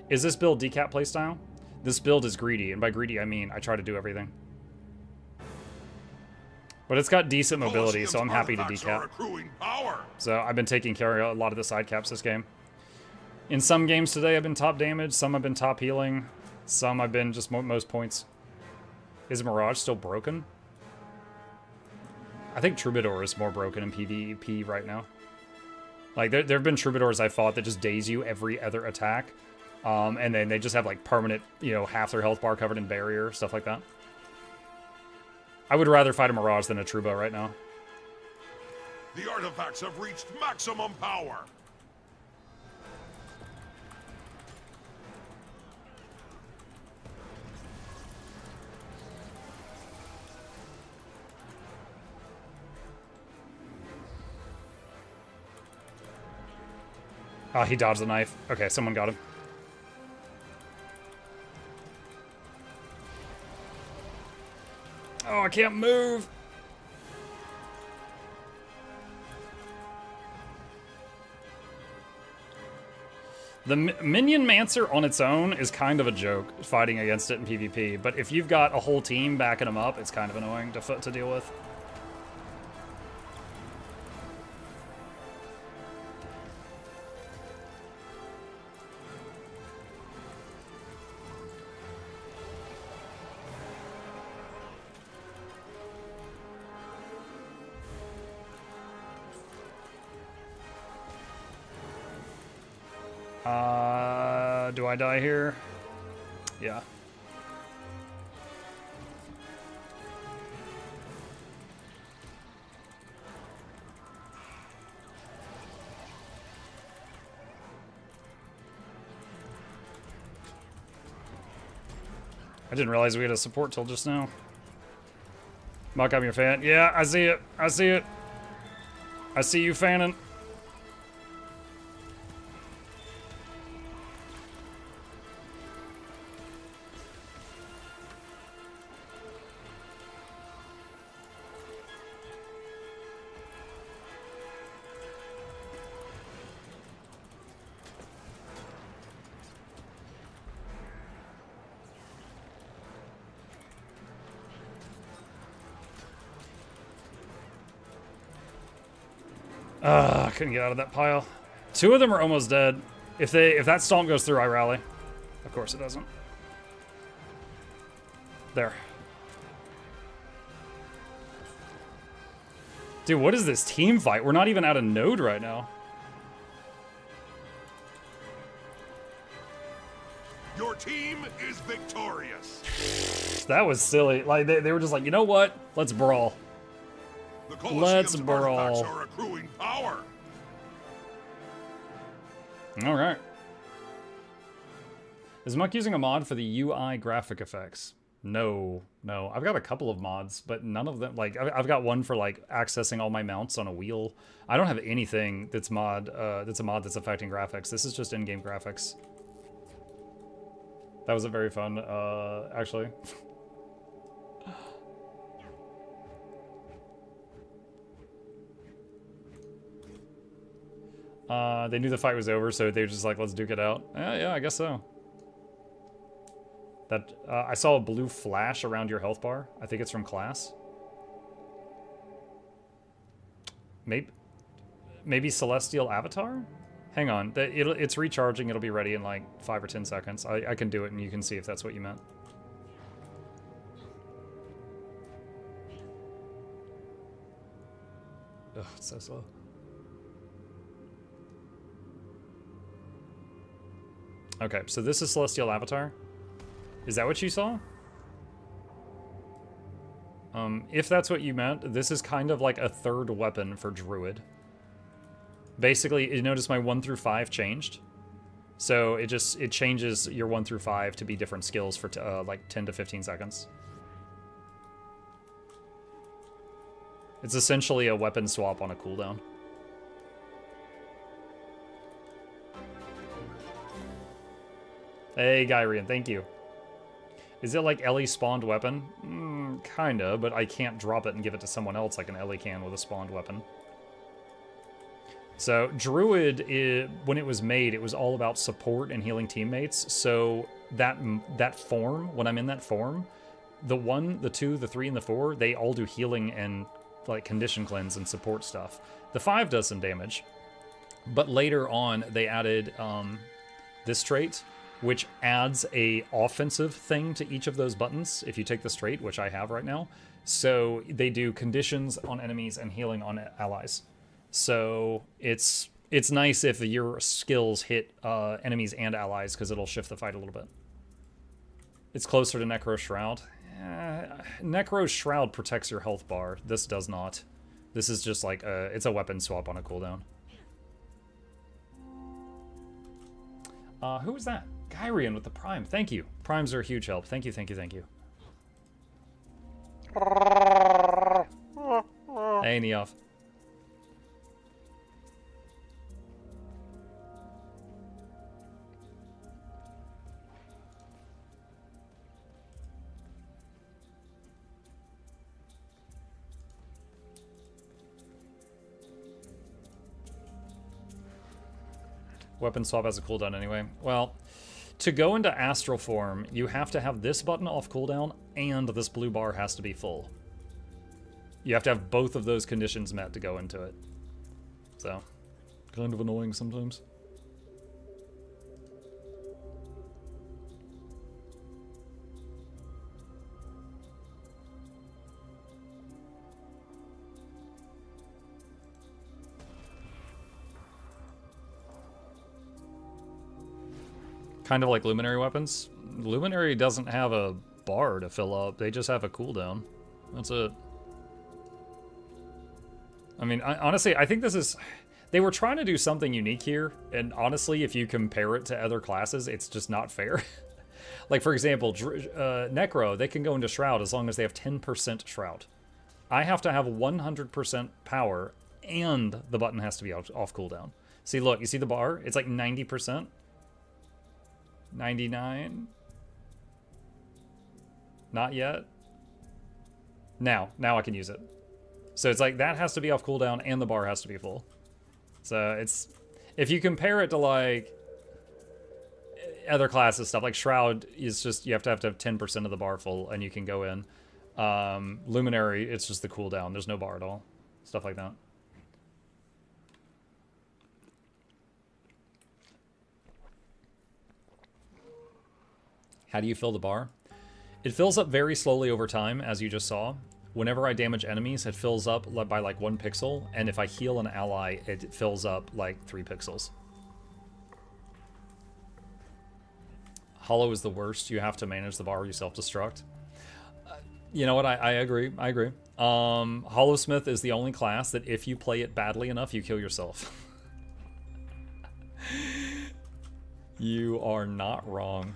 Is this build decap playstyle? This build is greedy, and by greedy I mean I try to do everything. But it's got decent mobility, so I'm happy to decap. So I've been taking care of a lot of the side caps this game. In some games today I've been top damage, some I've been top healing, some I've been just most points. Is Mirage still broken? I think Troubadour is more broken in PvP right now. Like, there have been Troubadours I fought that just daze you every other attack. And then they just have, like, permanent, you know, half their health bar covered in barrier, stuff like that. I would rather fight a Mirage than a Trouba right now. The artifacts have reached maximum power. Oh, he dodged the knife. Okay, someone got him. Oh, I can't move. The Minion Mancer on its own is kind of a joke, fighting against it in PvP, but if you've got a whole team backing them up, it's kind of annoying to deal with. Do I die here? Yeah. I didn't realize we had a support till just now. Mock, I'm your fan. Yeah, I see it. I see it. I see you fanning. I couldn't get out of that pile. Two of them are almost dead. If that stomp goes through, I rally. Of course it doesn't. There. Dude, what is this team fight? We're not even at a node right now. Your team is victorious. That was silly. Like they were just like, you know what? Let's brawl. Let's brawl. Are accruing power. All right. Is Muck using a mod for the UI graphic effects? No. I've got a couple of mods, but none of them, like, I've got one for, like, accessing all my mounts on a wheel. I don't have anything that's a mod that's affecting graphics. This is just in-game graphics. That was a very fun, actually. They knew the fight was over, so they were just like, let's duke it out. Yeah, I guess so. That I saw a blue flash around your health bar. I think it's from class. Maybe Celestial Avatar? Hang on, it's recharging. It'll be ready in like 5 or 10 seconds. I can do it, and you can see if that's what you meant. Ugh, it's so slow. Okay, so this is Celestial Avatar. Is that what you saw? If that's what you meant, this is kind of like a third weapon for Druid. Basically, you notice my 1 through 5 changed. So it changes your 1 through 5 to be different skills for like 10 to 15 seconds. It's essentially a weapon swap on a cooldown. Hey, Gyrian, thank you. Is it like Ellie spawned weapon? Kinda, but I can't drop it and give it to someone else like an Ellie can with a spawned weapon. So, Druid, when it was made, it was all about support and healing teammates. So, that form, when I'm in that form, the 1, the 2, the 3, and the 4, they all do healing and like condition cleanse and support stuff. The 5 does some damage. But later on, they added this trait, which adds a offensive thing to each of those buttons if you take this trait, which I have right now. So they do conditions on enemies and healing on allies. So it's nice if your skills hit enemies and allies, because it'll shift the fight a little bit. It's closer to Necro Shroud. Necro Shroud protects your health bar. This does not. This is just like it's a weapon swap on a cooldown. Who was that? Gyrian with the Prime. Thank you. Primes are a huge help. Thank you, thank you, thank you. Hey, Neoff. Weapon swap has a cooldown anyway. Well, to go into astral form, you have to have this button off cooldown and this blue bar has to be full. You have to have both of those conditions met to go into it. So, kind of annoying sometimes. Kind of like Luminary weapons. Luminary doesn't have a bar to fill up. They just have a cooldown. That's it. I mean, honestly, I think this is... They were trying to do something unique here, and honestly, if you compare it to other classes, it's just not fair. Like, for example, Necro, they can go into Shroud as long as they have 10% Shroud. I have to have 100% power, and the button has to be off cooldown. See, look, you see the bar? It's like 90%. 99. Not yet. Now I can use it. So it's like that has to be off cooldown, and the bar has to be full. So it's, if you compare it to like other classes stuff, like Shroud is just, you have to have 10% of the bar full and you can go in. Luminary, it's just the cooldown. There's no bar at all. Stuff like that. How do you fill the bar? It fills up very slowly over time, as you just saw. Whenever I damage enemies, it fills up by like 1 pixel, and if I heal an ally, it fills up like 3 pixels. Hollow is the worst. You have to manage the bar or you self-destruct. You know what? I agree. I agree. Hollowsmith is the only class that if you play it badly enough, you kill yourself. You are not wrong.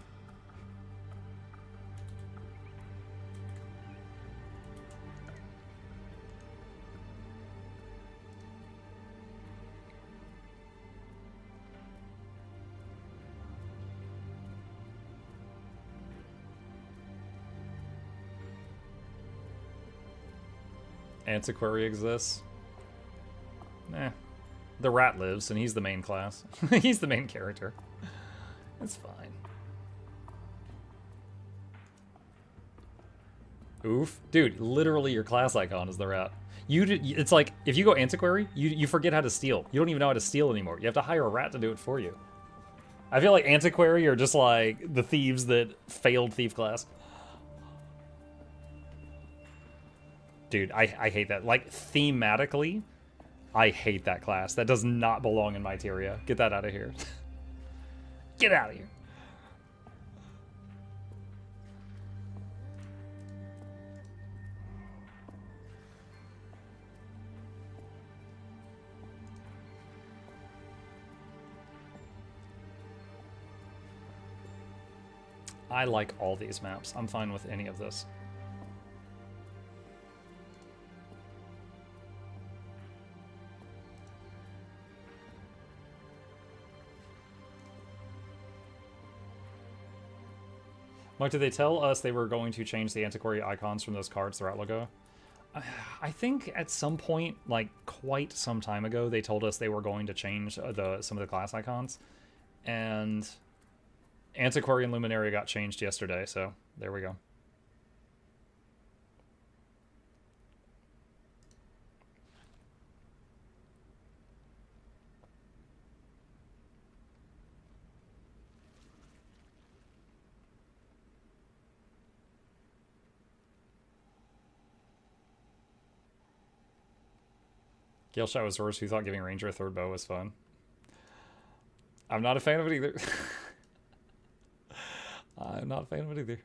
Antiquary exists. Nah. The rat lives, and he's the main class. He's the main character. It's fine. Oof. Dude, literally your class icon is the rat. It's like, if you go Antiquary, you forget how to steal. You don't even know how to steal anymore. You have to hire a rat to do it for you. I feel like Antiquary are just like the thieves that failed Thief class. Dude, I hate that. Like, thematically, I hate that class. That does not belong in my Materia. Get that out of here. Get out of here. I like all these maps. I'm fine with any of this. Mike, did they tell us they were going to change the Antiquary icons from those cards, the rat logo? I think at some point, like quite some time ago, they told us they were going to change some of the class icons. And Antiquary and Luminary got changed yesterday, so there we go. Gale Shot was worse. Who thought giving Ranger a third bow was fun? I'm not a fan of it either. I'm not a fan of it either.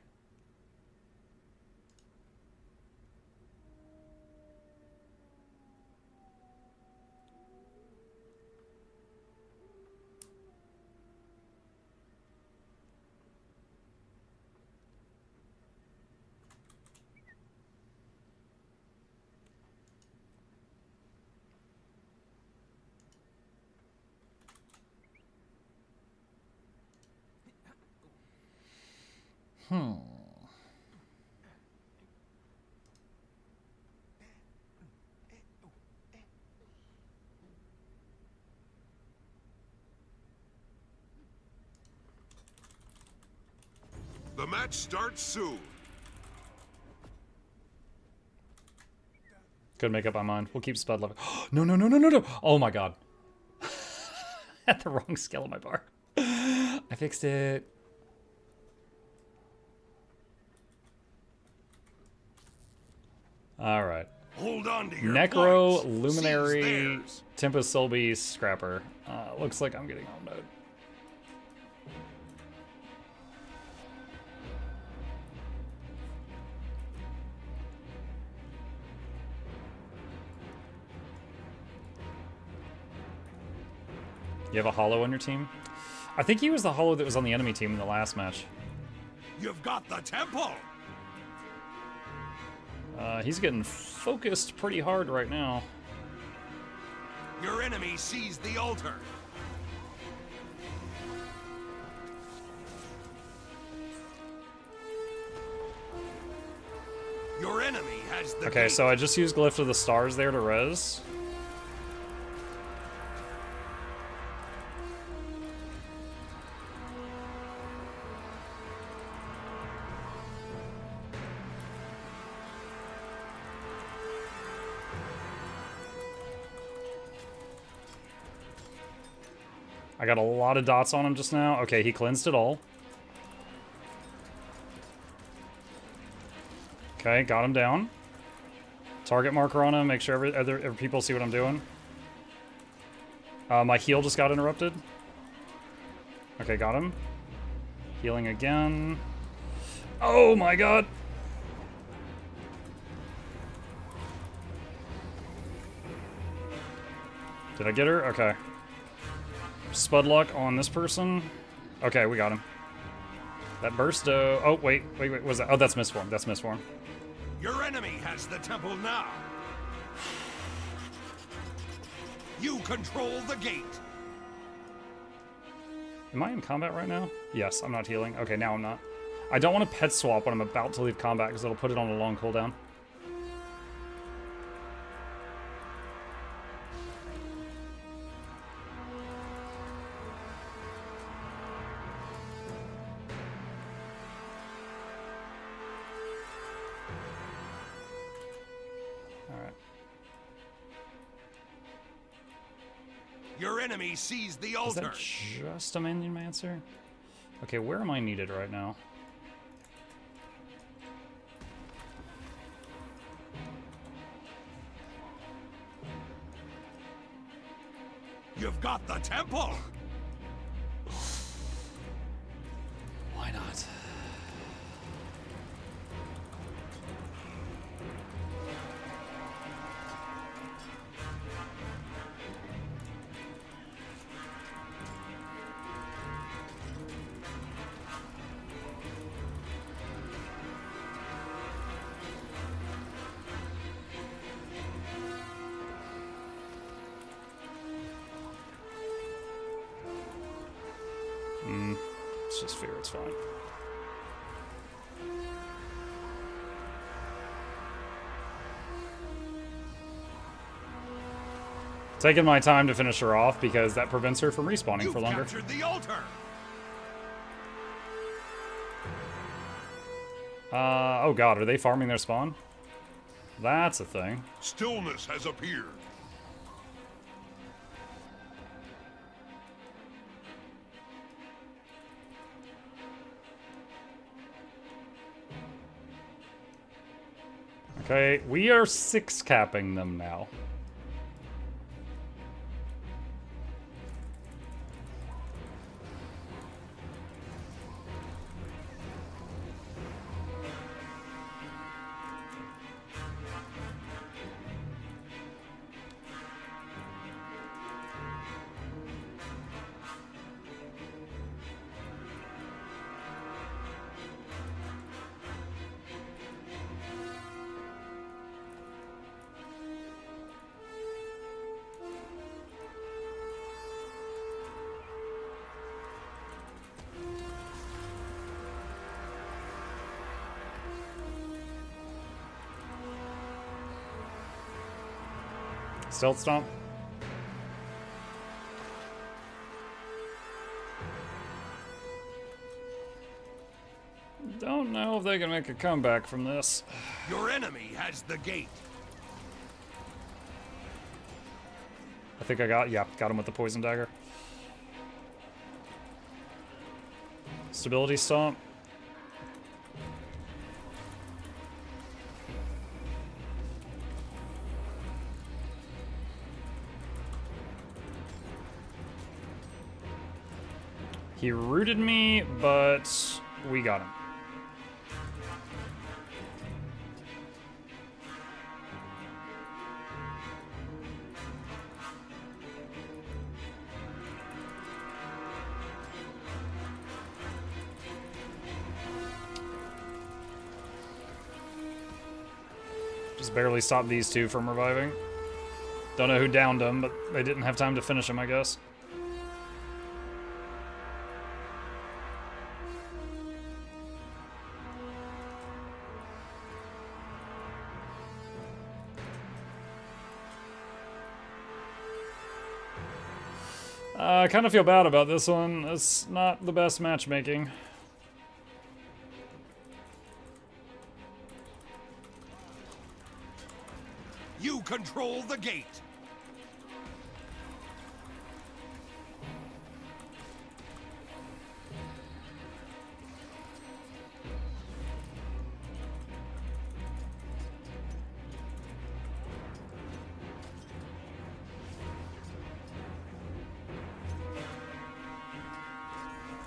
The match starts soon. Couldn't make up my mind. We'll keep Spud level. No, no, no, no, no, no. Oh my god. Had the wrong skill on my bar. I fixed it. All right. Hold on to your Necro, points. Luminary, Seize theirs. Tempest Soul Beast, Scrapper. Looks like I'm getting on mode. You have a hollow on your team? I think he was the hollow that was on the enemy team in the last match. You've got the temple! He's getting focused pretty hard right now. Your enemy sees the altar. Your enemy has the Okay, gate. so I just used Glyph of the Stars there to res. I got a lot of dots on him just now. Okay, he cleansed it all. Okay, got him down. Target marker on him, make sure other people see what I'm doing. My heal just got interrupted. Okay, got him. Healing again. Oh my god! Did I get her? Okay. Spud luck on this person. Okay, we got him. That bursto. Oh, wait. What was that? Oh, that's misform. That's misform. Your enemy has the temple now. You control the gate. Am I in combat right now? Yes, I'm not healing. Okay, now I'm not. I don't want to pet swap when I'm about to leave combat because it'll put it on a long cooldown. Your enemy sees the Is altar. that just a minion mancer? Okay, where am I needed right now? You've got the temple. Why not? It's just fear, it's fine. Taking my time to finish her off because that prevents her from respawning You've for longer. captured the altar. Oh god, are they farming their spawn? That's a thing. Stillness has appeared. Okay, we are 6-capping them now. Stealth stomp. Don't know if they can make a comeback from this. Your enemy has the gate. I think I got him with the poison dagger. Stability stomp. He rooted me, but we got him. Just barely stopped these two from reviving. Don't know who downed them, but they didn't have time to finish them, I guess. I kind of feel bad about this one. It's not the best matchmaking. You control the gate.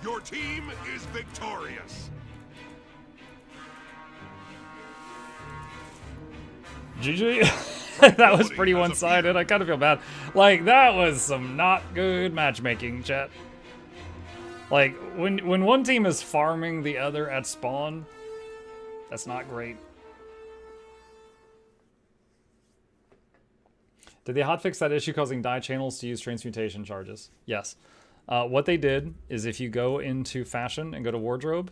Your team is victorious. GG. That was pretty one-sided. I kind of feel bad. Like, that was some not good matchmaking, chat. Like, when one team is farming the other at spawn, that's not great. Did they hotfix that issue causing die channels to use transmutation charges? Yes. What they did is if you go into fashion and go to wardrobe,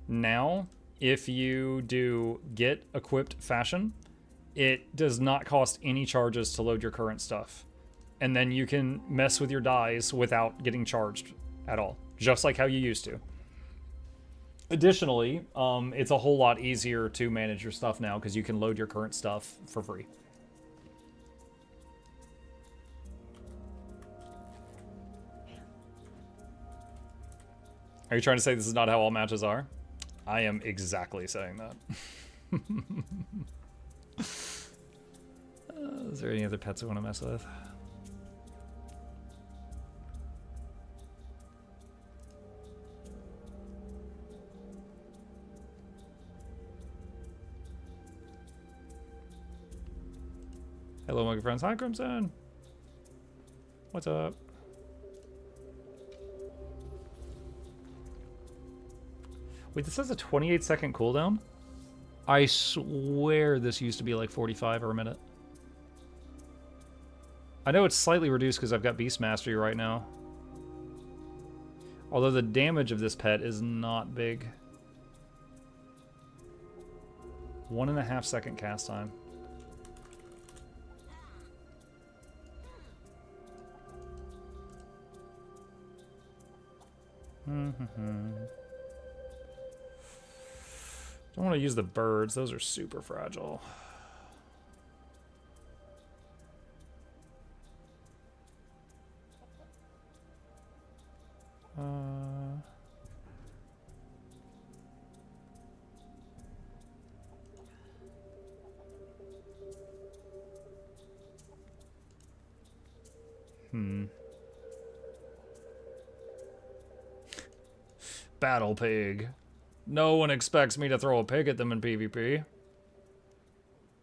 now if you do get equipped fashion, it does not cost any charges to load your current stuff. And then you can mess with your dies without getting charged at all, just like how you used to. Additionally, it's a whole lot easier to manage your stuff now because you can load your current stuff for free. Are you trying to say this is not how all matches are? I am exactly saying that. Is there any other pets I want to mess with? Hello, my friends. Hi, Crimson. What's up? Wait, this has a 28-second cooldown? I swear this used to be like 45 or a minute. I know it's slightly reduced because I've got Beast Mastery right now. Although the damage of this pet is not big. 1.5 second cast time. Don't want to use the birds. Those are super fragile. Battle pig. No one expects me to throw a pig at them in PvP.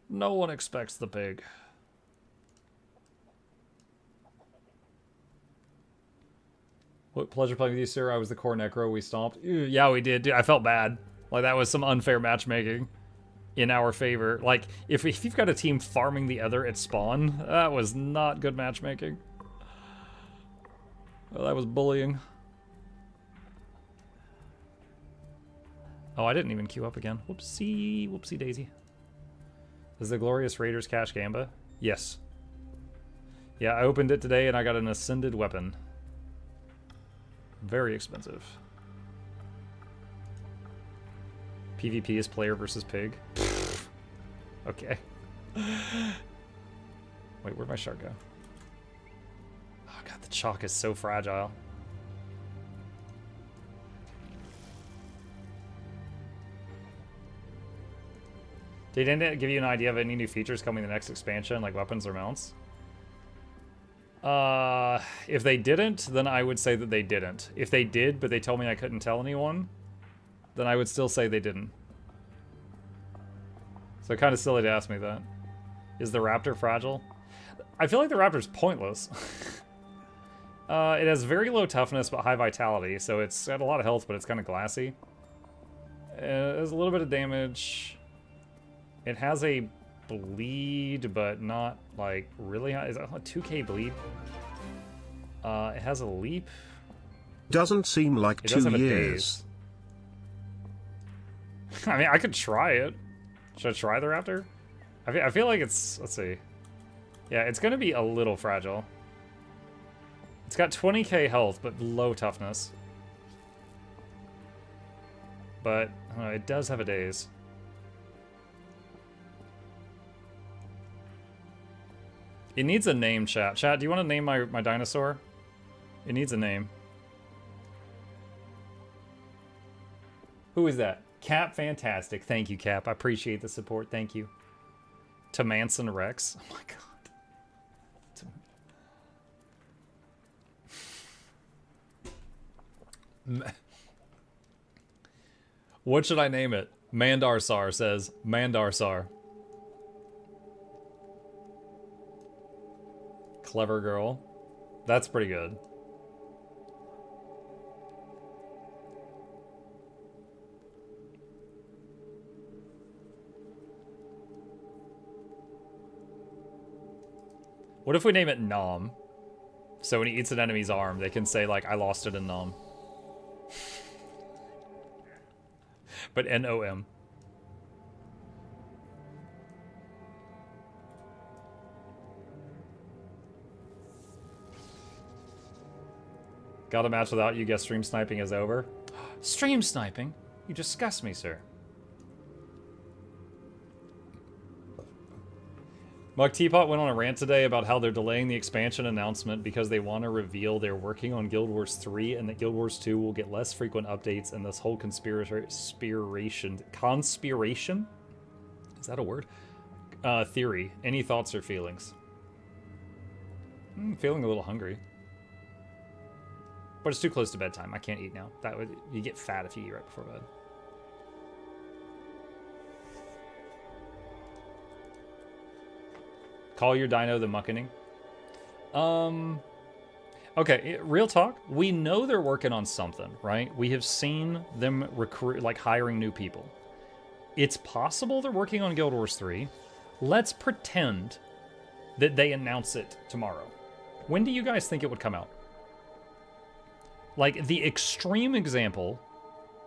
No one expects the pig. What pleasure playing with you, sir. I was the core necro. We stomped. Ew, yeah, we did. Dude, I felt bad. Like, that was some unfair matchmaking in our favor. Like, if you've got a team farming the other at spawn, that was not good matchmaking. Well, that was bullying. Oh, I didn't even queue up again. Whoopsie, whoopsie daisy. Is the Glorious Raiders cache Gamba? Yes. Yeah, I opened it today and I got an Ascended weapon. Very expensive. PvP is player versus pig. Okay. Wait, where'd my shark go? Oh god, the chalk is so fragile. Didn't it give you an idea of any new features coming in the next expansion, like weapons or mounts? If they didn't, then I would say that they didn't. If they did, but they told me I couldn't tell anyone, then I would still say they didn't. So kind of silly to ask me that. Is the raptor fragile? I feel like the raptor's pointless. It has very low toughness, but high vitality, so it's got a lot of health, but it's kind of glassy. It has a little bit of damage. It has a bleed, but not like really high. Is that a 2k bleed? It has a leap. Doesn't seem like It does 2 have a years. daze. I mean, I could try it. Should I try the raptor? I feel like it's, let's see. Yeah, it's gonna be a little fragile. It's got 20k health, but low toughness. But I don't know, it does have a daze. It needs a name, chat. Chat, do you want to name my dinosaur? It needs a name. Who is that? Cap Fantastic. Thank you, Cap. I appreciate the support. Thank you. To Manson Rex. Oh my god. What should I name it? Mandarsar says Mandarsar. Clever girl. That's pretty good. What if we name it Nom? So when he eats an enemy's arm, they can say, like, I lost it in Nom. But N-O-M. Got a match without you, guess stream sniping is over. Stream sniping? You disgust me, sir. Muck Teapot went on a rant today about how they're delaying the expansion announcement because they want to reveal they're working on Guild Wars 3 and that Guild Wars 2 will get less frequent updates, and this whole conspiration? Is that a word? Theory. Any thoughts or feelings? I'm feeling a little hungry. But it's too close to bedtime. I can't eat now. You get fat if you eat right before bed. Call your dino the Muckening. Okay, real talk. We know they're working on something, right? We have seen them recruit, like hiring new people. It's possible they're working on Guild Wars 3. Let's pretend that they announce it tomorrow. When do you guys think it would come out? Like, the extreme example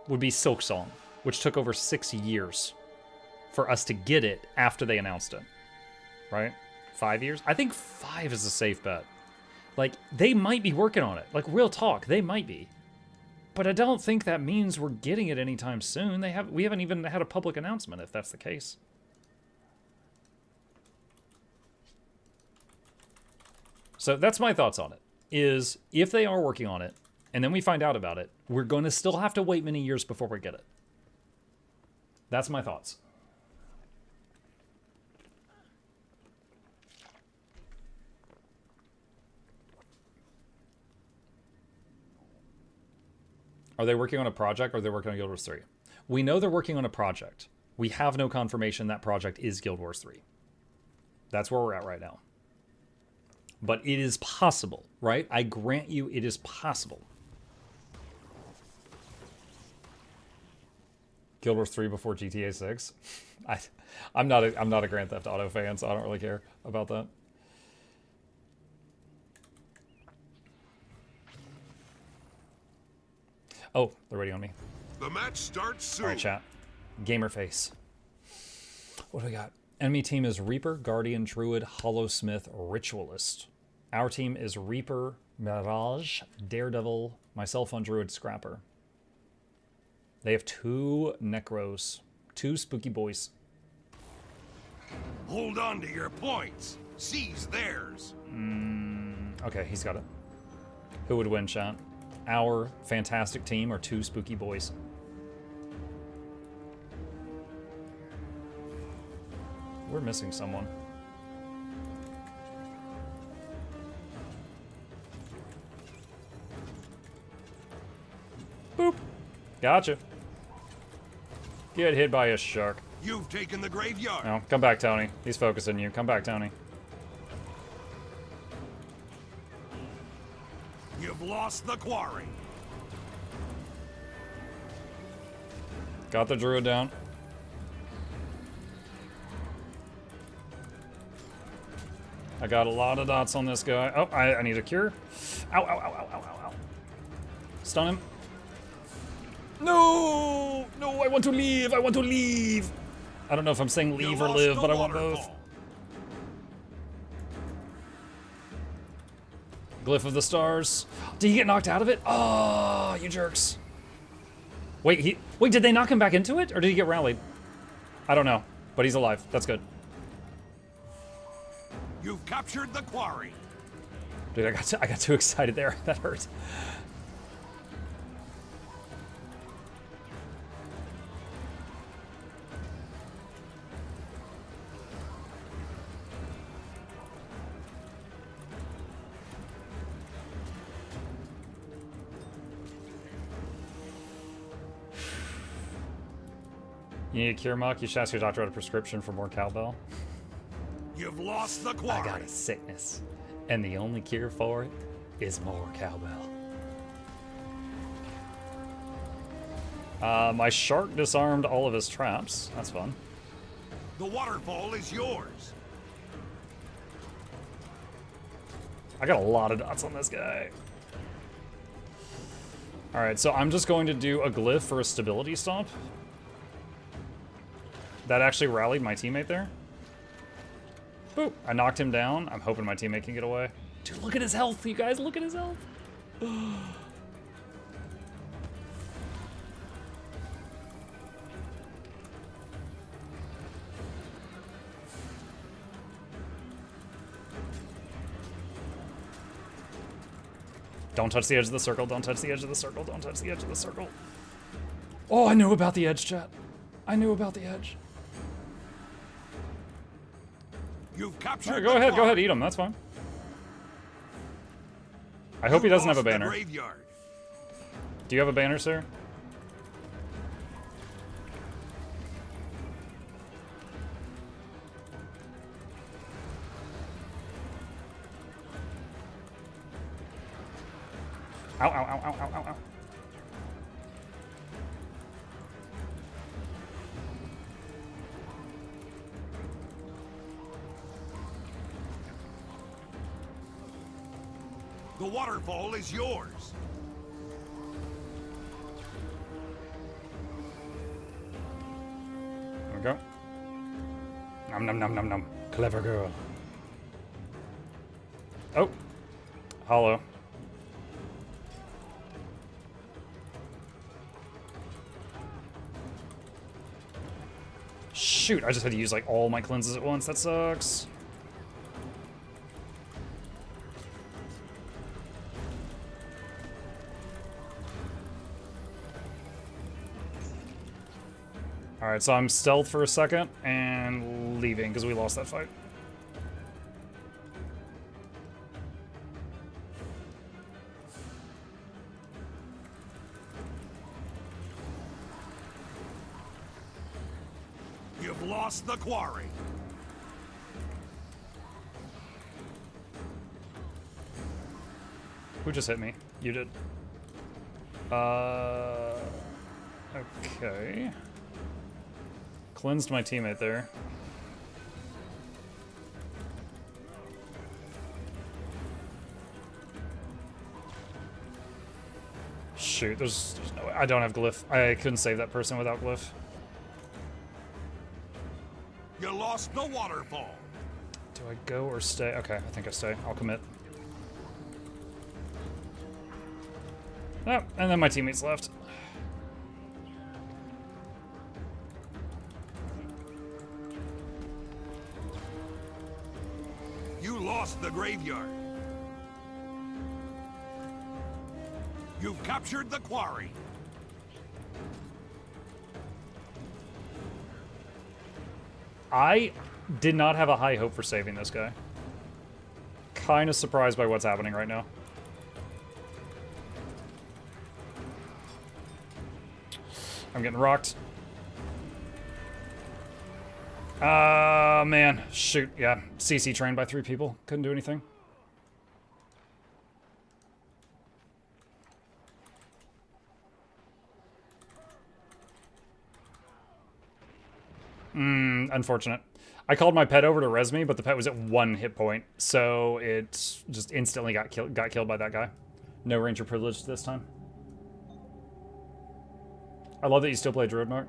would be Silksong, which took over 6 years for us to get it after they announced it, right? 5 years? I think 5 is a safe bet. Like, they might be working on it. Like, real talk, they might be. But I don't think that means we're getting it anytime soon. We haven't even had a public announcement, if that's the case. So that's my thoughts on it, is if they are working on it, and then we find out about it, we're going to still have to wait many years before we get it. That's my thoughts. Are they working on a project or are they working on Guild Wars 3? We know they're working on a project. We have no confirmation that project is Guild Wars 3. That's where we're at right now. But it is possible, right? I grant you it is possible. Guild Wars 3 before GTA 6? I'm not a Grand Theft Auto fan, so I don't really care about that. Oh, they're waiting on me. The match starts soon. All right, chat. Gamer face. What do we got? Enemy team is Reaper, Guardian, Druid, Hollowsmith, Ritualist. Our team is Reaper, Mirage, Daredevil, myself on Druid, Scrapper. They have 2 Necros, 2 Spooky Boys. Hold on to your points. Seize theirs. Okay, he's got it. Who would win, chat? Our fantastic team or 2 Spooky Boys? We're missing someone. Boop. Gotcha. Get hit by a shark. You've taken the graveyard. No, come back, Tony. He's focusing you. Come back, Tony. You've lost the quarry. Got the Druid down. I got a lot of dots on this guy. Oh, I need a cure. Ow, ow, ow, ow, ow, ow, ow. Stun him. No! No, I want to leave. I want to leave. I don't know if I'm saying leave or live, but I want both. Glyph of the stars. Did he get knocked out of it? Oh, you jerks. Wait, did they knock him back into it? Or did he get rallied? I don't know, but he's alive. That's good. You've captured the quarry. Dude, I got too excited there. That hurt. You need a cure, Muck? You should ask your doctor about a prescription for more cowbell. You've lost the quarry. I got a sickness, and the only cure for it is more cowbell. My shark disarmed all of his traps. That's fun. The waterfall is yours. I got a lot of dots on this guy. Alright, so I'm just going to do a glyph for a stability stomp. That actually rallied my teammate there. Boop. I knocked him down. I'm hoping my teammate can get away. Dude, look at his health, you guys. Look at his health. Don't touch the edge of the circle. Don't touch the edge of the circle. Don't touch the edge of the circle. Oh, I knew about the edge, chat. I knew about the edge. You've captured. Right, go ahead, eat him. That's fine. I hope he doesn't have a banner. Do you have a banner, sir? Ow, ow, ow, ow, ow, ow, ow. The waterfall is yours. There we go. Nom nom nom nom nom. Clever girl. Oh. Hollow. Shoot, I just had to use like all my cleanses at once. That sucks. Alright, so I'm stealth for a second and leaving because we lost that fight. You've lost the quarry. Who just hit me? You did. Okay. Cleansed my teammate there. Shoot, there's no way. I don't have glyph. I couldn't save that person without glyph. You lost the waterfall. Do I go or stay? Okay, I think I stay. I'll commit. Oh, and then my teammates left. You lost the graveyard. You've captured the quarry. I did not have a high hope for saving this guy. Kind of surprised by what's happening right now. I'm getting rocked. Man. Shoot, yeah. CC trained by 3 people. Couldn't do anything. Unfortunate. I called my pet over to res me, but the pet was at 1 hit point, so it just instantly got killed by that guy. No ranger privilege this time. I love that you still play Druid, Mark.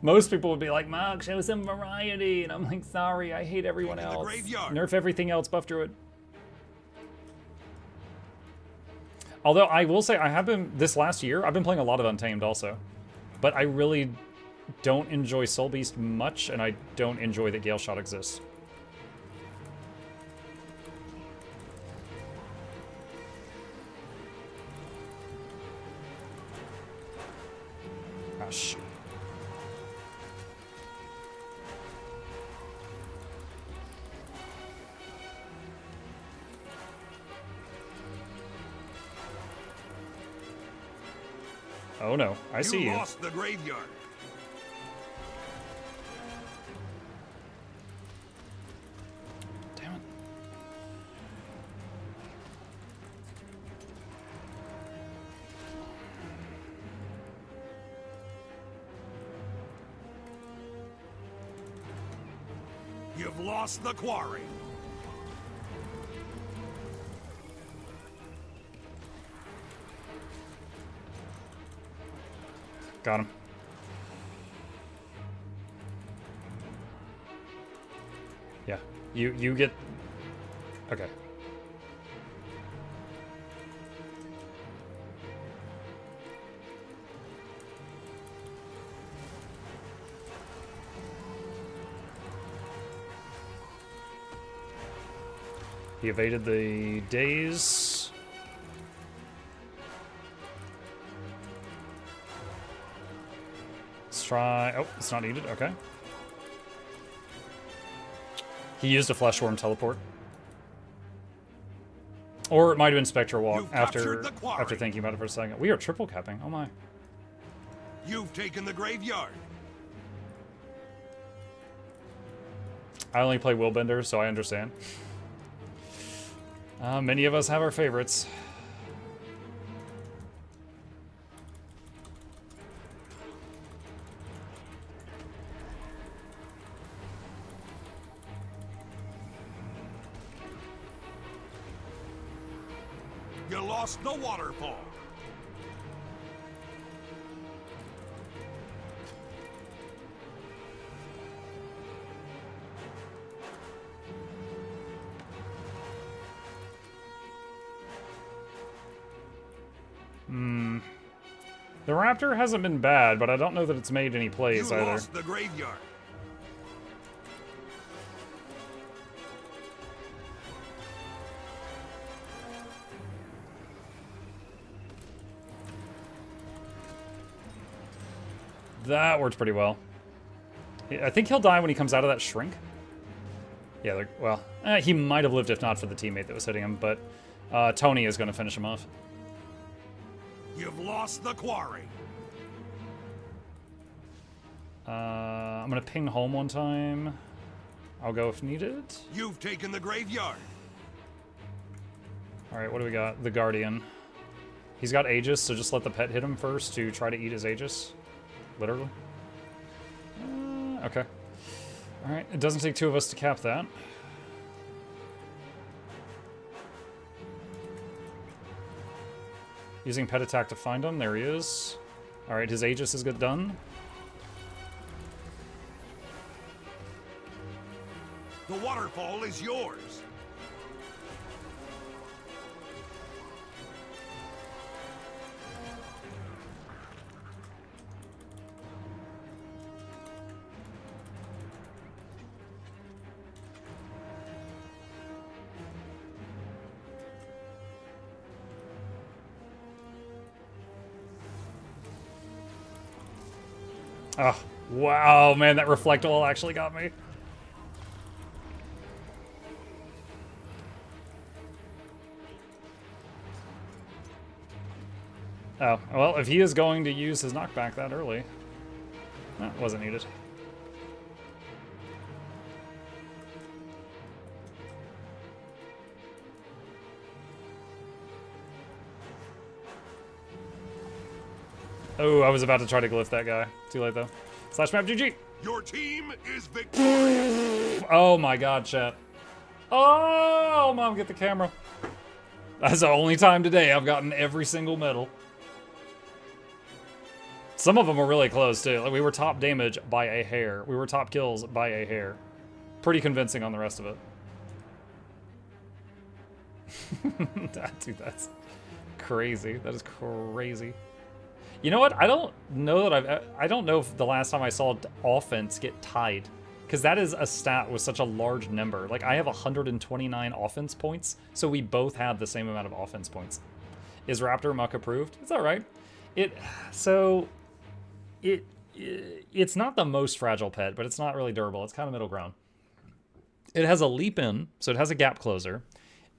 Most people would be like, Mark, show some variety, and I'm like, sorry, I hate everyone else. Nerf everything else, buff Druid. Although I will say, I have been, this last year, I've been playing a lot of Untamed also. But I really don't enjoy Soul Beast much, and I don't enjoy that Gale Shot exists. Ah, shoot. Oh no, I see you. You lost the graveyard. Damn it. You've lost the quarry. Got him. Yeah, you get... Okay. He evaded the daze. Let's try... Oh, it's not needed. Okay. He used a Fleshworm teleport. Or it might have been Spectre Walk after thinking about it for a second. We are triple capping. Oh my. You've taken the graveyard. I only play Willbender, so I understand. Many of us have our favorites. You lost the waterfall. The Raptor hasn't been bad, but I don't know that it's made any plays either. You lost the graveyard. That worked pretty well. I think he'll die when he comes out of that shrink. Yeah, well, he might have lived if not for the teammate that was hitting him, but Tony is going to finish him off. You've lost the quarry. I'm going to ping home one time. I'll go if needed. You've taken the graveyard. Alright, what do we got? The Guardian. He's got Aegis, so just let the pet hit him first to try to eat his Aegis. Literally. Okay. Alright, it doesn't take two of us to cap that. Using pet attack to find him. There he is. Alright, his Aegis is good done. The waterfall is yours. Oh, wow, man, that reflect all actually got me. Oh, well, if he is going to use his knockback that early, that wasn't needed. Oh, I was about to try to glyph that guy. Too late, though. Slash map GG! Your team is victorious. Oh my god, chat. Oh, Mom, get the camera. That's the only time today I've gotten every single medal. Some of them were really close, too. Like, we were top damage by a hair. We were top kills by a hair. Pretty convincing on the rest of it. Dude, that's crazy. That is crazy. You know what? I don't know if the last time I saw offense get tied. Because that is a stat with such a large number. Like, I have 129 offense points, so we both had the same amount of offense points. Is Raptor Muck approved? It's all right. It's not the most fragile pet, but it's not really durable. It's kind of middle ground. It has a leap in, so it has a gap closer,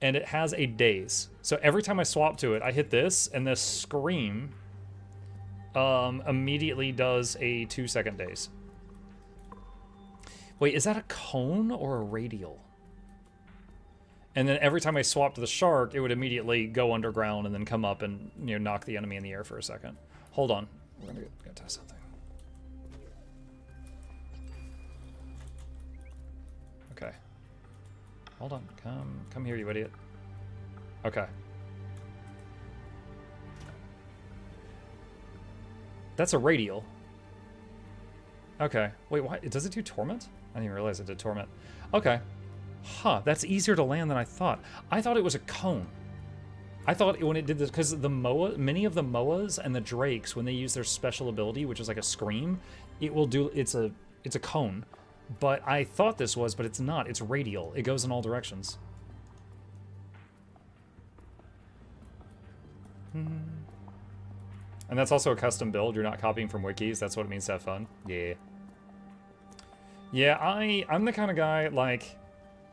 and it has a daze. So every time I swap to it, I hit this, and this scream immediately does a 2-second daze. Wait, is that a cone or a radial? And then every time I swap to the shark, it would immediately go underground and then come up and, you know, knock the enemy in the air for a second. Hold on. We're gonna test something. Okay. Hold on. Come here, you idiot. Okay. That's a radial. Okay. Wait, why? Does it do torment? I didn't even realize it did torment. Okay. Huh, that's easier to land than I thought. I thought it was a cone. I thought when it did this, because the Moa, many of the Moas and the Drakes, when they use their special ability, which is like a scream, it will do, it's a cone. But I thought this was, but it's not. It's radial. It goes in all directions. And that's also a custom build. You're not copying from wikis. That's what it means to have fun. Yeah. Yeah, I'm the kind of guy, like,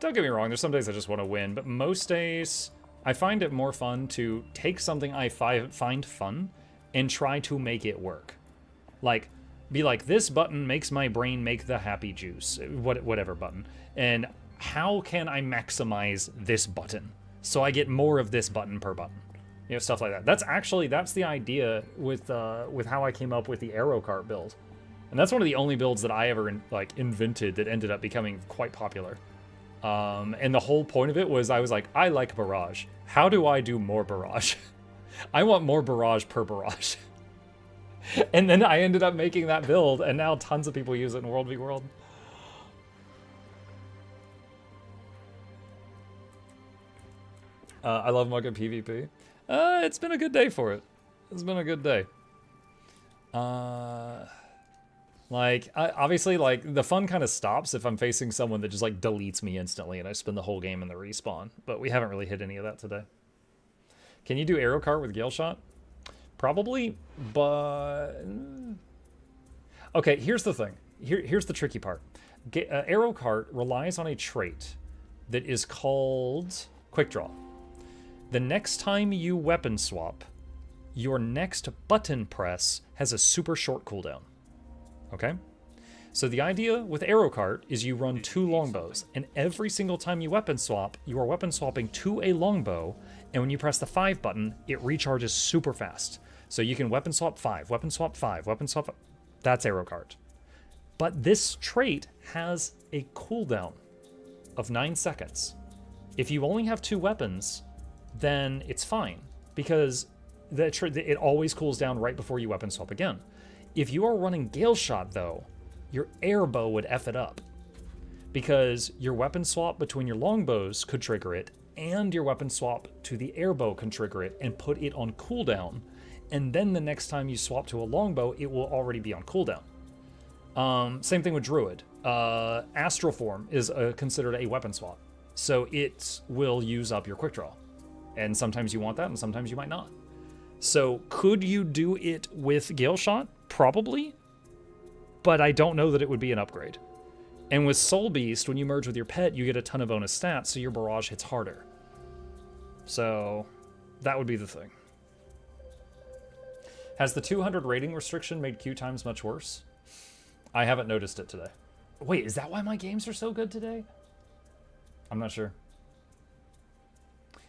don't get me wrong, there's some days I just want to win, but most days I find it more fun to take something I find fun and try to make it work. Like, be like, this button makes my brain make the happy juice, whatever button, and how can I maximize this button so I get more of this button per button? You know, stuff like that. That's the idea with how I came up with the arrow cart build. And that's one of the only builds that I ever invented that ended up becoming quite popular. And the whole point of it was I was like, I like barrage. How do I do more barrage? I want more barrage per barrage. And then I ended up making that build, and now tons of people use it in World v World. I love Mugga PvP. It's been a good day for it. It's been a good day. Obviously, like, the fun kind of stops if I'm facing someone that just, like, deletes me instantly and I spend the whole game in the respawn. But we haven't really hit any of that today. Can you do arrow cart with Gale Shot? Probably, but... Okay, here's the thing. Here's the tricky part. Arrow cart relies on a trait that is called Quick Draw. The next time you weapon swap, your next button press has a super short cooldown. Okay? So the idea with arrow cart is you run 2 longbows, and every single time you weapon swap, you are weapon swapping to a longbow, and when you press the 5 button, it recharges super fast. So you can weapon swap 5, weapon swap 5, weapon swap... That's arrow cart. But this trait has a cooldown of 9 seconds. If you only have 2 weapons, then it's fine, because it always cools down right before you weapon swap again. If you are running Gale Shot, though, your air bow would F it up, because your weapon swap between your longbows could trigger it, and your weapon swap to the air bow can trigger it and put it on cooldown, and then the next time you swap to a longbow, it will already be on cooldown. Same thing with Druid. Astral Form is considered a weapon swap, so it will use up your quick draw. And sometimes you want that, and sometimes you might not. So could you do it with Gale Shot? Probably, but I don't know that it would be an upgrade. And with Soul Beast, when you merge with your pet, you get a ton of bonus stats, so your barrage hits harder. So that would be the thing. Has the 200 rating restriction made queue times much worse? I haven't noticed it today. Wait, is that why my games are so good today? I'm not sure.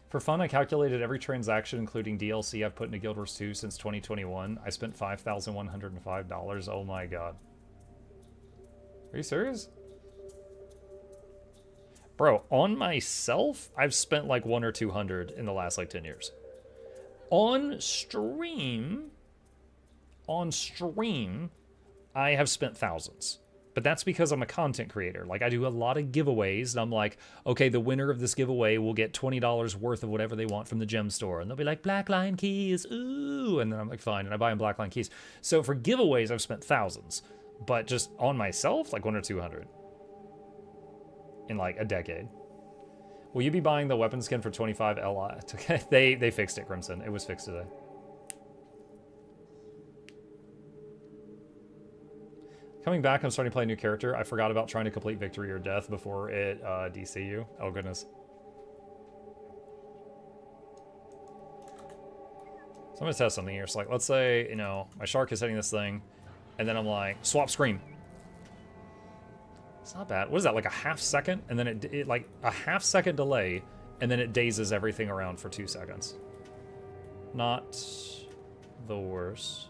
For fun, I calculated every transaction, including DLC, I've put into Guild Wars 2 since 2021. I spent $5,105. Oh my god. Are you serious? Bro, on myself, I've spent like 100 or 200 in the last like 10 years. On stream, I have spent thousands. But that's because I'm a content creator. Like, I do a lot of giveaways, and I'm like, okay, the winner of this giveaway will get $20 worth of whatever they want from the gem store. And they'll be like, Black Lion keys, ooh. And then I'm like, fine, and I buy them Black Lion keys. So for giveaways, I've spent thousands. But just on myself, like 100 or 200. In like a decade. Will you be buying the weapon skin for 25 LI? They fixed it, Crimson. It was fixed today. Coming back, I'm starting to play a new character. I forgot about trying to complete victory or death before it DC you. Oh, goodness. So I'm going to test something here. So, like, let's say, you know, my shark is hitting this thing, and then I'm like, swap scream. It's not bad. What is that, like a half second? And then it like a half second delay, and then it dazes everything around for 2 seconds. Not the worst.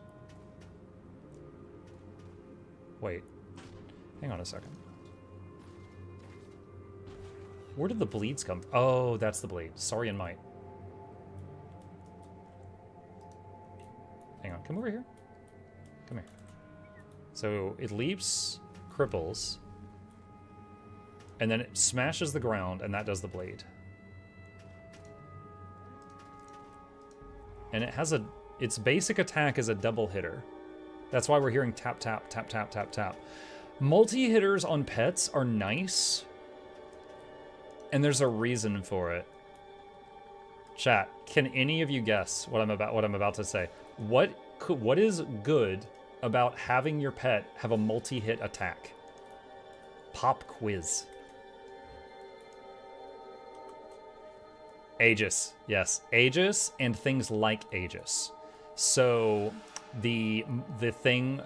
Wait, hang on a second. Where did the bleeds come from? Oh, that's the bleed. Sorry and might. Hang on, come over here. Come here. So it leaps, cripples, and then it smashes the ground, and that does the bleed. And it has its basic attack is a double hitter. That's why we're hearing tap, tap, tap, tap, tap, tap. Multi-hitters on pets are nice. And there's a reason for it. Chat, can any of you guess what I'm about to say? What is good about having your pet have a multi-hit attack? Pop quiz. Aegis. Yes, Aegis and things like Aegis. So the thing,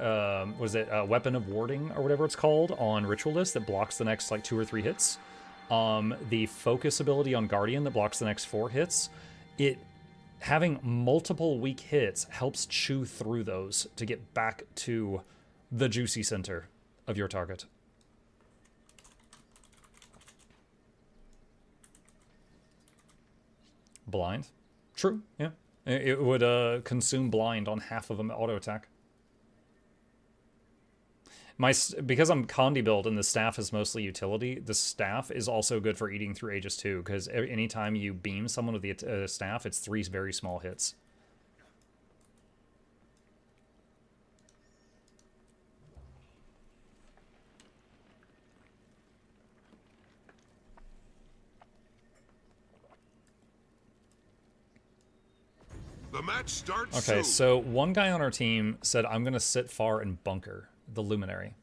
was it Weapon of Warding or whatever it's called on Ritualist that blocks the next like 2 or 3 hits? The focus ability on Guardian that blocks the next 4 hits. Having multiple weak hits helps chew through those to get back to the juicy center of your target. Blind. True, yeah. It would consume blind on half of an auto attack. Because I'm Condi build and the staff is mostly utility, the staff is also good for eating through Aegis too, because anytime you beam someone with the staff, it's 3 very small hits. The match starts Okay, soon. so one guy on our team said, I'm going to sit far and bunker the Luminary.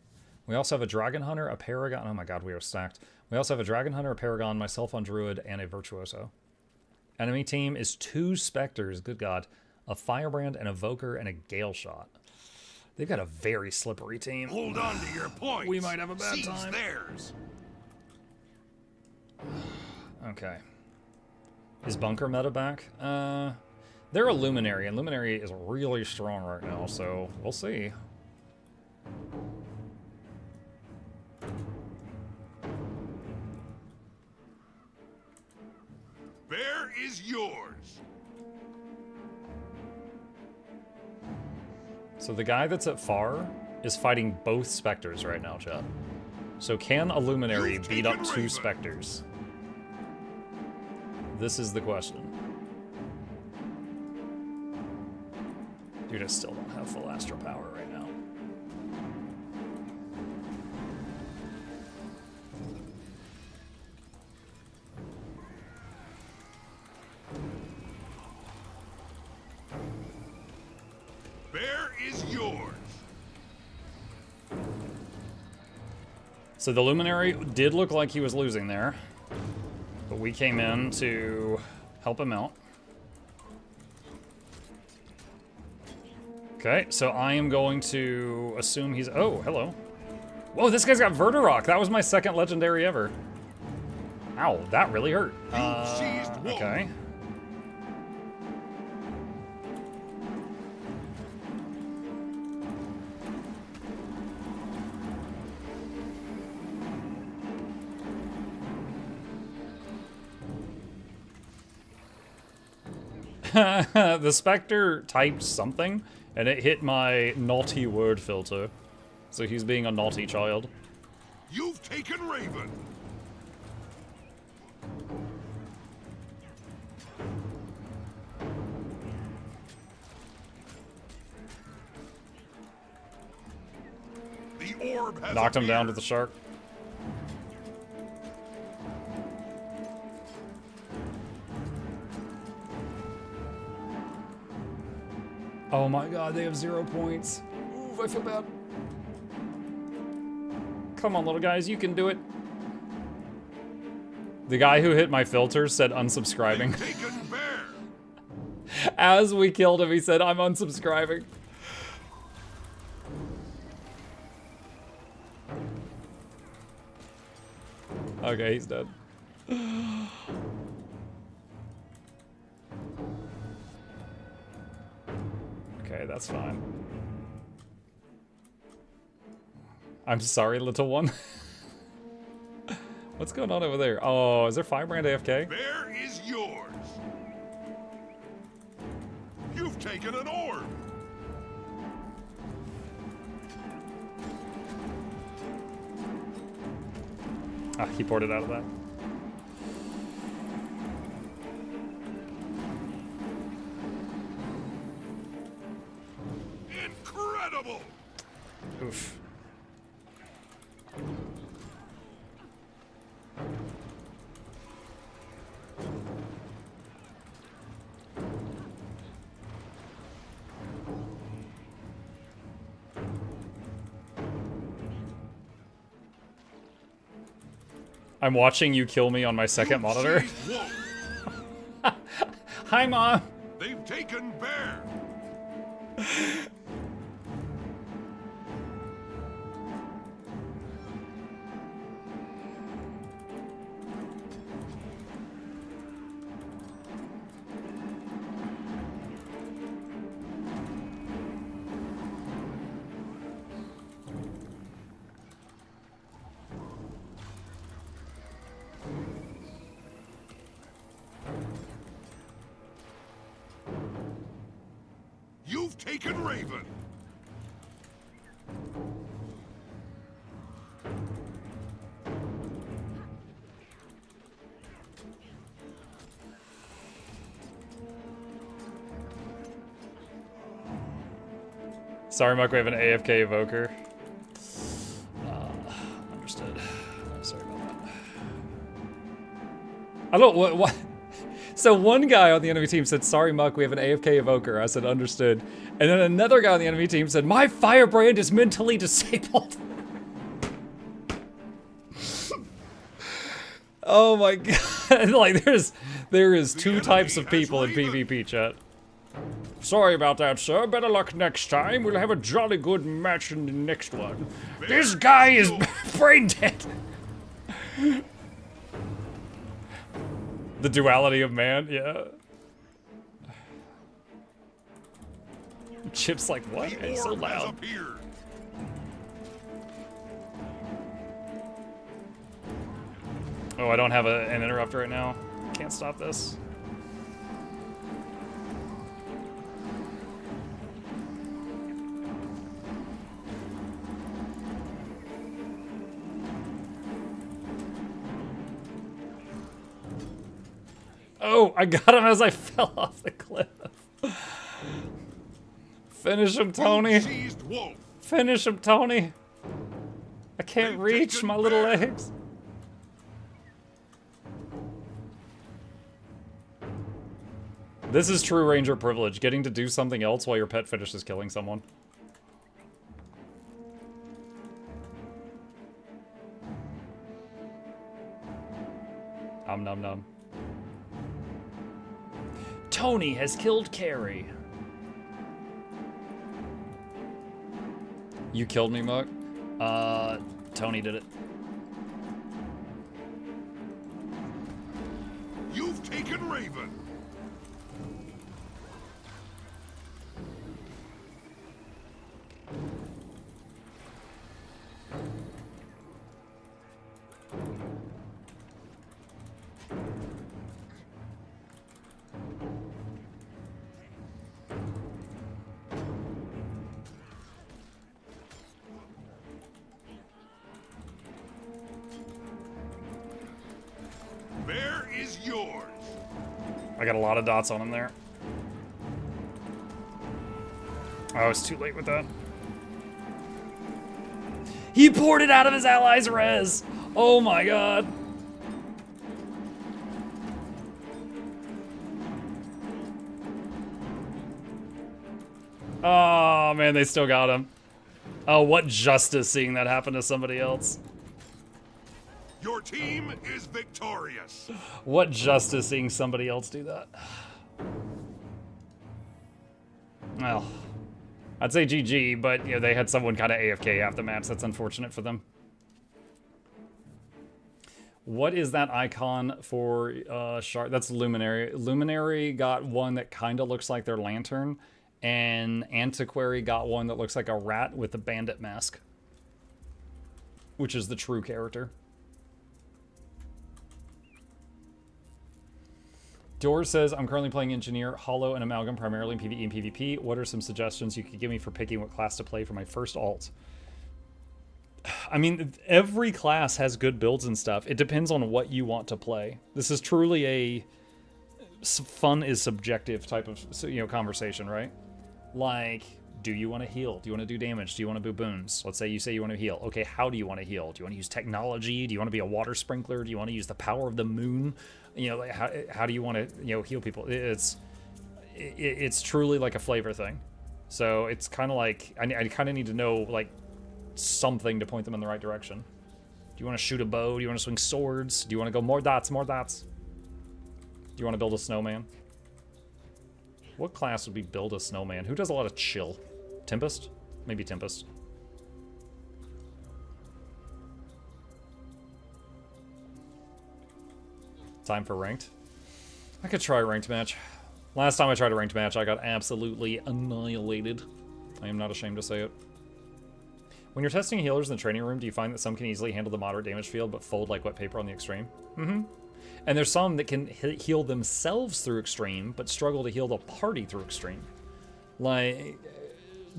We also have a Dragon Hunter, a Paragon. Oh my god, we are stacked. We also have a Dragon Hunter, a Paragon, myself on Druid, and a Virtuoso. Enemy team is 2 Spectres, good god, a Firebrand, an Evoker, and a Gale Shot. They've got a very slippery team. Hold on to your points. We might have a bad Seize time. theirs. Okay. Is Bunker meta back? They're a Luminary, and Luminary is really strong right now, so we'll see. Bear is yours. So the guy that's at far is fighting both Spectres right now, chat. So can a Luminary beat up 2 Spectres? This is the question. Dude, I still don't have full Astral Power right now. Bear is yours. So the Luminary did look like he was losing there, but we came in to help him out. Okay, so I am going to assume he's... Oh, hello. Whoa, this guy's got Vertirock. That was my 2nd legendary ever. Ow, that really hurt. Okay. The Spectre typed something, and it hit my naughty word filter. So he's being a naughty child. You've taken Raven. The orb has Knocked him down to appeared. the shark. Oh my god, they have 0 points. Ooh, I feel bad. Come on, little guys, you can do it. The guy who hit my filter said unsubscribing. Taken Bear. As we killed him, he said, I'm unsubscribing. Okay, he's dead. Okay, that's fine. I'm sorry, little one. What's going on over there? Oh, is there Firebrand AFK? Bear is yours. You've taken an orb. Ah, he ported out of that. Incredible. Oof. I'm watching you kill me on my second monitor. Hi, Mom. They've taken Bear. You've taken Raven. Sorry, Muck, we have an AFK evoker. Understood. Sorry about that. I don't, what? So one guy on the enemy team said, sorry, Muck, we have an AFK evoker. I said, understood. And then another guy on the enemy team said, my Firebrand is mentally disabled. Oh my god. Like, there is two types of people in PvP, chat. Sorry about that, sir. Better luck next time. We'll have a jolly good match in the next one. This guy is brain dead. The duality of man, yeah. Chip's like, what? It's so loud. Oh, I don't have an interrupt right now. Can't stop this. Oh, I got him as I fell off the cliff. Finish him, Tony. Finish him, Tony. I can't reach my little legs. This is true ranger privilege, getting to do something else while your pet finishes killing someone. Nom nom. Tony has killed Carrie. You killed me, Muck? Tony did it. You've taken Raven. I got a lot of dots on him there. Oh, it's too late with that. He poured it out of his ally's res! Oh my god. Oh man, they still got him. Oh, what justice seeing that happen to somebody else. Your team is victorious. What justice seeing somebody else do that. Well, I'd say GG, but you know, they had someone kind of AFK half the match. That's unfortunate for them. What is that icon for Shard? That's Luminary. Luminary got one that kind of looks like their lantern, and Antiquary got one that looks like a rat with a bandit mask, which is the true character. Doors says, I'm currently playing Engineer, Hollow, and Amalgam, primarily in PvE and PvP. What are some suggestions you could give me for picking what class to play for my first alt? I mean, every class has good builds and stuff. It depends on what you want to play. This is truly a fun is subjective type of conversation, right? Like, do you want to heal? Do you want to do damage? Do you want to do boons? Let's say you want to heal. Okay, how do you want to heal? Do you want to use technology? Do you want to be a water sprinkler? Do you want to use the power of the moon? You know, like how do you want to heal people? It's truly like a flavor thing. So it's kind of like I kind of need to know like something to point them in the right direction. Do you want to shoot a bow? Do you want to swing swords? Do you want to go more dots? More dots? Do you want to build a snowman? What class would be build a snowman? Who does a lot of chill? Tempest? Maybe Tempest. Time for ranked. I could try a ranked match. Last time I tried a ranked match, I got absolutely annihilated. I am not ashamed to say it. When you're testing healers in the training room, do you find that some can easily handle the moderate damage field but fold like wet paper on the extreme? Mm-hmm. And there's some that can heal themselves through extreme, but struggle to heal the party through extreme. Like,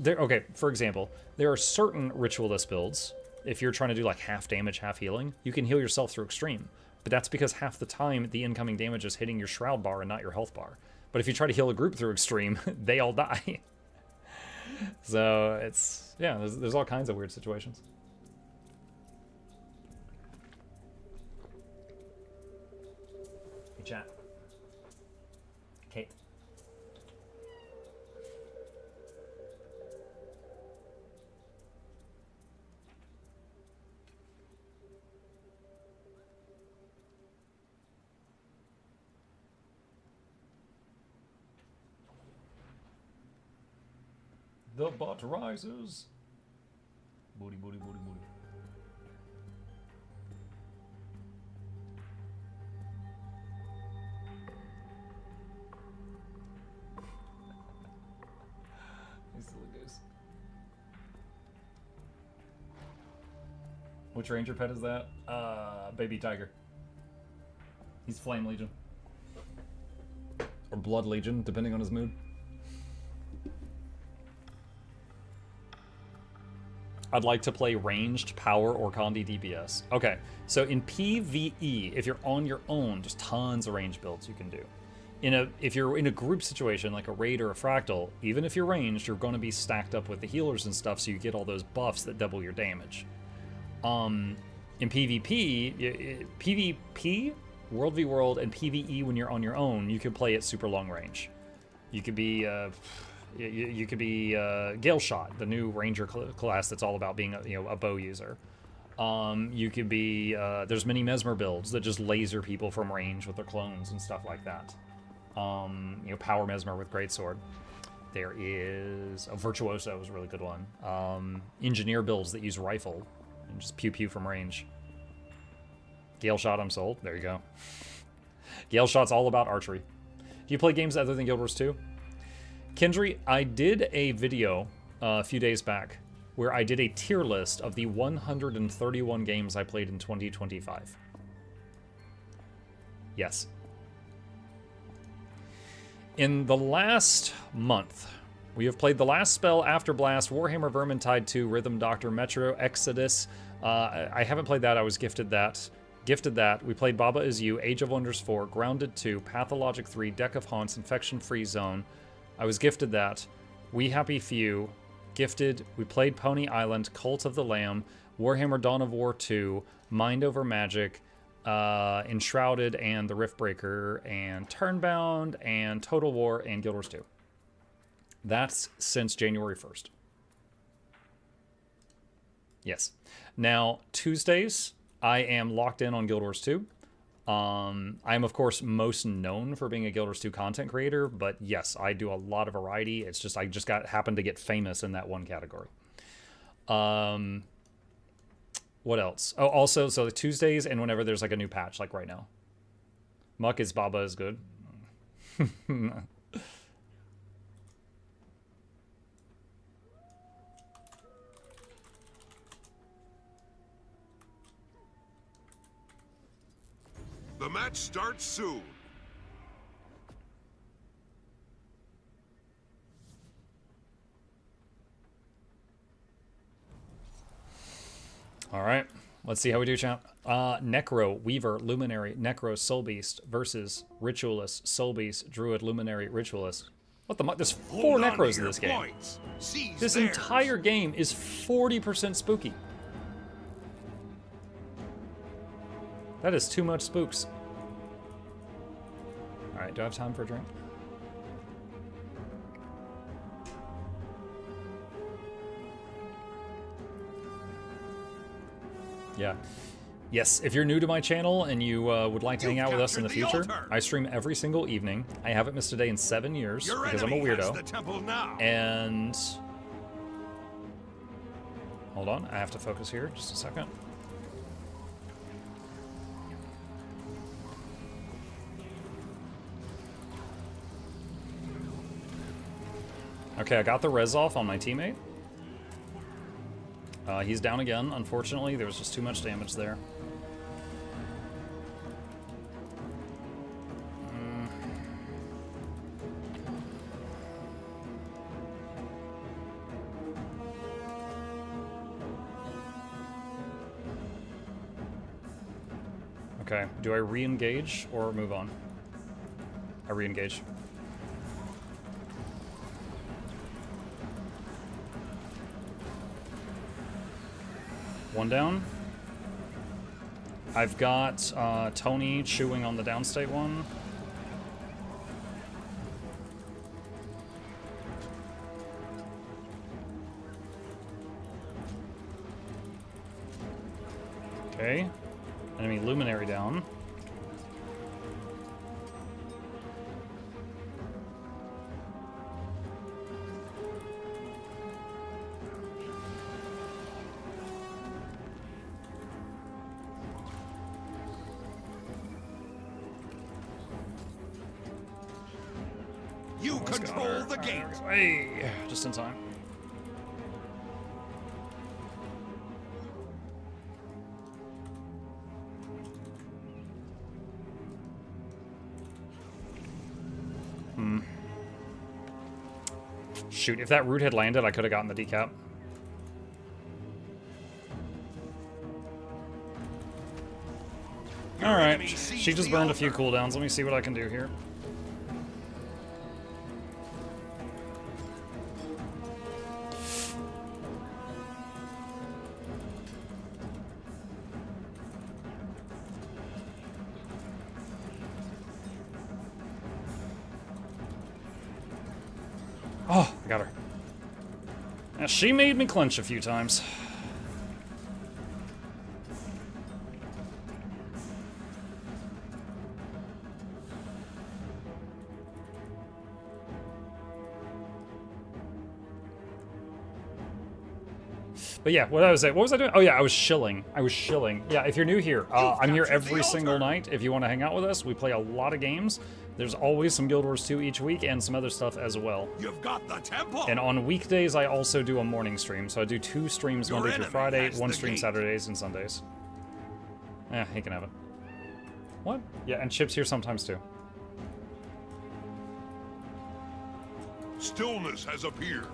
okay, for example, there are certain ritualist builds. If you're trying to do like half damage, half healing, you can heal yourself through extreme. But that's because half the time the incoming damage is hitting your shroud bar and not your health bar. But if you try to heal a group through extreme, they all die. So it's, yeah, there's all kinds of weird situations. Hey, chat. Kate. The bot rises. Booty, booty, booty, booty. These little goose. Which ranger pet is that? Baby tiger. He's Flame Legion. Or Blood Legion, depending on his mood. I'd like to play ranged, power, or Condi DPS. Okay, so in PvE, if you're on your own, there's tons of range builds you can do. If you're in a group situation like a raid or a fractal, even if you're ranged, you're going to be stacked up with the healers and stuff, so you get all those buffs that double your damage. In PvP, World v World, and PvE when you're on your own, you can play at super long range. You could be you could be Gale Shot, the new ranger class that's all about being a bow user. You could be there's many Mesmer builds that just laser people from range with their clones and stuff like that. Power Mesmer with Greatsword. There is a Virtuoso is a really good one. Engineer builds that use rifle and just pew pew from range. Gale Shot, I'm sold. There you go. Gale Shot's all about archery. Do you play games other than Guild Wars 2? Kendry, I did a video a few days back where I did a tier list of the 131 games I played in 2025. Yes. In the last month, we have played The Last Spell, After Blast, Warhammer Vermintide 2, Rhythm Doctor, Metro Exodus. I haven't played that. I was gifted that. Gifted that. We played Baba Is You, Age of Wonders 4, Grounded 2, Pathologic 3, Deck of Haunts, Infection Free Zone. I was gifted that. We Happy Few. Gifted. We played Pony Island, Cult of the Lamb, Warhammer Dawn of War 2, Mind Over Magic, Enshrouded, and the Riftbreaker, and Turnbound, and Total War, and Guild Wars 2. That's since January 1st. Yes. Now, Tuesdays, I am locked in on Guild Wars 2. I am, of course, most known for being a Guild Wars 2 content creator, but yes, I do a lot of variety. It's just I just happened to get famous in that one category. What else? Oh, also, so the Tuesdays and whenever there's like a new patch, like right now. Muck is Baba is good. The match starts soon. All right, let's see how we do, champ. Necro, Weaver, Luminary, Necro, Soul Beast versus Ritualist, Soul Beast, Druid, Luminary, Ritualist. What the? There's 4 Necros in this game. This entire game is 40% spooky. That is too much spooks. All right, do I have time for a drink? Yeah. Yes, if you're new to my channel and you would like to hang out with us in the future, I stream every single evening. I haven't missed a day in 7 years because I'm a weirdo. And hold on, I have to focus here just a second. Okay, I got the res off on my teammate. He's down again, unfortunately. There was just too much damage there. Okay, do I re-engage or move on? I re-engage. One down. I've got Tony chewing on the downstate one. Okay. Enemy Luminary down. You control the gate. Hey, just in time. Shoot, if that root had landed, I could have gotten the decap. Alright, she just burned a few cooldowns. Let me see what I can do here. Oh, I got her. Now, she made me clench a few times. But yeah, what was I doing? Oh yeah, I was shilling. Yeah, if you're new here, I'm here every single night. If you want to hang out with us, we play a lot of games. There's always some Guild Wars 2 each week and some other stuff as well. You've got the temple. And on weekdays, I also do a morning stream. So I do 2 streams Monday through Friday, 1 stream Saturdays and Sundays. Yeah, he can have it. What? Yeah, and Chip's here sometimes too. Stillness has appeared.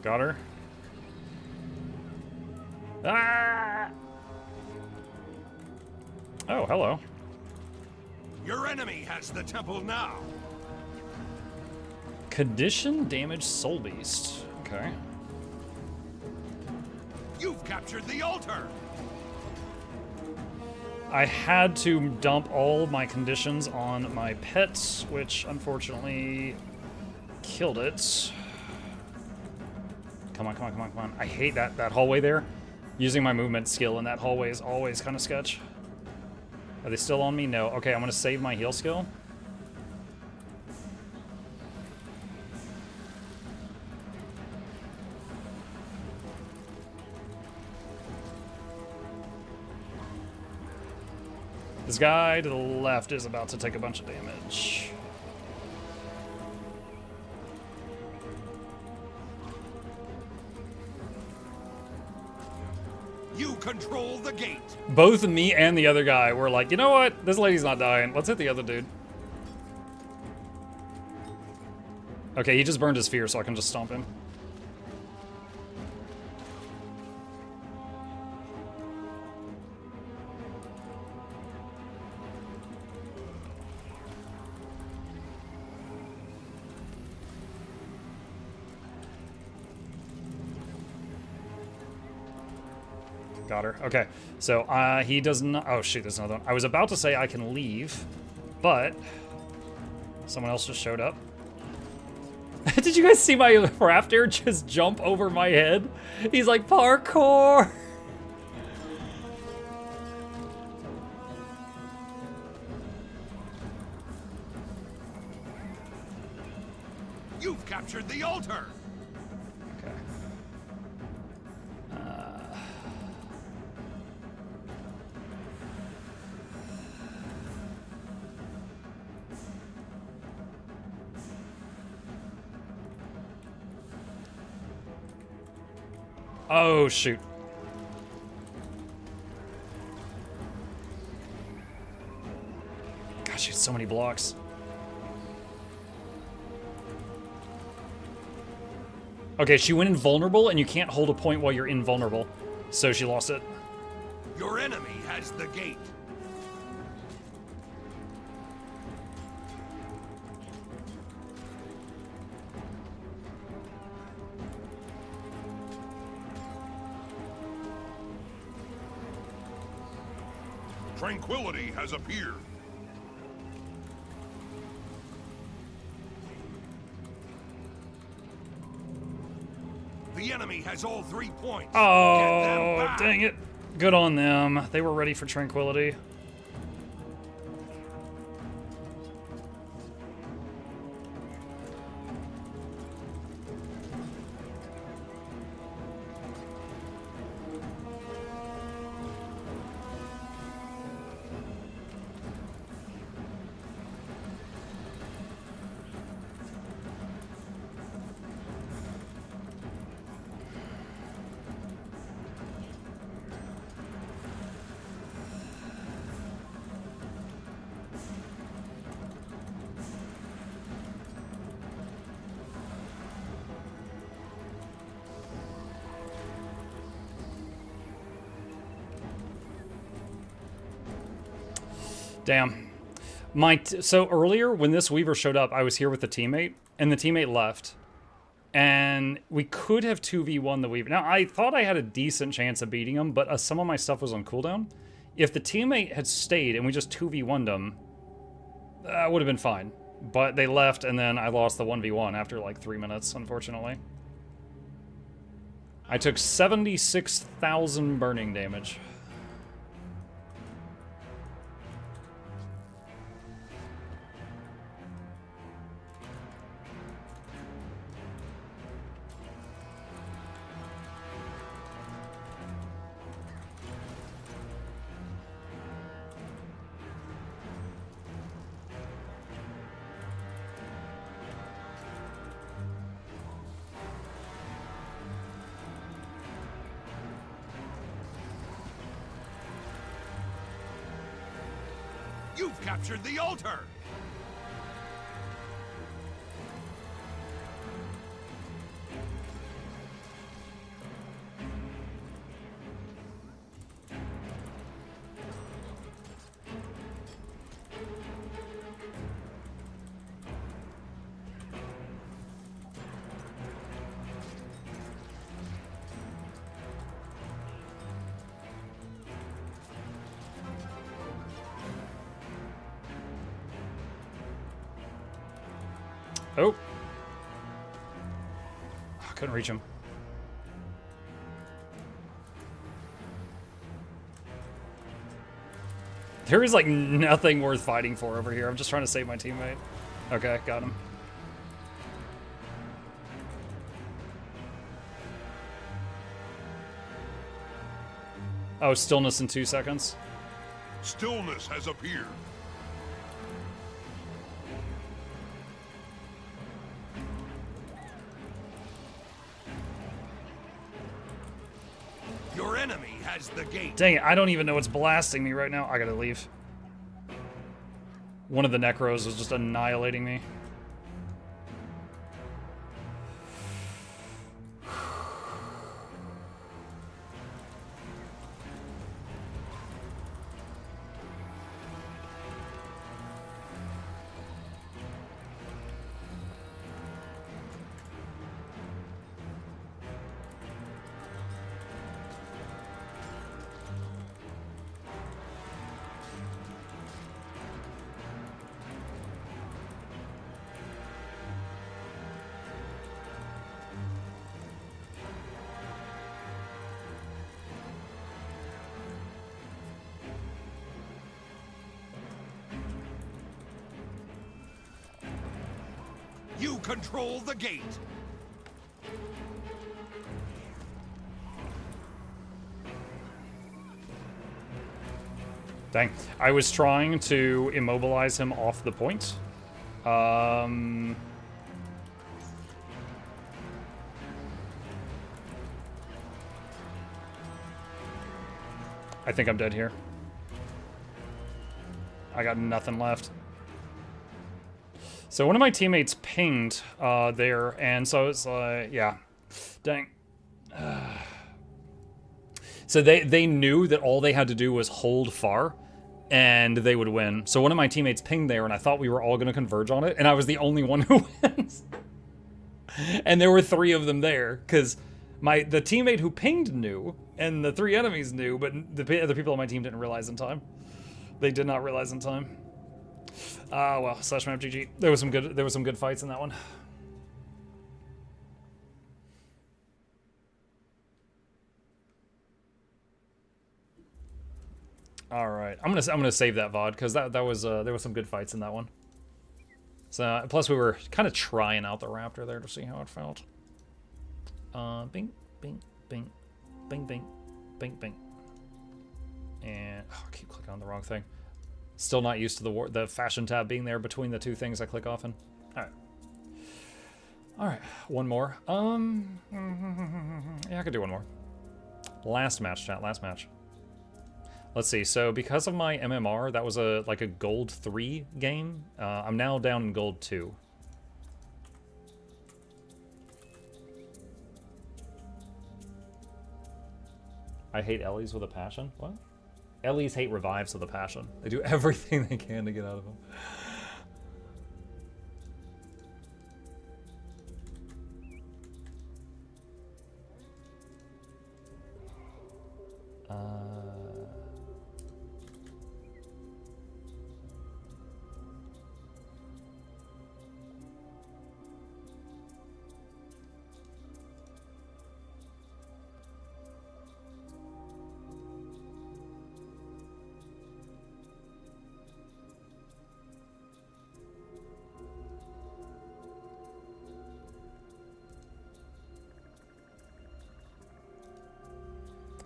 Got her. Ah! Oh, hello. Your enemy has the temple now. Condition damage soul beast. Okay. You've captured the altar. I had to dump all my conditions on my pets, which unfortunately killed it. Come on, come on, come on, come on. I hate that hallway there. Using my movement skill in that hallway is always kind of sketch. Are they still on me? No. Okay, I'm going to save my heal skill. This guy to the left is about to take a bunch of damage. You control the gate. Both me and the other guy were like, you know what? This lady's not dying. Let's hit the other dude. Okay, he just burned his fear, so I can just stomp him. Got her. Okay, so he does not. Oh shoot, there's another one. I was about to say I can leave, but someone else just showed up. Did you guys see my raptor just jump over my head? He's like, parkour. You've captured the altar. Okay. Oh, shoot. Gosh, she has so many blocks. Okay, she went invulnerable, and you can't hold a point while you're invulnerable. So she lost it. Your enemy has the gate. Tranquility has appeared. The enemy has all 3 points. Oh, dang it. Good on them. They were ready for tranquility. Damn. So earlier, when this Weaver showed up, I was here with the teammate, and the teammate left. And we could have 2v1 the Weaver. Now, I thought I had a decent chance of beating him, but some of my stuff was on cooldown. If the teammate had stayed and we just 2v1'd him, that would have been fine. But they left, and then I lost the 1v1 after like 3 minutes, unfortunately. I took 76,000 burning damage. You've captured the altar! Oh. I couldn't reach him. There is like nothing worth fighting for over here. I'm just trying to save my teammate. Okay, got him. Oh, stillness in 2 seconds. Stillness has appeared. Your enemy has the gate. Dang it, I don't even know what's blasting me right now. I gotta leave. One of the Necros was just annihilating me. You control the gate. Dang. I was trying to immobilize him off the point. I think I'm dead here. I got nothing left. So one of my teammates pinged there, and so it's like, yeah. Dang. So they knew that all they had to do was hold far, and they would win. So one of my teammates pinged there, and I thought we were all going to converge on it, and I was the only one who wins. And there were 3 of them there, because the teammate who pinged knew, and the 3 enemies knew, but the other people on my team didn't realize in time. They did not realize in time. Well, slash map GG. There was some good fights in that one. All right, I'm gonna save that VOD because that was there was some good fights in that one. So plus we were kind of trying out the Raptor there to see how it felt. Bing, bing, bing, bing, bing, bing, bing, and I keep clicking on the wrong thing. Still not used to the fashion tab being there between the 2 things I click often. All right. All right, one more. Yeah, I could do one more. Last match, chat. Last match. Let's see. So because of my MMR, that was like a gold 3 game. I'm now down in gold 2. I hate Ellie's with a passion. What? Ellie's hate revives with a passion. They do everything they can to get out of them.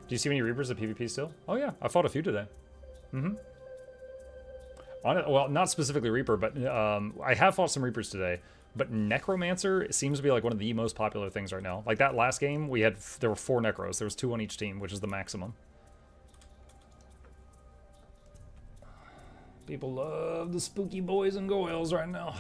Do you see any Reapers at PvP still? Oh yeah, I fought a few today. Mm-hmm. Well, not specifically Reaper, but I have fought some Reapers today. But Necromancer seems to be like one of the most popular things right now. Like that last game, there were 4 Necros. There was 2 on each team, which is the maximum. People love the spooky boys and goyles right now.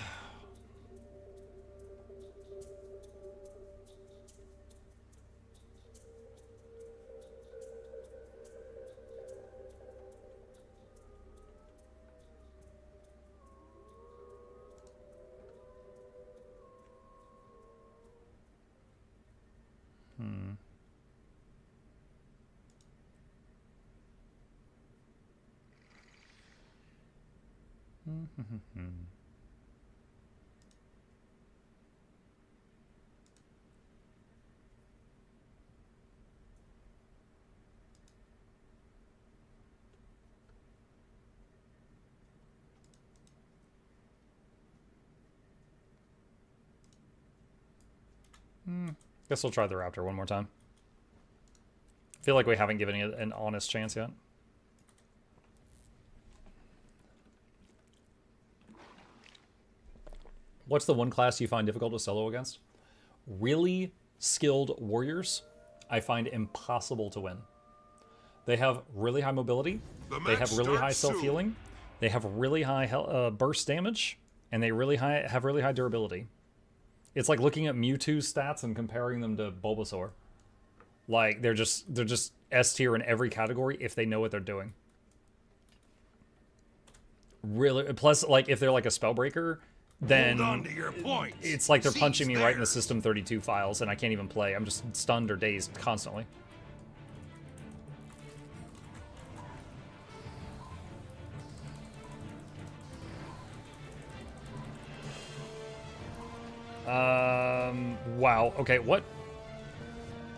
Guess we'll try the Raptor one more time. Feel like we haven't given it an honest chance yet. What's the one class you find difficult to solo against? Really skilled warriors, I find impossible to win. They have really high mobility, they have really high self-healing, they have really high burst damage, and they have really high durability. It's like looking at Mewtwo's stats and comparing them to Bulbasaur. Like, they're just S tier in every category if they know what they're doing. Really, plus, like, if they're like a Spellbreaker, then it's like they're punching me right in the System 32 files and I can't even play. I'm just stunned or dazed constantly. Wow. Okay, what?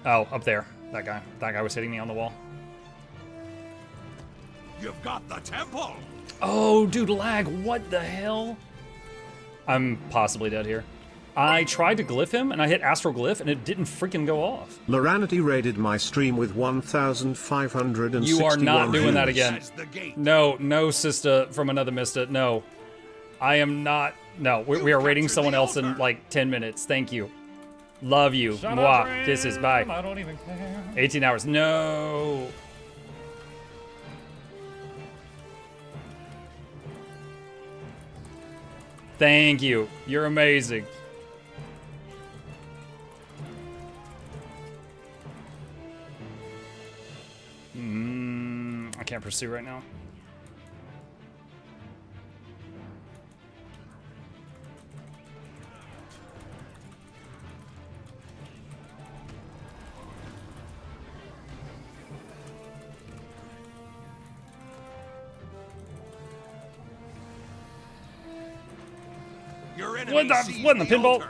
Oh, up there. That guy. That guy was hitting me on the wall. You've got the temple. Oh, dude, lag. What the hell? I'm possibly dead here. I tried to glyph him, and I hit Astral Glyph, and it didn't freaking go off. Loranity raided my stream with 1,561 You are not doing that again. That's the gate. No, no, sister from another Mista. No. I am not. No, we are raiding someone else in like 10 minutes. Thank you. Love you. Mwah. Kisses. Bye. I don't even care. 18 hours. No. Thank you. You're amazing. I can't pursue right now. Your enemy What the sees pinball? altar.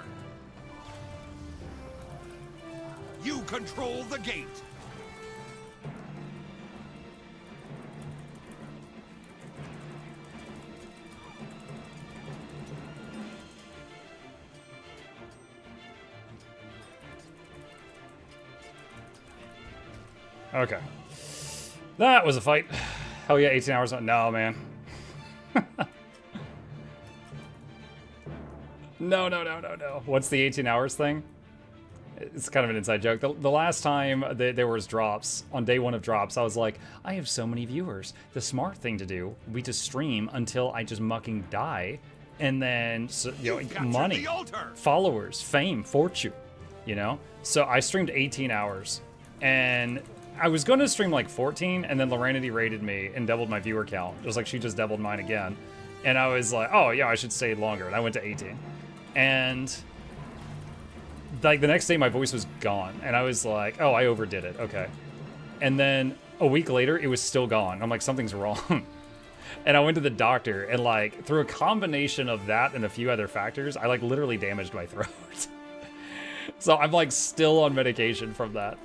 You control the gate. Okay. That was a fight. Hell yeah, 18 hours. No, man. No. What's the 18 hours thing? It's kind of an inside joke. The last time there was drops, on day 1 of drops, I was like, I have so many viewers. The smart thing to do would be to stream until I just mucking die. And then, you know, money, followers, fame, fortune, you know? So I streamed 18 hours. And I was going to stream like 14, and then Loranity raided me and doubled my viewer count. It was like she just doubled mine again. And I was like, oh, yeah, I should stay longer. And I went to 18. And like the next day, my voice was gone. And I was like, oh, I overdid it. Okay. And then a week later, it was still gone. I'm like, something's wrong. And I went to the doctor, and like through a combination of that and a few other factors, I like literally damaged my throat. So I'm like still on medication from that.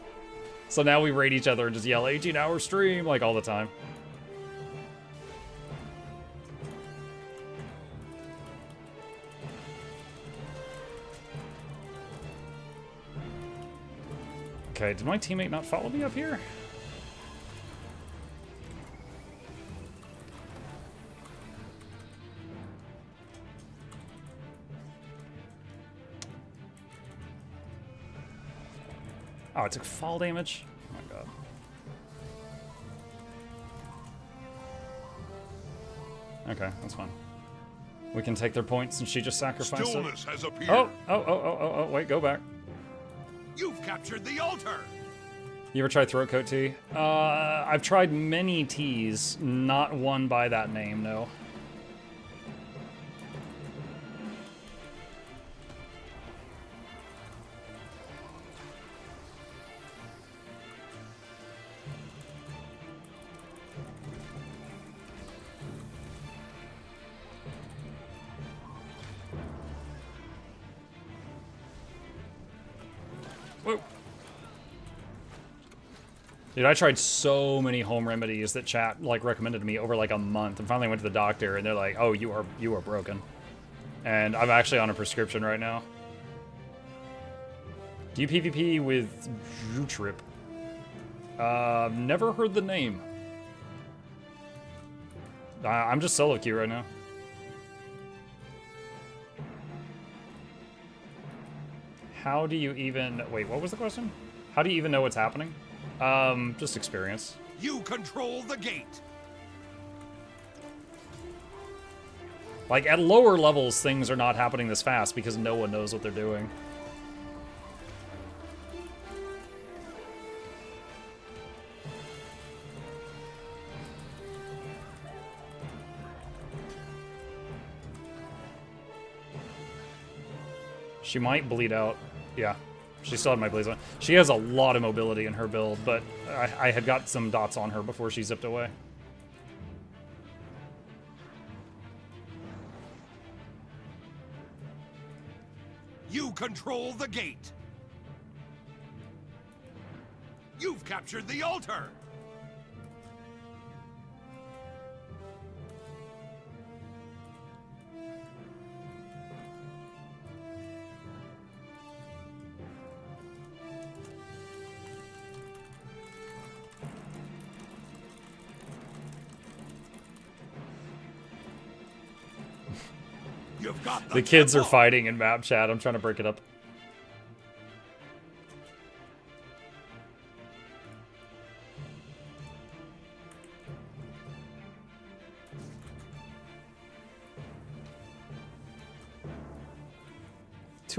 So now we raid each other and just yell 18-hour stream like all the time. Okay, did my teammate not follow me up here? Oh, it took fall damage? Oh my god. Okay, that's fine. We can take their points and she just sacrificed it. Stillness has appeared. Oh, wait, go back. You've captured the altar. You ever tried throat coat tea? I've tried many teas, not one by that name, no. Whoa. Dude, I tried so many home remedies that chat like recommended to me over like a month, and finally went to the doctor and they're like, oh, you are broken. And I'm actually on a prescription right now. Do you PvP with Druid? Never heard the name. I'm just solo queue right now. How do you even... Wait, what was the question? How do you even know what's happening? Just experience. You control the gate. Like, at lower levels, things are not happening this fast because no one knows what they're doing. She might bleed out. Yeah, she still had my bleeds on. She has a lot of mobility in her build, but I had got some dots on her before she zipped away. You control the gate. You've captured the altar. You've got The kids are fighting in map chat. I'm trying to break it up.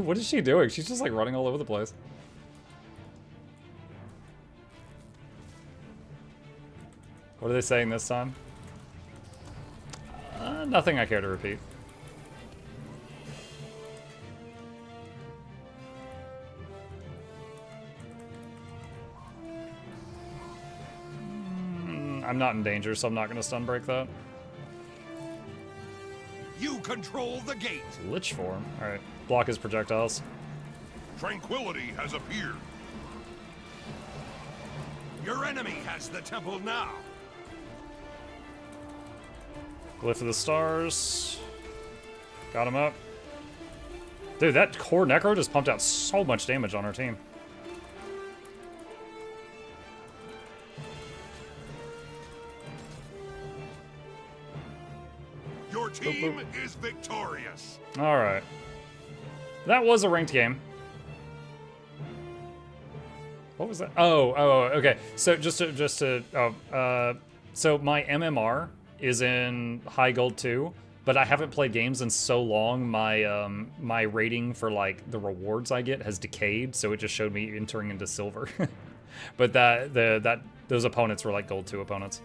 Dude, what is she doing? She's just like running all over the place. What are they saying this time? Nothing I care to repeat. I'm not in danger, so I'm not going to stun break that. You control the gate. Lich form. Alright. Block his projectiles. Tranquility has appeared. Your enemy has the temple now. Glyph of the Stars. Got him up. Dude, that core Necro just pumped out so much damage on our team. Your team is victorious. All right. That was a ranked game. What was that? Oh, okay. So so my MMR is in high gold 2, but I haven't played games in so long. My rating for like the rewards I get has decayed, so it just showed me entering into silver. But those opponents were like gold 2 opponents.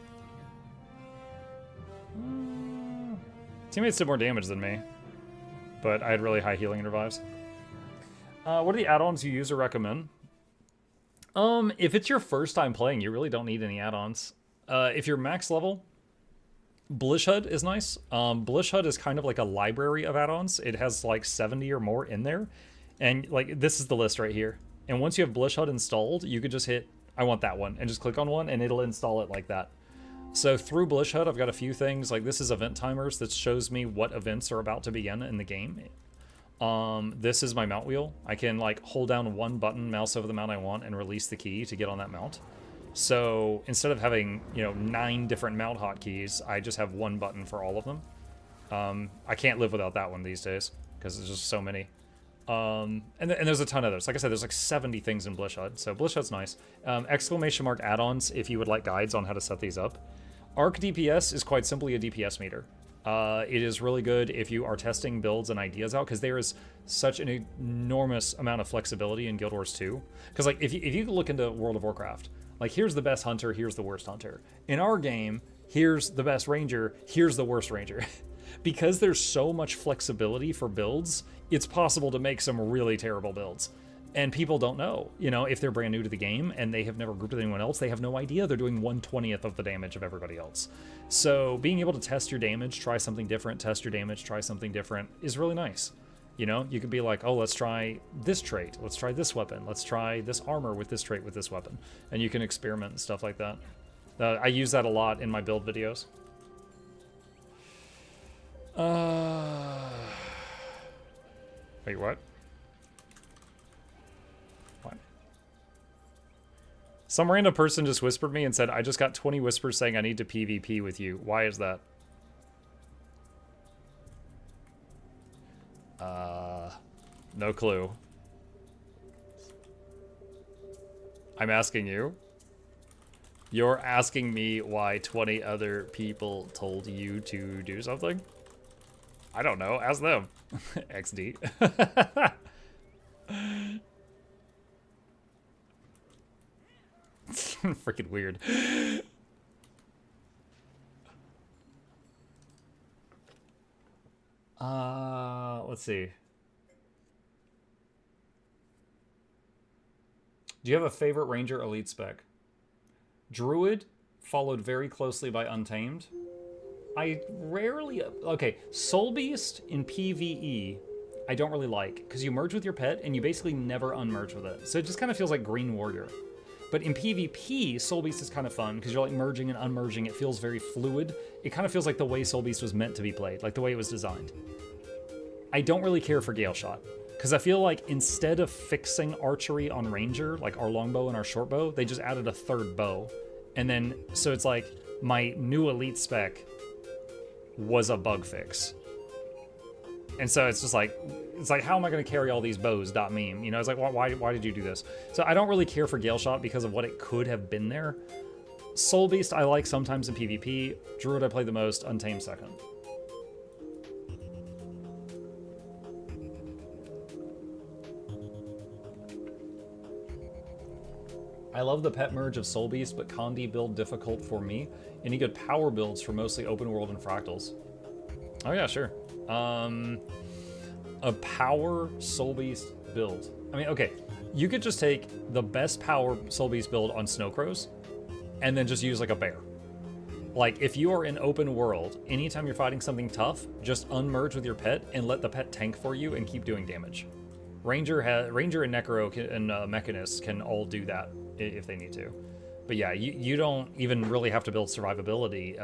Teammates did more damage than me, but I had really high healing and revives. What are the add-ons you use or recommend? If it's your first time playing, you really don't need any add-ons. If you're max level, Blish HUD is nice. Blish HUD is kind of like a library of add-ons. It has like 70 or more in there. And like, this is the list right here. And once you have Blish HUD installed, you could just hit, I want that one, and just click on one, and it'll install it like that. So through Blish HUD, I've got a few things, like this is event timers that shows me what events are about to begin in the game. This is my mount wheel. I can like hold down one button, mouse over the mount I want, and release the key to get on that mount. So instead of having, 9 different mount hotkeys, I just have one button for all of them. I can't live without that one these days, because there's just so many. And there's a ton of others. Like I said, there's like 70 things in Blish HUD, so Blish HUD's nice. Exclamation mark add-ons if you would like guides on how to set these up. Arc DPS is quite simply a DPS meter. It is really good if you are testing builds and ideas out, because there is such an enormous amount of flexibility in Guild Wars 2. Because like if you look into World of Warcraft, like here's the best hunter, here's the worst hunter. In our game, here's the best ranger, here's the worst ranger. Because there's so much flexibility for builds, it's possible to make some really terrible builds. And people don't know, if they're brand new to the game and they have never grouped with anyone else, they have no idea they're doing 1/20th of the damage of everybody else. So being able to test your damage, try something different, test your damage, try something different is really nice. You could be like, oh, let's try this trait, let's try this weapon, let's try this armor with this trait with this weapon. And you can experiment and stuff like that. I use that a lot in my build videos. Wait, what? Some random person just whispered me and said, I just got 20 whispers saying I need to PvP with you. Why is that? No clue. I'm asking you. You're asking me why 20 other people told you to do something? I don't know. Ask them. XD. Freaking weird. Let's see. Do you have a favorite Ranger Elite spec? Druid, followed very closely by Untamed. I rarely... Okay, Soul Beast in PvE, I don't really like, because you merge with your pet, and you basically never unmerge with it. So it just kind of feels like Green Warrior. But in PvP, Soul Beast is kind of fun, because you're like merging and unmerging. It feels very fluid. It kind of feels like the way Soul Beast was meant to be played, like the way it was designed. I don't really care for Gale Shot, because I feel like instead of fixing archery on Ranger, like our longbow and our shortbow, they just added a third bow. And then, so it's like, my new Elite spec was a bug fix. And so it's just like, how am I going to carry all these bows? Meme. You know, it's like, why did you do this? So I don't really care for Gale Shot because of what it could have been there. Soul Beast I like sometimes in PvP. Druid I play the most, Untamed second. I love the pet merge of Soul Beast, but Condi build difficult for me. Any good power builds for mostly open world and fractals? Oh yeah, sure. A power Soul Beast build. I mean, okay, you could just take the best power Soul Beast build on Snowcrows and then just use like a bear. Like if you are in open world, anytime you're fighting something tough, just unmerge with your pet and let the pet tank for you and keep doing damage. Ranger and Necro and Mechanist can all do that if they need to. But yeah, you don't even really have to build survivability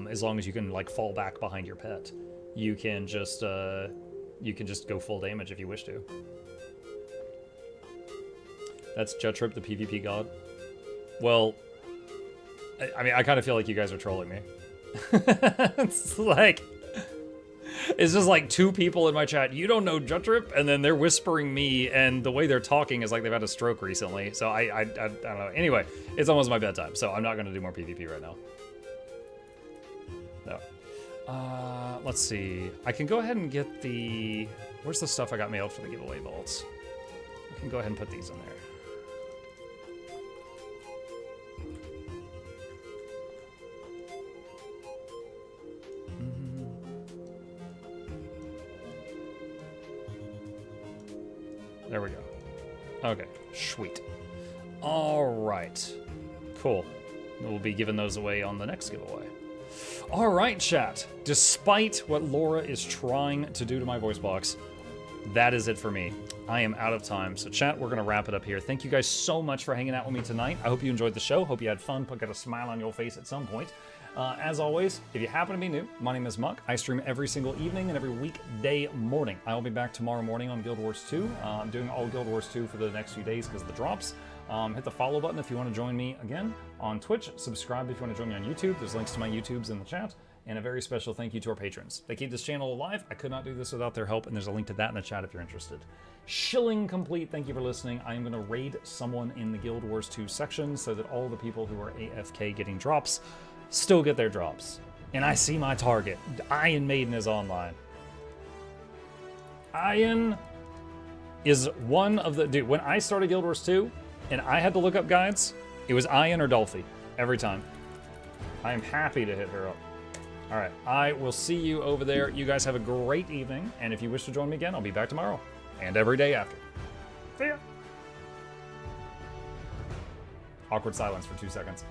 as long as you can like fall back behind your pet. You can just go full damage if you wish to. That's Jutrip, the PvP god. Well, I mean, I kind of feel like you guys are trolling me. It's just like two people in my chat, you don't know Jutrip, and then they're whispering me, and the way they're talking is like they've had a stroke recently, so I don't know. Anyway, it's almost my bedtime, so I'm not going to do more PvP right now. No. Let's see. I can go ahead and get the... Where's the stuff I got mailed for the giveaway vaults? I can go ahead and put these in there. There we go. Okay, sweet. All right, cool. We'll be giving those away on the next giveaway. All right, chat. Despite what Laura is trying to do to my voice box, that is it for me. I am out of time. So chat, we're going to wrap it up here. Thank you guys so much for hanging out with me tonight. I hope you enjoyed the show. Hope you had fun. Got a smile on your face at some point. As always, if you happen to be new, my name is Muck. I stream every single evening and every weekday morning. I will be back tomorrow morning on Guild Wars 2. I'm doing all Guild Wars 2 for the next few days because of the drops. Hit the follow button if you want to join me again on Twitch. Subscribe if you want to join me on YouTube. There's links to my YouTubes in the chat. And a very special thank you to our patrons. They keep this channel alive. I could not do this without their help, and there's a link to that in the chat if you're interested. Shilling complete. Thank you for listening. I am going to raid someone in the Guild Wars 2 section so that all the people who are AFK getting drops still get their drops. And I see my target. Iron Maiden is online. Iron is one of the... Dude, when I started Guild Wars 2 and I had to look up guides, it was Iron or Dolphy every time. I am happy to hit her up. All right, I will see you over there. You guys have a great evening, and if you wish to join me again, I'll be back tomorrow and every day after. See ya. Awkward silence for 2 seconds.